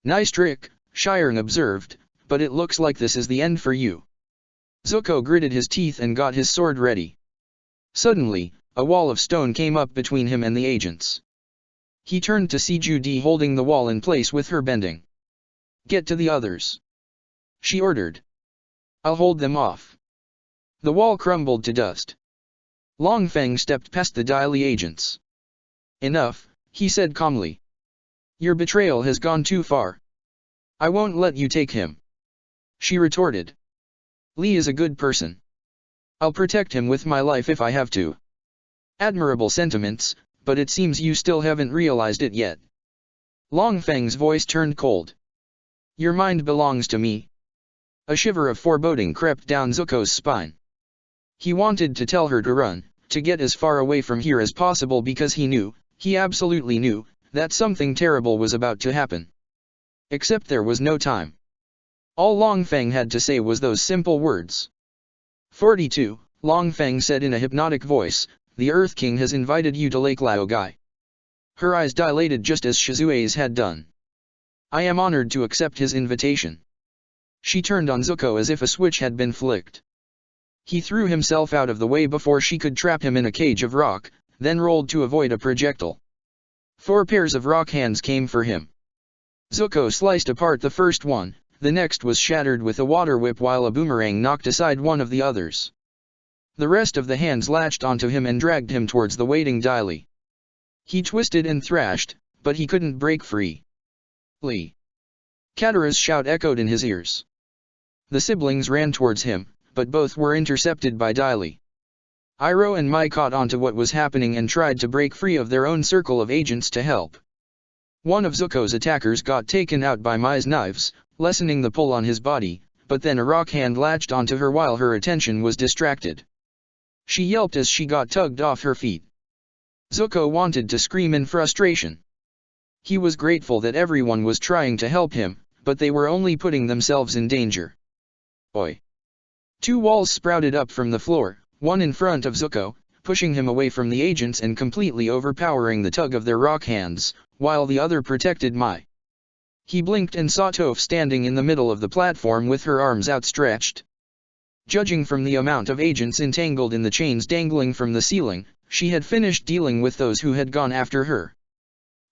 Nice trick, Shireng observed, but it looks like this is the end for you. Zuko gritted his teeth and got his sword ready. Suddenly, a wall of stone came up between him and the agents. He turned to see Judy holding the wall in place with her bending. Get to the others, she ordered. I'll hold them off. The wall crumbled to dust. Long Feng stepped past the Dai Li agents. Enough, he said calmly. Your betrayal has gone too far. I won't let you take him, she retorted. Li is a good person. I'll protect him with my life if I have to. Admirable sentiments, but it seems you still haven't realized it yet. Long Feng's voice turned cold. Your mind belongs to me. A shiver of foreboding crept down Zuko's spine. He wanted to tell her to run, to get as far away from here as possible because he absolutely knew, that something terrible was about to happen. Except there was no time. All Long Feng had to say was those simple words. 42, Long Feng said in a hypnotic voice, the Earth King has invited you to Lake Laogai. Her eyes dilated just as Shizue's had done. I am honored to accept his invitation. She turned on Zuko as if a switch had been flicked. He threw himself out of the way before she could trap him in a cage of rock, then rolled to avoid a projectile. 4 pairs of rock hands came for him. Zuko sliced apart the first one, the next was shattered with a water whip while a boomerang knocked aside one of the others. The rest of the hands latched onto him and dragged him towards the waiting Dai Li. He twisted and thrashed, but he couldn't break free. Li! Katara's shout echoed in his ears. The siblings ran towards him, but both were intercepted by Dai Li. Iroh and Mai caught onto what was happening and tried to break free of their own circle of agents to help. One of Zuko's attackers got taken out by Mai's knives, lessening the pull on his body, but then a rock hand latched onto her while her attention was distracted. She yelped as she got tugged off her feet. Zuko wanted to scream in frustration. He was grateful that everyone was trying to help him, but they were only putting themselves in danger. Oi! 2 walls sprouted up from the floor, one in front of Zuko, pushing him away from the agents and completely overpowering the tug of their rock hands, while the other protected Mai. He blinked and saw Toph standing in the middle of the platform with her arms outstretched. Judging from the amount of agents entangled in the chains dangling from the ceiling, she had finished dealing with those who had gone after her.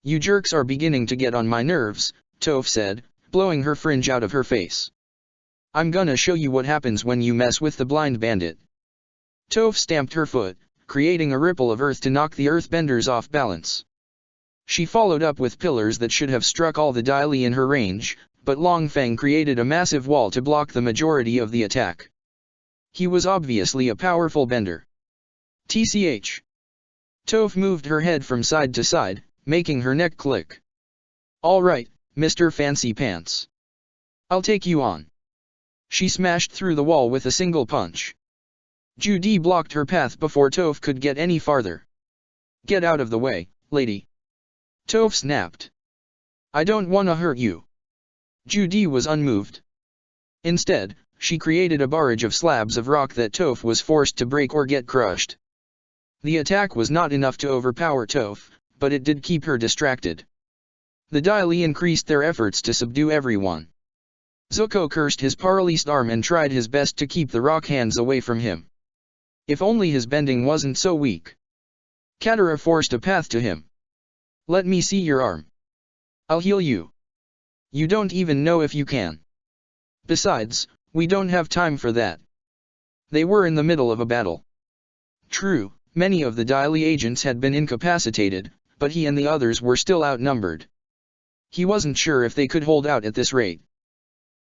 You jerks are beginning to get on my nerves, Toph said, blowing her fringe out of her face. I'm gonna show you what happens when you mess with the blind bandit. Toph stamped her foot, creating a ripple of earth to knock the earthbenders off balance. She followed up with pillars that should have struck all the Dai Li in her range, but Long Feng created a massive wall to block the majority of the attack. He was obviously a powerful bender. TCH. Toph moved her head from side to side, making her neck click. All right, Mr. Fancy Pants. I'll take you on. She smashed through the wall with a single punch. Judy blocked her path before Toph could get any farther. Get out of the way, lady. Toph snapped. I don't wanna hurt you. Judy was unmoved. Instead, she created a barrage of slabs of rock that Toph was forced to break or get crushed. The attack was not enough to overpower Toph, but it did keep her distracted. The Dai Li increased their efforts to subdue everyone. Zuko cursed his paralyzed arm and tried his best to keep the rock hands away from him. If only his bending wasn't so weak. Katara forced a path to him. Let me see your arm. I'll heal you. You don't even know if you can. Besides, we don't have time for that. They were in the middle of a battle. True, many of the Dai Li agents had been incapacitated, but he and the others were still outnumbered. He wasn't sure if they could hold out at this rate.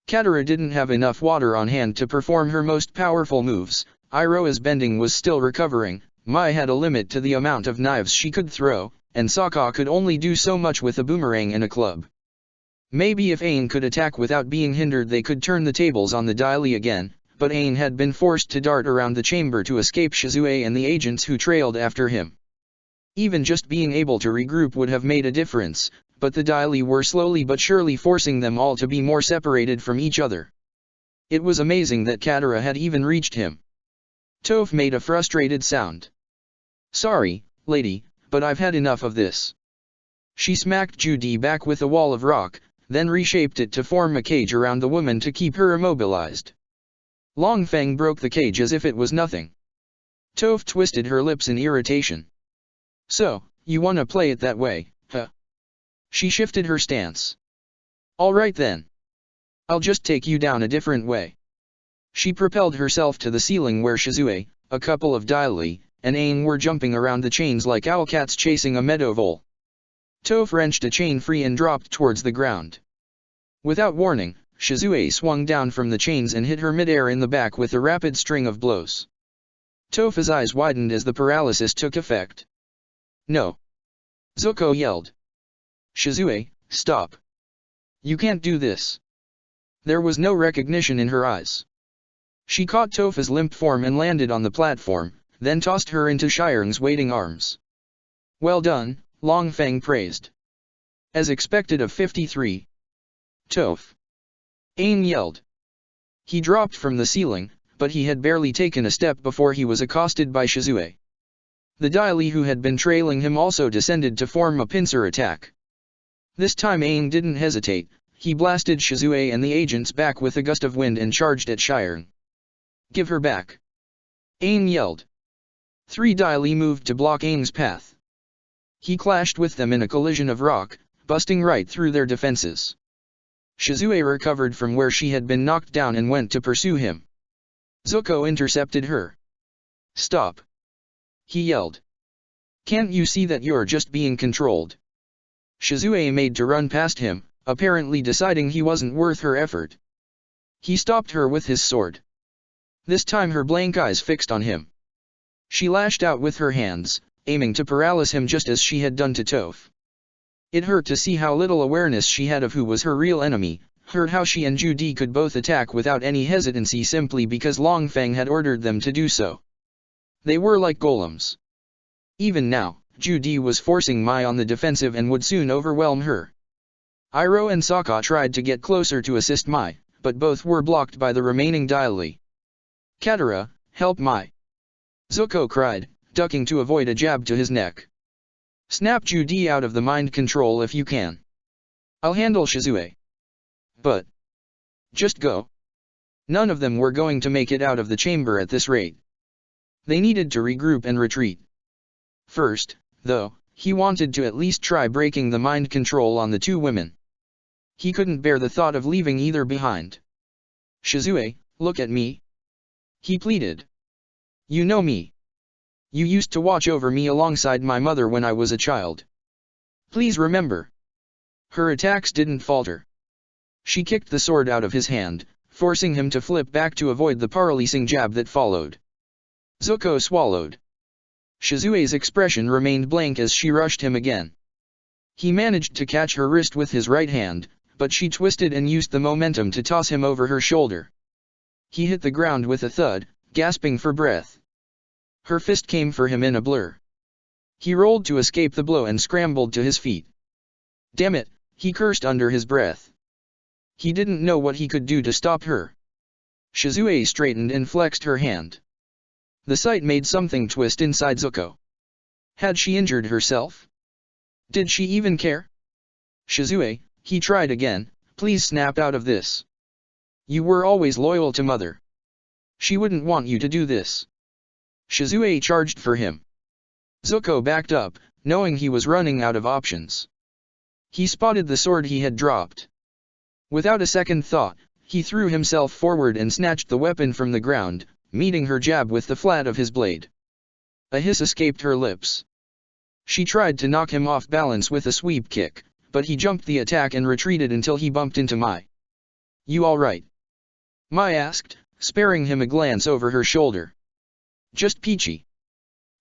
Katara didn't have enough water on hand to perform her most powerful moves. Iroha's bending was still recovering. Mai had a limit to the amount of knives she could throw, and Sokka could only do so much with a boomerang and a club. Maybe if Aang could attack without being hindered they could turn the tables on the Dai Li again, but Aang had been forced to dart around the chamber to escape Shizue and the agents who trailed after him. Even just being able to regroup would have made a difference, but the Dai Li were slowly but surely forcing them all to be more separated from each other. It was amazing that Katara had even reached him. Toph made a frustrated sound. "Sorry, lady, but I've had enough of this." She smacked Judy back with a wall of rock, then reshaped it to form a cage around the woman to keep her immobilized. Long Feng broke the cage as if it was nothing. Toph twisted her lips in irritation. "So, you wanna play it that way, huh?" She shifted her stance. "All right then. I'll just take you down a different way." She propelled herself to the ceiling where Shizue, a couple of Dai Li, and Aang were jumping around the chains like owlcats chasing a meadow vole. Toph wrenched a chain free and dropped towards the ground. Without warning, Shizue swung down from the chains and hit her midair in the back with a rapid string of blows. Toph's eyes widened as the paralysis took effect. "No!" Zuko yelled. "Shizue, stop! You can't do this!" There was no recognition in her eyes. She caught Toph's limp form and landed on the platform, then tossed her into Shireng's waiting arms. "Well done," Long Feng praised. "As expected of 53. Toph!" Aang yelled. He dropped from the ceiling, but he had barely taken a step before he was accosted by Shizue. The Dai Li who had been trailing him also descended to form a pincer attack. This time Aang didn't hesitate. He blasted Shizue and the agents back with a gust of wind and charged at Shireng. "Give her back!" Aang yelled. 3 Dai Li moved to block Aang's path. He clashed with them in a collision of rock, busting right through their defenses. Shizue recovered from where she had been knocked down and went to pursue him. Zuko intercepted her. "Stop!" he yelled. "Can't you see that you're just being controlled?" Shizue made to run past him, apparently deciding he wasn't worth her effort. He stopped her with his sword. This time her blank eyes fixed on him. She lashed out with her hands, aiming to paralyze him just as she had done to Toph. It hurt to see how little awareness she had of who was her real enemy, hurt how she and Judy could both attack without any hesitancy simply because Long Feng had ordered them to do so. They were like golems. Even now, Judy was forcing Mai on the defensive and would soon overwhelm her. Iroh and Sokka tried to get closer to assist Mai, but both were blocked by the remaining Dai Li. "Katara, help Mai!" Zuko cried, ducking to avoid a jab to his neck. "Snap Judy out of the mind control if you can. I'll handle Shizue." "But just go." None of them were going to make it out of the chamber at this rate. They needed to regroup and retreat. First, though, he wanted to at least try breaking the mind control on the 2 women. He couldn't bear the thought of leaving either behind. "Shizue, look at me," he pleaded. "You know me. You used to watch over me alongside my mother when I was a child. Please remember." Her attacks didn't falter. She kicked the sword out of his hand, forcing him to flip back to avoid the paralyzing jab that followed. Zuko swallowed. Shizue's expression remained blank as she rushed him again. He managed to catch her wrist with his right hand, but she twisted and used the momentum to toss him over her shoulder. He hit the ground with a thud, gasping for breath. Her fist came for him in a blur. He rolled to escape the blow and scrambled to his feet. "Damn it," he cursed under his breath. He didn't know what he could do to stop her. Shizue straightened and flexed her hand. The sight made something twist inside Zuko. Had she injured herself? Did she even care? "Shizue," he tried again, "please snap out of this. You were always loyal to Mother. She wouldn't want you to do this." Shizue charged for him. Zuko backed up, knowing he was running out of options. He spotted the sword he had dropped. Without a second thought, he threw himself forward and snatched the weapon from the ground, meeting her jab with the flat of his blade. A hiss escaped her lips. She tried to knock him off balance with a sweep kick, but he jumped the attack and retreated until he bumped into Mai. "You alright?" Mai asked, sparing him a glance over her shoulder. "Just peachy."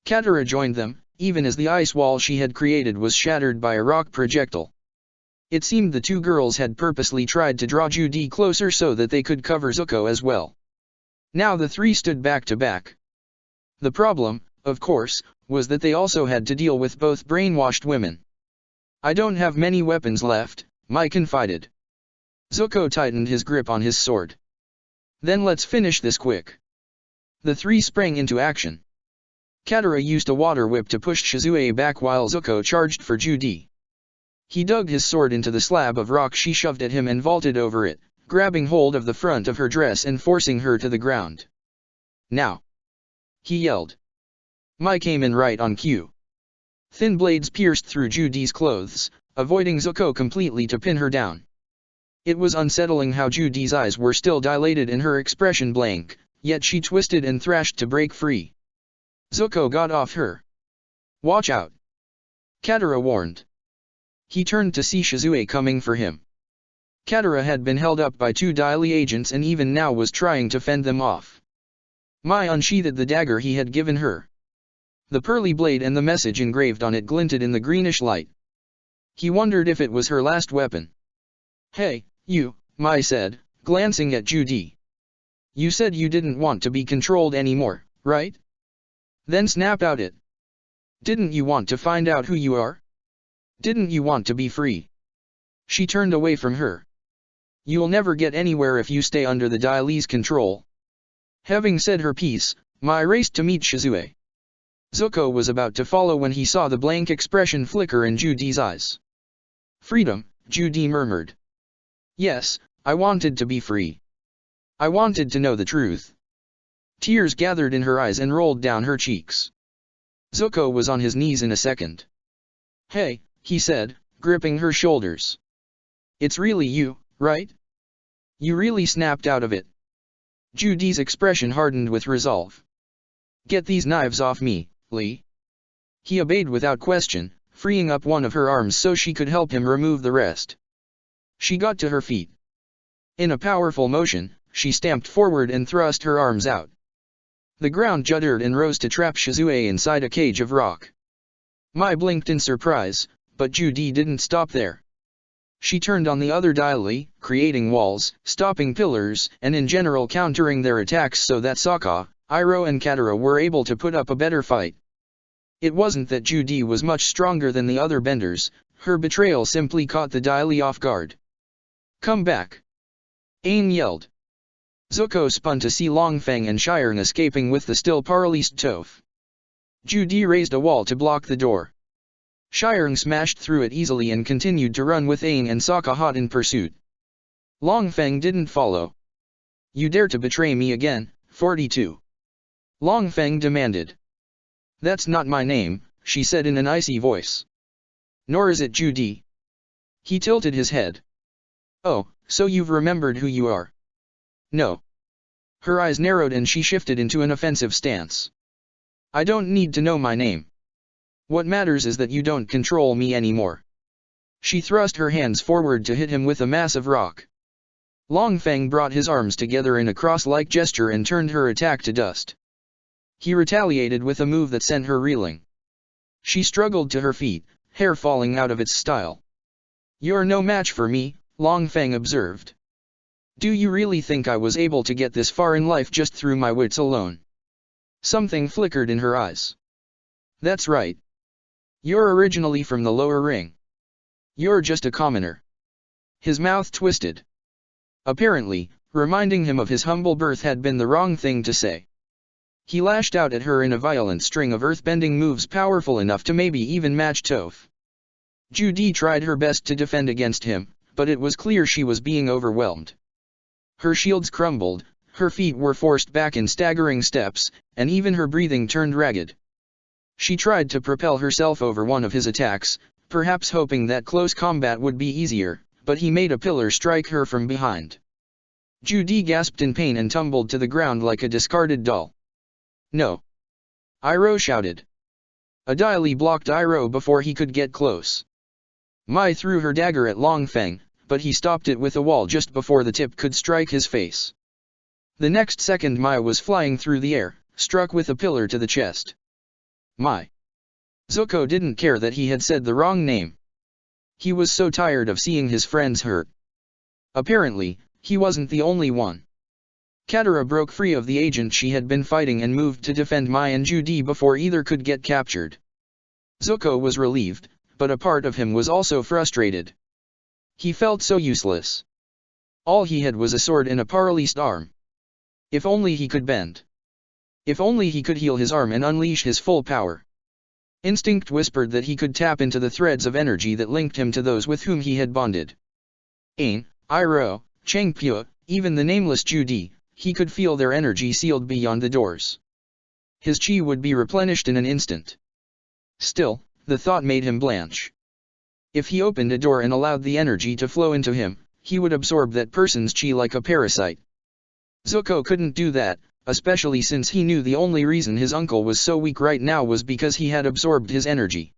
Katara joined them, even as the ice wall she had created was shattered by a rock projectile. It seemed the two girls had purposely tried to draw Judy closer so that they could cover Zuko as well. Now the three stood back to back. The problem, of course, was that they also had to deal with both brainwashed women. "I don't have many weapons left," Mai confided. Zuko tightened his grip on his sword. "Then let's finish this quick." The three sprang into action. Katara used a water whip to push Shizue back while Zuko charged for Judy. He dug his sword into the slab of rock she shoved at him and vaulted over it, grabbing hold of the front of her dress and forcing her to the ground. "Now!" he yelled. Mai came in right on cue. Thin blades pierced through Judy's clothes, avoiding Zuko completely to pin her down. It was unsettling how Judy's eyes were still dilated and her expression blank, yet she twisted and thrashed to break free. Zuko got off her. "Watch out!" Katara warned. He turned to see Shizue coming for him. Katara had been held up by two Dai Li agents and even now was trying to fend them off. Mai unsheathed the dagger he had given her. The pearly blade and the message engraved on it glinted in the greenish light. He wondered if it was her last weapon. "Hey, you," Mai said, glancing at Judy. "You said you didn't want to be controlled anymore, right? Then snap out it. Didn't you want to find out who you are? Didn't you want to be free?" She turned away from her. "You'll never get anywhere if you stay under the Dai Li's control." Having said her piece, Mai raced to meet Shizue. Zuko was about to follow when he saw the blank expression flicker in Judy's eyes. "Freedom," Judy murmured. "Yes, I wanted to be free. I wanted to know the truth." Tears gathered in her eyes and rolled down her cheeks. Zuko was on his knees in a second. "Hey," he said, gripping her shoulders. "It's really you, right? You really snapped out of it." Judy's expression hardened with resolve. "Get these knives off me, Lee." He obeyed without question, freeing up one of her arms so she could help him remove the rest. She got to her feet. In a powerful motion, she stamped forward and thrust her arms out. The ground juddered and rose to trap Shizue inside a cage of rock. Mai blinked in surprise, but Judy didn't stop there. She turned on the other Dai Li, creating walls, stopping pillars, and in general countering their attacks so that Sokka, Iroh and Katara were able to put up a better fight. It wasn't that Judy was much stronger than the other benders, her betrayal simply caught the Dai Li off guard. "Come back!" Aang yelled. Zuko spun to see Longfeng and Shireng escaping with the still paralyzed Toph. Judy raised a wall to block the door. Shireng smashed through it easily and continued to run with Aang and Sokka hot in pursuit. Longfeng didn't follow. "You dare to betray me again, 42. Longfeng demanded. "That's not my name," she said in an icy voice. "Nor is it Judy." He tilted his head. "Oh, so you've remembered who you are?" "No." Her eyes narrowed and she shifted into an offensive stance. "I don't need to know my name. What matters is that you don't control me anymore." She thrust her hands forward to hit him with a massive rock. Longfeng brought his arms together in a cross-like gesture and turned her attack to dust. He retaliated with a move that sent her reeling. She struggled to her feet, hair falling out of its style. "You're no match for me," Longfeng observed. "Do you really think I was able to get this far in life just through my wits alone?" Something flickered in her eyes. "That's right. You're originally from the lower ring. You're just a commoner." His mouth twisted. Apparently, reminding him of his humble birth had been the wrong thing to say. He lashed out at her in a violent string of earthbending moves powerful enough to maybe even match Toph. Judy tried her best to defend against him, but it was clear she was being overwhelmed. Her shields crumbled, her feet were forced back in staggering steps, and even her breathing turned ragged. She tried to propel herself over one of his attacks, perhaps hoping that close combat would be easier, but he made a pillar strike her from behind. Judy gasped in pain and tumbled to the ground like a discarded doll. "No!" Iroh shouted. A Daily blocked Iroh before he could get close. Mai threw her dagger at Long Feng, but he stopped it with a wall just before the tip could strike his face. The next second Mai was flying through the air, struck with a pillar to the chest. Mai. Zuko didn't care that he had said the wrong name. He was so tired of seeing his friends hurt. Apparently, he wasn't the only one. Katara broke free of the agent she had been fighting and moved to defend Mai and Judy before either could get captured. Zuko was relieved, but a part of him was also frustrated. He felt so useless. All he had was a sword and a paralyzed arm. If only he could bend. If only he could heal his arm and unleash his full power. Instinct whispered that he could tap into the threads of energy that linked him to those with whom he had bonded. Aang, Iroh, Changpyo, even the nameless Judy, he could feel their energy sealed beyond the doors. His chi would be replenished in an instant. Still, the thought made him blanch. If he opened a door and allowed the energy to flow into him, he would absorb that person's chi like a parasite. Zuko couldn't do that, especially since he knew the only reason his uncle was so weak right now was because he had absorbed his energy.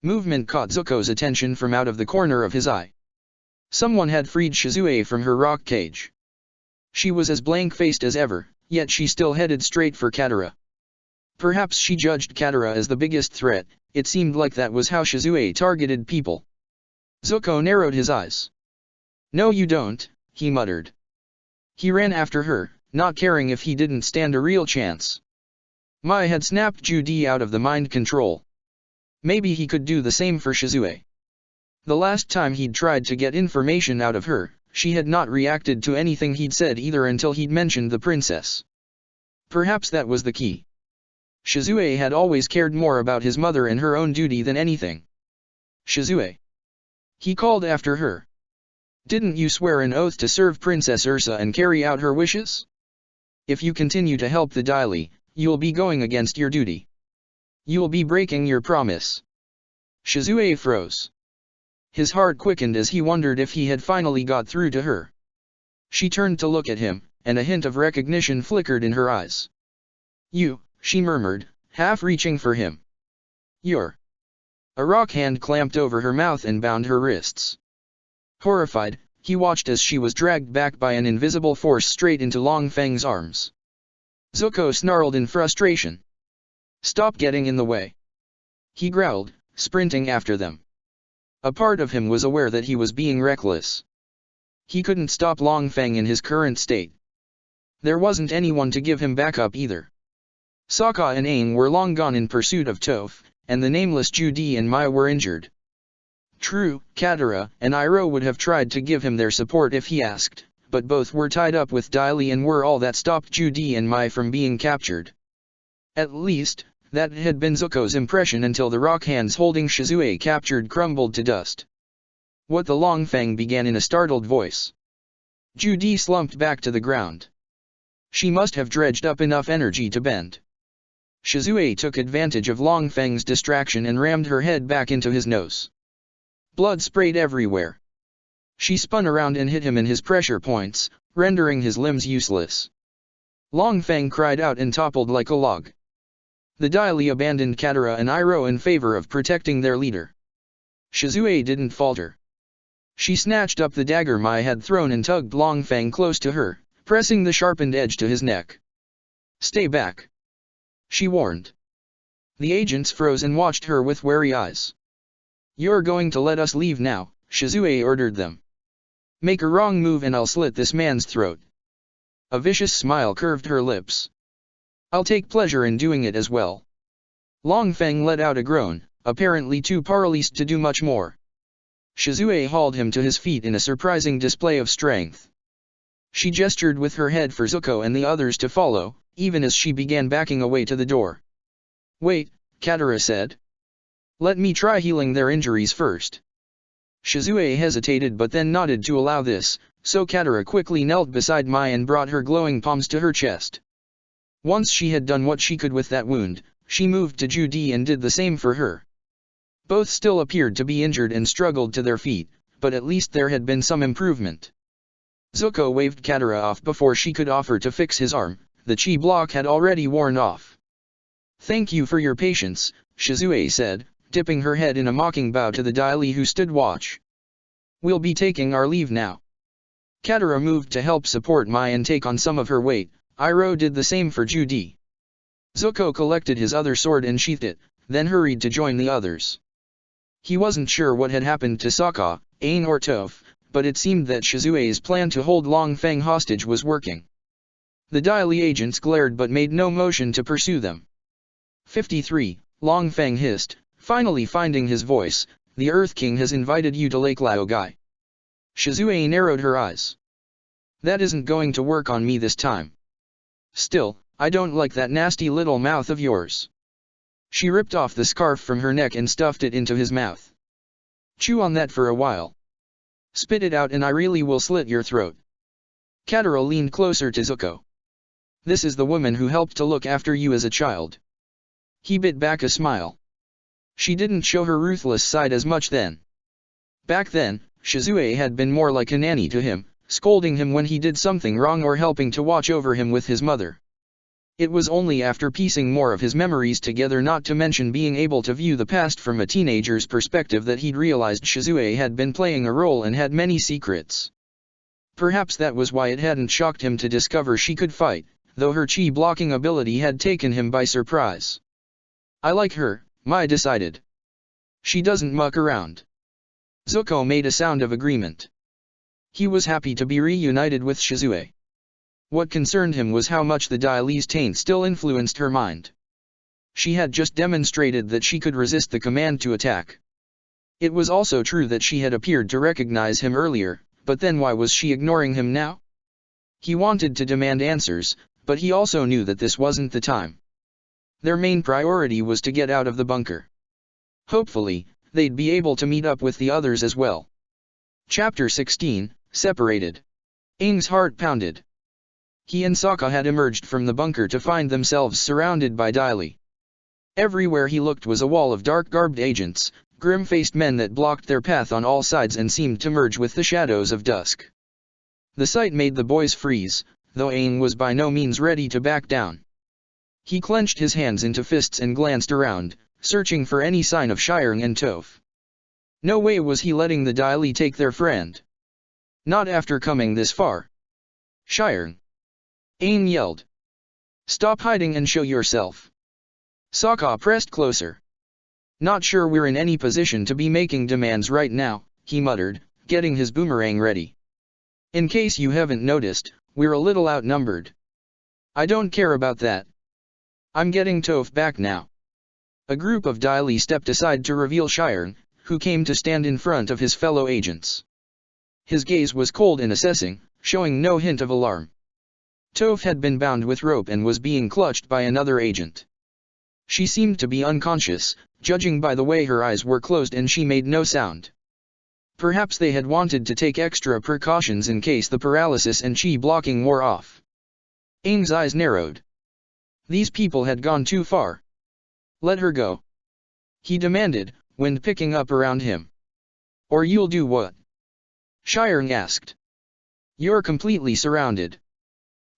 Movement caught Zuko's attention from out of the corner of his eye. Someone had freed Shizue from her rock cage. She was as blank-faced as ever, yet she still headed straight for Katara. Perhaps she judged Katara as the biggest threat. It seemed like that was how Shizue targeted people. Zuko narrowed his eyes. "No you don't," he muttered. He ran after her, not caring if he didn't stand a real chance. Mai had snapped Judy out of the mind control. Maybe he could do the same for Shizue. The last time he'd tried to get information out of her, she had not reacted to anything he'd said either until he'd mentioned the princess. Perhaps that was the key. Shizue had always cared more about his mother and her own duty than anything. "Shizue." He called after her. "Didn't you swear an oath to serve Princess Ursa and carry out her wishes? If you continue to help the Daily, you'll be going against your duty. You'll be breaking your promise." Shizue froze. His heart quickened as he wondered if he had finally got through to her. She turned to look at him, and a hint of recognition flickered in her eyes. "You," she murmured, half reaching for him. "You're." A rock hand clamped over her mouth and bound her wrists. Horrified, he watched as she was dragged back by an invisible force straight into Long Feng's arms. Zuko snarled in frustration. "Stop getting in the way!" he growled, sprinting after them. A part of him was aware that he was being reckless. He couldn't stop Long Feng in his current state. There wasn't anyone to give him backup either. Sokka and Aang were long gone in pursuit of Toph, and the nameless Judy and Mai were injured. True, Katara and Iroh would have tried to give him their support if he asked, but both were tied up with Daily and were all that stopped Judy and Mai from being captured. At least, that had been Zuko's impression until the rock hands holding Shizue captured crumbled to dust. "What the?" Long Feng began in a startled voice. Judy slumped back to the ground. She must have dredged up enough energy to bend. Shizue took advantage of Long Feng's distraction and rammed her head back into his nose. Blood sprayed everywhere. She spun around and hit him in his pressure points, rendering his limbs useless. Long Feng cried out and toppled like a log. The Daily abandoned Katara and Iroh in favor of protecting their leader. Shizue didn't falter. She snatched up the dagger Mai had thrown and tugged Long Feng close to her, pressing the sharpened edge to his neck. "Stay back," she warned. The agents froze and watched her with wary eyes. "You're going to let us leave now," Shizue ordered them. "Make a wrong move and I'll slit this man's throat." A vicious smile curved her lips. "I'll take pleasure in doing it as well." Long Feng let out a groan, apparently too paralyzed to do much more. Shizue hauled him to his feet in a surprising display of strength. She gestured with her head for Zuko and the others to follow, even as she began backing away to the door. "Wait," Katara said. "Let me try healing their injuries first." Shizue hesitated but then nodded to allow this, so Katara quickly knelt beside Mai and brought her glowing palms to her chest. Once she had done what she could with that wound, she moved to Judy and did the same for her. Both still appeared to be injured and struggled to their feet, but at least there had been some improvement. Zuko waved Katara off before she could offer to fix his arm. The chi block had already worn off. Thank you for your patience, Shizue said, dipping her head in a mocking bow to the daily who stood watch. We'll be taking our leave now. Katara moved to help support Mai and take on some of her weight. Iroh did the same for Judy. Zuko collected his other sword and sheathed it, then hurried to join the others. He wasn't sure what had happened to Sokka, Aang or Toph, but it seemed that Shizue's plan to hold Long Feng hostage was working. The daily agents glared but made no motion to pursue them. 53. Long Feng hissed, finally finding his voice, the Earth King has invited you to Lake Laogai. Shizue narrowed her eyes. That isn't going to work on me this time. Still, I don't like that nasty little mouth of yours. She ripped off the scarf from her neck and stuffed it into his mouth. Chew on that for a while. Spit it out and I really will slit your throat. Katara leaned closer to Zuko. This is the woman who helped to look after you as a child. He bit back a smile. She didn't show her ruthless side as much then. Back then, Shizue had been more like a nanny to him, scolding him when he did something wrong or helping to watch over him with his mother. It was only after piecing more of his memories together, not to mention being able to view the past from a teenager's perspective, that he'd realized Shizue had been playing a role and had many secrets. Perhaps that was why it hadn't shocked him to discover she could fight, though her chi blocking ability had taken him by surprise. I like her, Mai decided. She doesn't muck around. Zuko made a sound of agreement. He was happy to be reunited with Shizue. What concerned him was how much the Daile's taint still influenced her mind. She had just demonstrated that she could resist the command to attack. It was also true that she had appeared to recognize him earlier, but then why was she ignoring him now? He wanted to demand answers, but he also knew that this wasn't the time. Their main priority was to get out of the bunker. Hopefully, they'd be able to meet up with the others as well. Chapter 16, Separated. Aang's heart pounded. He and Sokka had emerged from the bunker to find themselves surrounded by Daily. Everywhere he looked was a wall of dark-garbed agents, grim-faced men that blocked their path on all sides and seemed to merge with the shadows of dusk. The sight made the boys freeze, though Aang was by no means ready to back down. He clenched his hands into fists and glanced around, searching for any sign of Shirang and Toph. No way was he letting the Daily take their friend. Not after coming this far. Shirang! Aang yelled. Stop hiding and show yourself. Sokka pressed closer. Not sure we're in any position to be making demands right now, he muttered, getting his boomerang ready. In case you haven't noticed, we're a little outnumbered. I don't care about that. I'm getting Toph back now. A group of Daily stepped aside to reveal Shirang, who came to stand in front of his fellow agents. His gaze was cold and assessing, showing no hint of alarm. Toph had been bound with rope and was being clutched by another agent. She seemed to be unconscious, judging by the way her eyes were closed, and she made no sound. Perhaps they had wanted to take extra precautions in case the paralysis and chi blocking wore off. Aang's eyes narrowed. These people had gone too far. Let her go, he demanded, wind picking up around him. Or you'll do what? Shirang asked. You're completely surrounded.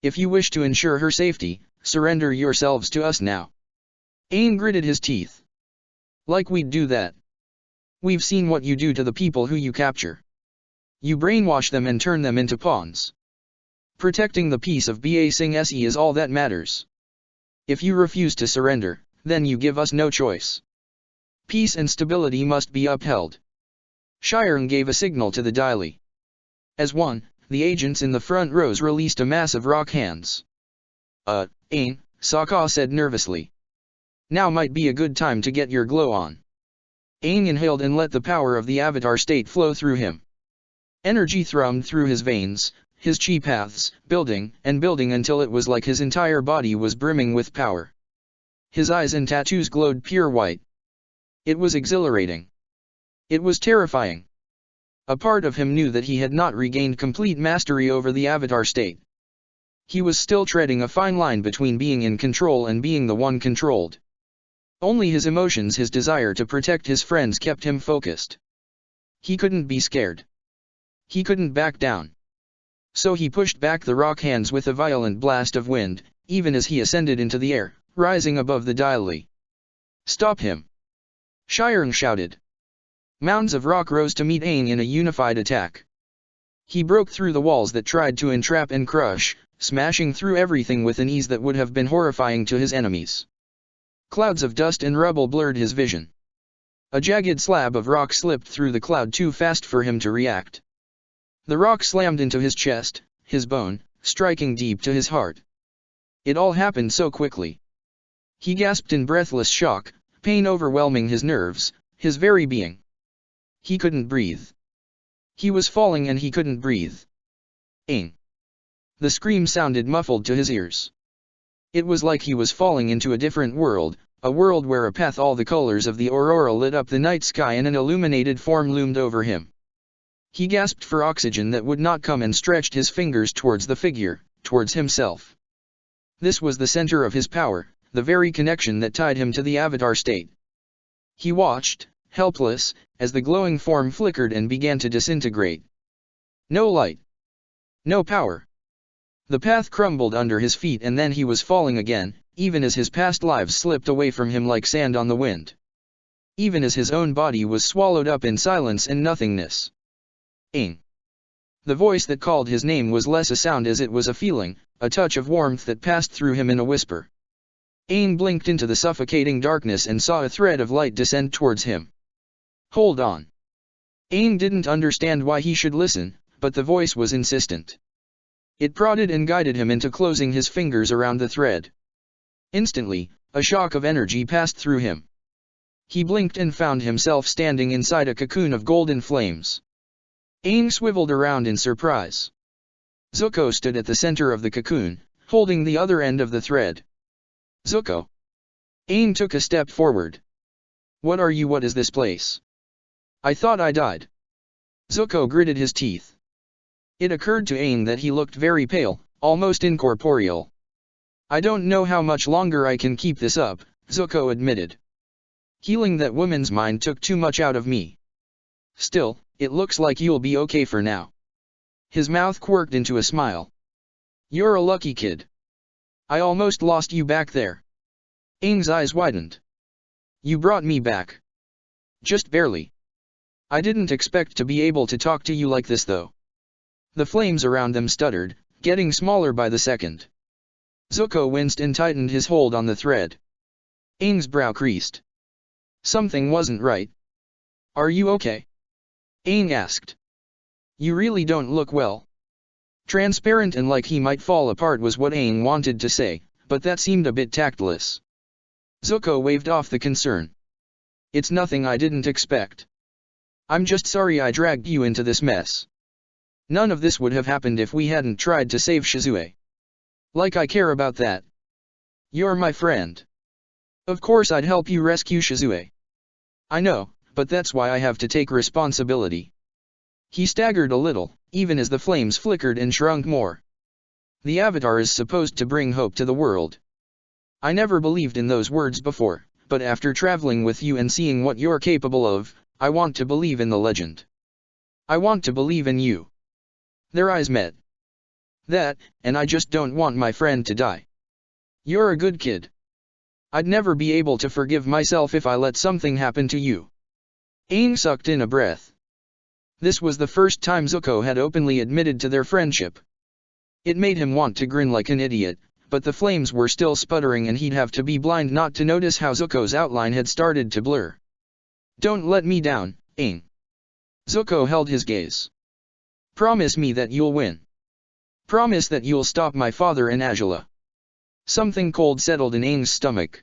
If you wish to ensure her safety, surrender yourselves to us now. Aang gritted his teeth. Like we'd do that. We've seen what you do to the people who you capture. You brainwash them and turn them into pawns. Protecting the peace of Ba Sing Se is all that matters. If you refuse to surrender, then you give us no choice. Peace and stability must be upheld. Shirang gave a signal to the Daily. As one, the agents in the front rows released a mass of rock hands. Aang, Sokka said nervously. Now might be a good time to get your glow on. Aang inhaled and let the power of the Avatar state flow through him. Energy thrummed through his veins, his chi paths, building and building until it was like his entire body was brimming with power. His eyes and tattoos glowed pure white. It was exhilarating. It was terrifying. A part of him knew that he had not regained complete mastery over the Avatar state. He was still treading a fine line between being in control and being the one controlled. Only his emotions, his desire to protect his friends, kept him focused. He couldn't be scared. He couldn't back down. So he pushed back the rock hands with a violent blast of wind, even as he ascended into the air, rising above the Daily. "Stop him!" Shirang shouted. Mounds of rock rose to meet Aang in a unified attack. He broke through the walls that tried to entrap and crush, smashing through everything with an ease that would have been horrifying to his enemies. Clouds of dust and rubble blurred his vision. A jagged slab of rock slipped through the cloud too fast for him to react. The rock slammed into his chest, his bone, striking deep to his heart. It all happened so quickly. He gasped in breathless shock, pain overwhelming his nerves, his very being. He couldn't breathe. He was falling and he couldn't breathe. Aang. The scream sounded muffled to his ears. It was like he was falling into a different world, a world where a path all the colors of the aurora lit up the night sky and an illuminated form loomed over him. He gasped for oxygen that would not come and stretched his fingers towards the figure, towards himself. This was the center of his power, the very connection that tied him to the avatar state. He watched, helpless, as the glowing form flickered and began to disintegrate. No light. No power. The path crumbled under his feet and then he was falling again, even as his past lives slipped away from him like sand on the wind. Even as his own body was swallowed up in silence and nothingness. Aang. The voice that called his name was less a sound as it was a feeling, a touch of warmth that passed through him in a whisper. Aang blinked into the suffocating darkness and saw a thread of light descend towards him. Hold on. Aang didn't understand why he should listen, but the voice was insistent. It prodded and guided him into closing his fingers around the thread. Instantly, a shock of energy passed through him. He blinked and found himself standing inside a cocoon of golden flames. Aang swiveled around in surprise. Zuko stood at the center of the cocoon, holding the other end of the thread. Zuko. Aang took a step forward. What are you? What is this place? I thought I died. Zuko gritted his teeth. It occurred to Aang that he looked very pale, almost incorporeal. I don't know how much longer I can keep this up, Zuko admitted. Healing that woman's mind took too much out of me. Still, it looks like you'll be okay for now. His mouth quirked into a smile. You're a lucky kid. I almost lost you back there. Aang's eyes widened. You brought me back. Just barely. I didn't expect to be able to talk to you like this though. The flames around them stuttered, getting smaller by the second. Zuko winced and tightened his hold on the thread. Aang's brow creased. Something wasn't right. Are you okay? Aang asked. You really don't look well. Transparent and like he might fall apart was what Aang wanted to say, but that seemed a bit tactless. Zuko waved off the concern. It's nothing I didn't expect. I'm just sorry I dragged you into this mess. None of this would have happened if we hadn't tried to save Shizue. Like I care about that. You're my friend. Of course I'd help you rescue Shizue. I know, but that's why I have to take responsibility. He staggered a little, even as the flames flickered and shrunk more. The Avatar is supposed to bring hope to the world. I never believed in those words before, but after traveling with you and seeing what you're capable of, I want to believe in the legend. I want to believe in you. Their eyes met. That, and I just don't want my friend to die. You're a good kid. I'd never be able to forgive myself if I let something happen to you. Aang sucked in a breath. This was the first time Zuko had openly admitted to their friendship. It made him want to grin like an idiot, but the flames were still sputtering and he'd have to be blind not to notice how Zuko's outline had started to blur. Don't let me down, Aang. Zuko held his gaze. Promise me that you'll win. Promise that you'll stop my father and Azula. Something cold settled in Aang's stomach.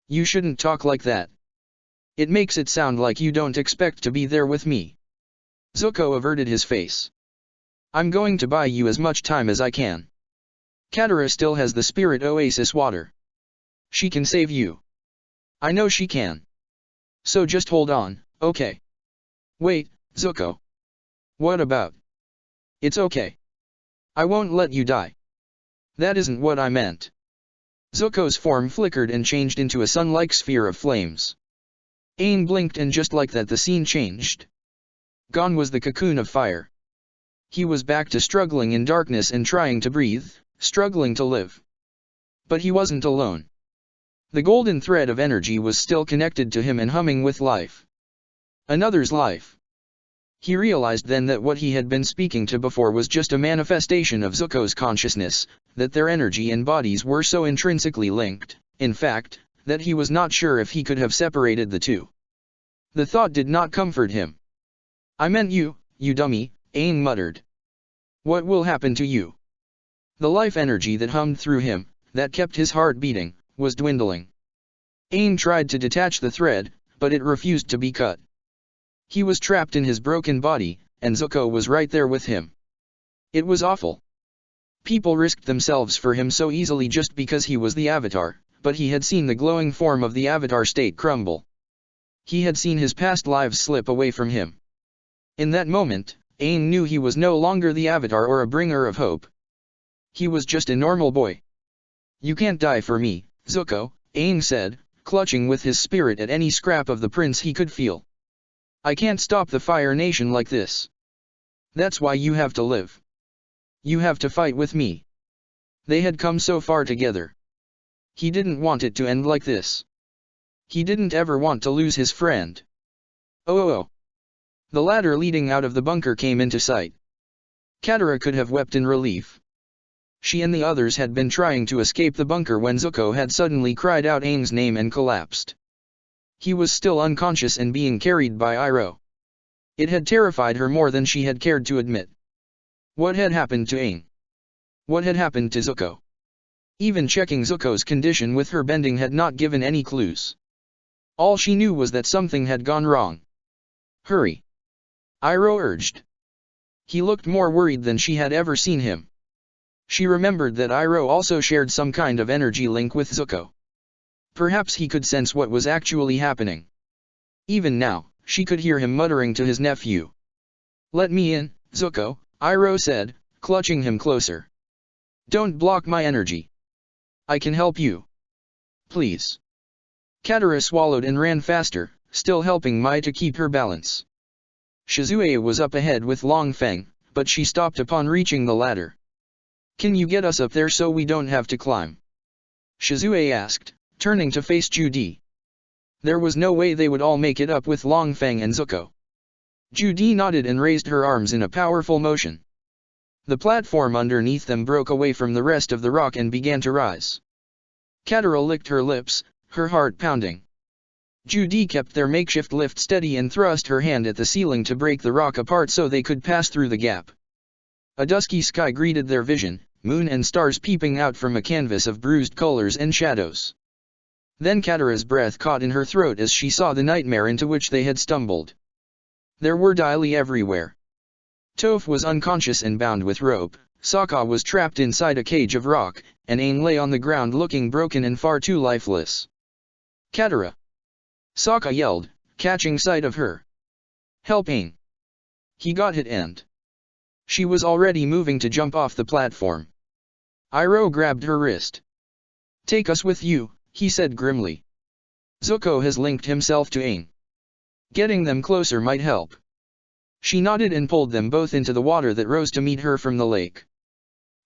You shouldn't talk like that. It makes it sound like you don't expect to be there with me. Zuko averted his face. I'm going to buy you as much time as I can. Katara still has the spirit oasis water. She can save you. I know she can. So just hold on, okay? Wait, Zuko. What about? It's okay. I won't let you die. That isn't what I meant. Zuko's form flickered and changed into a sun-like sphere of flames. Aang blinked and just like that the scene changed. Gone was the cocoon of fire. He was back to struggling in darkness and trying to breathe, struggling to live. But he wasn't alone. The golden thread of energy was still connected to him and humming with life. Another's life. He realized then that what he had been speaking to before was just a manifestation of Zuko's consciousness, that their energy and bodies were so intrinsically linked, in fact, that he was not sure if he could have separated the two. The thought did not comfort him. "I meant you, you dummy," Aang muttered. "What will happen to you?" The life energy that hummed through him, that kept his heart beating, was dwindling. Aang tried to detach the thread, but it refused to be cut. He was trapped in his broken body, and Zuko was right there with him. It was awful. People risked themselves for him so easily just because he was the Avatar, but he had seen the glowing form of the Avatar state crumble. He had seen his past lives slip away from him. In that moment, Aang knew he was no longer the Avatar or a bringer of hope. He was just a normal boy. "You can't die for me, Zuko," Aang said, clutching with his spirit at any scrap of the prince he could feel. "I can't stop the Fire Nation like this. That's why you have to live. You have to fight with me." They had come so far together. He didn't want it to end like this. He didn't ever want to lose his friend. Oh. The ladder leading out of the bunker came into sight. Katara could have wept in relief. She and the others had been trying to escape the bunker when Zuko had suddenly cried out Aang's name and collapsed. He was still unconscious and being carried by Iroh. It had terrified her more than she had cared to admit. What had happened to Aang? What had happened to Zuko? Even checking Zuko's condition with her bending had not given any clues. All she knew was that something had gone wrong. "Hurry!" Iroh urged. He looked more worried than she had ever seen him. She remembered that Iroh also shared some kind of energy link with Zuko. Perhaps he could sense what was actually happening. Even now, she could hear him muttering to his nephew. "Let me in, Zuko," Iroh said, clutching him closer. "Don't block my energy. I can help you. Please." Katara swallowed and ran faster, still helping Mai to keep her balance. Shizue was up ahead with Long Feng, but she stopped upon reaching the ladder. "Can you get us up there so we don't have to climb?" Shizue asked, turning to face Judy. There was no way they would all make it up with Long Feng and Zuko. Judy nodded and raised her arms in a powerful motion. The platform underneath them broke away from the rest of the rock and began to rise. Katara licked her lips, her heart pounding. Judy kept their makeshift lift steady and thrust her hand at the ceiling to break the rock apart so they could pass through the gap. A dusky sky greeted their vision, moon and stars peeping out from a canvas of bruised colors and shadows. Then Katara's breath caught in her throat as she saw the nightmare into which they had stumbled. There were Dai everywhere. Toph was unconscious and bound with rope, Sokka was trapped inside a cage of rock, and Aang lay on the ground looking broken and far too lifeless. "Katara!" Sokka yelled, catching sight of her. "Help Aang!" He got hit and she was already moving to jump off the platform. Iroh grabbed her wrist. "Take us with you," he said grimly. "Zuko has linked himself to Aang. Getting them closer might help." She nodded and pulled them both into the water that rose to meet her from the lake.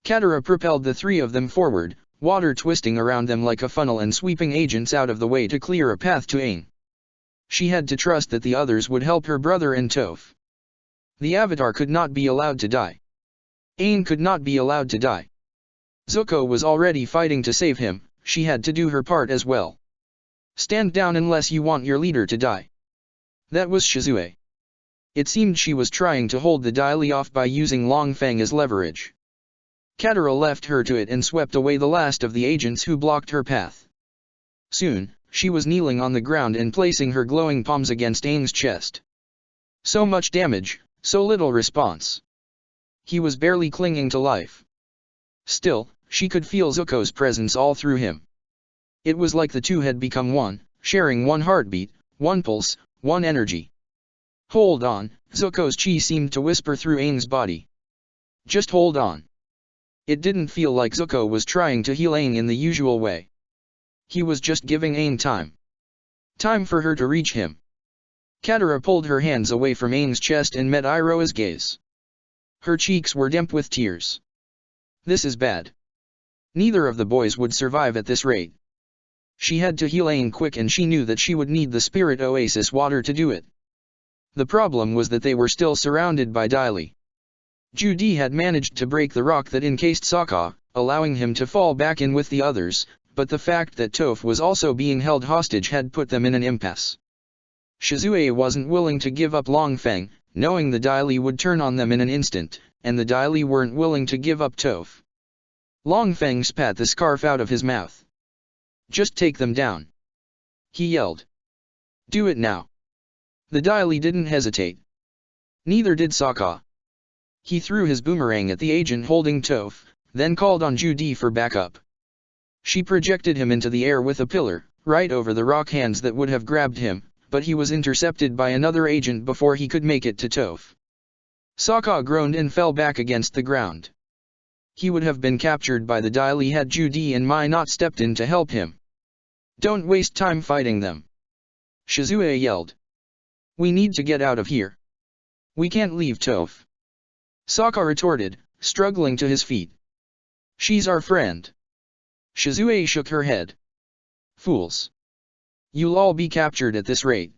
Katara propelled the three of them forward, water twisting around them like a funnel and sweeping agents out of the way to clear a path to Aang. She had to trust that the others would help her brother and Toph. The Avatar could not be allowed to die. Aang could not be allowed to die. Zuko was already fighting to save him, she had to do her part as well. "Stand down unless you want your leader to die." That was Shizue. It seemed she was trying to hold the Dai off by using Long Feng as leverage. Katara left her to it and swept away the last of the agents who blocked her path. Soon, she was kneeling on the ground and placing her glowing palms against Aang's chest. So much damage, so little response. He was barely clinging to life. Still, she could feel Zuko's presence all through him. It was like the two had become one, sharing one heartbeat, one pulse, one energy. "Hold on," Zuko's chi seemed to whisper through Aang's body. "Just hold on." It didn't feel like Zuko was trying to heal Aang in the usual way. He was just giving Aang time. Time for her to reach him. Katara pulled her hands away from Aang's chest and met Iroh's gaze. Her cheeks were damp with tears. "This is bad. Neither of the boys would survive at this rate." She had to heal Aang quick, and she knew that she would need the spirit oasis water to do it. The problem was that they were still surrounded by Dai. Judy had managed to break the rock that encased Sokka, allowing him to fall back in with the others, but the fact that Toph was also being held hostage had put them in an impasse. Shizue wasn't willing to give up Long Feng, knowing the Dai would turn on them in an instant, and the Dai weren't willing to give up Toph. Long Feng spat the scarf out of his mouth. "Just take them down," he yelled. "Do it now." The Dai didn't hesitate. Neither did Sokka. He threw his boomerang at the agent holding Toph, then called on Judy for backup. She projected him into the air with a pillar, right over the rock hands that would have grabbed him, but he was intercepted by another agent before he could make it to Toph. Sokka groaned and fell back against the ground. He would have been captured by the Dai had Judy and Mai not stepped in to help him. "Don't waste time fighting them," Shizue yelled. "We need to get out of here. We can't leave Toph," Sokka retorted, struggling to his feet. "She's our friend." Shizue shook her head. "Fools. You'll all be captured at this rate."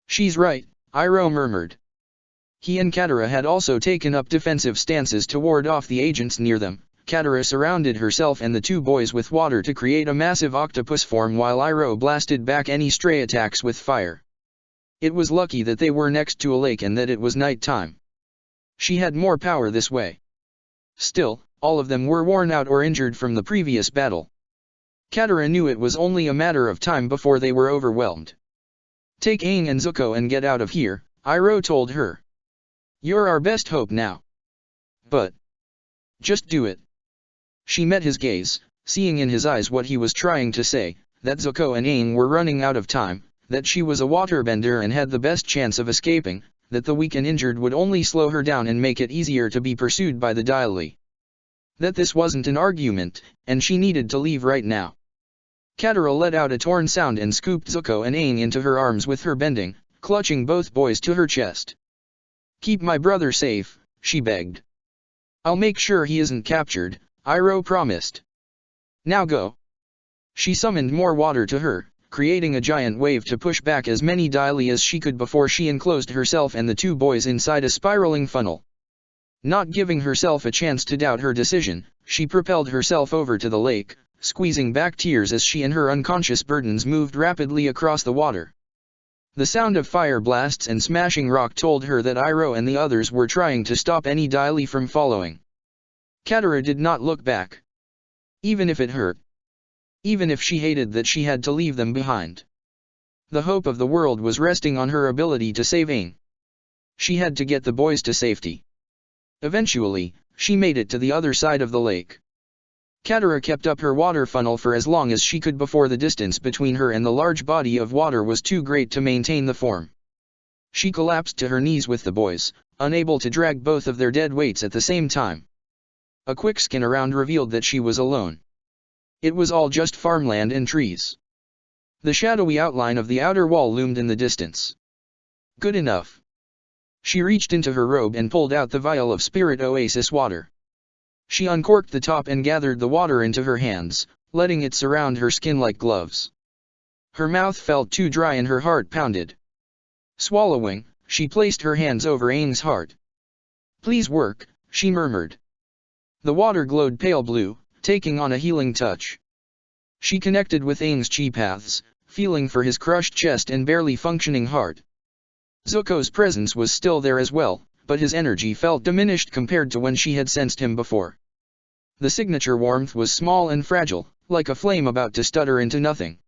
"She's right," Iroh murmured. He and Katara had also taken up defensive stances to ward off the agents near them. Katara surrounded herself and the two boys with water to create a massive octopus form, while Iroh blasted back any stray attacks with fire. It was lucky that they were next to a lake and that it was night time. She had more power this way. Still, all of them were worn out or injured from the previous battle. Katara knew it was only a matter of time before they were overwhelmed. "Take Aang and Zuko and get out of here," Iroh told her. "You're our best hope now. But just do it." She met his gaze, seeing in his eyes what he was trying to say, that Zuko and Aang were running out of time, that she was a waterbender and had the best chance of escaping, that the weak and injured would only slow her down and make it easier to be pursued by the Dai. That this wasn't an argument, and she needed to leave right now. Katara let out a torn sound and scooped Zuko and Aang into her arms with her bending, clutching both boys to her chest. "Keep my brother safe," she begged. "I'll make sure he isn't captured," Iroh promised. "Now go." She summoned more water to her, creating a giant wave to push back as many Dai as she could before she enclosed herself and the two boys inside a spiraling funnel. Not giving herself a chance to doubt her decision, she propelled herself over to the lake, squeezing back tears as she and her unconscious burdens moved rapidly across the water. The sound of fire blasts and smashing rock told her that Iroh and the others were trying to stop any Dai from following. Katara did not look back. Even if it hurt. Even if she hated that she had to leave them behind. The hope of the world was resting on her ability to save Aang. She had to get the boys to safety. Eventually, she made it to the other side of the lake. Katara kept up her water funnel for as long as she could before the distance between her and the large body of water was too great to maintain the form. She collapsed to her knees with the boys, unable to drag both of their dead weights at the same time. A quick scan around revealed that she was alone. It was all just farmland and trees. The shadowy outline of the outer wall loomed in the distance. Good enough. She reached into her robe and pulled out the vial of spirit oasis water. She uncorked the top and gathered the water into her hands, letting it surround her skin like gloves. Her mouth felt too dry and her heart pounded. Swallowing, she placed her hands over Aang's heart. "Please work," she murmured. The water glowed pale blue, taking on a healing touch. She connected with Aang's chi paths, feeling for his crushed chest and barely functioning heart. Zuko's presence was still there as well, but his energy felt diminished compared to when she had sensed him before. The signature warmth was small and fragile, like a flame about to stutter into nothing.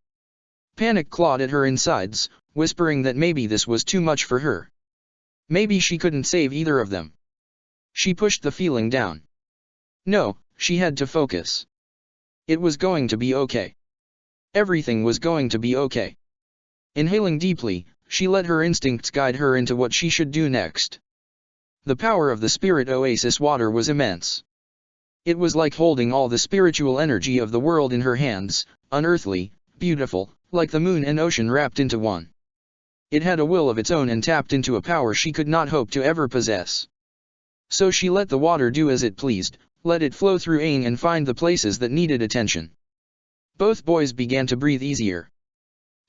Panic clawed at her insides, whispering that maybe this was too much for her. Maybe she couldn't save either of them. She pushed the feeling down. No, she had to focus. It was going to be okay. Everything was going to be okay. Inhaling deeply, she let her instincts guide her into what she should do next. The power of the spirit oasis water was immense. It was like holding all the spiritual energy of the world in her hands, unearthly, beautiful, like the moon and ocean wrapped into one. It had a will of its own and tapped into a power she could not hope to ever possess. So she let the water do as it pleased, let it flow through Aang and find the places that needed attention. Both boys began to breathe easier.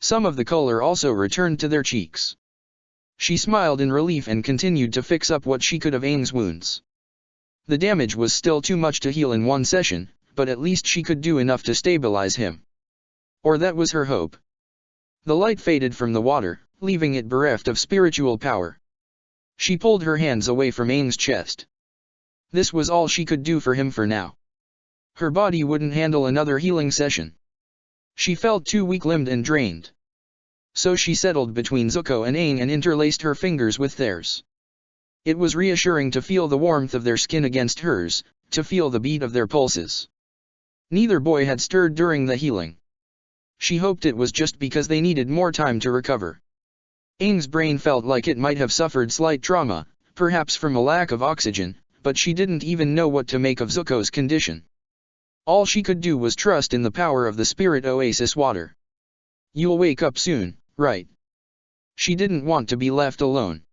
Some of the color also returned to their cheeks. She smiled in relief and continued to fix up what she could of Aang's wounds. The damage was still too much to heal in one session, but at least she could do enough to stabilize him. Or that was her hope. The light faded from the water, leaving it bereft of spiritual power. She pulled her hands away from Aang's chest. This was all she could do for him for now. Her body wouldn't handle another healing session. She felt too weak-limbed and drained. So she settled between Zuko and Aang and interlaced her fingers with theirs. It was reassuring to feel the warmth of their skin against hers, to feel the beat of their pulses. Neither boy had stirred during the healing. She hoped it was just because they needed more time to recover. Aang's brain felt like it might have suffered slight trauma, perhaps from a lack of oxygen, but she didn't even know what to make of Zuko's condition. All she could do was trust in the power of the spirit oasis water. "You'll wake up soon, right?" She didn't want to be left alone.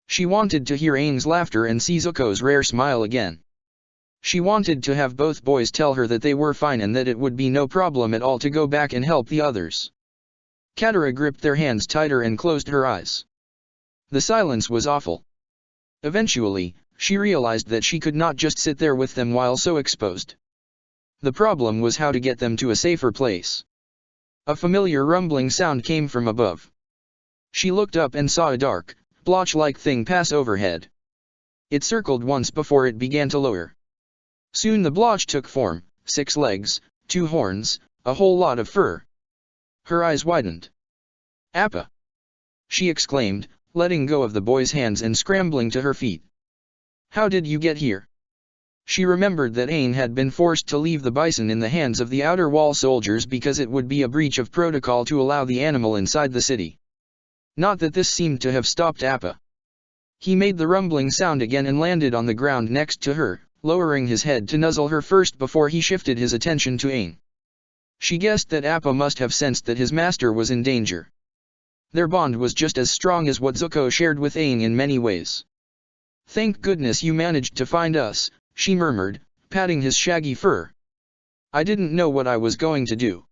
She wanted to hear Aang's laughter and see Zuko's rare smile again. She wanted to have both boys tell her that they were fine and that it would be no problem at all to go back and help the others. Katara gripped their hands tighter and closed her eyes. The silence was awful. Eventually, she realized that she could not just sit there with them while so exposed. The problem was how to get them to a safer place. A familiar rumbling sound came from above. She looked up and saw a dark, blotch-like thing pass overhead. It circled once before it began to lower. Soon the blotch took form, 6 legs, 2 horns, a whole lot of fur. Her eyes widened. "Appa!" she exclaimed, letting go of the boy's hands and scrambling to her feet. "How did you get here?" She remembered that Aang had been forced to leave the bison in the hands of the outer wall soldiers because it would be a breach of protocol to allow the animal inside the city. Not that this seemed to have stopped Appa. He made the rumbling sound again and landed on the ground next to her, lowering his head to nuzzle her first before he shifted his attention to Aang. She guessed that Appa must have sensed that his master was in danger. Their bond was just as strong as what Zuko shared with Aang in many ways. "Thank goodness you managed to find us," she murmured, patting his shaggy fur. "I didn't know what I was going to do."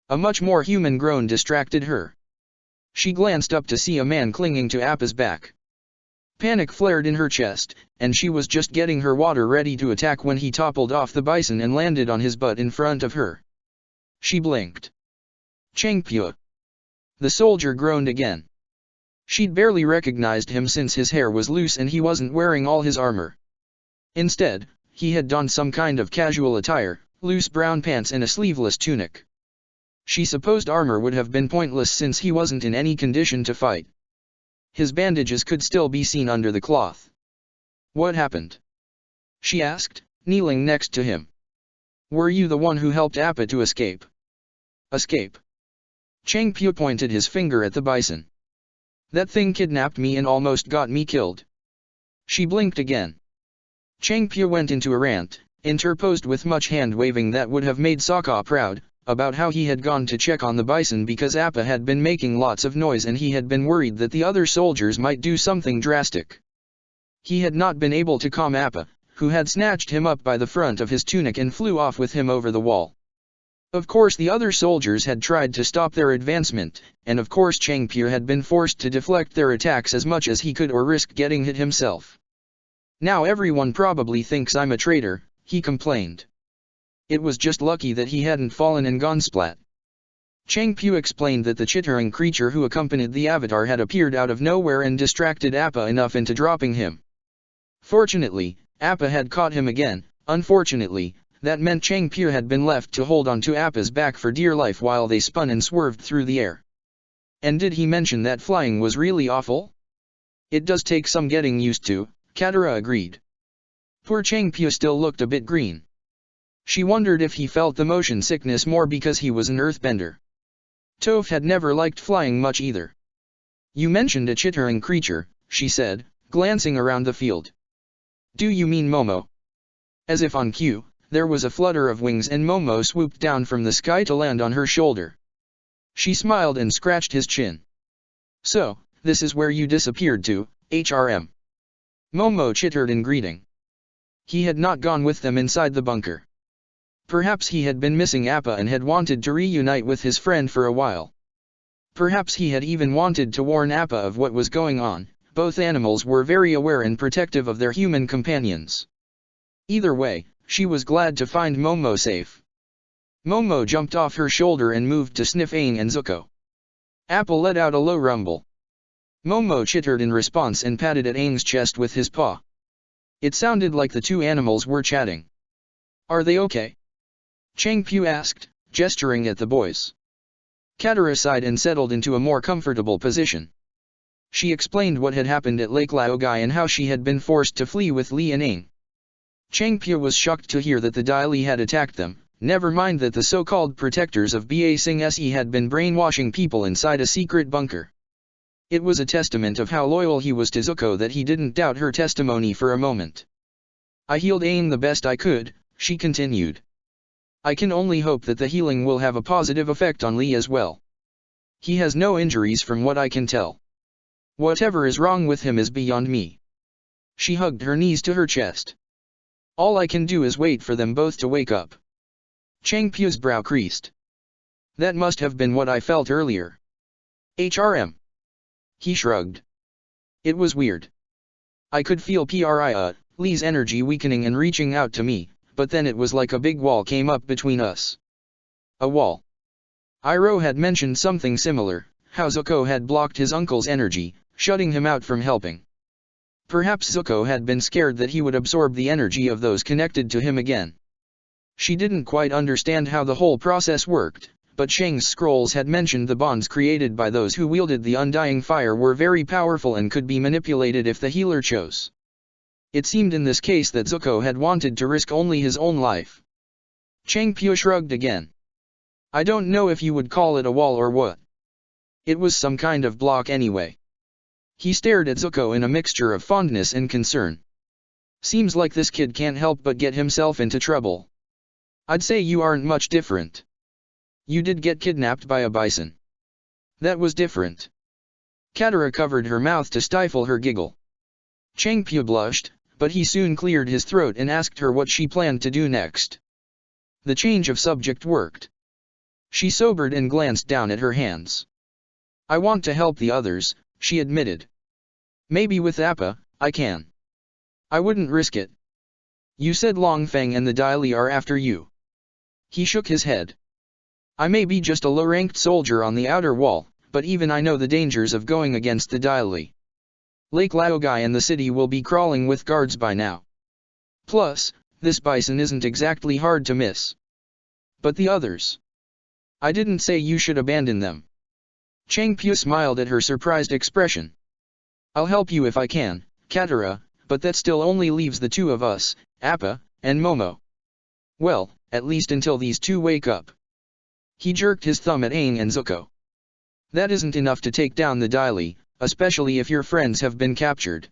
A much more human groan distracted her. She glanced up to see a man clinging to Appa's back. Panic flared in her chest, and she was just getting her water ready to attack when he toppled off the bison and landed on his butt in front of her. She blinked. "Changpyo." The soldier groaned again. She'd barely recognized him since his hair was loose and he wasn't wearing all his armor. Instead, he had donned some kind of casual attire, loose brown pants and a sleeveless tunic. She supposed armor would have been pointless since he wasn't in any condition to fight. His bandages could still be seen under the cloth. "What happened?" she asked, kneeling next to him. "Were you the one who helped Appa to escape?" "Escape?" Changpyo pointed his finger at the bison. "That thing kidnapped me and almost got me killed." She blinked again. Changpyo went into a rant, interposed with much hand-waving that would have made Sokka proud, about how he had gone to check on the bison because Appa had been making lots of noise and he had been worried that the other soldiers might do something drastic. He had not been able to calm Appa, who had snatched him up by the front of his tunic and flew off with him over the wall. Of course the other soldiers had tried to stop their advancement, and of course Changpyo had been forced to deflect their attacks as much as he could or risk getting hit himself. "Now everyone probably thinks I'm a traitor," he complained. It was just lucky that he hadn't fallen and gone splat. Changpyo explained that the chittering creature who accompanied the Avatar had appeared out of nowhere and distracted Appa enough into dropping him. Fortunately, Appa had caught him again. Unfortunately, that meant Changpyo had been left to hold on to Appa's back for dear life while they spun and swerved through the air. And did he mention that flying was really awful? "It does take some getting used to," Katara agreed. Poor Changpyo still looked a bit green. She wondered if he felt the motion sickness more because he was an earthbender. Toph had never liked flying much either. "You mentioned a chittering creature," she said, glancing around the field. "Do you mean Momo?" As if on cue, there was a flutter of wings and Momo swooped down from the sky to land on her shoulder. She smiled and scratched his chin. "So, this is where you disappeared to, HRM." Momo chittered in greeting. He had not gone with them inside the bunker. Perhaps he had been missing Appa and had wanted to reunite with his friend for a while. Perhaps he had even wanted to warn Appa of what was going on. Both animals were very aware and protective of their human companions. Either way, she was glad to find Momo safe. Momo jumped off her shoulder and moved to sniff Aang and Zuko. Appa let out a low rumble. Momo chittered in response and patted at Aang's chest with his paw. It sounded like the two animals were chatting. "Are they okay?" Changpu asked, gesturing at the boys. Katara sighed and settled into a more comfortable position. She explained what had happened at Lake Laogai and how she had been forced to flee with Li and Aang. Changpu was shocked to hear that the Dai Li had attacked them, never mind that the so-called protectors of Ba Sing Se had been brainwashing people inside a secret bunker. It was a testament of how loyal he was to Zuko that he didn't doubt her testimony for a moment. "I healed Aang the best I could," she continued. "I can only hope that the healing will have a positive effect on Li as well. He has no injuries from what I can tell. Whatever is wrong with him is beyond me." She hugged her knees to her chest. "All I can do is wait for them both to wake up." Changpu's brow creased. "That must have been what I felt earlier." "HRM." He shrugged. "It was weird. I could feel Li's energy weakening and reaching out to me, but then it was like a big wall came up between us." A wall. Iroh had mentioned something similar, how Zuko had blocked his uncle's energy, shutting him out from helping. Perhaps Zuko had been scared that he would absorb the energy of those connected to him again. She didn't quite understand how the whole process worked, but Shang's scrolls had mentioned the bonds created by those who wielded the Undying Fire were very powerful and could be manipulated if the healer chose. It seemed in this case that Zuko had wanted to risk only his own life. Changpu shrugged again. "I don't know if you would call it a wall or what. It was some kind of block anyway." He stared at Zuko in a mixture of fondness and concern. "Seems like this kid can't help but get himself into trouble. I'd say you aren't much different. You did get kidnapped by a bison. That was different." Katara covered her mouth to stifle her giggle. Changpu blushed, but he soon cleared his throat and asked her what she planned to do next. The change of subject worked. She sobered and glanced down at her hands. "I want to help the others," she admitted. "Maybe with Appa, I can. I wouldn't risk it." "You said Long Feng and the Dai Li are after you." He shook his head. "I may be just a low-ranked soldier on the outer wall, but even I know the dangers of going against the Dai Li. Lake Laogai and the city will be crawling with guards by now. Plus, this bison isn't exactly hard to miss. But the others? I didn't say you should abandon them." Changpu smiled at her surprised expression. "I'll help you if I can, Katara, but that still only leaves the two of us, Appa and Momo. Well, at least until these two wake up." He jerked his thumb at Aang and Zuko. "That isn't enough to take down the Dai Li, especially if your friends have been captured.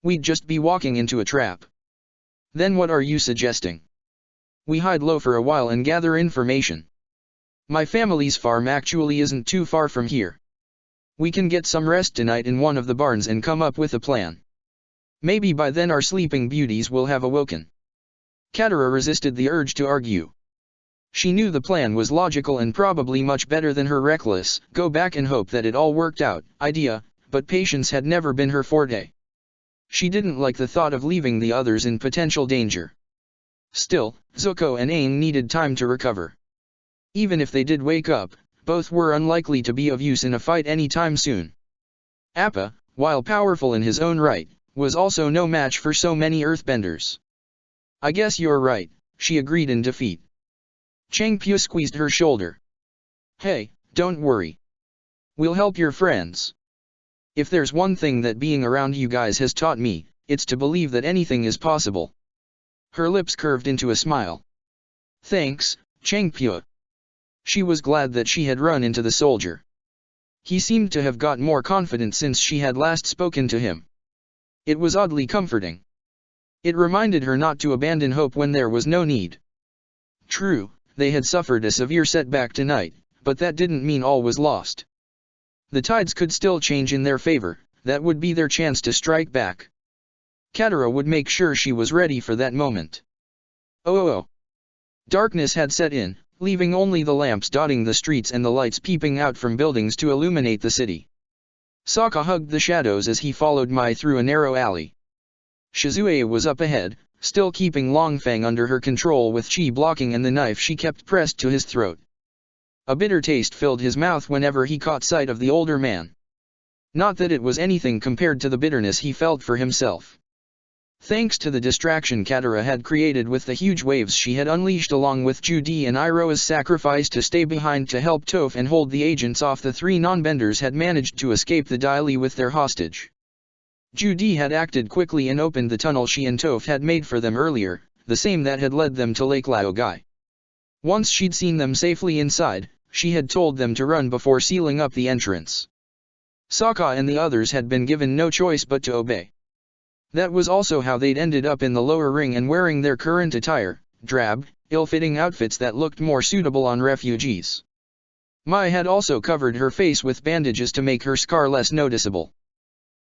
We'd just be walking into a trap." "Then what are you suggesting?" "We hide low for a while and gather information. My family's farm actually isn't too far from here. We can get some rest tonight in one of the barns and come up with a plan. Maybe by then our sleeping beauties will have awoken." Katara resisted the urge to argue. She knew the plan was logical and probably much better than her reckless, go back and hope that it all worked out, idea, but patience had never been her forte. She didn't like the thought of leaving the others in potential danger. Still, Zuko and Aang needed time to recover. Even if they did wake up, both were unlikely to be of use in a fight anytime soon. Appa, while powerful in his own right, was also no match for so many earthbenders. "I guess you're right," she agreed in defeat. Changpu squeezed her shoulder. "Hey, don't worry. We'll help your friends. If there's one thing that being around you guys has taught me, it's to believe that anything is possible." Her lips curved into a smile. "Thanks, Changpu." She was glad that she had run into the soldier. He seemed to have got more confident since she had last spoken to him. It was oddly comforting. It reminded her not to abandon hope when there was no need. True, they had suffered a severe setback tonight, but that didn't mean all was lost. The tides could still change in their favor, that would be their chance to strike back. Katara would make sure she was ready for that moment. Oh. Darkness had set in, leaving only the lamps dotting the streets and the lights peeping out from buildings to illuminate the city. Sokka hugged the shadows as he followed Mai through a narrow alley. Shizue was up ahead, still keeping Longfeng under her control with chi blocking and the knife she kept pressed to his throat. A bitter taste filled his mouth whenever he caught sight of the older man. Not that it was anything compared to the bitterness he felt for himself. Thanks to the distraction Katara had created with the huge waves she had unleashed along with Judy and Iroha's sacrifice to stay behind to help Toph and hold the agents off, the three non-benders had managed to escape the Dai Li with their hostage. Judy had acted quickly and opened the tunnel she and Toph had made for them earlier, the same that had led them to Lake Laogai. Once she'd seen them safely inside, she had told them to run before sealing up the entrance. Sokka and the others had been given no choice but to obey. That was also how they'd ended up in the lower ring and wearing their current attire, drab, ill-fitting outfits that looked more suitable on refugees. Mai had also covered her face with bandages to make her scar less noticeable.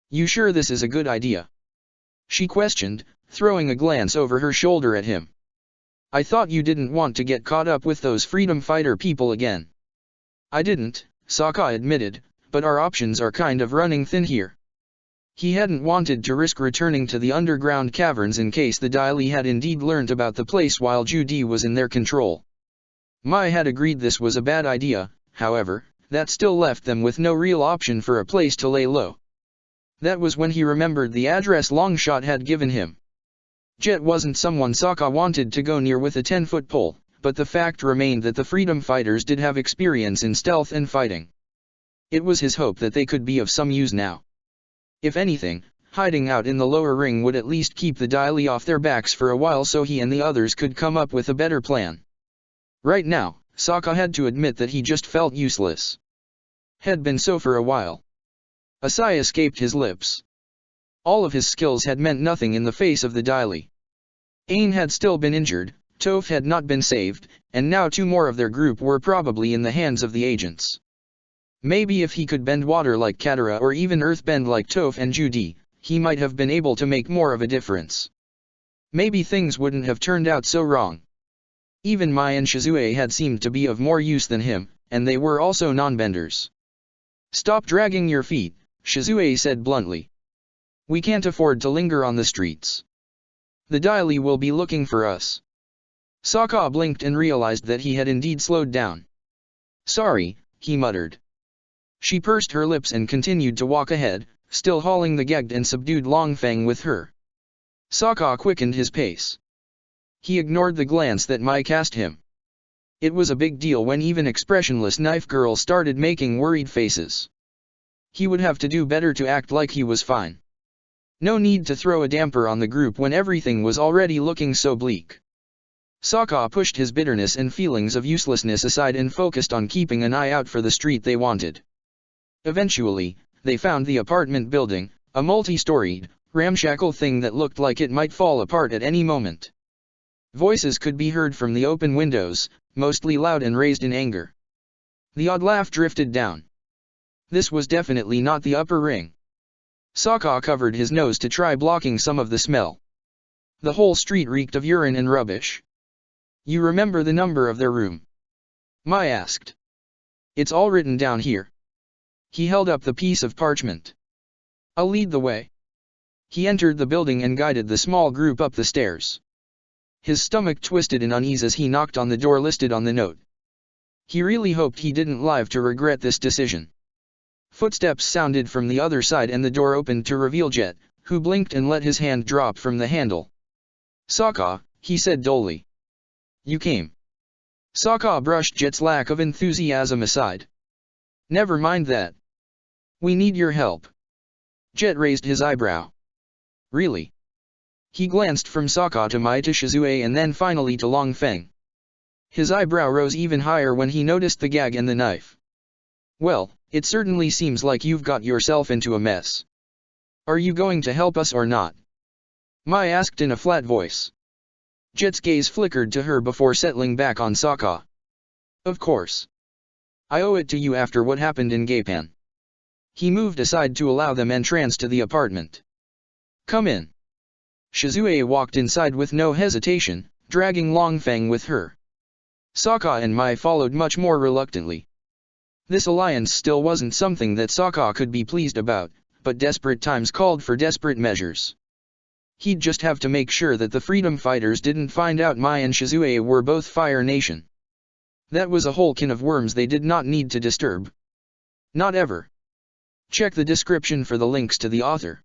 "You sure this is a good idea?" she questioned, throwing a glance over her shoulder at him. "I thought you didn't want to get caught up with those freedom fighter people again." "I didn't," Sokka admitted, "but our options are kind of running thin here." He hadn't wanted to risk returning to the underground caverns in case the Dai Li had indeed learned about the place while Judy was in their control. Mai had agreed this was a bad idea, however, that still left them with no real option for a place to lay low. That was when he remembered the address Longshot had given him. Jet wasn't someone Sokka wanted to go near with a 10-foot pole, but the fact remained that the freedom fighters did have experience in stealth and fighting. It was his hope that they could be of some use now. If anything, hiding out in the lower ring would at least keep the Dai Li off their backs for a while so he and the others could come up with a better plan. Right now, Sokka had to admit that he just felt useless. Had been so for a while. A sigh escaped his lips. All of his skills had meant nothing in the face of the Dai Li. Aang had still been injured, Toph had not been saved, and now two more of their group were probably in the hands of the agents. Maybe if he could bend water like Katara or even earthbend like Toph and Judy, he might have been able to make more of a difference. Maybe things wouldn't have turned out so wrong. Even Mai and Shizue had seemed to be of more use than him, and they were also non-benders. "Stop dragging your feet," Shizue said bluntly. "We can't afford to linger on the streets. The Dai Li will be looking for us." Sokka blinked and realized that he had indeed slowed down. "Sorry," he muttered. She pursed her lips and continued to walk ahead, still hauling the gagged and subdued Longfeng with her. Sokka quickened his pace. He ignored the glance that Mai cast him. It was a big deal when even expressionless Knife Girl started making worried faces. He would have to do better to act like he was fine. No need to throw a damper on the group when everything was already looking so bleak. Sokka pushed his bitterness and feelings of uselessness aside and focused on keeping an eye out for the street they wanted. Eventually, they found the apartment building, a multi-storied, ramshackle thing that looked like it might fall apart at any moment. Voices could be heard from the open windows, mostly loud and raised in anger. The odd laugh drifted down. This was definitely not the upper ring. Sokka covered his nose to try blocking some of the smell. The whole street reeked of urine and rubbish. "You remember the number of their room?" Mai asked. "It's all written down here." He held up the piece of parchment. "I'll lead the way." He entered the building and guided the small group up the stairs. His stomach twisted in unease as he knocked on the door listed on the note. He really hoped he didn't live to regret this decision. Footsteps sounded from the other side and the door opened to reveal Jet, who blinked and let his hand drop from the handle. "Sokka," he said dully. "You came." Sokka brushed Jet's lack of enthusiasm aside. "Never mind that. We need your help." Jet raised his eyebrow. "Really?" He glanced from Sokka to Mai to Shizue and then finally to Longfeng. His eyebrow rose even higher when he noticed the gag and the knife. "Well, it certainly seems like you've got yourself into a mess. Are you going to help us or not?" Mai asked in a flat voice. Jet's gaze flickered to her before settling back on Sokka. "Of course. I owe it to you after what happened in Gaipan." He moved aside to allow them entrance to the apartment. "Come in." Shizue walked inside with no hesitation, dragging Longfeng with her. Sokka and Mai followed much more reluctantly. This alliance still wasn't something that Sokka could be pleased about, but desperate times called for desperate measures. He'd just have to make sure that the freedom fighters didn't find out Mai and Shizue were both Fire Nation. That was a whole can of worms they did not need to disturb. Not ever. Check the description for the links to the author.